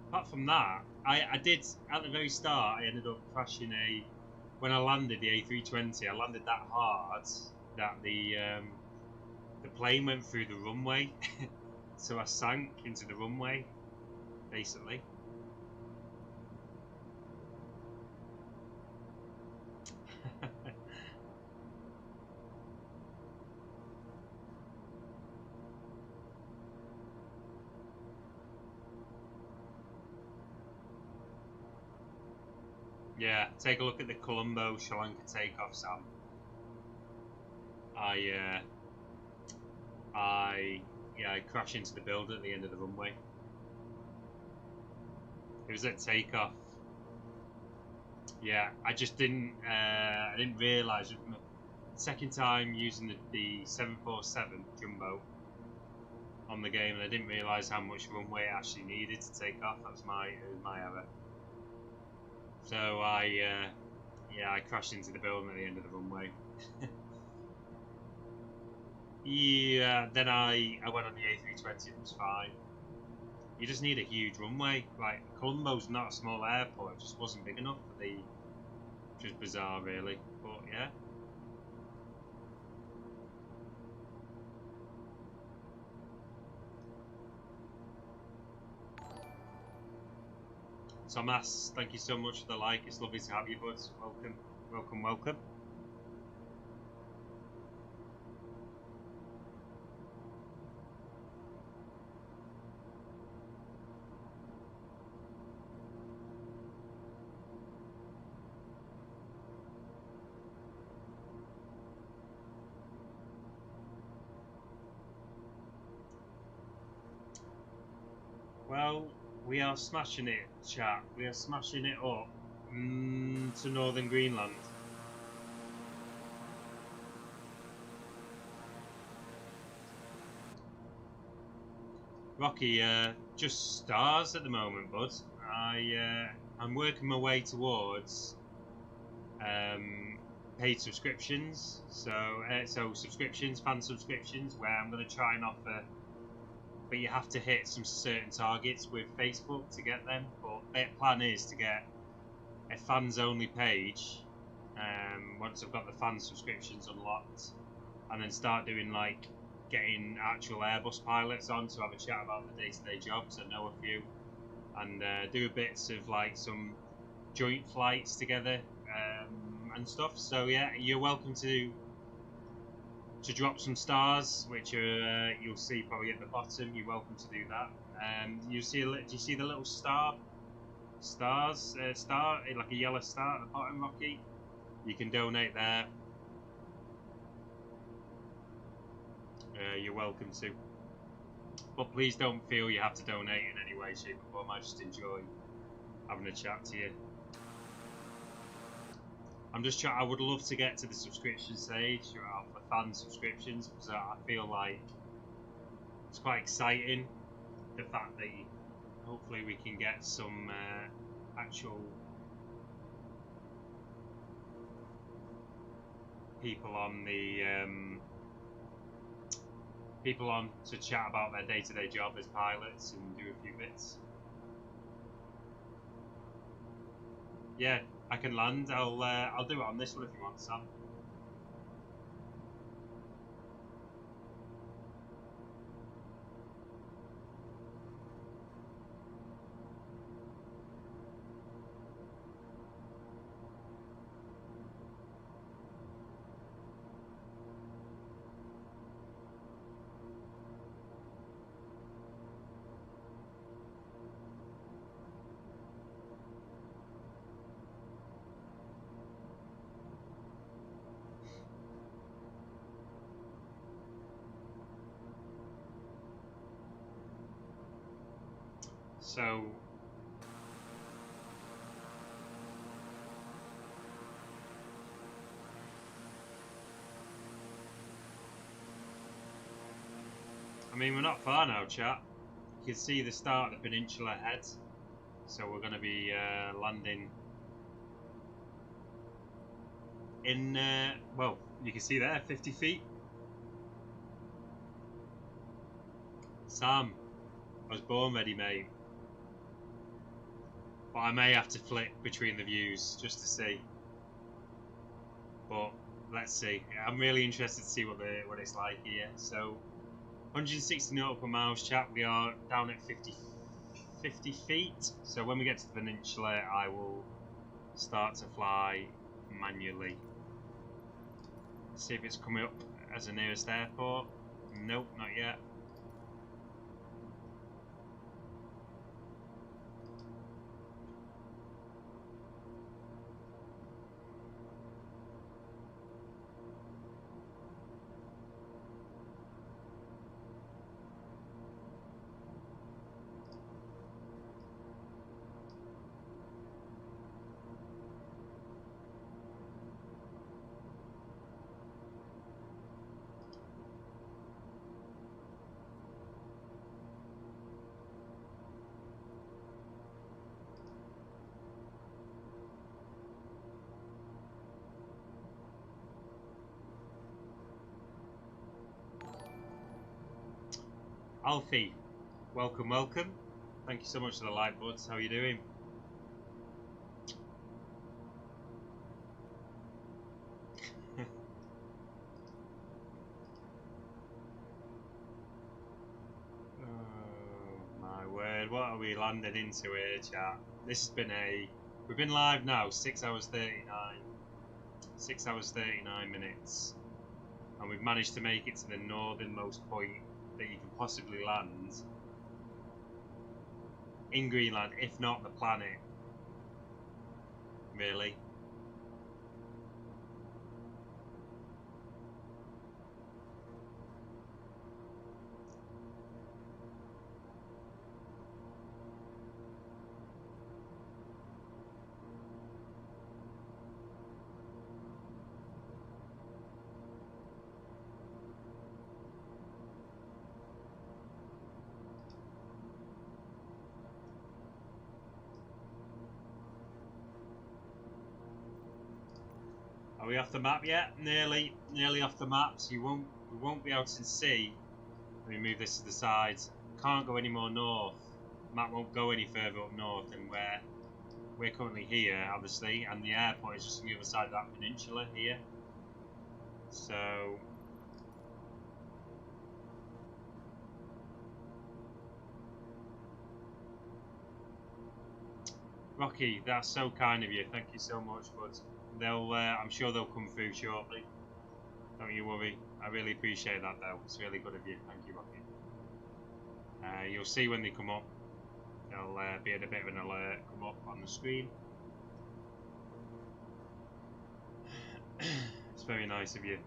Apart from that, I did at the very start. I ended up crashing when I landed the A320. I landed that hard that the plane went through the runway, so I sank into the runway, basically. Yeah, take a look at the Colombo Sri Lanka takeoff, Sam. I crashed into the building at the end of the runway. It was at takeoff. Yeah, I just didn't. I didn't realise. Second time using the 747 jumbo on the game, and I didn't realise how much runway it actually needed to take off. It was my error. So I crashed into the building at the end of the runway. Yeah, then I went on the A320 and it was fine. You just need a huge runway. Like, Colombo's not a small airport, it just wasn't big enough for the... Which is bizarre, really. But, yeah. Thomas, thank you so much for the like. It's lovely to have you, bud. Welcome, welcome, welcome. Well, we are smashing it, chat. We are smashing it up to northern Greenland. Rocky, just stars at the moment, bud. I'm working my way towards paid subscriptions. So subscriptions, fan subscriptions, where I'm going to try and offer. But you have to hit some certain targets with Facebook to get them. But their plan is to get a fans only page once I've got the fan subscriptions unlocked, and then start doing like getting actual Airbus pilots on to have a chat about the day-to-day jobs. I know a few, and do bits of like some joint flights together and stuff. So yeah, you're welcome to drop some stars, which are you'll see probably at the bottom. You're welcome to do that. Do you see the little stars, like a yellow star at the bottom, Rocky? You can donate there. You're welcome to, but please don't feel you have to donate in any way, shape or form. I just enjoy having a chat to you. I would love to get to the subscription stage of the fan subscriptions, because I feel like it's quite exciting, the fact that hopefully we can get some actual people on to chat about their day-to-day job as pilots and do a few bits. Yeah, I can land. I'll do it on this one if you want, Sam. So I mean, we're not far now, chat. You can see the start of the peninsula ahead, so we're going to be landing in well, you can see there 50 feet. Sam, I was born ready, mate. But I may have to flip between the views just to see. But let's see. I'm really interested to see what it's like here. So 160 nautical miles, chat. We are down at 50 feet. So when we get to the peninsula, I will start to fly manually. See if it's coming up as the nearest airport. Nope, not yet. Alfie, welcome, welcome. Thank you so much for the like, buds. How are you doing? Oh my word, what are we landing into here, chat? This has been we've been live now 6 hours 39. 6 hours 39 minutes. And we've managed to make it to the northernmost point that you can possibly land in Greenland, if not the planet, really. Are we off the map yet? Nearly off the map. So we won't be able to see. Let me move this to the side. Can't go any more north. Map won't go any further up north than where we're currently here, obviously, and the airport is just on the other side of that peninsula here. So Rocky, that's so kind of you. Thank you so much, but they'll I'm sure they'll come through shortly. Don't you worry. I really appreciate that though. It's really good of you. Thank you, Rocky. You'll see when they come up. They'll be at a bit of an alert come up on the screen. It's very nice of you.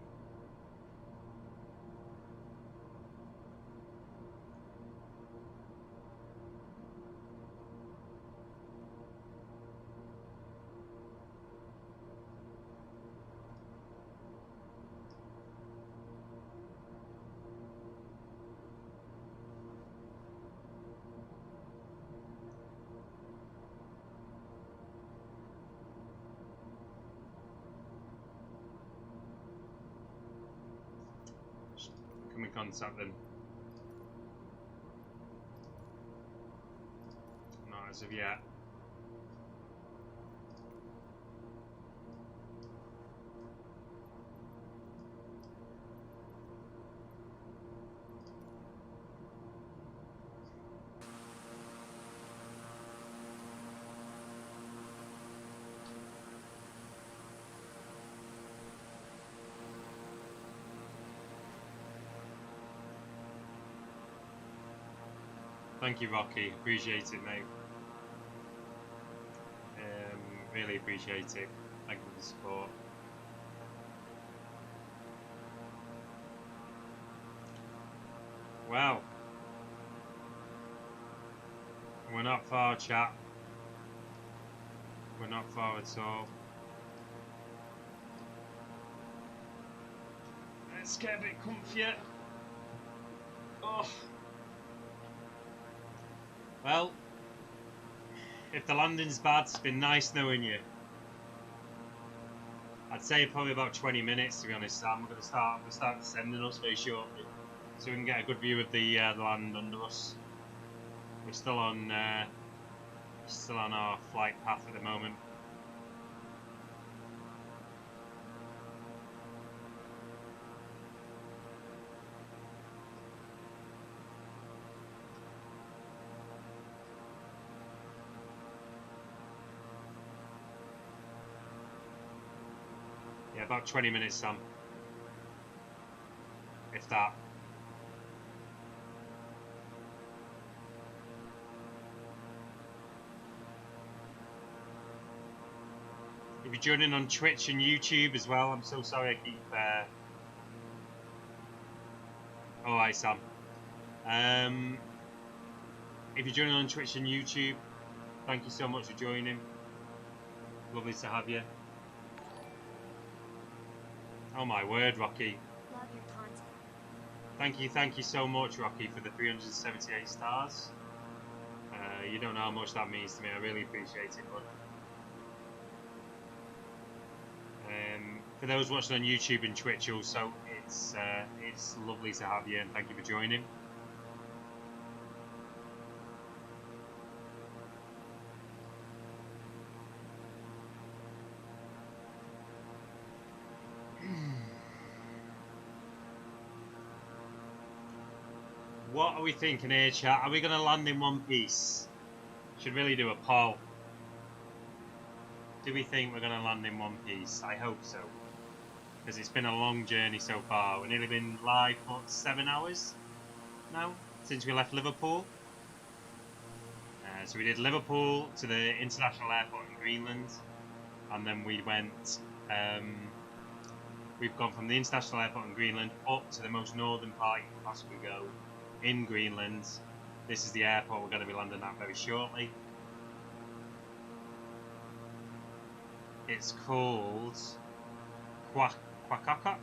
Come and contact them. Not as of yet. Thank you, Rocky. Appreciate it, mate. Really appreciate it. Thank you for the support. Wow. We're not far, chat. We're not far at all. Let's get a bit comfier. Oh. Well, if the landing's bad, it's been nice knowing you. I'd say probably about 20 minutes, to be honest, Sam. We're going to start descending us very shortly, so we can get a good view of the land under us. We're still on our flight path at the moment. Yeah, about 20 minutes, Sam. If that. If you're joining on Twitch and YouTube as well, I'm so sorry I keep... Alright, Sam. If you're joining on Twitch and YouTube, thank you so much for joining. Lovely to have you. Oh my word, Rocky. Love your content. Thank you so much, Rocky, for the 378 stars. You don't know how much that means to me. I really appreciate it, bud. For those watching on YouTube and Twitch also, it's lovely to have you, and thank you for joining. What are we thinking here, chat? Are we going to land in one piece? Should really do a poll. Do we think we're going to land in one piece? I hope so. Because it's been a long journey so far. We've nearly been live for 7 hours now, since we left Liverpool. So we did Liverpool to the international airport in Greenland. And then we went... we've gone from the international airport in Greenland up to the most northern part you can possibly go in Greenland. This is the airport we're going to be landing at very shortly. It's called Quackok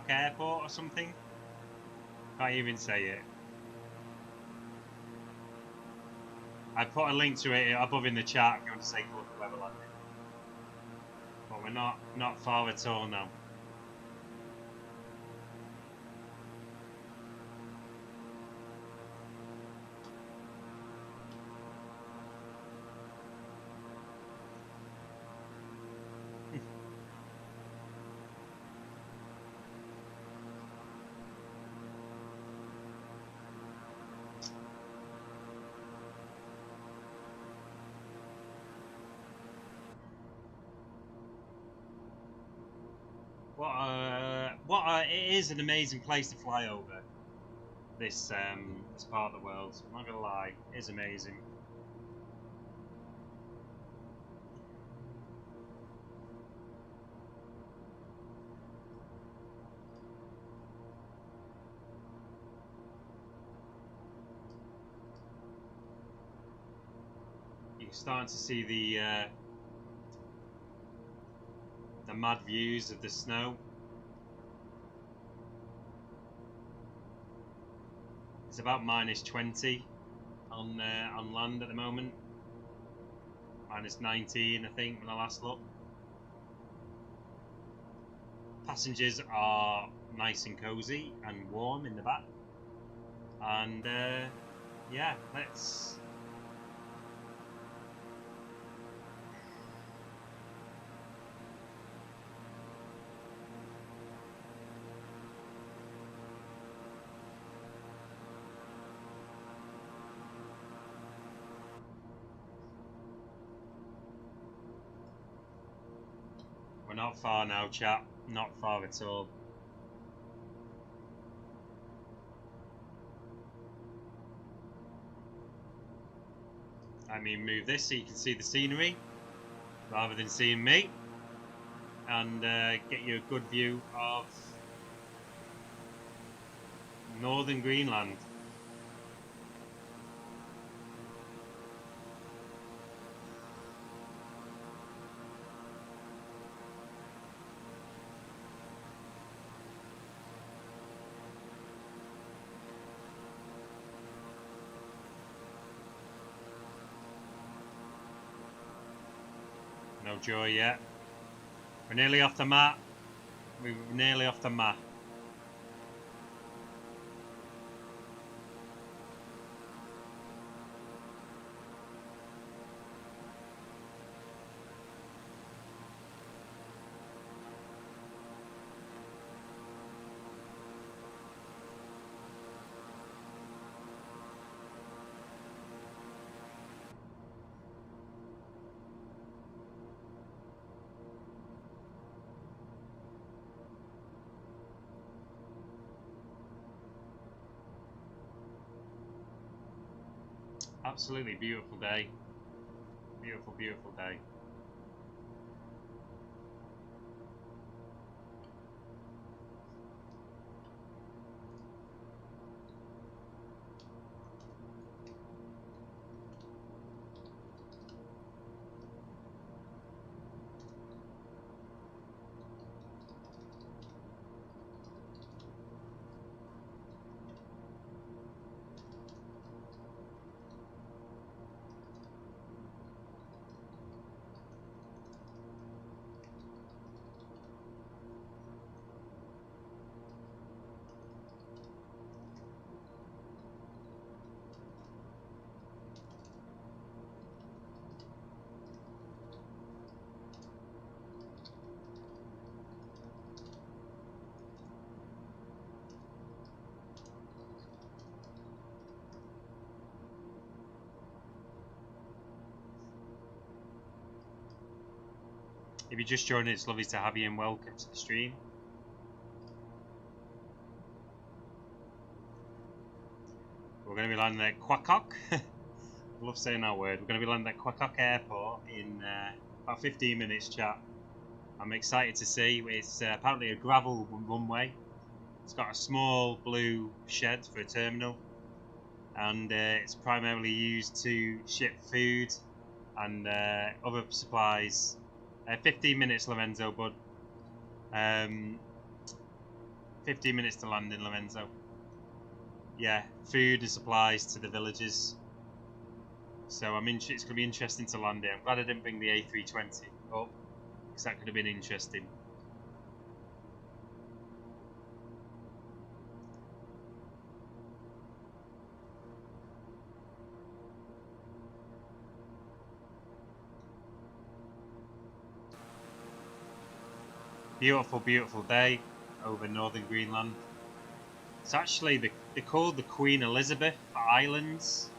Airport or something. Can't even say it. I put a link to it above in the chat if you want to take a look at where we're landing. But we're not far at all now. It is an amazing place to fly over. This part of the world. I'm not gonna lie, it is amazing. You're starting to see the mad views of the snow. It's about -20 on land at the moment. -19, I think, when I last looked. Passengers are nice and cozy and warm in the back. And yeah, let's. We're not far now, chap. Not far at all. Let me move this so you can see the scenery rather than seeing me, and get you a good view of northern Greenland. No joy yet. We're nearly off the map. We're nearly off the map. Absolutely beautiful day. Beautiful, beautiful day. If you're just joining, it's lovely to have you and welcome to the stream. We're going to be landing at Quacock. I love saying that word. We're going to be landing at Quacock Airport in about 15 minutes, chat. I'm excited to see. It's apparently a gravel runway. It's got a small blue shed for a terminal, and it's primarily used to ship food and other supplies. 15 minutes, Lorenzo, bud. 15 minutes to land in Lorenzo. Yeah, food and supplies to the villages. So it's going to be interesting to land it. I'm glad I didn't bring the A320 up, because that could have been interesting. Beautiful, beautiful day over northern Greenland. It's actually they're called the Queen Elizabeth Islands.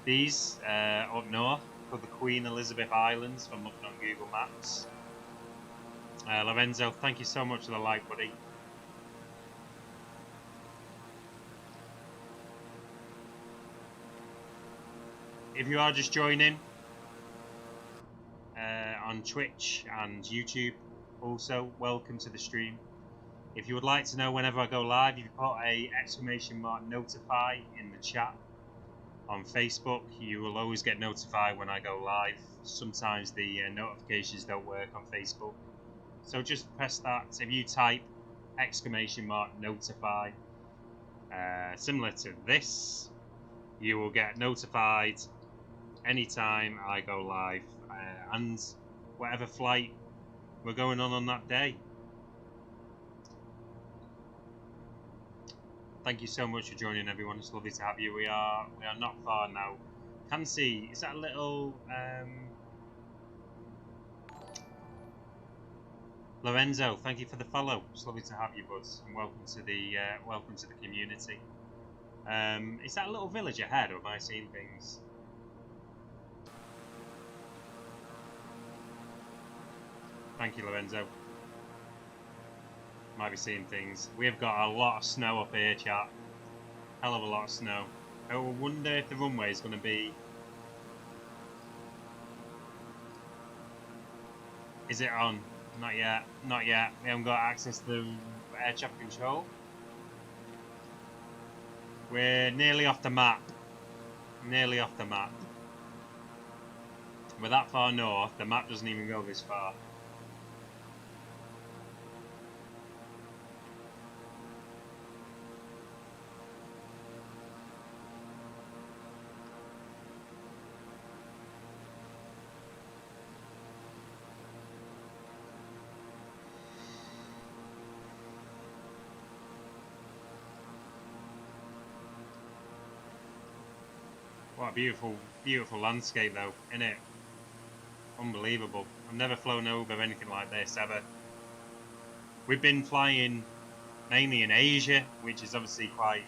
These up north, called the Queen Elizabeth Islands. From looking on Google Maps. Lorenzo, thank you so much for the like, buddy. If you are just joining on Twitch and YouTube, also welcome to the stream. If you would like to know whenever I go live, you put a ! notify in the chat. On Facebook, you will always get notified when I go live. Sometimes the notifications don't work on Facebook, so just press that. If you type ! notify, similar to this, you will get notified anytime I go live, and whatever flight we're going on that day. Thank you so much for joining, everyone. It's lovely to have you. We are not far now. Can see, is that a little Lorenzo? Thank you for the follow. It's lovely to have you, buds, and welcome to the community. Is that a little village ahead, or am I seeing things? Thank you, Lorenzo. Might be seeing things. We've got a lot of snow up here, chat. Hell of a lot of snow. I wonder if the runway is going to be... Is it on? Not yet. Not yet. We haven't got access to the air traffic control. We're nearly off the map. Nearly off the map. We're that far north, the map doesn't even go this far. What a beautiful, beautiful landscape though, isn't it? Unbelievable. I've never flown over anything like this ever. We've been flying mainly in Asia, which is obviously quite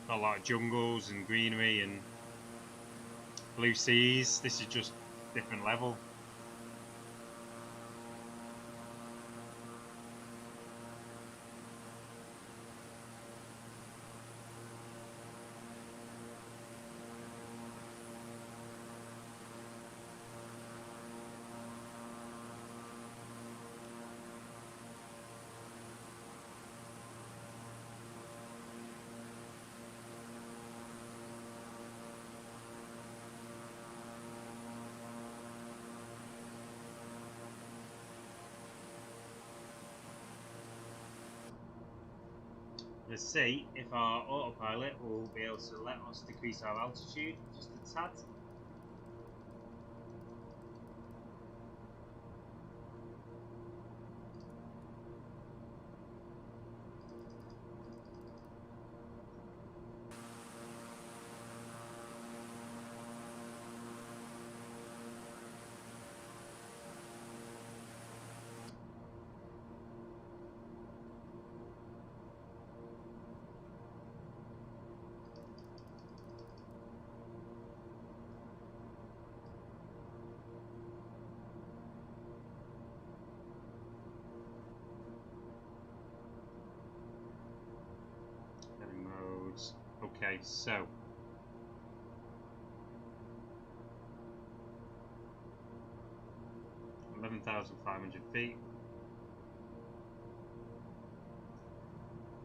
got a lot of jungles and greenery and blue seas. This is just different level. Let's see if our autopilot will be able to let us decrease our altitude just a tad. Okay, so 11,500 feet.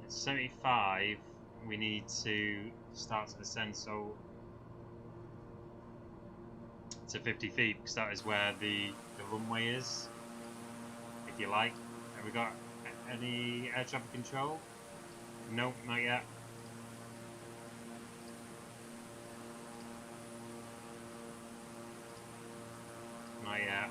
At 75, we need to start to descend, so to 50 feet, because that is where the runway is, if you like. Have we got any air traffic control? Nope, not yet. Not yet.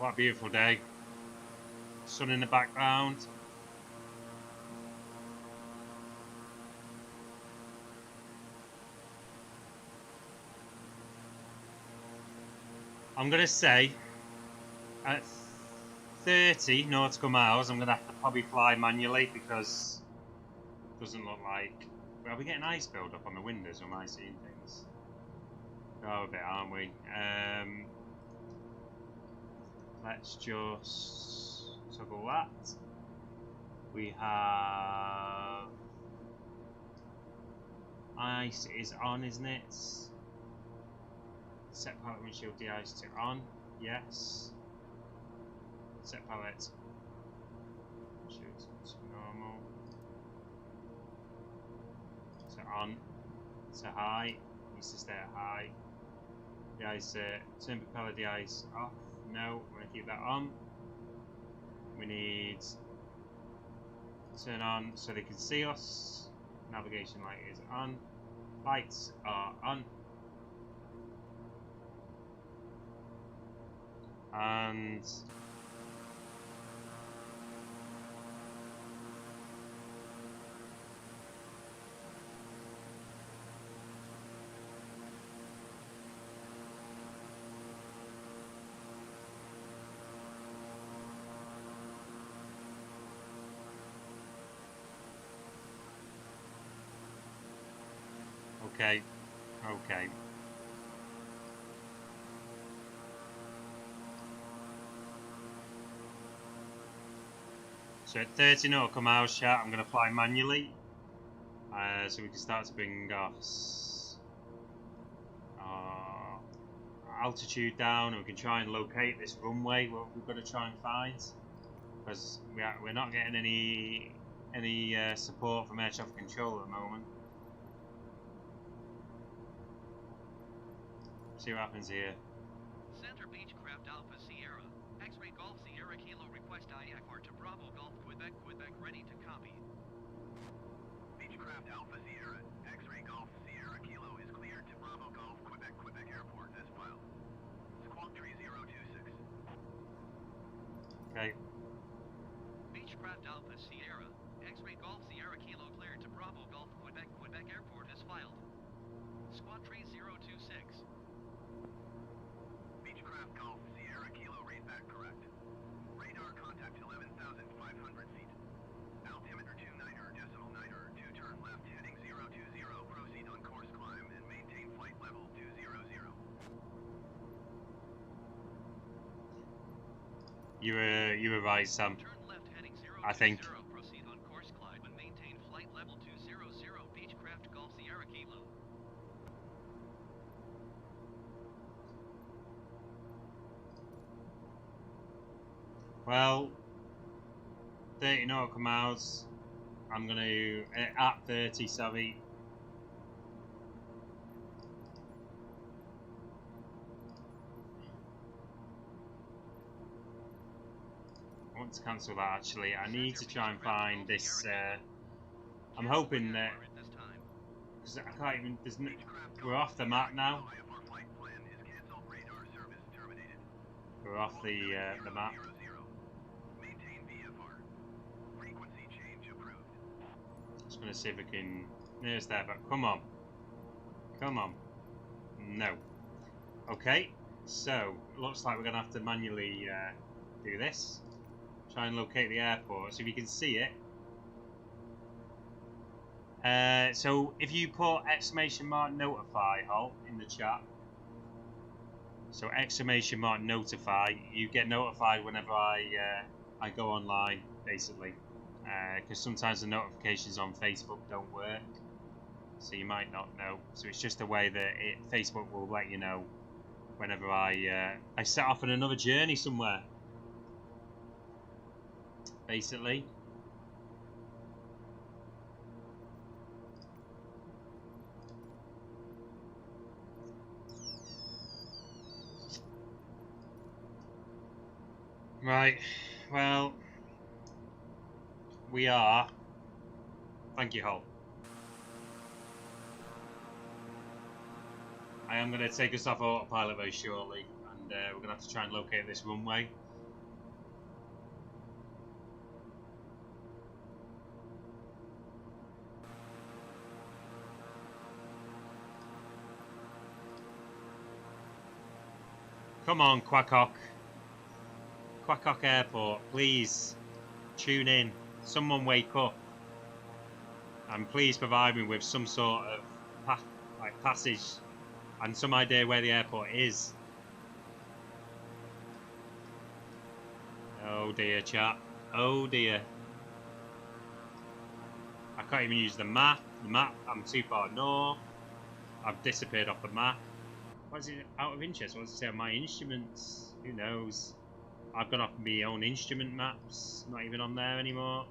What a beautiful day. Sun in the background. I'm going to say at 30 nautical miles, I'm going to have to probably fly manually because it doesn't look like... Are we getting ice build up on the windows, or am I seeing things? Oh, a bit, aren't we? Let's just toggle that. We have... Ice is on, isn't it? Set pallet windshield de-ice to on. Yes. Set pallet. Shoot to normal. To on. To high. Needs to stay at high. De-ice. Turn propeller de-ice off. No, we're going to keep that on. We need turn on so they can see us. Navigation light is on. Lights are on. And okay. So at 30 nautical miles, chat, I'm going to fly manually, so we can start to bring our altitude down, and we can try and locate this runway. What we've got to try and find, because we're not getting any support from air traffic control at the moment. See what happens here. Center Beechcraft Alpha Sierra, X-Ray Golf Sierra Kilo request IACR to Bravo Golf Quebec ready to copy. Beechcraft Alpha Sierra, X-Ray Golf Sierra Kilo is cleared to Bravo Golf Quebec Airport as filed. Squawk 3026. Okay. Beechcraft Alpha Sierra, X-Ray Golf Sierra Kilo cleared to Bravo Golf Quebec Airport as filed. Squawk 3026. Beechcraft Golf Sierra Kilo read back correct. Radar contact 11,500 feet. Altimeter 29er, 2 turn left heading 020. Proceed on course climb and maintain flight level 200. You were right, Sam. Turn left heading 020. I think. Proceed on course climb and maintain flight level 200. Beechcraft Golf Sierra Kilo. Well, 30 nautical miles. I'm going to at 30. Sorry. I want to cancel that actually. I need to try and find this. I'm hoping that because I can't even. We're off the map now. We're off the map. Just gonna see if we can. There's there, but come on, no. Okay, so looks like we're gonna have to manually do this. Try and locate the airport. So if you can see it. So if you put !notify Hol in the chat. So !notify, you get notified whenever I go online, basically. Because sometimes the notifications on Facebook don't work, so you might not know. So it's just a way that Facebook will let you know whenever I set off on another journey somewhere, basically. Right, well, we are. Thank you, Hol. I am going to take us off autopilot very shortly, and we're going to have to try and locate this runway. Come on, Quackock. Quackock Airport, please tune in. Someone wake up. And please provide me with some sort of passage and some idea where the airport is. Oh dear, chap. Oh dear. I can't even use the map. I'm too far north. I've disappeared off the map. What is it? Out of interest, what does it say on my instruments? Who knows? I've gone off my own instrument maps. Not even on there anymore.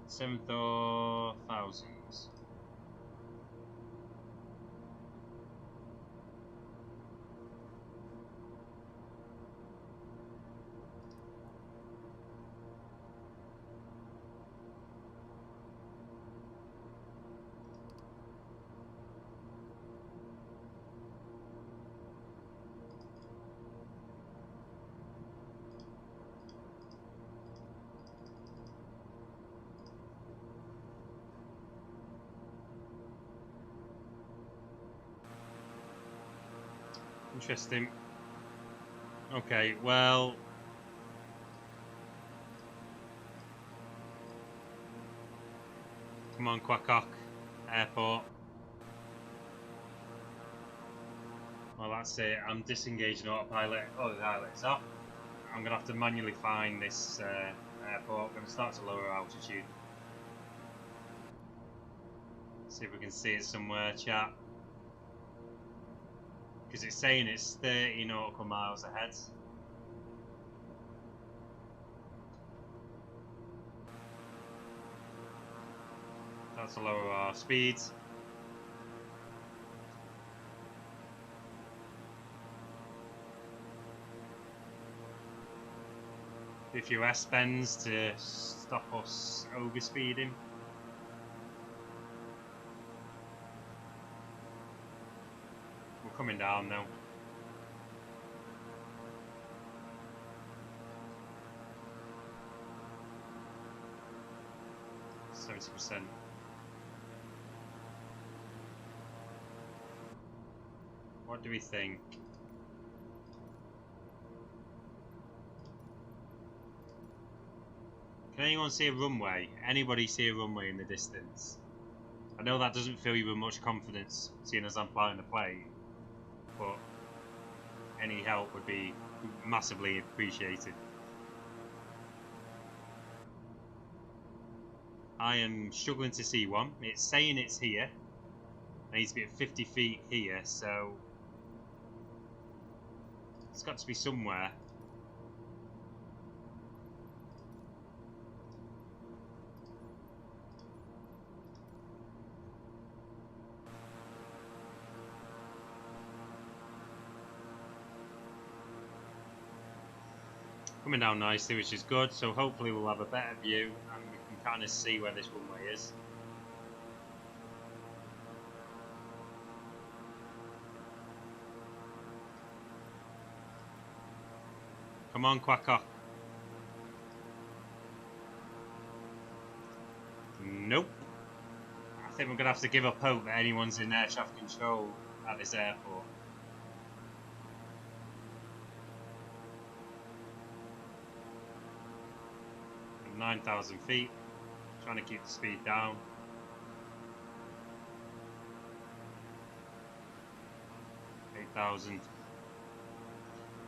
Seventh or thousands. Interesting. Okay, well, come on, Quackock Airport. Well, that's it. I'm disengaging autopilot. Oh, the pilot's off. I'm gonna have to manually find this airport. I'm gonna start to lower altitude. See if we can see it somewhere, chat. Because it's saying it's 30 nautical miles ahead. That's to lower our speeds. A few S-bends to stop us overspeeding. We're coming down now. %. What do we think? Can anyone see a runway? Anybody see a runway in the distance? I know that doesn't fill you with much confidence, seeing as I'm flying the plane, but any help would be massively appreciated. I am struggling to see one. It's saying it's here. I need to be at 50 feet here, so it's got to be somewhere. Coming down nicely, which is good, so hopefully we'll have a better view and we can kind of see where this runway is. Come on, Quackock. Nope. I think we're going to have to give up hope that anyone's in air traffic control at this airport. 9,000 feet, trying to keep the speed down.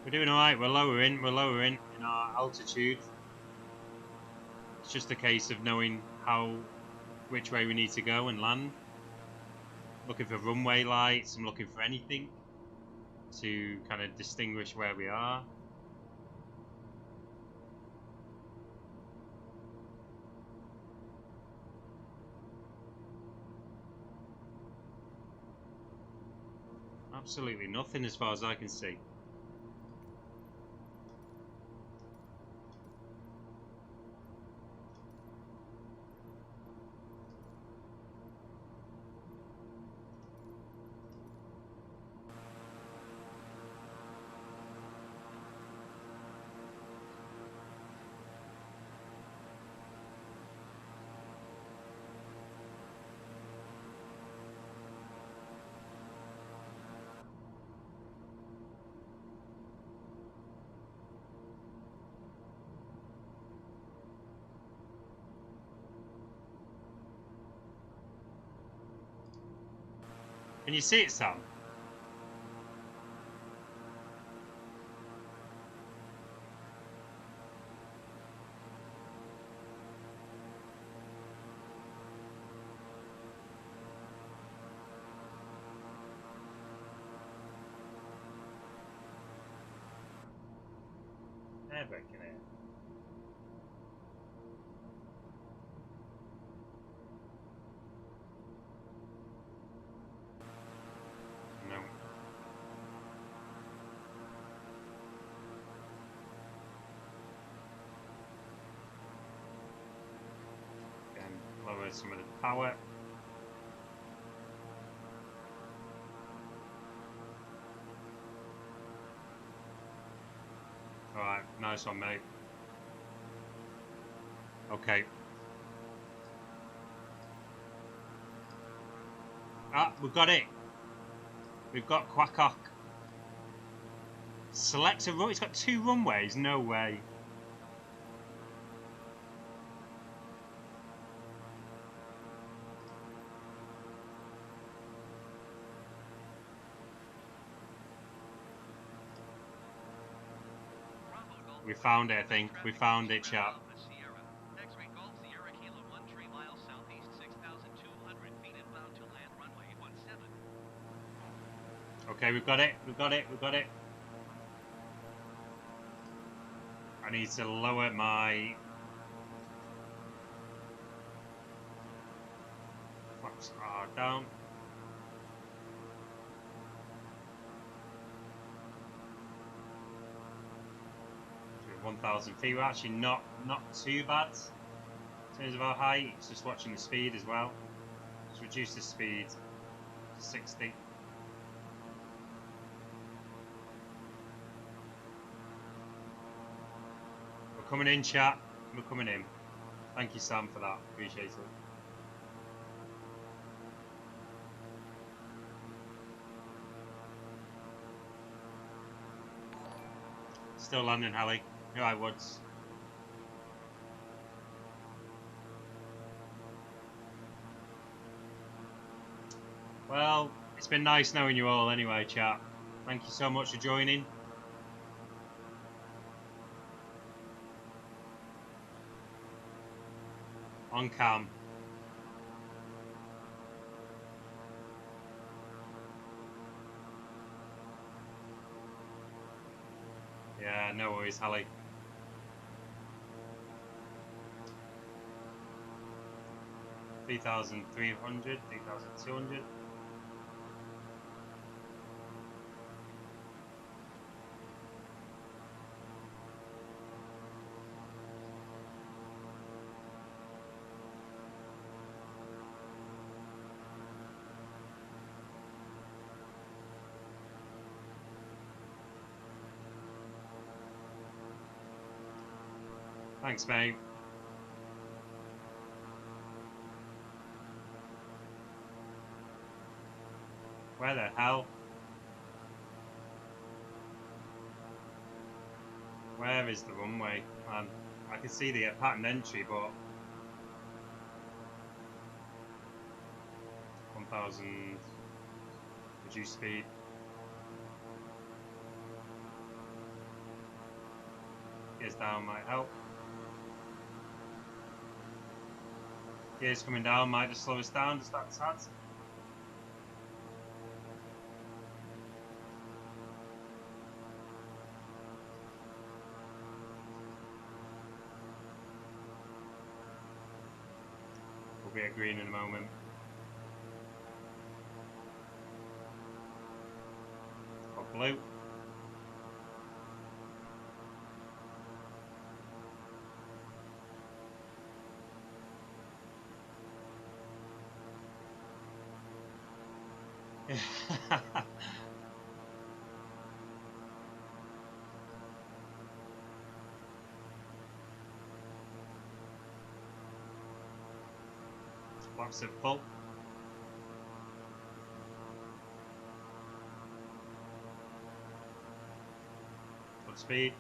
We're doing alright, we're lowering in our altitude. It's just a case of knowing which way we need to go and land. Looking for runway lights, I'm looking for anything to kind of distinguish where we are. Absolutely nothing as far as I can see. Can you see it, Sam? Air brake in it. No. Again, lower some of the power. Alright, nice one, mate. Okay. Ah, we've got it. We've got Quackock. Select a run. It's got 2 runways. No way. We found it, I think. We found it, chap. Okay, we've got it. We've got it. We've got it. I need to lower my flaps are down. 1,000 feet. We're actually not too bad in terms of our height. It's just watching the speed as well. Let's reduce the speed to 60. We're coming in, chat. We're coming in. Thank you, Sam, for that. Appreciate it. Still landing, Hallie. You're right, Woods. Well, it's been nice knowing you all anyway, chat. Thank you so much for joining. On cam. Yeah, no worries, Hallie. $3,300, $3,200. Thanks, mate. Where the hell? Where is the runway? Man, I can see the pattern entry, but 1,000 reduce speed. Gears down might help. Gears coming down might just slow us down just that tad. We'll be at green in a moment. Blue. Flaps are full. Full speed.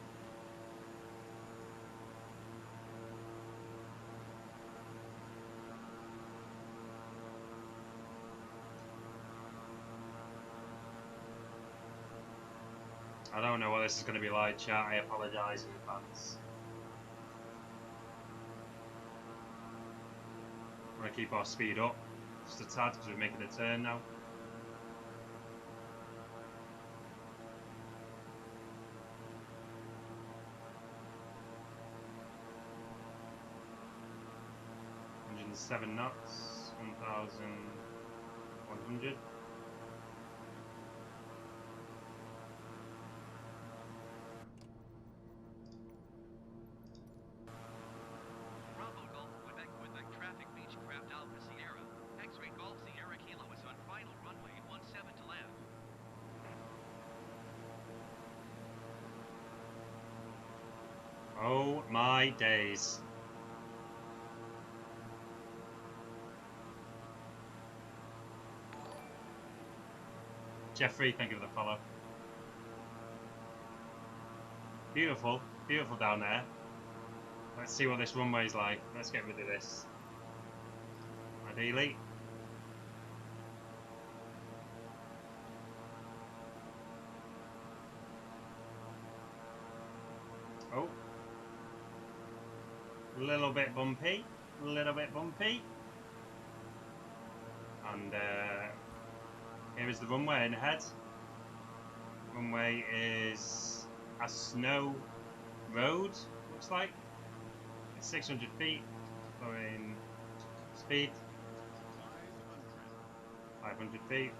I don't know what this is going to be like, chat. I apologise in advance. I'm going to keep our speed up just a tad because we're making a turn now. Seven knots, 1,100. Bravo Golf, Quebec, traffic Beechcraft Alpha Sierra. X-ray Golf Sierra Kilo is on final runway 17 to land. Oh my days. Jeffrey, thank you for the follow. Beautiful, beautiful down there. Let's see what this runway's like. Let's get rid of this. Ideally. Oh. A little bit bumpy. A little bit bumpy. And here is the runway in ahead. Runway is a snow road, looks like. It's 600 feet. Going speed. 500 feet.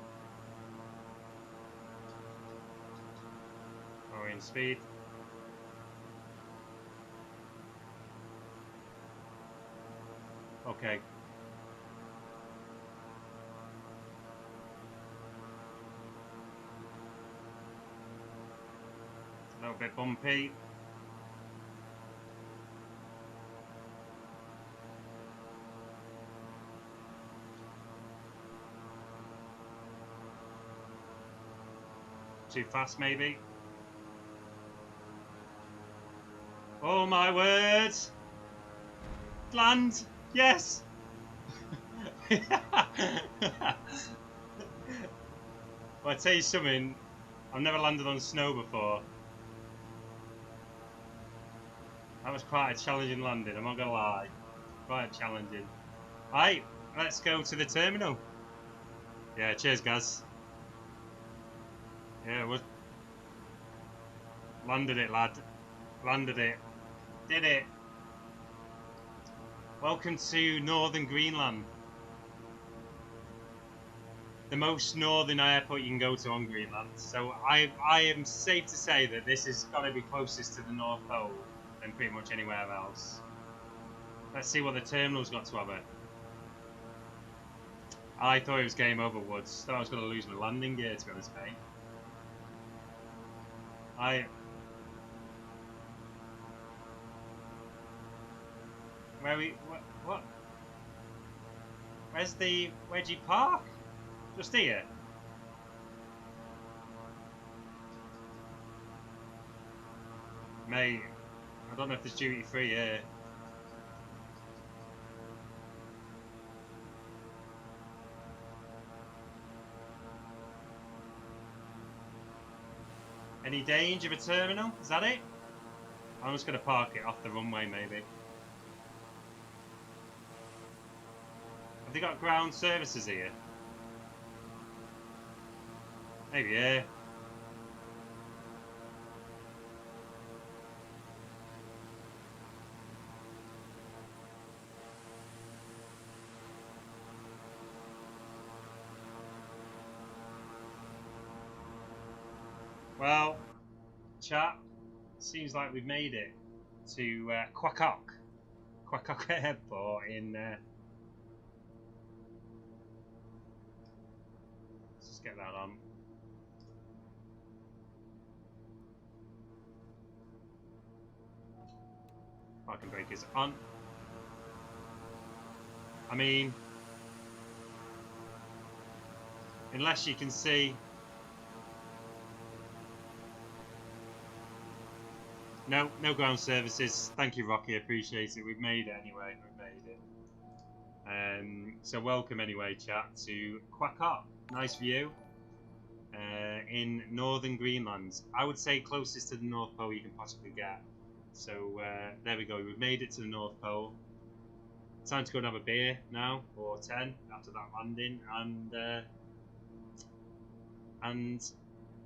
Going speed. Okay. It's a little bit bumpy. Too fast, maybe. Oh my word! Land! Yes! Well, I tell you something, I've never landed on snow before. That was quite a challenging landing, I'm not gonna lie. Quite challenging. Right, let's go to the terminal. Yeah, cheers guys. Yeah, we landed it, lad. Landed it. Did it. Welcome to Northern Greenland. The most northern airport you can go to on Greenland. So I am safe to say that this has got to be closest to the North Pole than pretty much anywhere else. Let's see what the terminal's got to offer. I thought it was game over, Woods. Thought I was going to lose my landing gear, to be honest, mate. What? Where'd you park? Just here? Mate, I don't know if there's duty free here. Any danger of a terminal? Is that it? I'm just going to park it off the runway, maybe. Have they got ground services here? Maybe, yeah. Well, chat, seems like we've made it to Quacock Airport in. Let's just get that on. Parking brake is on. I mean, unless you can see. No ground services. Thank you, Rocky. Appreciate it. We've made it anyway. We've made it. So welcome anyway, chat, to Quacock. Nice view. In northern Greenland. I would say closest to the North Pole you can possibly get. So there we go. We've made it to the North Pole. Time to go and have a beer now, or 10 after that landing, and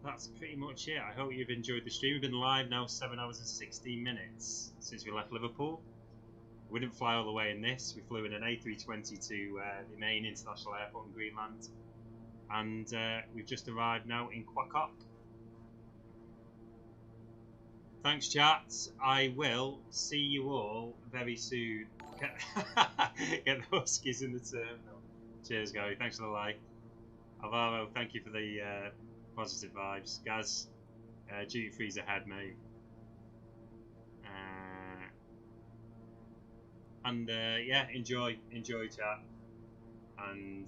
that's pretty much it. I hope you've enjoyed the stream. We've been live now 7 hours and 16 minutes since we left Liverpool. We didn't fly all the way in this. We flew in an A320 to the main international airport in Greenland, and we've just arrived now in Quacock. Thanks, chat. I will see you all very soon. Get the Huskies in the terminal. Cheers, Gary. Thanks for the like. Alvaro, thank you for the positive vibes. Gaz, duty free's ahead, mate. Yeah, enjoy, chat, and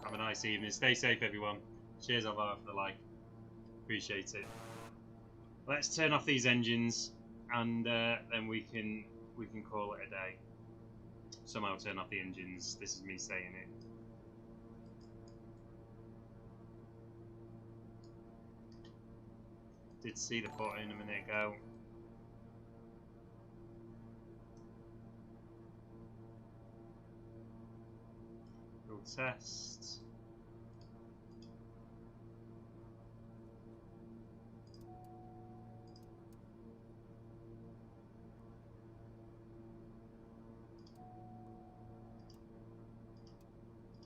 have a nice evening. Stay safe, everyone. Cheers, Alvaro, for the like. Appreciate it. Let's turn off these engines, and then we can call it a day. Somehow turn off the engines. This is me saying it. Did see the button a minute ago. We'll test.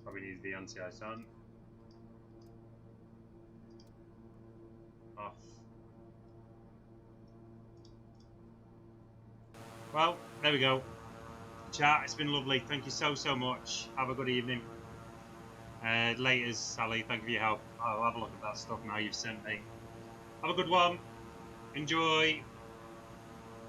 Probably need the anti-ice on. Off. Well, there we go. Chat, it's been lovely. Thank you so much. Have a good evening. Later, Sally. Thank you for your help. I'll have a look at that stuff now you've sent me. Have a good one. Enjoy.